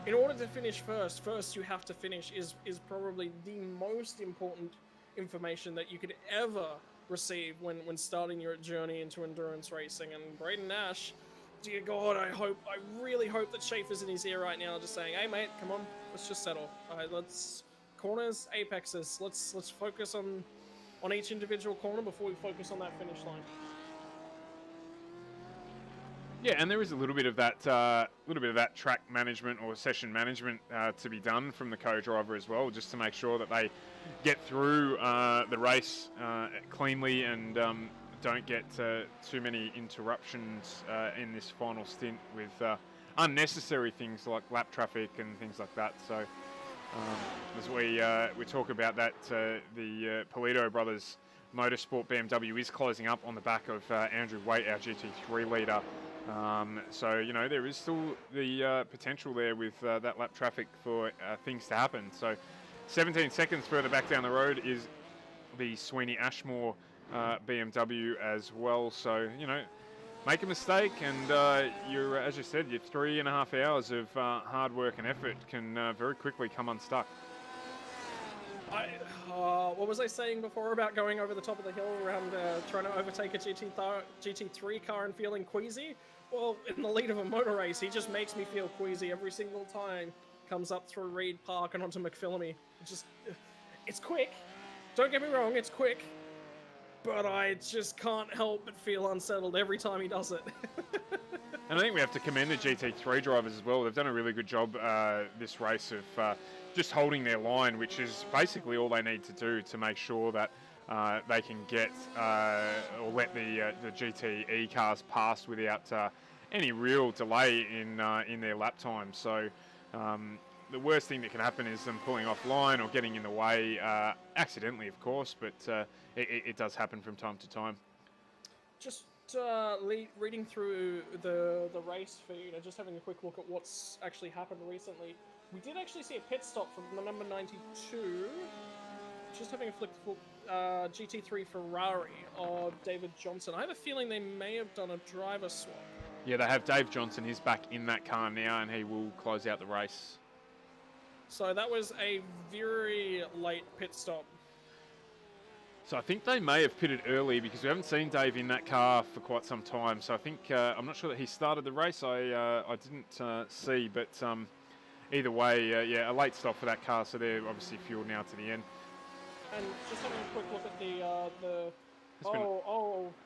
in order to finish first you have to finish is probably the most important information that you could ever receive when starting your journey into endurance racing. And Braden Nash, dear God, I really hope that Schaefer's in his ear right now, just saying, "Hey mate, come on, let's just settle. Let's corners, apexes. Let's focus on each individual corner before we focus on that finish line." Yeah, and there is a little bit of that track management or session management to be done from the co-driver as well, just to make sure that they get through the race cleanly and don't get too many interruptions in this final stint with unnecessary things like lap traffic and things like that. So as we talk about that, the Polito brothers Motorsport BMW is closing up on the back of Andrew Waite, our GT3 leader. So, you know, there is still the potential there with that lap traffic for things to happen. So 17 seconds further back down the road is the Sweeney Ashmore BMW as well. So, you know, make a mistake and you're, as you said, your 3.5 hours of hard work and effort can very quickly come unstuck. What was I saying before about going over the top of the hill around trying to overtake a GT3 car and feeling queasy? Well, in the lead of a motor race, he just makes me feel queasy every single time. Comes up through Reed Park and onto McPhillamy. It's quick, Don't get me wrong, it's quick, but I just can't help but feel unsettled every time he does it. And I think we have to commend the GT3 drivers as well. They've done a really good job this race of just holding their line, which is basically all they need to do to make sure that they can get or let the GTE cars pass without any real delay in their lap time. So the worst thing that can happen is them pulling offline or getting in the way, accidentally, of course, but it does happen from time to time. Just reading through the race feed and just having a quick look at what's actually happened recently, we did actually see a pit stop from the number 92. Just having a flick for GT3 Ferrari of David Johnson. I have a feeling they may have done a driver swap. Yeah, they have. Dave Johnson is back in that car now, and he will close out the race. So that was a very late pit stop. So I think they may have pitted early because we haven't seen Dave in that car for quite some time. So I think, I'm not sure that he started the race. I didn't see, but either way, yeah, a late stop for that car. So they're obviously fueled now to the end. And just having a quick look at the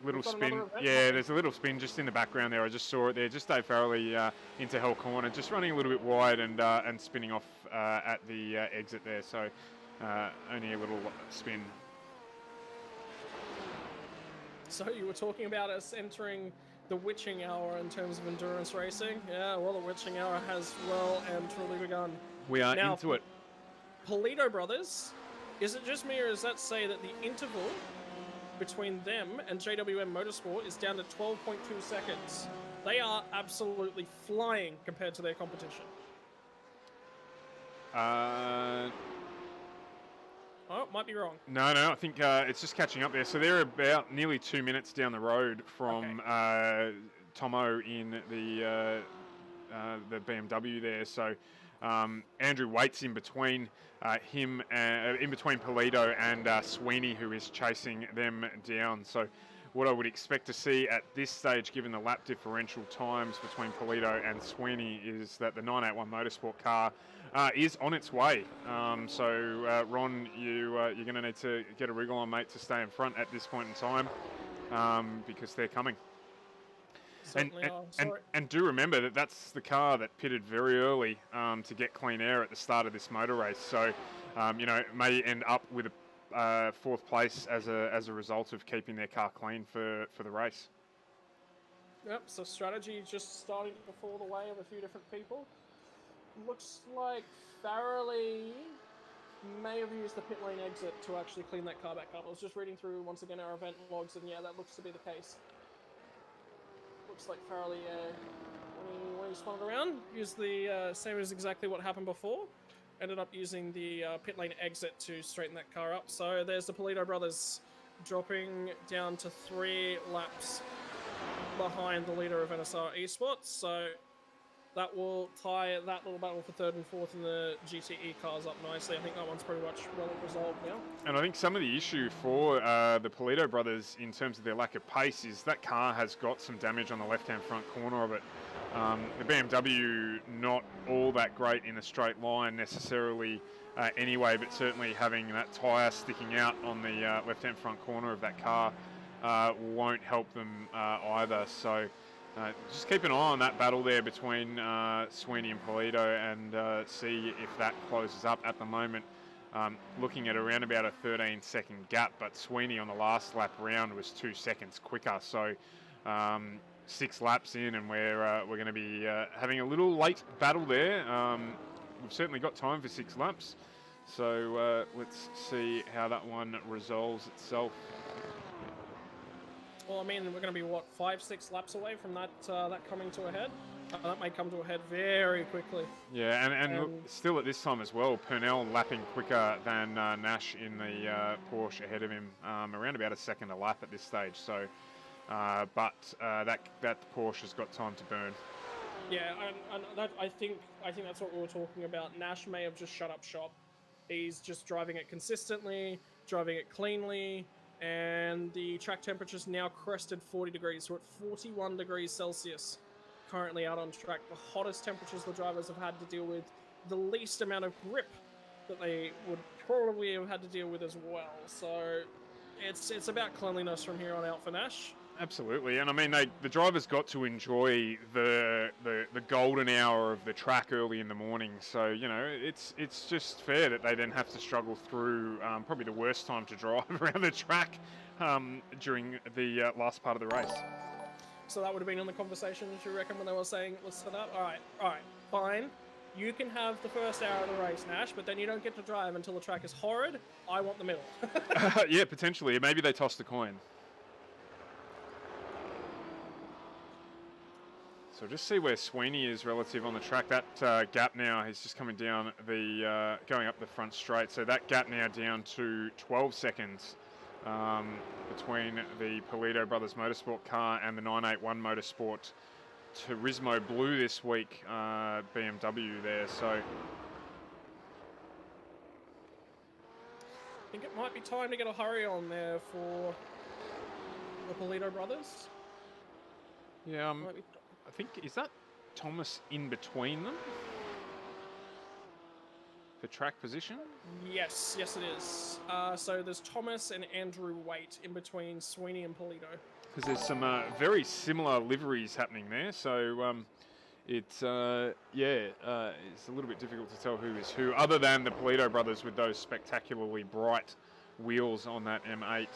little spin. Yeah, there's a little spin just in the background there. I just saw it there. Just Dave Farrelly into Hell Corner, just running a little bit wide and spinning off at the exit there. So only a little spin. So you were talking about us entering the witching hour in terms of endurance racing. Yeah, well, the witching hour has well and truly begun. We are now, into it. Polito brothers, is it just me or does that say that the interval between them and JWM Motorsport is down to 12.2 seconds? They are absolutely flying compared to their competition. Oh, might be wrong. No, I think it's just catching up there. So they're about nearly 2 minutes down the road from Tomo in the BMW there. So Andrew waits in between him, in between Polito and Sweeney, who is chasing them down. So what I would expect to see at this stage, given the lap differential times between Polito and Sweeney, is that the 981 Motorsport car is on its way. So Ron, you're going to need to get a wriggle on, mate, to stay in front at this point in time, because they're coming. And do remember that that's the car that pitted very early to get clean air at the start of this motor race. So, it may end up with a fourth place as a result of keeping their car clean for the race. Yep, so strategy just starting to fall the way of a few different people. Looks like Farrelly may have used the pit lane exit to actually clean that car back up. I was just reading through once again our event logs, and yeah, that looks to be the case. Looks like Farrelly, when he spun it around, used the same as exactly what happened before. Ended up using the pit lane exit to straighten that car up. So there's the Polito brothers dropping down to 3 laps behind the leader of NSR Esports. So that will tie that little battle for 3rd and 4th in the GTE cars up nicely. I think that one's pretty much well resolved now. And I think some of the issue for the Polito brothers in terms of their lack of pace is that car has got some damage on the left-hand front corner of it. The BMW not all that great in a straight line necessarily anyway, but certainly having that tyre sticking out on the left-hand front corner of that car won't help them either. So just keep an eye on that battle there between Sweeney and Polito and see if that closes up. At the moment, looking at around about a 13-second gap, but Sweeney on the last lap round was 2 seconds quicker. So 6 laps in, and we're going to be having a little late battle there. We've certainly got time for 6 laps, so let's see how that one resolves itself. Well, I mean, we're going to be, 5-6 laps away from that that coming to a head? That may come to a head very quickly. Yeah, and look, still at this time as well, Purnell lapping quicker than Nash in the Porsche ahead of him, around about a second a lap at this stage. So, but that Porsche has got time to burn. Yeah, and that, I think that's what we were talking about. Nash may have just shut up shop. He's just driving it consistently, driving it cleanly, and the track temperature's now crested 40 degrees. We're at 41 degrees Celsius currently out on track. The hottest temperatures the drivers have had to deal with, the least amount of grip that they would probably have had to deal with as well. So it's about cleanliness from here on out for Nash. Absolutely, and I mean the drivers got to enjoy the golden hour of the track early in the morning. So you know it's just fair that they then have to struggle through probably the worst time to drive around the track during the last part of the race. So that would have been in the conversation, do you reckon, when they were saying, let's set up? All right, fine. You can have the first hour of the race, Nash, but then you don't get to drive until the track is horrid. I want the middle. Yeah, potentially. Maybe they tossed a coin. So just see where Sweeney is relative on the track. That gap now, he's just coming down the, going up the front straight. So that gap now down to 12 seconds between the Polito Brothers Motorsport car and the 981 Motorsport Turismo Blue this week BMW there. So I think it might be time to get a hurry on there for the Polito Brothers. yeah, I think, is that Thomas in between them for track position? Yes, it is. So there's Thomas and Andrew Waite in between Sweeney and Polito. Because there's some very similar liveries happening there, so it's a little bit difficult to tell who is who, other than the Polito brothers with those spectacularly bright wheels on that M8,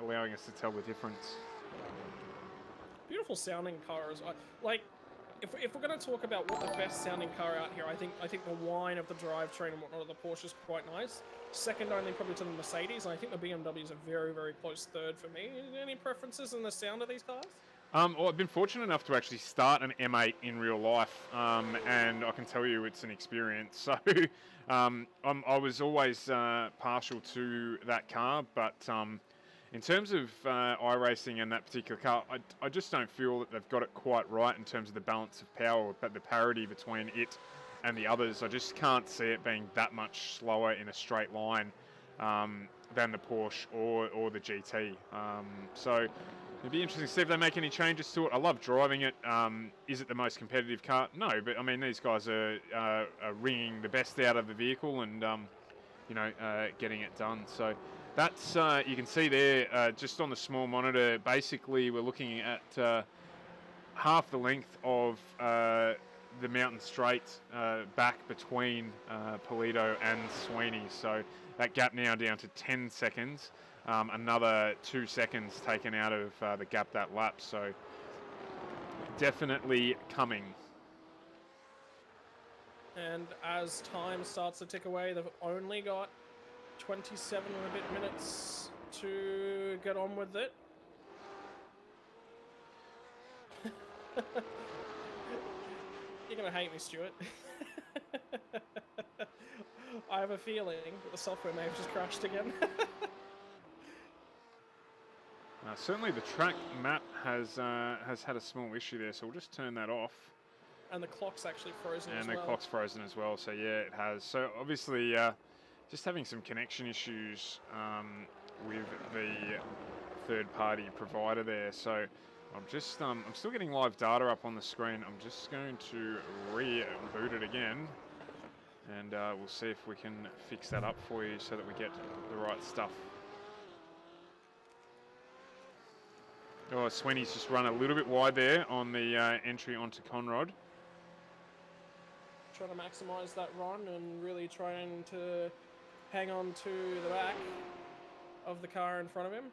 allowing us to tell the difference. Beautiful sounding cars. Like, if we're going to talk about what the best sounding car out here, I think the whine of the drivetrain and whatnot of the Porsche is quite nice. Second only probably to the Mercedes, and I think the BMW is a very, very close third for me. Any preferences in the sound of these cars? Well, I've been fortunate enough to actually start an M8 in real life, and I can tell you it's an experience. So I was always partial to that car, but in terms of iRacing and that particular car, I just don't feel that they've got it quite right in terms of the balance of power, but the parity between it and the others. I just can't see it being that much slower in a straight line than the Porsche or the GT. So it'd be interesting to see if they make any changes to it. I love driving it. Is it the most competitive car? No, but I mean, these guys are wringing the best out of the vehicle and, getting it done. So that's, you can see there, just on the small monitor, basically we're looking at half the length of the mountain straight back between Polito and Sweeney. So that gap now down to 10 seconds. Another 2 seconds taken out of the gap that lap. So definitely coming. And as time starts to tick away, they've only got 27 and a bit minutes to get on with it. You're going to hate me, Stuart. I have a feeling that the software may have just crashed again. Certainly the track map has had a small issue there, so we'll just turn that off. And the clock's actually frozen as well. And the clock's frozen as well, so yeah, it has. So obviously just having some connection issues with the third-party provider there. So I'm just, I'm still getting live data up on the screen. I'm just going to reboot it again, and we'll see if we can fix that up for you so that we get the right stuff. Oh, Sweeney's just run a little bit wide there on the entry onto Conrod. Trying to maximise that run and really trying to hang on to the back of the car in front of him.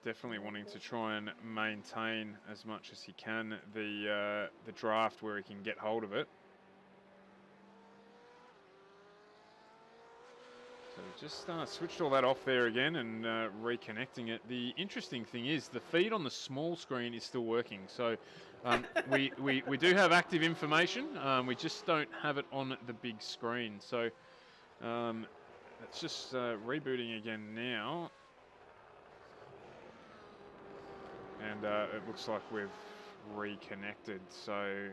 Definitely wanting to try and maintain as much as he can the draft where he can get hold of it. So just switched all that off there again and reconnecting it. The interesting thing is the feed on the small screen is still working. So we do have active information. We just don't have it on the big screen. So it's just rebooting again now. And it looks like we've reconnected. So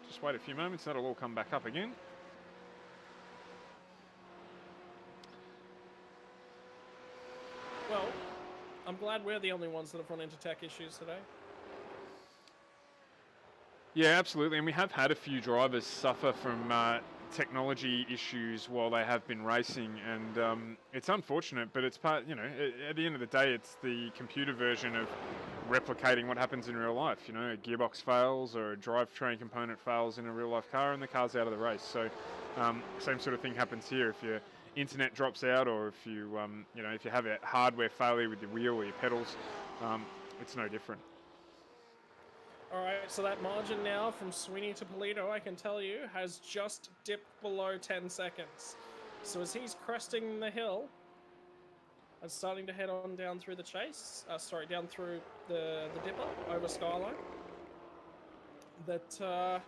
just wait a few moments. That'll all come back up again. Well, I'm glad we're the only ones that have run into tech issues today. Yeah, absolutely. And we have had a few drivers suffer from technology issues while they have been racing, and it's unfortunate, but it's part, at the end of the day, it's the computer version of replicating what happens in real life. A gearbox fails or a drivetrain component fails in a real life car and the car's out of the race. So same sort of thing happens here. If your internet drops out, or if you if you have a hardware failure with your wheel or your pedals, it's no different. All right, so that margin now from Sweeney to Polito, I can tell you, has just dipped below 10 seconds. So as he's cresting the hill and starting to head on down through the chase, down through the dipper over Skyline, that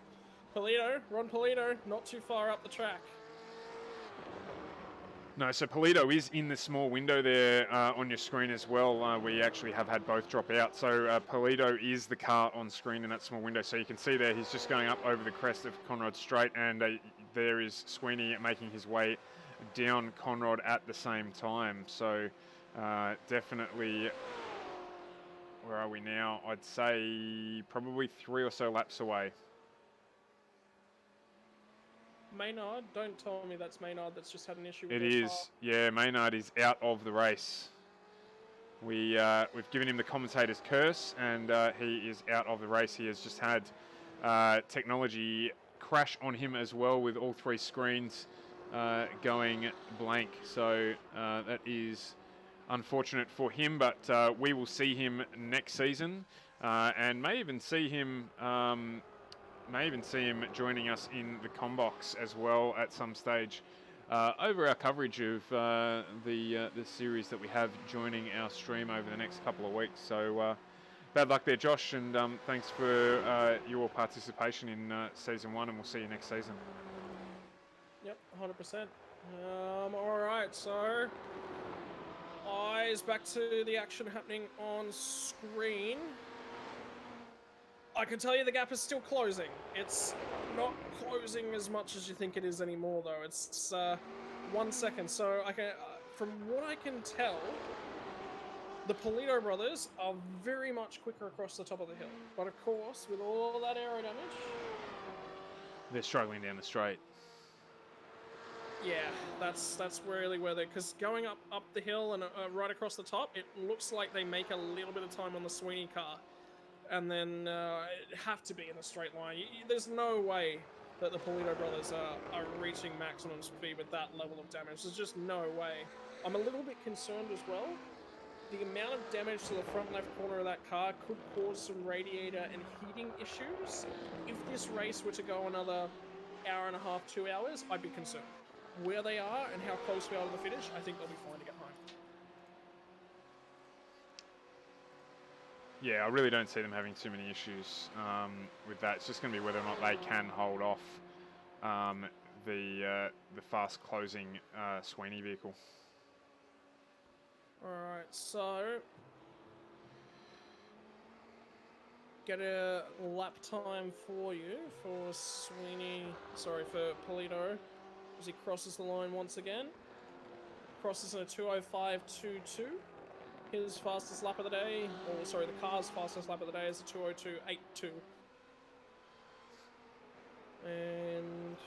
Ron Polito, not too far up the track. No, so Polito is in the small window there on your screen as well. We actually have had both drop out. So Polito is the car on screen in that small window. So you can see there, he's just going up over the crest of Conrod Straight, and there is Sweeney making his way down Conrod at the same time. So definitely, where are we now? I'd say probably 3 or so laps away. Maynard, don't tell me that's Maynard that's just had an issue with It his is, car. yeah, Maynard is out of the race. We've given him the commentator's curse, and he is out of the race. He has just had technology crash on him as well, with all 3 screens going blank. So that is unfortunate for him, but we will see him next season, and may even see him joining us in the Combox as well at some stage over our coverage of the series that we have joining our stream over the next couple of weeks. So bad luck there, Josh, and thanks for your participation in Season 1, and we'll see you next season. Yep, 100%. All right, so eyes back to the action happening on screen. I can tell you the gap is still closing. It's not closing as much as you think it is anymore, though. It's 1 second. So I can, from what I can tell, the Polito brothers are very much quicker across the top of the hill. But of course, with all that aero damage, they're struggling down the straight. yeah, that's really where they're, because going up the hill and right across the top, it looks like they make a little bit of time on the Sweeney car. And then have to be in a straight line. There's no way that the Polito brothers are reaching maximum speed with that level of damage. There's just no way. I'm a little bit concerned as well. The amount of damage to the front left corner of that car could cause some radiator and heating issues. If this race were to go another hour and a half, 2 hours, I'd be concerned. Where they are and how close we are to the finish, I think they'll be fine to get home. Yeah, I really don't see them having too many issues with that. It's just going to be whether or not they can hold off the fast closing Sweeney vehicle. Alright, so get a lap time for you for for Polito, as he crosses the line once again. Crosses in a 2:05.22. His fastest lap of the day, or sorry, the car's fastest lap of the day is a 2:02.82. And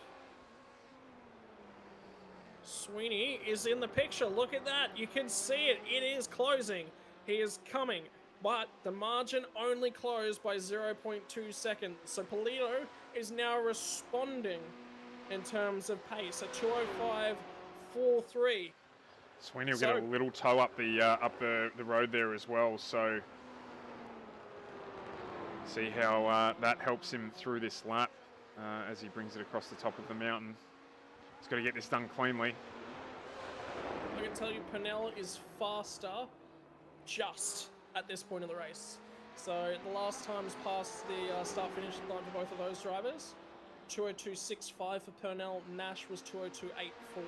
Sweeney is in the picture. Look at that. You can see it. It is closing. He is coming. But the margin only closed by 0.2 seconds. So Polito is now responding in terms of pace at 2:05.43. Sweeney will get a little toe up the road there as well, so see how that helps him through this lap as he brings it across the top of the mountain. He's got to get this done cleanly. I can tell you Purnell is faster just at this point of the race. So the last times past the start-finish line for both of those drivers, 2:02.65 for Purnell, Nash was 2:02.84.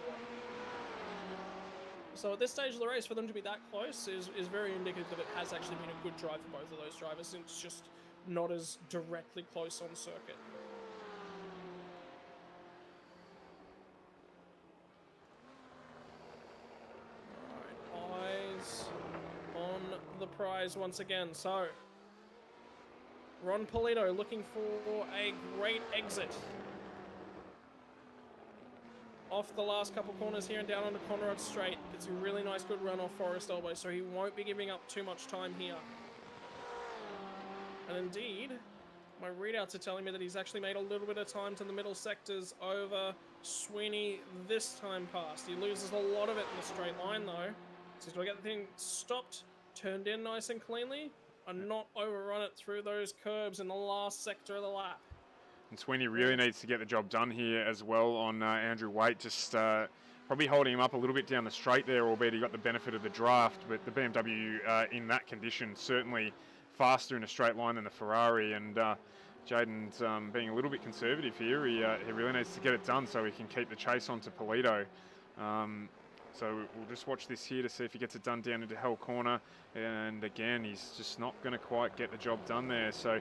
So at this stage of the race, for them to be that close is very indicative that it has actually been a good drive for both of those drivers, and it's just not as directly close on circuit. Alright, eyes on the prize once again. So, Ron Polito looking for a great exit. off the last couple corners here and down onto Conrad Straight. It's a really nice, good run off Forest Elbow, so he won't be giving up too much time here. And indeed, my readouts are telling me that he's actually made a little bit of time to the middle sectors over Sweeney this time past. He loses a lot of it in the straight line, though. So he's got to get the thing stopped, turned in nice and cleanly, and not overrun it through those curbs in the last sector of the lap. And Sweeney really needs to get the job done here as well on Andrew Waite, just probably holding him up a little bit down the straight there, albeit he got the benefit of the draft, but the BMW in that condition certainly faster in a straight line than the Ferrari, and Jaden's being a little bit conservative here. He really needs to get it done so he can keep the chase on to Polito. So we'll just watch this here to see if he gets it done down into Hell Corner, and again he's just not going to quite get the job done there. So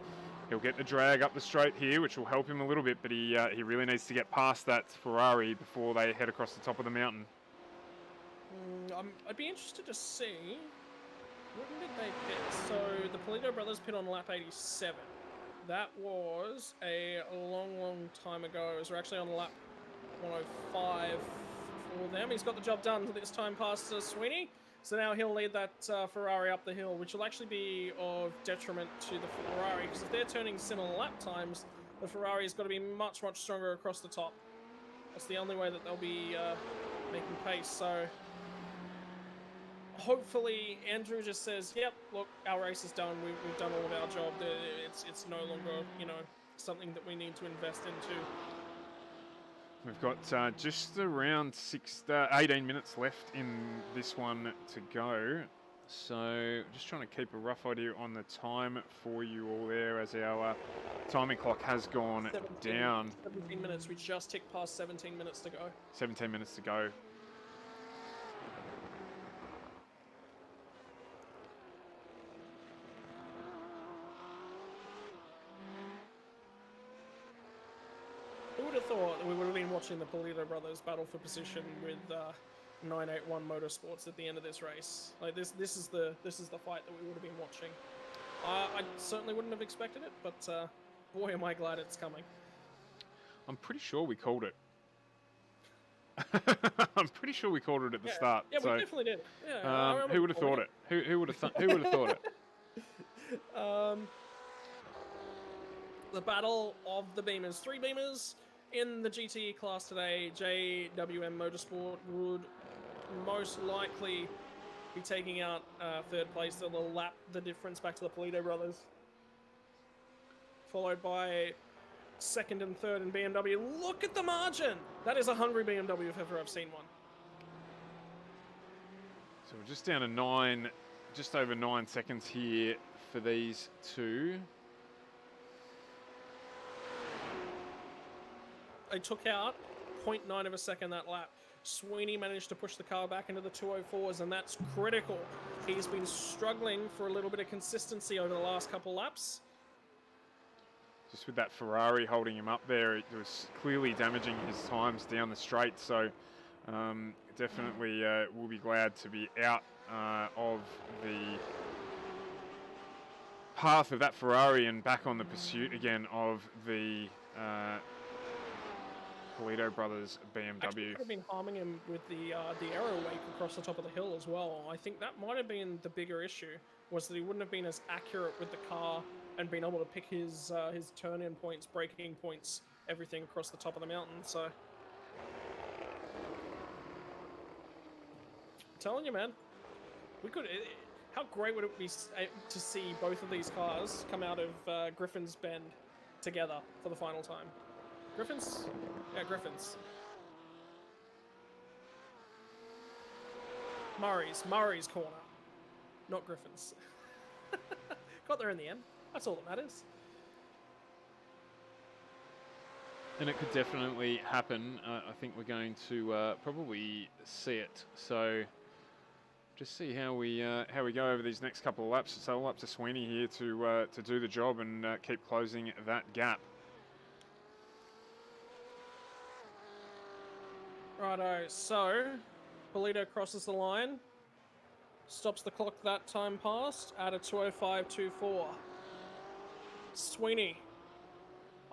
he'll get the drag up the straight here, which will help him a little bit, but he really needs to get past that Ferrari before they head across the top of the mountain. I'd be interested to see, when did they pit? So the Polito brothers pit on lap 87. That was a long time ago. It was actually on lap 105 for them. He's got the job done this time past Sweeney. So now he'll lead that Ferrari up the hill, which will actually be of detriment to the Ferrari, because if they're turning similar lap times, the Ferrari's got to be much stronger across the top. That's the only way that they'll be making pace. So hopefully Andrew just says, yep, look, our race is done. We've done all of our job. It's no longer, something that we need to invest into. We've got just around 18 minutes left in this one to go. So just trying to keep a rough idea on the time for you all there as our timing clock has gone down. 17 minutes. We just ticked past 17 minutes to go. 17 minutes to go. Who would have thought that we would have been watching the Polito brothers battle for position with 981 Motorsports at the end of this race? Like this is the fight that we would have been watching. I certainly wouldn't have expected it, but boy, am I glad it's coming. I'm pretty sure we called it. I'm pretty sure we called it at the start. Yeah, so, we definitely did. Yeah, who would have thought it? Who would have thought it? The battle of the Beamers. 3 Beamers in the GTE class today. JWM Motorsport would most likely be taking out third place. They'll lap the difference back to the Polito brothers. Followed by second and third in BMW. Look at the margin! That is a hungry BMW if ever I've seen one. So we're just down to 9, just over 9 seconds here for these two. They took out 0.9 of a second that lap. Sweeney managed to push the car back into the 204s, and that's critical. He's been struggling for a little bit of consistency over the last couple laps. Just with that Ferrari holding him up there, it was clearly damaging his times down the straight. So definitely we'll be glad to be out of the path of that Ferrari and back on the pursuit again of the Polito brothers BMW. Actually, could have been harming him with the aero wake across the top of the hill as well. I think that might have been the bigger issue, was that he wouldn't have been as accurate with the car and been able to pick his turn-in points, braking points, everything across the top of the mountain. So, I'm telling you, man, we could. How great would it be to see both of these cars come out of Griffin's Bend together for the final time? Griffins? Yeah, Griffins. Murray's corner. Not Griffin's. Got there in the end. That's all that matters. And it could definitely happen. I think we're going to probably see it. So just see how we go over these next couple of laps. It's all up to Sweeney here to do the job and keep closing that gap. Righto, so Polito crosses the line, stops the clock that time past at a 2:05.24. Sweeney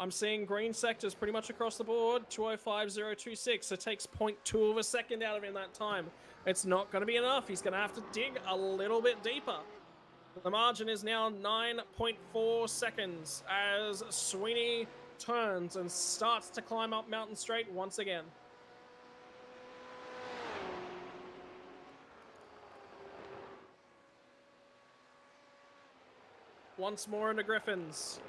I'm seeing green sectors pretty much across the board, 205.026. It takes 0.2 of a second out of him that time. It's not going to be enough. He's going to have to dig a little bit deeper. The margin is now 9.4 seconds as Sweeney turns and starts to climb up Mountain Straight once again. Once more into Griffins.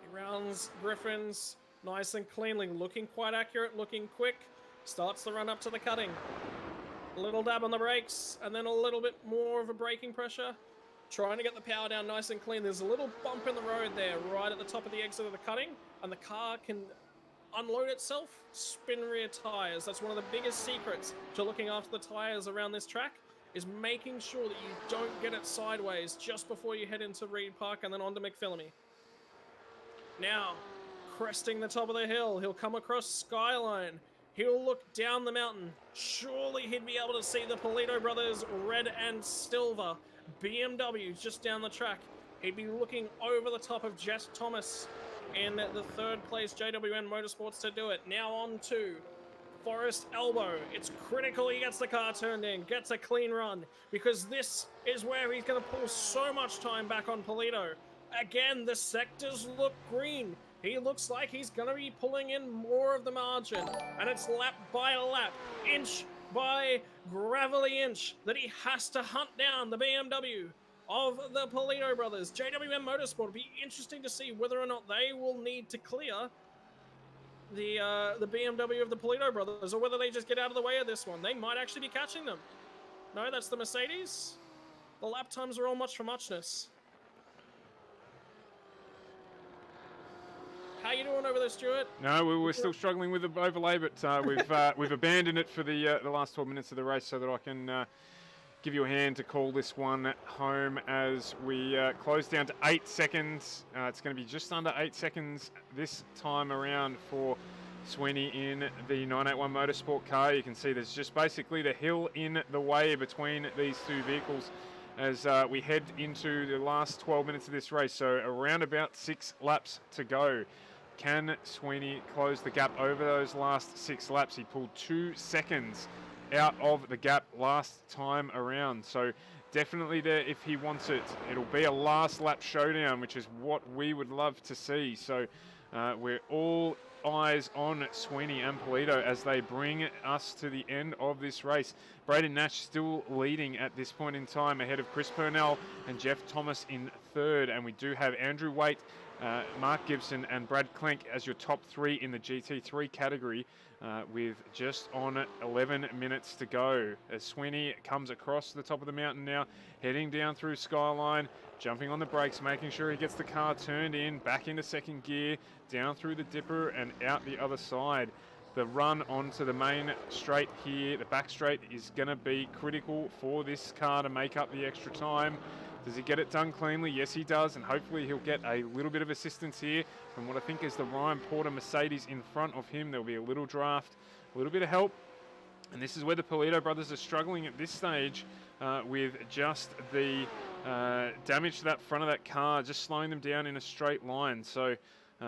He rounds Griffins nice and cleanly, looking quite accurate, looking quick. Starts the run up to the cutting. A little dab on the brakes, and then a little bit more of a braking pressure. Trying to get the power down nice and clean. There's a little bump in the road there, right at the top of the exit of the cutting, and the car can unload itself, spin rear tires. That's one of the biggest secrets to looking after the tires around this track, is making sure that you don't get it sideways just before you head into Reed Park and then onto McPhillamy. Now, cresting the top of the hill, he'll come across Skyline. He'll look down the mountain. Surely he'd be able to see the Polito brothers, red and silver, BMW just down the track. He'd be looking over the top of Jess Thomas in the third place JWN Motorsports to do it. Now on to Forest Elbow. It's critical he gets the car turned in, gets a clean run, because this is where he's going to pull so much time back on Polito. Again, the sectors look green. He looks like he's going to be pulling in more of the margin, and it's lap by lap, inch by gravelly inch, that he has to hunt down the BMW of the Polito brothers. JWM Motorsport will be interesting to see whether or not they will need to clear the BMW of the Polito brothers, or whether they just get out of the way of this one. They might actually be catching them. No, that's the Mercedes. The lap times are all much for muchness. How you doing over there, Stuart? No, we're still struggling with the overlay, but we've abandoned it for the last 12 minutes of the race so that I can give you a hand to call this one home as we close down to 8 seconds. It's going to be just under 8 seconds this time around for Sweeney in the 981 Motorsport car. You can see there's just basically the hill in the way between these two vehicles as we head into the last 12 minutes of this race. So around about 6 laps to go. Can Sweeney close the gap over those last 6 laps? He pulled 2 seconds out of the gap last time around. So definitely there, if he wants it, it'll be a last lap showdown, which is what we would love to see. So we're all eyes on Sweeney and Polito as they bring us to the end of this race. Braden Nash still leading at this point in time, ahead of Chris Purnell and Jeff Thomas in third. And we do have Andrew Waite, Mark Gibson and Brad Klenk as your top 3 in the GT3 category, with just on 11 minutes to go. As Sweeney comes across the top of the mountain now, heading down through Skyline, jumping on the brakes, making sure he gets the car turned in, back into second gear, down through the dipper and out the other side. The run onto the main straight here, the back straight, is going to be critical for this car to make up the extra time. Does he get it done cleanly? Yes, he does, and hopefully he'll get a little bit of assistance here from what I think is the Ryan Porter Mercedes in front of him. There'll be a little draft, a little bit of help, and this is where the Polito brothers are struggling at this stage with just the damage to that front of that car, just slowing them down in a straight line. So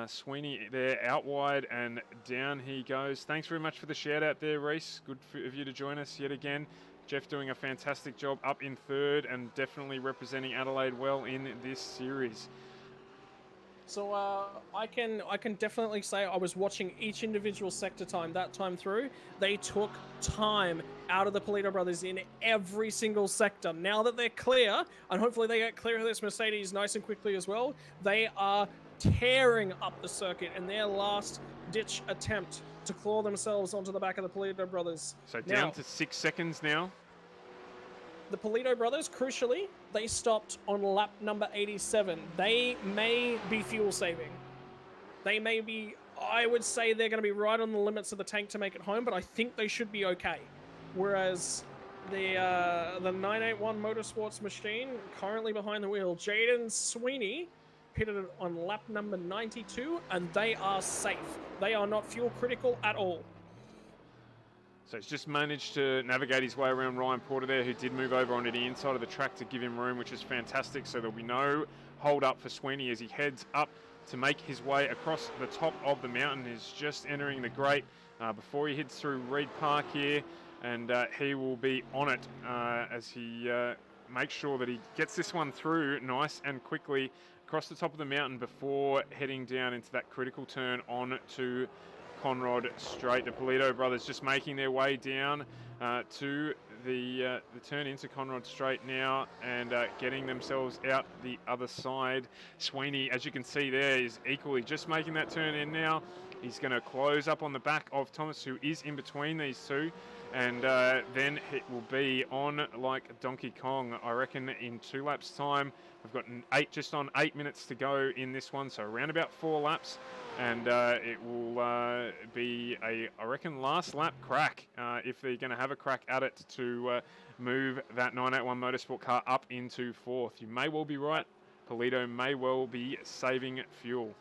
Sweeney there out wide and down he goes. Thanks very much for the shout out there, Reese. Good of you to join us yet again. Jeff doing a fantastic job up in third and definitely representing Adelaide well in this series. So I can definitely say I was watching each individual sector that time through. They took time out of the Polito brothers in every single sector. Now that they're clear, and hopefully they get clear of this Mercedes nice and quickly as well, they are tearing up the circuit in their last ditch attempt to claw themselves onto the back of the Polito brothers. So down to 6 seconds now. The Polito brothers, crucially, they stopped on lap number 87. They may be fuel saving. They may be, I would say they're going to be right on the limits of the tank to make it home, but I think they should be okay. Whereas the 981 Motorsports machine, currently behind the wheel, Jaden Sweeney, pitted on lap number 92, and they are safe. They are not fuel critical at all. So he's just managed to navigate his way around Ryan Porter there, who did move over onto the inside of the track to give him room, which is fantastic. So there'll be no hold up for Sweeney as he heads up to make his way across the top of the mountain. He's just entering the grate before he heads through Reed Park here, and he will be on it as he makes sure that he gets this one through nice and quickly across the top of the mountain before heading down into that critical turn on to Conrod Straight. The Polito brothers just making their way down to the turn into Conrod Straight now, and getting themselves out the other side. Sweeney, as you can see there, is equally just making that turn in now. He's going to close up on the back of Thomas, who is in between these two, and then it will be on like Donkey Kong, I reckon, in 2 laps time. We've got just on 8 minutes to go in this one, so around about 4 laps, and it will be I reckon, last lap crack if they're going to have a crack at it to move that 981 Motorsport car up into 4th. You may well be right. Polito may well be saving fuel.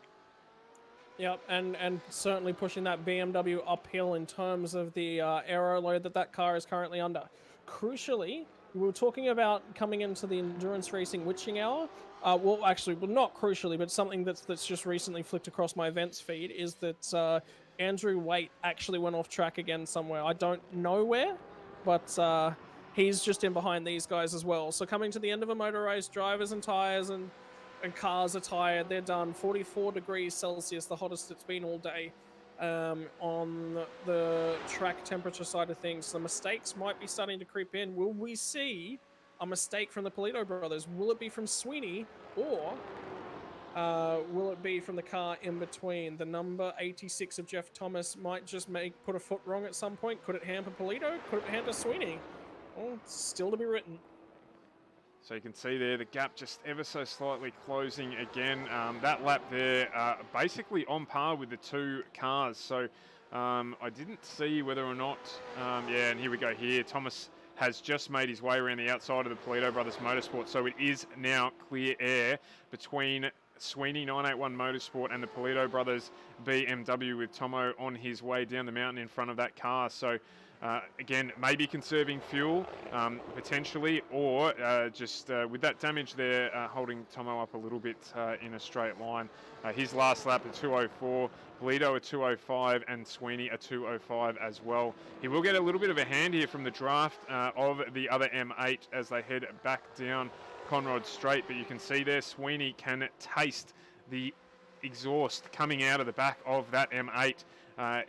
Yep, and certainly pushing that BMW uphill in terms of the aero load that car is currently under. Crucially, we were talking about coming into the endurance racing witching hour. Well, not crucially, but something that's just recently flicked across my events feed is that Andrew Waite actually went off track again somewhere. I don't know where, but he's just in behind these guys as well. So coming to the end of a motor race, drivers and tyres and cars are tired. They're done. 44 degrees Celsius, the hottest it's been all day. On the track temperature side of things, the mistakes might be starting to creep in. Will we see a mistake from the Polito brothers? Will it be from Sweeney, or will it be from the car in between? The number 86 of Jeff Thomas might just put a foot wrong at some point. Could it hamper Polito? Could it hamper Sweeney? Well, it's still to be written. So you can see there the gap just ever so slightly closing again. That lap there basically on par with the 2 cars. So I didn't see whether or not, yeah, and here we go here. Thomas has just made his way around the outside of the Polito Brothers Motorsport. So it is now clear air between Sweeney 981 Motorsport and the Polito Brothers BMW, with Tomo on his way down the mountain in front of that car. So again, maybe conserving fuel potentially, or just with that damage there, holding Tomo up a little bit in a straight line. His last lap at 2:04, Polito at 2:05, and Sweeney at 2:05 as well. He will get a little bit of a hand here from the draft of the other M8 as they head back down Conrod Straight, but you can see there Sweeney can taste the exhaust coming out of the back of that M8.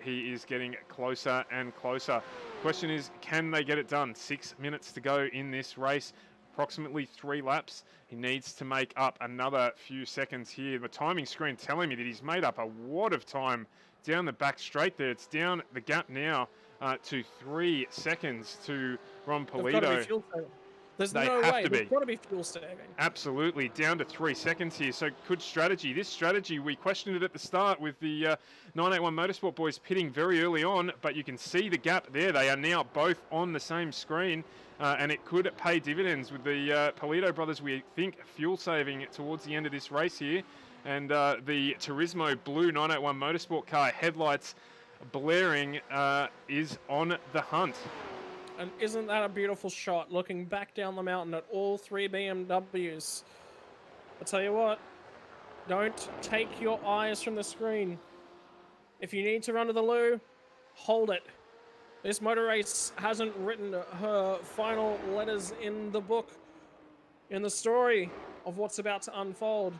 He is getting closer and closer. Question is, can they get it done? 6 minutes to go in this race, approximately 3 laps. He needs to make up another few seconds here. The timing screen telling me that he's made up a wad of time down the back straight there. It's down the gap now to 3 seconds to Ron Polito. There's no way. There's got to be fuel saving. Absolutely, down to 3 seconds here. So good strategy. This strategy, we questioned it at the start with the 981 Motorsport boys pitting very early on, but you can see the gap there. They are now both on the same screen, and it could pay dividends with the Polito brothers, we think, fuel saving towards the end of this race here. And the Turismo blue 981 Motorsport car, headlights blaring, is on the hunt. And isn't that a beautiful shot, looking back down the mountain at all 3 BMWs? I'll tell you what, don't take your eyes from the screen. If you need to run to the loo, hold it. This motor race hasn't written her final letters in the book, in the story of what's about to unfold.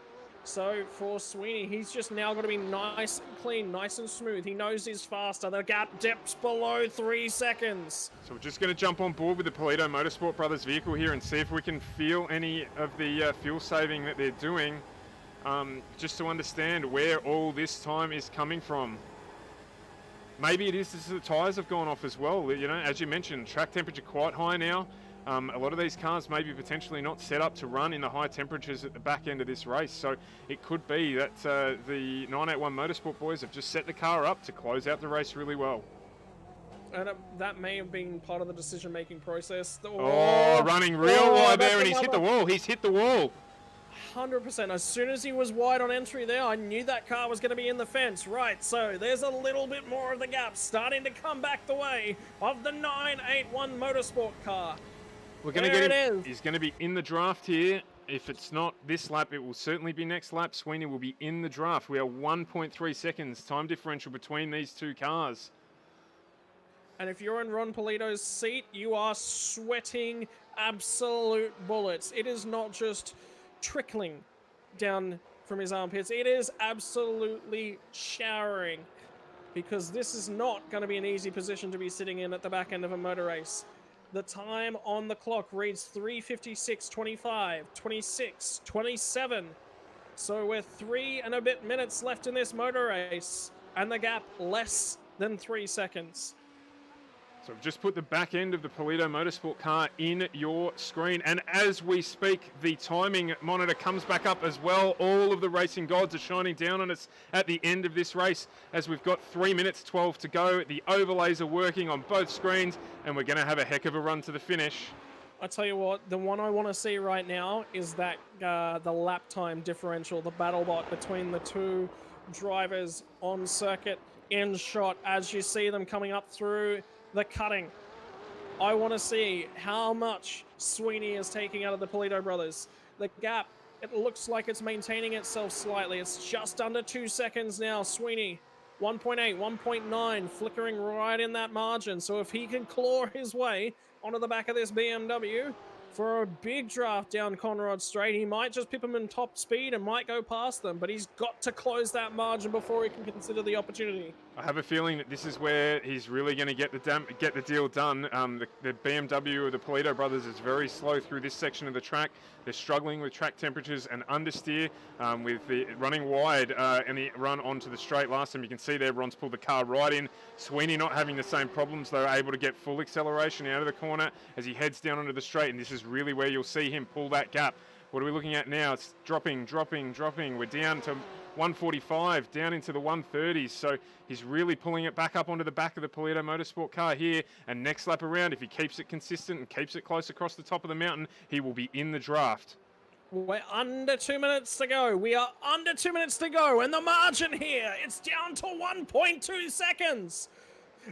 So for Sweeney, he's just now got to be nice and clean, nice and smooth. He knows he's faster. The gap dips below 3 seconds. So we're just going to jump on board with the Polito Motorsport Brothers vehicle here and see if we can feel any of the fuel saving that they're doing, just to understand where all this time is coming from. Maybe it is just the tyres have gone off as well. You know, as you mentioned, track temperature quite high now. A lot of these cars may be potentially not set up to run in the high temperatures at the back end of this race. So it could be that the 981 Motorsport boys have just set the car up to close out the race really well. And that may have been part of the decision-making process. Oh, running real wide there, and he's hit the wall. He's hit the wall. 100%. As soon as he was wide on entry there, I knew that car was going to be in the fence. Right, so there's a little bit more of the gap starting to come back the way of the 981 Motorsport car. We're going to get him. He's going to be in the draft here. if it's not this lap, it will certainly be next lap. Sweeney will be in the draft. We are 1.3 seconds time differential between these two cars. And if you're in Ron Polito's seat, you are sweating absolute bullets. It is not just trickling down from his armpits. It is absolutely showering, because this is not going to be an easy position to be sitting in at the back end of a motor race. The time on the clock reads 3:56.25, 26, 27. So we're 3 and a bit minutes left in this motor race, and the gap less than 3 seconds. So I've just put the back end of the Polito Motorsport car in your screen. And as we speak, the timing monitor comes back up as well. All of the racing gods are shining down on us at the end of this race, as we've got 3 minutes 12 to go. The overlays are working on both screens, and we're going to have a heck of a run to the finish. I tell you what, the one I want to see right now is that the lap time differential, the battle bot between the two drivers on circuit in shot as you see them coming up through the cutting. I want to see how much Sweeney is taking out of the Polito brothers. The gap, it looks like it's maintaining itself slightly. It's just under 2 seconds now. Sweeney, 1.8, 1.9, flickering right in that margin. So if he can claw his way onto the back of this BMW for a big draft down Conrod Straight, he might just pip him in top speed and might go past them, but he's got to close that margin before he can consider the opportunity. I have a feeling that this is where he's really going to get the deal done. The BMW of the Polito brothers is very slow through this section of the track. They're struggling with track temperatures and understeer, with the running wide and the run onto the straight last time. You can see there, Ron's pulled the car right in. Sweeney not having the same problems, though, able to get full acceleration out of the corner as he heads down onto the straight, and this is really where you'll see him pull that gap. What are we looking at now? It's dropping. We're down to 145, down into the 130s. So he's really pulling it back up onto the back of the Polito Motorsport car here. And next lap around, if he keeps it consistent and keeps it close across the top of the mountain, he will be in the draft. We're under 2 minutes to go. We are under 2 minutes to go. And the margin here, it's down to 1.2 seconds.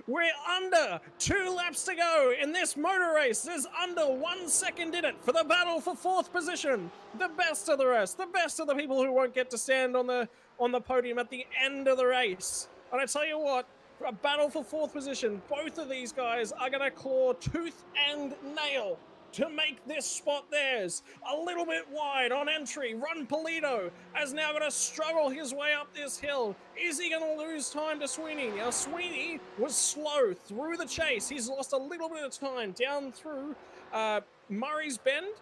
We're under 2 laps to go in this motor race. There's under 1 second in it for the battle for 4th position. The best of the rest, the best of the people who won't get to stand on the podium at the end of the race. And I tell you what, for a battle for 4th position, both of these guys are going to claw tooth and nail to make this spot theirs. A little bit wide on entry. Ron Polito has now got to struggle his way up this hill. Is he going to lose time to Sweeney? Now, Sweeney was slow through the chase. He's lost a little bit of time down through Murray's Bend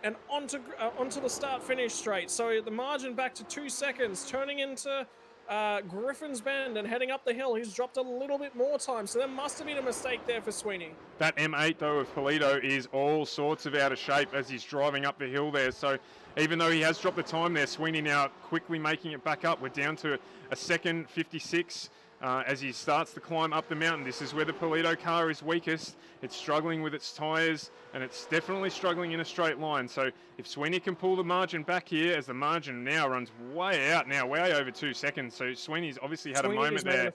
and onto the start-finish straight. So the margin back to 2 seconds, turning into Griffin's Bend and heading up the hill. He's dropped a little bit more time, so there must have been a mistake there for Sweeney. That M8 though of Polito is all sorts of out of shape as he's driving up the hill there, so even though he has dropped the time there, Sweeney now quickly making it back up. We're down to a second 56 as he starts to climb up the mountain. This is where the Polito car is weakest. It's struggling with its tyres, and it's definitely struggling in a straight line. So if Sweeney can pull the margin back here, as the margin now runs way out now, way over 2 seconds. So Sweeney's obviously had a moment there.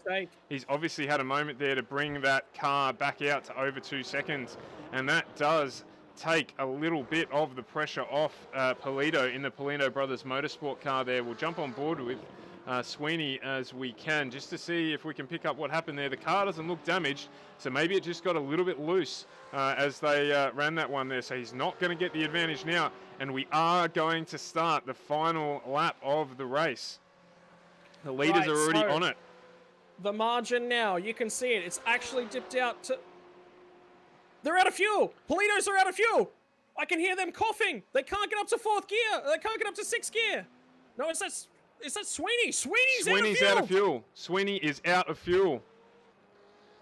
He's obviously had a moment there to bring that car back out to over 2 seconds. And that does take a little bit of the pressure off Polito in the Polito Brothers Motorsport car there. We'll jump on board with Sweeney as we can, just to see if we can pick up what happened there. The car doesn't look damaged, so maybe it just got a little bit loose as they ran that one there. So he's not going to get the advantage now, and we are going to start the final lap of the race. The leaders are already on it. The margin now, you can see it. It's actually dipped out to... They're out of fuel. Politos are out of fuel. I can hear them coughing. They can't get up to 4th gear. They can't get up to 6th gear. No, it's that Sweeney. Sweeney's out of fuel. Sweeney is out of fuel.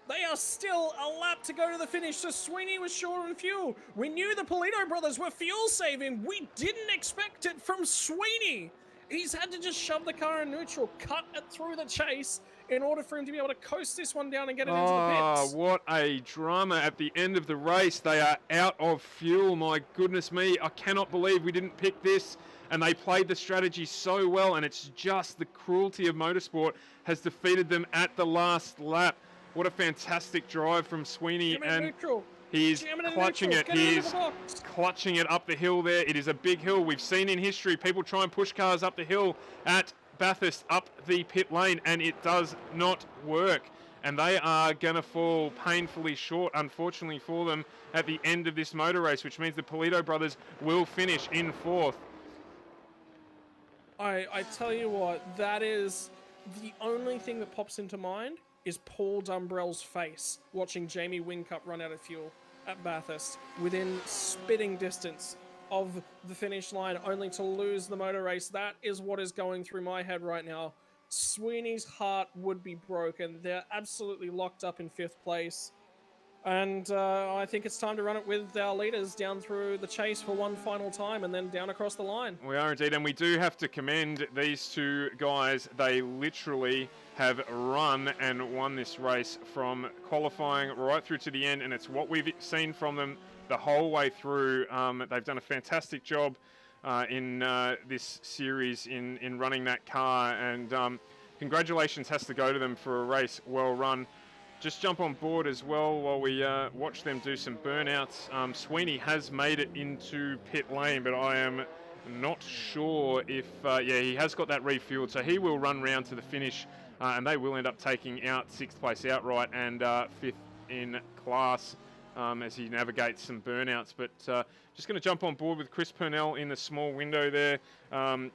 They are still a lap to go to the finish, so Sweeney was short on fuel. We knew the Polito brothers were fuel saving. We didn't expect it from Sweeney. He's had to just shove the car in neutral, cut it through the chase in order for him to be able to coast this one down and get it into the pits. What a drama at the end of the race. They are out of fuel. My goodness me. I cannot believe we didn't pick this. And they played the strategy so well, and it's just the cruelty of motorsport has defeated them at the last lap. What a fantastic drive from Sweeney. And He's Jamming in clutching neutral, it. get He into is the box. clutching it up the hill there. It is a big hill. We've seen in history people try and push cars up the hill at Bathurst up the pit lane, and it does not work. And they are going to fall painfully short, unfortunately for them, at the end of this motor race, which means the Polito brothers will finish in 4th. I tell you what, that is the only thing that pops into mind is Paul Dumbrell's face watching Jamie Whincup run out of fuel at Bathurst within spitting distance of the finish line, only to lose the motor race. That is what is going through my head right now. Sweeney's heart would be broken. They're absolutely locked up in 5th place. And I think it's time to run it with our leaders down through the chase for one final time and then down across the line. We are indeed, and we do have to commend these two guys. They literally have run and won this race from qualifying right through to the end, and it's what we've seen from them the whole way through. They've done a fantastic job in this series in running that car, and congratulations has to go to them for a race well run. Just jump on board as well while we watch them do some burnouts. Sweeney has made it into pit lane, but I am not sure if... yeah, he has got that refueled, so he will run round to the finish, and they will end up taking out 6th place outright and 5th in class as he navigates some burnouts. But just going to jump on board with Chris Purnell in the small window there.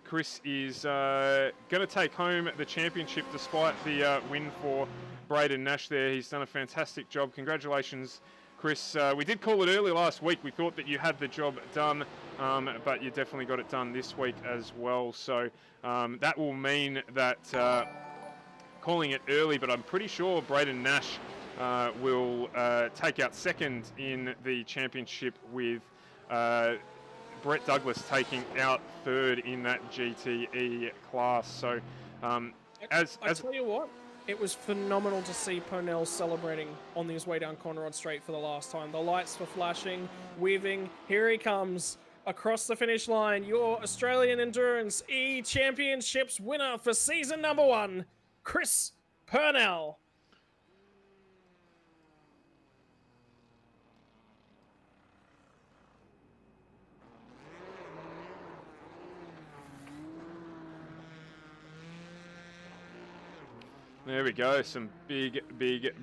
Chris is going to take home the championship despite the win for Braden Nash there. He's done a fantastic job. Congratulations, Chris. We did call it early last week. We thought that you had the job done, but you definitely got it done this week as well. So that will mean that calling it early, but I'm pretty sure Braden Nash will take out 2nd in the championship with Brett Douglas taking out 3rd in that GTE class. So I tell you what, it was phenomenal to see Purnell celebrating on his way down Conrod Straight for the last time. The lights were flashing, weaving. Here he comes across the finish line. Your Australian Endurance E-Championships winner for season number 1, Chris Purnell. There we go, some big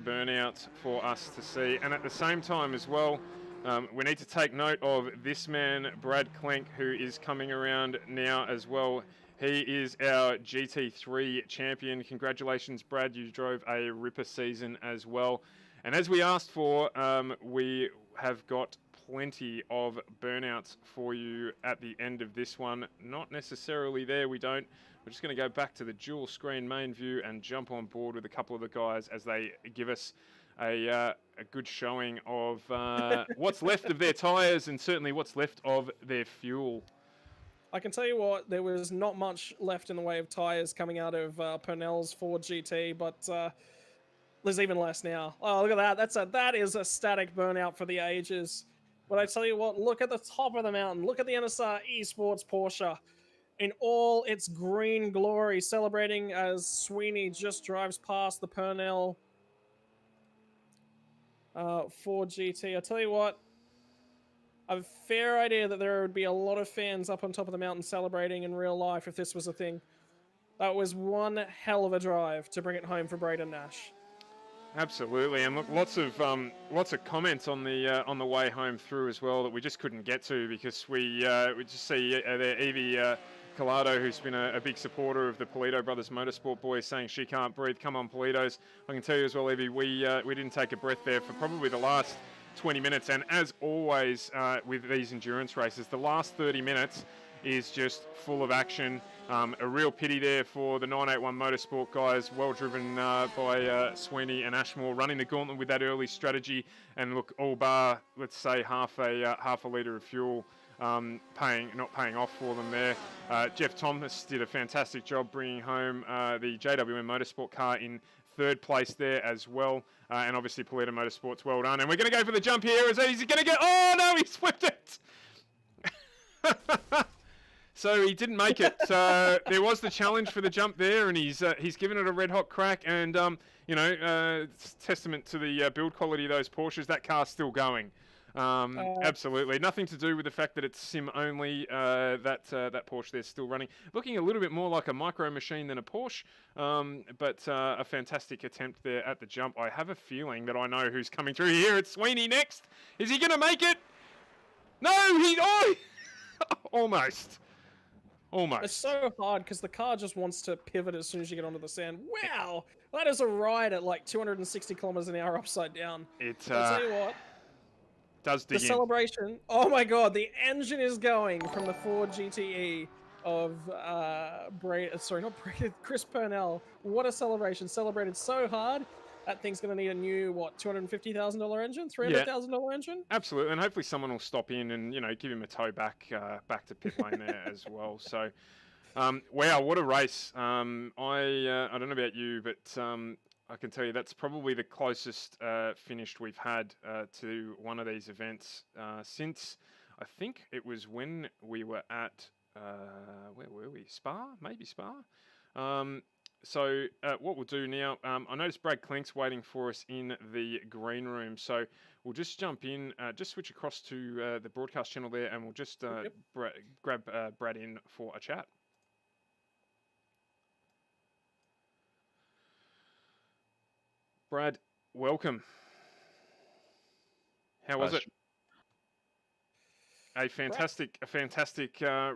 burnouts for us to see. And at the same time as well, we need to take note of this man, Brad Klenk, who is coming around now as well. He is our GT3 champion. Congratulations, Brad. You drove a ripper season as well. And as we asked for, we have got plenty of burnouts for you at the end of this one. Not necessarily there, we don't. We're just going to go back to the dual screen main view and jump on board with a couple of the guys as they give us a good showing of what's left of their tyres and certainly what's left of their fuel. I can tell you what, there was not much left in the way of tyres coming out of Purnell's Ford GT, but there's even less now. Oh, look at that. That is a static burnout for the ages. But I tell you what, look at the top of the mountain. Look at the NSR Esports Porsche in all its green glory, celebrating as Sweeney just drives past the Purnell Ford GT. I tell you what, I have a fair idea that there would be a lot of fans up on top of the mountain celebrating in real life if this was a thing. That was one hell of a drive to bring it home for Braden Nash. Absolutely, and look, lots of comments on the way home through as well that we just couldn't get to because we just see there Evie Collado, who's been a big supporter of the Polito Brothers Motorsport boys, saying she can't breathe. Come on, Politos! I can tell you as well, Evie, we didn't take a breath there for probably the last 20 minutes, and as always with these endurance races, the last 30 minutes is just full of action. A real pity there for the 981 Motorsport guys, well driven by Sweeney and Ashmore, running the gauntlet with that early strategy. And look, all bar, let's say half a litre of fuel, not paying off for them there. Jeff Thomas did a fantastic job bringing home the JWM Motorsport car in 3rd place there as well. And obviously Polito Motorsports, well done. And we're going to go for the jump here. Is he going to get... Oh no, he flipped it! So he didn't make it. So there was the challenge for the jump there, and he's given it a red hot crack. And it's testament to the build quality of those Porsches. That car's still going. Absolutely, nothing to do with the fact that it's sim only. That Porsche there's still running, looking a little bit more like a micro machine than a Porsche. But a fantastic attempt there at the jump. I have a feeling that I know who's coming through here. It's Sweeney next. Is he going to make it? No, almost. It's so hard because the car just wants to pivot as soon as you get onto the sand. Wow, that is a ride at like 260 kilometers an hour upside down. I'll tell you what. Does dig the celebration. Oh my god, the engine is going from the Ford GTE of Chris Purnell. What a celebration! Celebrated so hard. That thing's going to need a new $250,000 engine, $300,000 engine. Absolutely, and hopefully someone will stop in and give him a tow back to pit lane there as well. So, wow, what a race! I don't know about you, but I can tell you that's probably the closest finish we've had to one of these events since I think it was when we were at where were we? Spa, maybe Spa. So what we'll do now, I noticed Brad Klenk's waiting for us in the green room. So we'll just jump in, just switch across to the broadcast channel there, and we'll just grab Brad in for a chat. Brad, welcome. How was it? A fantastic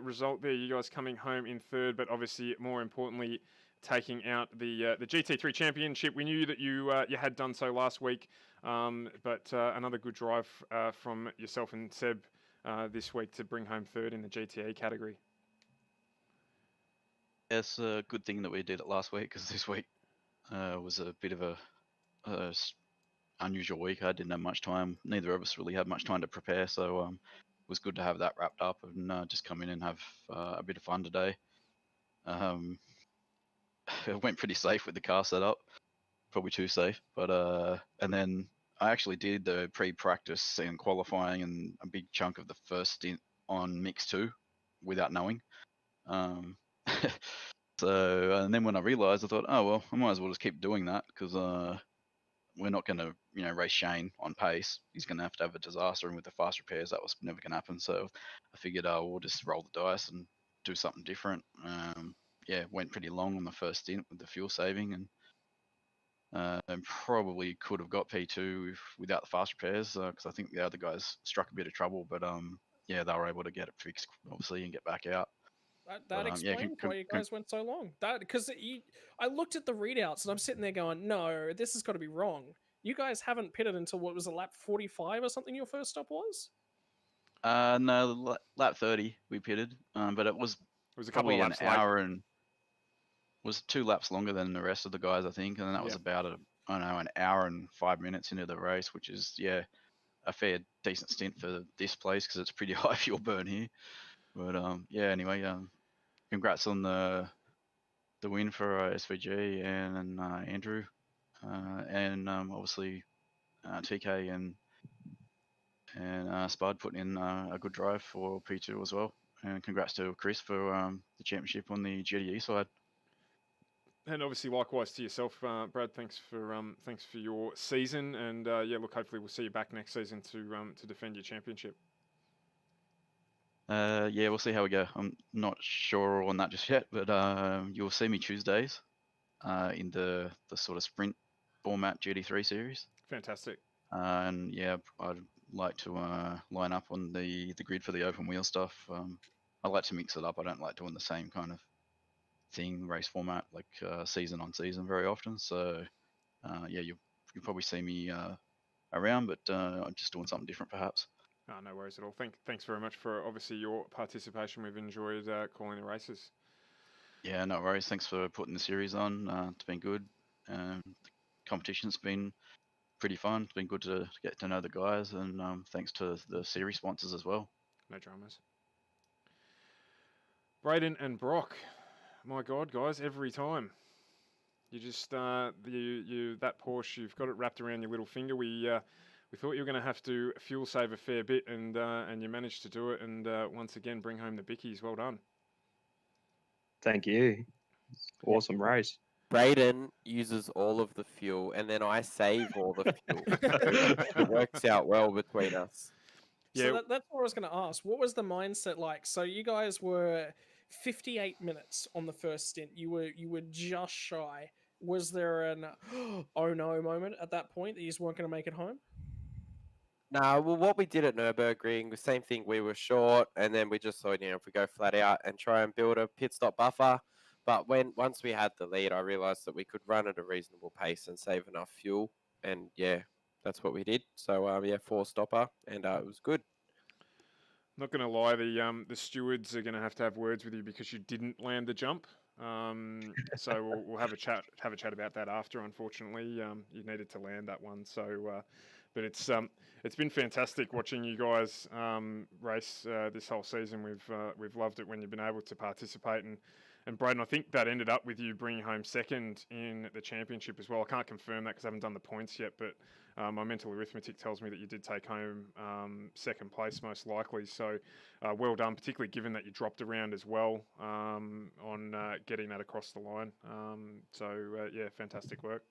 result there. You guys coming home in third, but obviously more importantly, taking out the GT3 Championship. We knew that you had done so last week, but another good drive from yourself and Seb this week to bring home third in the GTE category. Yeah, it's a good thing that we did it last week because this week was a bit of a unusual week. I didn't have much time. Neither of us really had much time to prepare, so it was good to have that wrapped up and just come in and have a bit of fun today. It went pretty safe with the car setup, probably too safe. But and then I actually did the pre-practice and qualifying and a big chunk of the first stint on mix 2 without knowing. So and then when I realised, I thought, oh well, I might as well just keep doing that because we're not going to race Shane on pace. He's going to have a disaster, and with the fast repairs, that was never going to happen. So I figured, we'll just roll the dice and do something different. Went pretty long on the first stint with the fuel saving, and probably could have got P2 without the fast repairs because I think the other guys struck a bit of trouble, but they were able to get it fixed obviously and get back out. That explains why you guys went so long. Because I looked at the readouts and I'm sitting there going, no, this has got to be wrong. You guys haven't pitted until what was it, lap 45 or something? Your first stop was? No, lap 30 we pitted, but it was a couple of laps an hour and was 2 laps longer than the rest of the guys, I think, and then that was about an hour and 5 minutes into the race, which is a fair decent stint for this place because it's pretty high fuel burn here. But anyway, congrats on the win for SVG and Andrew, and obviously TK and Spud putting in a good drive for P2 as well. And congrats to Chris for the championship on the GTE side. And obviously, likewise to yourself, Brad. Thanks for your season, and look, hopefully we'll see you back next season to defend your championship. We'll see how we go. I'm not sure on that just yet, but you'll see me Tuesdays in the sort of sprint format GT3 series. Fantastic. And I'd like to line up on the grid for the open wheel stuff. I like to mix it up. I don't like doing the same kind of thing, race format, like season on season very often. So you'll probably see me around, but I'm just doing something different perhaps. Oh, no worries at all. Thanks very much for obviously your participation. We've enjoyed calling the races. Yeah, no worries. Thanks for putting the series on. It's been good. The competition's been pretty fun. It's been good to get to know the guys, and thanks to the series sponsors as well. No dramas. Braden and Brock, my God, guys, every time you just that Porsche, you've got it wrapped around your little finger. We thought you were going to have to fuel save a fair bit, and you managed to do it, and once again bring home the bickies. Well done. Thank you. Awesome race. Braden uses all of the fuel, and then I save all the fuel. So it works out well between us. Yeah. So that's what I was going to ask. What was the mindset like? So you guys were 58 minutes on the first stint. You were just shy. Was there an oh no moment at that point that you just weren't going to make it home? No, well, what we did at Nürburgring, the same thing. We were short, and then we just thought, if we go flat out and try and build a pit stop buffer. But once we had the lead, I realized that we could run at a reasonable pace and save enough fuel. And yeah, that's what we did. So yeah, 4-stopper, and it was good. Not going to lie, the stewards are going to have words with you because you didn't land the jump. So we'll have a chat about that after. Unfortunately, you needed to land that one. So, but it's been fantastic watching you guys race this whole season. We've loved it when you've been able to participate. And Braden, I think that ended up with you bringing home second in the championship as well. I can't confirm that because I haven't done the points yet, but my mental arithmetic tells me that you did take home second place most likely. So well done, particularly given that you dropped around as well on getting that across the line. Yeah, fantastic work.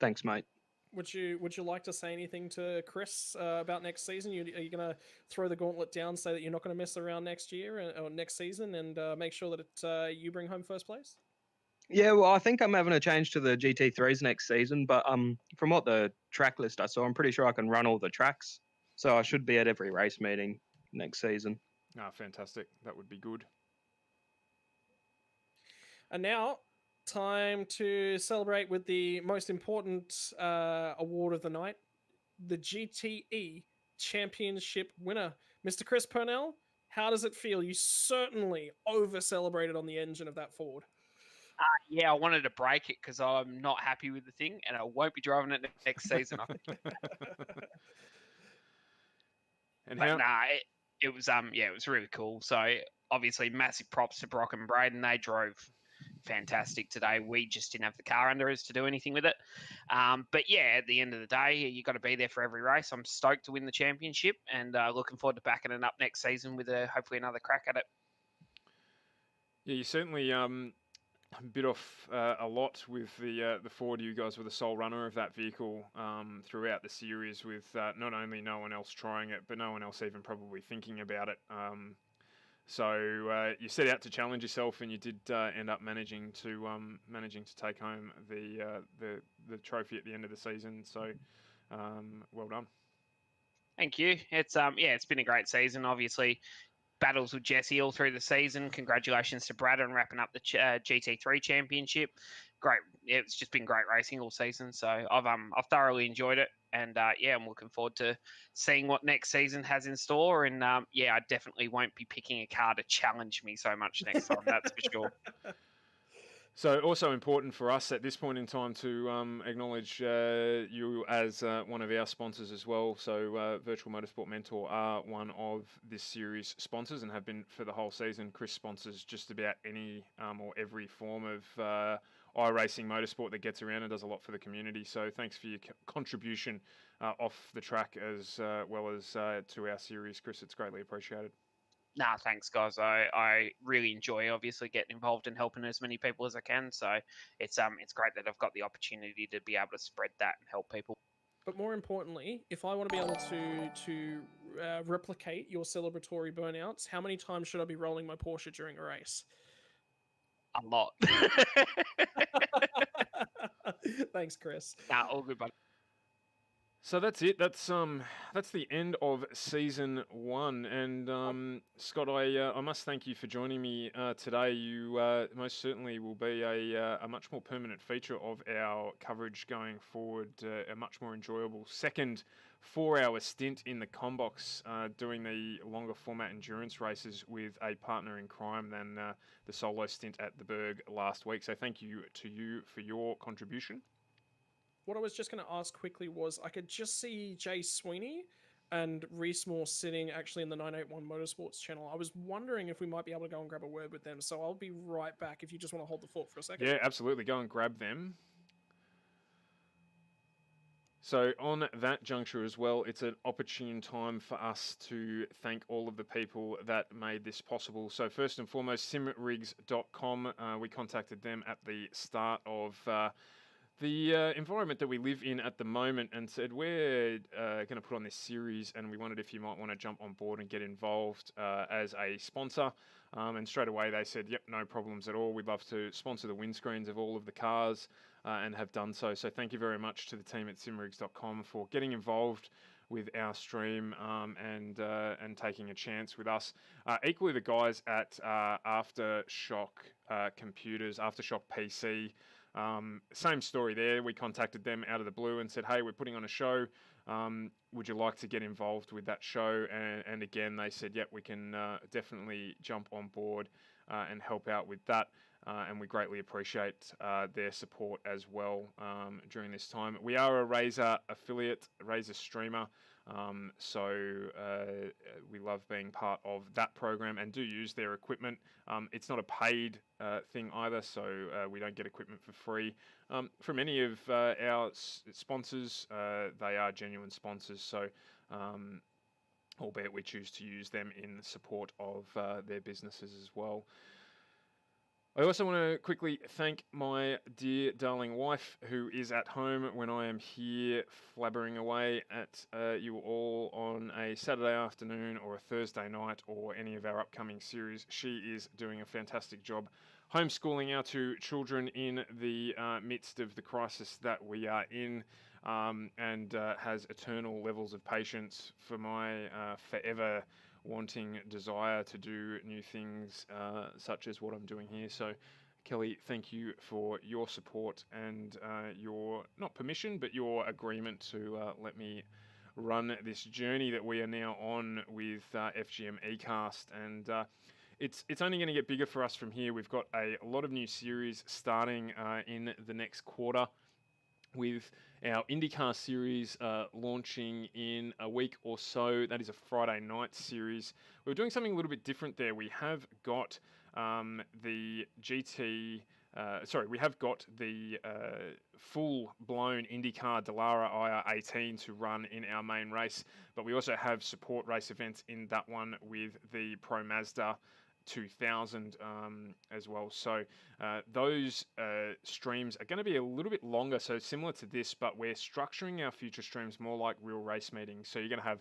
Thanks, mate. Would you like to say anything to Chris about next season? Are you going to throw the gauntlet down, say that you're not going to mess around next year or next season, and make sure that you bring home first place? Yeah, well, I think I'm having a change to the GT3s next season, but from what the track list I saw, I'm pretty sure I can run all the tracks, so I should be at every race meeting next season. Ah, fantastic. That would be good. And now, time to celebrate with the most important award of the night, the GTE Championship winner, Mr. Chris Purnell. How does it feel? You certainly over-celebrated on the engine of that Ford. Yeah, I wanted to break it because I'm not happy with the thing, and I won't be driving it next season. It was it was really cool. So obviously, massive props to Brock and Braden. They drove fantastic today. We just didn't have the car under us to do anything with it. But yeah, at the end of the day, you got to be there for every race. I'm stoked to win the championship, and looking forward to backing it up next season with hopefully another crack at it. Yeah, you certainly bit off a lot with the Ford. You guys were the sole runner of that vehicle throughout the series, with not only no one else trying it, but no one else even probably thinking about it. So you set out to challenge yourself, and you did end up managing to take home the trophy at the end of the season. So well done. Thank you. It's been a great season. Obviously, battles with Jesse all through the season. Congratulations to Brad on wrapping up the GT3 Championship. Great. It's just been great racing all season. So I've thoroughly enjoyed it, and I'm looking forward to seeing what next season has in store. And I definitely won't be picking a car to challenge me so much next time. That's for sure. So also important for us at this point in time to acknowledge you as one of our sponsors as well. So Virtual Motorsport Mentor are one of this series' sponsors and have been for the whole season. Chris sponsors just about any or every form of iracing motorsport that gets around and does a lot for the community. So thanks for your contribution off the track as well as to our series, Chris. It's greatly appreciated. Nah, thanks, guys. I really enjoy obviously getting involved and helping as many people as I can. So it's great that I've got the opportunity to be able to spread that and help people. But more importantly, if I want to be able to replicate your celebratory burnouts, how many times should I be rolling my Porsche during a race? A lot. Thanks, Chris. Nah, all good, buddy. So that's it. That's the end of season 1. And Scott, I must thank you for joining me today. You most certainly will be a much more permanent feature of our coverage going forward. A much more enjoyable second 4-hour stint in the Combox, doing the longer format endurance races with a partner in crime than the solo stint at the Berg last week. So thank you to you for your contribution. What I was just going to ask quickly was, I could just see Jay Sweeney and Reese Moore sitting actually in the 981 Motorsports channel. I was wondering if we might be able to go and grab a word with them. So I'll be right back if you just want to hold the fort for a second. Yeah, absolutely. Go and grab them. So on that juncture as well, it's an opportune time for us to thank all of the people that made this possible. So first and foremost, simrigs.com. We contacted them at the start of the environment that we live in at the moment and said, we're going to put on this series and we wondered if you might want to jump on board and get involved as a sponsor. And straight away they said, yep, no problems at all. We'd love to sponsor the windscreens of all of the cars and have done so. So thank you very much to the team at simrigs.com for getting involved with our stream and taking a chance with us. Equally, the guys at Aftershock Computers, Aftershock PC, same story there. We contacted them out of the blue and said, hey, we're putting on a show. Would you like to get involved with that show? And again, they said, yep, we can definitely jump on board and help out with that. And we greatly appreciate their support as well during this time. We are a Razer affiliate, Razer streamer. So we love being part of that program and do use their equipment. It's not a paid thing either, so we don't get equipment for free. From any of our sponsors, they are genuine sponsors, so albeit we choose to use them in support of their businesses as well. I also want to quickly thank my dear darling wife who is at home when I am here flabbering away at you all on a Saturday afternoon or a Thursday night or any of our upcoming series. She is doing a fantastic job homeschooling our two children in the midst of the crisis that we are in and has eternal levels of patience for my forever wanting desire to do new things such as what I'm doing here. So Kelly, thank you for your support and your, not permission, but your agreement to let me run this journey that we are now on with FGM eCast. And it's only going to get bigger for us from here. We've got a lot of new series starting in the next quarter, with our IndyCar series launching in a week or so. That is a Friday night series. We're doing something a little bit different there. We have got the full-blown IndyCar Dallara IR18 to run in our main race, but we also have support race events in that one with the Pro Mazda 2000 as well. So those streams are going to be a little bit longer, so similar to this, but we're structuring our future streams more like real race meetings. So you're going to have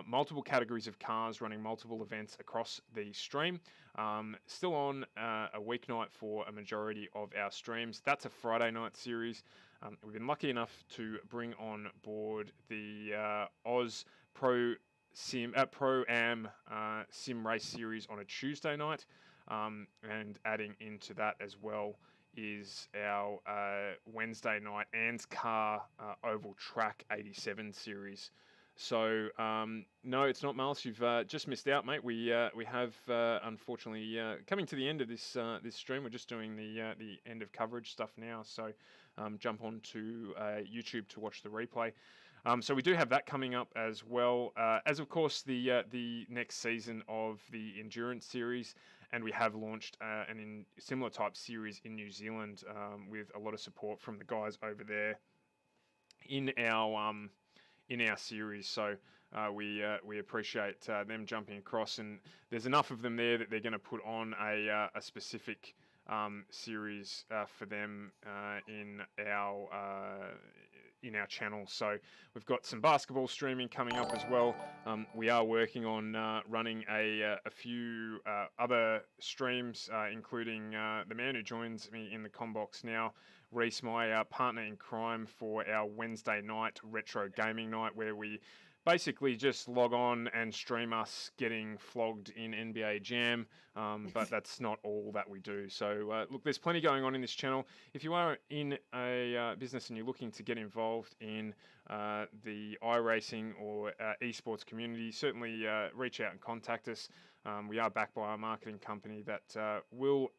multiple categories of cars running multiple events across the stream. Still on a weeknight for a majority of our streams. That's a Friday night series. We've been lucky enough to bring on board the Oz Pro-Am Sim Race series on a Tuesday night, and adding into that as well is our Wednesday night Ann's Car Oval Track 87 series. So no, it's not Miles. You've just missed out, mate. We have unfortunately coming to the end of this this stream. We're just doing the end of coverage stuff now. So jump on to YouTube to watch the replay. So we do have that coming up as well, as of course the next season of the Endurance series, and we have launched an similar type series in New Zealand with a lot of support from the guys over there in our series. So we appreciate them jumping across, and there's enough of them there that they're going to put on a specific series for them in our channel. So we've got some basketball streaming coming up as well. We are working on running a few other streams, including the man who joins me in the combox now, Reese, my partner in crime, for our Wednesday night retro gaming night, where we basically just log on and stream us getting flogged in NBA Jam, but that's not all that we do. So look, there's plenty going on in this channel. If you are in a business and you're looking to get involved in the iRacing or esports community, certainly reach out and contact us. We are backed by our marketing company that will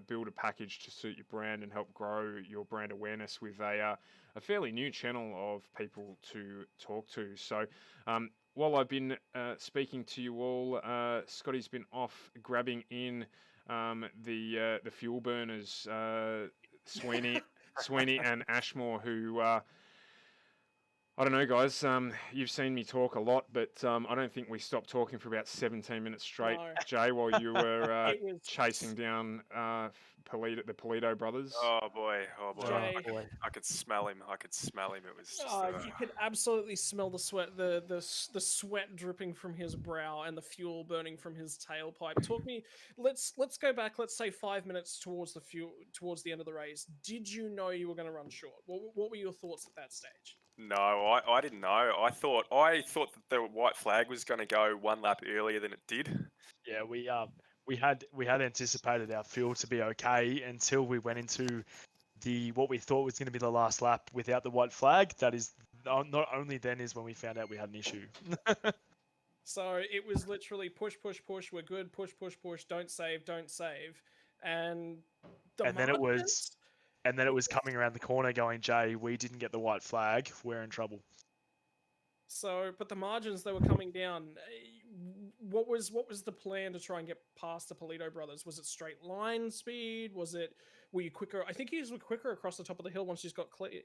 build a package to suit your brand and help grow your brand awareness with a fairly new channel of people to talk to. So while I've been speaking to you all, Scotty's been off grabbing in the fuel burners, Sweeney and Ashmore, who I don't know, guys. You've seen me talk a lot, but I don't think we stopped talking for about 17 minutes straight, No. Jay, while you were It was chasing down the Polito brothers. Oh boy, oh boy. Jay. I could smell him. I could smell him. It was just. You could absolutely smell the sweat, the sweat dripping from his brow and the fuel burning from his tailpipe. Talk me. Let's go back. Let's say 5 minutes towards the end of the race. Did you know you were going to run short? What were your thoughts at that stage? No, I didn't know. I thought that the white flag was going to go one lap earlier than it did. Yeah, we had anticipated our fuel to be okay until we went into what we thought was going to be the last lap without the white flag. That is not only then is when we found out we had an issue. So it was literally push, push, push. We're good. Push, push, push. Don't save, and then it was coming around the corner going, Jay, we didn't get the white flag. We're in trouble. So, but the margins, they were coming down. What was the plan to try and get past the Polito brothers? Was it straight line speed? Were you quicker? I think you were quicker across the top of the hill once you got clear,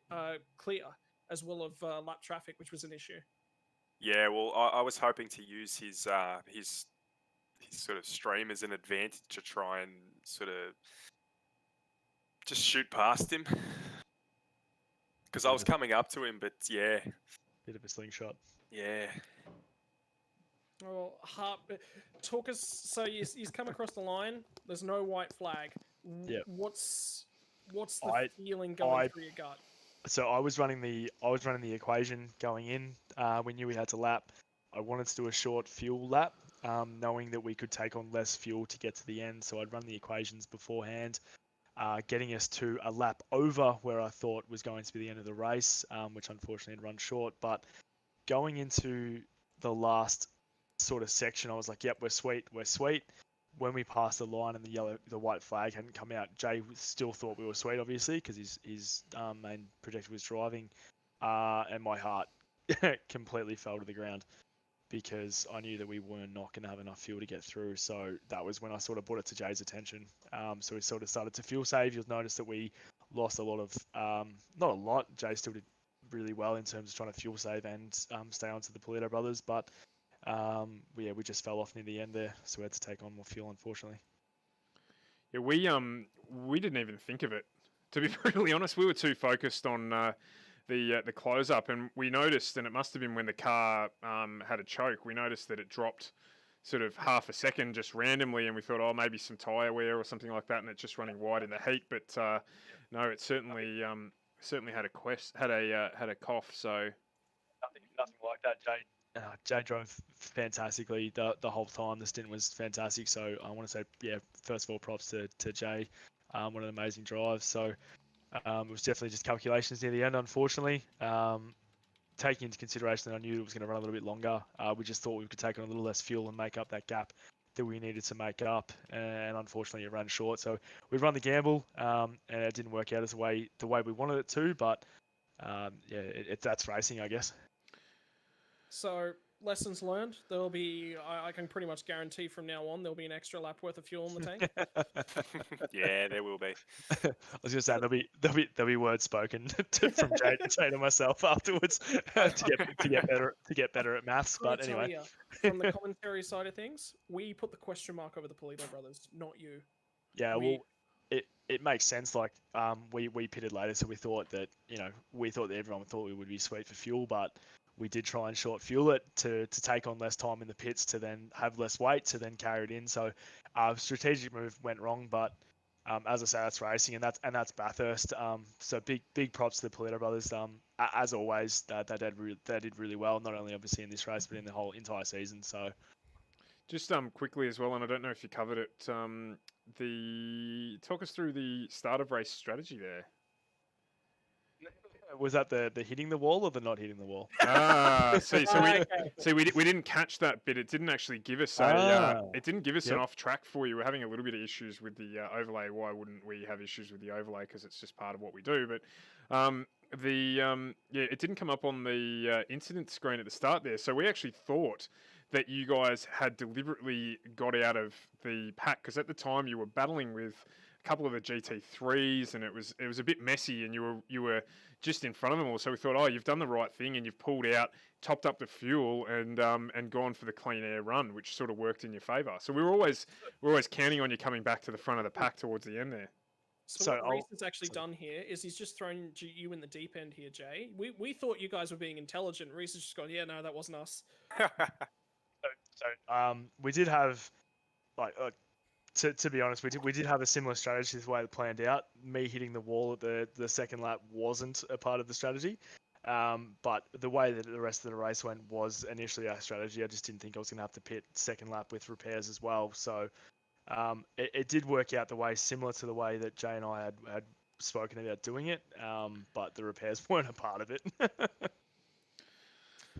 as well of lap traffic, which was an issue. Yeah, well, I was hoping to use his sort of stream as an advantage to try and sort of just shoot past him. Because I was coming up to him, but yeah. Bit of a slingshot. Yeah. Well, talk us. So he's come across the line. There's no white flag. Yep. What's the feeling going through your gut? So I was running the equation going in. We knew we had to lap. I wanted to do a short fuel lap, knowing that we could take on less fuel to get to the end. So I'd run the equations beforehand, getting us to a lap over where I thought was going to be the end of the race, which unfortunately had run short. But going into the last sort of section, I was like, yep, we're sweet. When we passed the line and the white flag hadn't come out, Jay still thought we were sweet, obviously, because his main projector was driving, and my heart completely fell to the ground because I knew that we were not going to have enough fuel to get through. So that was when I sort of brought it to Jay's attention. So we sort of started to fuel save. You'll notice that we lost a lot of, not a lot. Jay still did really well in terms of trying to fuel save and stay on to the Polito brothers, but we just fell off near the end there, so we had to take on more fuel, unfortunately. Yeah, we didn't even think of it. To be brutally honest, we were too focused on the close up, and we noticed, and it must have been when the car had a choke. We noticed that it dropped sort of half a second just randomly, and we thought, oh, maybe some tyre wear or something like that, and it's just running wide in the heat. But no, it certainly had a cough. So nothing like that, Jay. Jay drove fantastically the whole time. The stint was fantastic. So I want to say, yeah, first of all, props to Jay. What an amazing drive. So it was definitely just calculations near the end, unfortunately. Taking into consideration that I knew it was going to run a little bit longer, we just thought we could take on a little less fuel and make up that gap that we needed to make up. And unfortunately, it ran short. So we run the gamble, and it didn't work out as the way we wanted it to. But that's racing, I guess. So, lessons learned. There'll be, I can pretty much guarantee from now on, there'll be an extra lap worth of fuel in the tank. Yeah, there will be. I was going to say there'll be words spoken from Jay to myself afterwards to get better at maths. But anyway, from the commentary side of things, we put the question mark over the Polito brothers, not you. Yeah, it makes sense. Like we pitted later, so we thought that everyone thought we would be sweet for fuel, but we did try and short fuel it to take on less time in the pits, to then have less weight, to then carry it in. So strategic move went wrong, but as I say, that's racing, and that's Bathurst. So big props to the Polito brothers. As always, they did really well, not only obviously in this race, but in the whole entire season. So just quickly as well, and I don't know if you covered it. Talk us through the start of race strategy there. Was that the hitting the wall or the not hitting the wall? We didn't catch that bit. It didn't actually give us an off track for you. We're having a little bit of issues with the overlay. Why wouldn't we have issues with the overlay? Because it's just part of what we do. But it didn't come up on the incident screen at the start there. So we actually thought that you guys had deliberately got out of the pack, because at the time you were battling with couple of the GT3s, and it was a bit messy, and you were just in front of them all. So we thought, oh, you've done the right thing, and you've pulled out, topped up the fuel, and gone for the clean air run, which sort of worked in your favour. So we're always counting on you coming back to the front of the pack towards the end there. So what Reese has actually done here is he's just thrown you in the deep end here, Jay. We thought you guys were being intelligent. Reese has just gone, yeah, no, that wasn't us. We did have, like, to be honest, we did have a similar strategy to the way it planned out. Me hitting the wall at the second lap wasn't a part of the strategy, but the way that the rest of the race went was initially our strategy. I just didn't think I was going to have to pit second lap with repairs as well. So it did work out the way similar to the way that Jay and I had spoken about doing it, but the repairs weren't a part of it.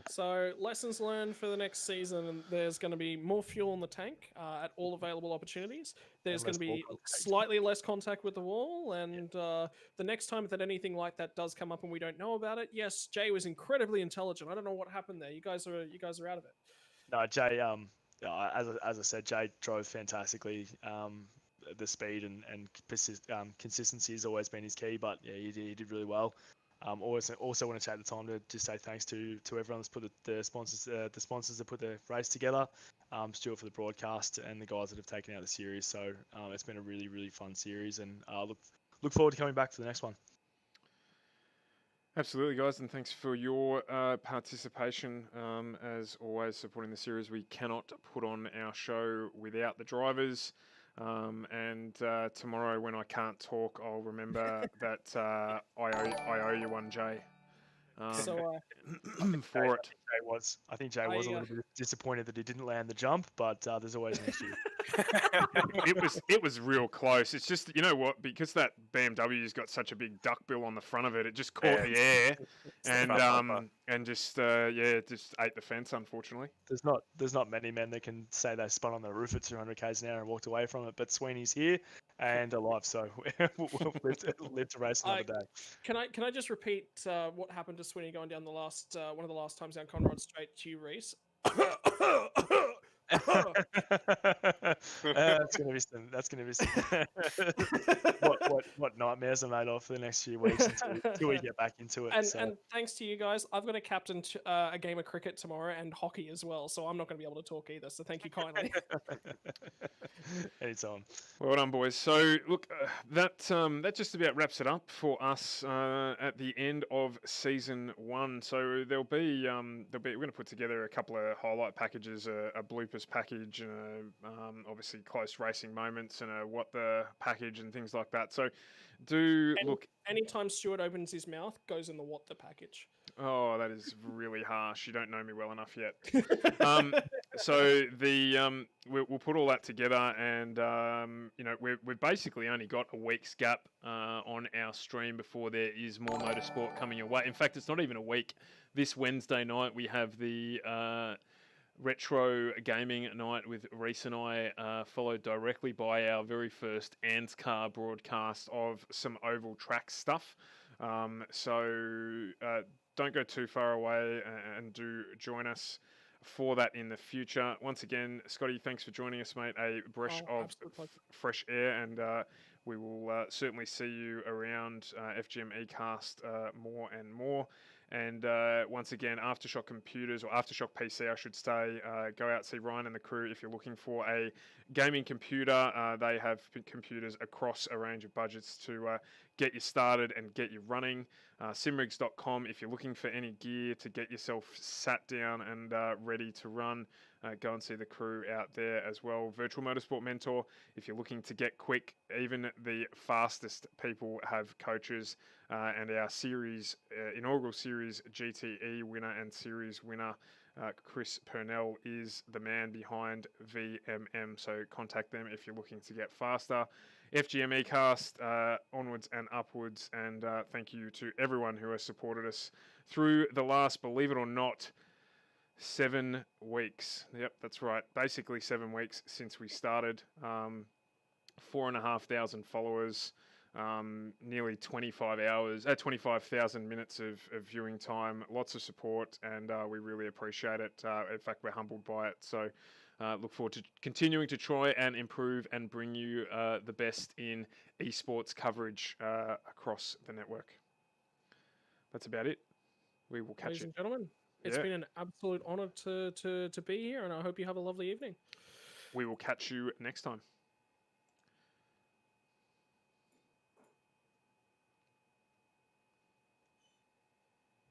So lessons learned for the next season, there's going to be more fuel in the tank at all available opportunities. There's going to be slightly less contact with the wall, and the next time that anything like that does come up and we don't know about it, yes, Jay was incredibly intelligent. I don't know what happened there. You guys are out of it. No, Jay, as I said, Jay drove fantastically. The speed and consistency has always been his key, but yeah, he did really well. Also want to take the time to just say thanks to everyone that's put the sponsors that put the race together, Stuart for the broadcast, and the guys that have taken out the series. So it's been a really, really fun series, and look forward to coming back to the next one. Absolutely, guys, and thanks for your participation. As always, supporting the series. We cannot put on our show without the drivers. And tomorrow, when I can't talk, I'll remember that I owe you one, Jay. For it. I think Jay was a little bit disappointed that he didn't land the jump, but there's always an issue. It was real close. It's just, you know what, because that BMW's got such a big duck bill on the front of it, it just caught the air and just ate the fence, unfortunately. There's not many men that can say they spun on the roof at 200 k's an hour and walked away from it, but Sweeney's here and alive, so we'll live to race another day. Can I just repeat what happened to Sweeney going down the last one of the last times down Conrad Straight to you, Reese? That's gonna be some what nightmares are made of for the next few weeks until we get back into it. And thanks to you guys, I've got to captain a game of cricket tomorrow and hockey as well, so I'm not going to be able to talk either. So thank you kindly. Anytime. Well done, boys. So look, that just about wraps it up for us at the end of season 1. So there'll be we're going to put together a couple of highlight packages, a bloopers package, and obviously close racing moments, and a what the package and things like that. So look. Anytime Stuart opens his mouth, goes in the what the package. Oh, that is really harsh. You don't know me well enough yet. So we'll put all that together, and we've basically only got a week's gap on our stream before there is more motorsport coming your way. In fact, it's not even a week. This Wednesday night we have the retro gaming night with Reese and I, followed directly by our very first Ants Car broadcast of some oval track stuff. So don't go too far away, and do join us for that in the future. Once again, Scotty, thanks for joining us, mate. A breath of fresh air, and we will certainly see you around FGM eCast more and more. And once again, Aftershock Computers, or Aftershock PC, I should say, go out, see Ryan and the crew if you're looking for a gaming computer. They have computers across a range of budgets to get you started and get you running. Simrigs.com, if you're looking for any gear to get yourself sat down and ready to run, go and see the crew out there as well. Virtual Motorsport Mentor, if you're looking to get quick, even the fastest people have coaches. And our series, inaugural series GTE winner and series winner, Chris Purnell, is the man behind VMM. So contact them if you're looking to get faster. FGM eCast, onwards and upwards. And thank you to everyone who has supported us through the last, believe it or not, 7 weeks. Yep, that's right. Basically 7 weeks since we started. 4,500 followers. Nearly 25,000 minutes of viewing time, lots of support, and we really appreciate it. In fact, we're humbled by it. So look forward to continuing to try and improve and bring you the best in esports coverage across the network. That's about it. We will catch Ladies you. and gentlemen, it's been an absolute honour to be here, and I hope you have a lovely evening. We will catch you next time.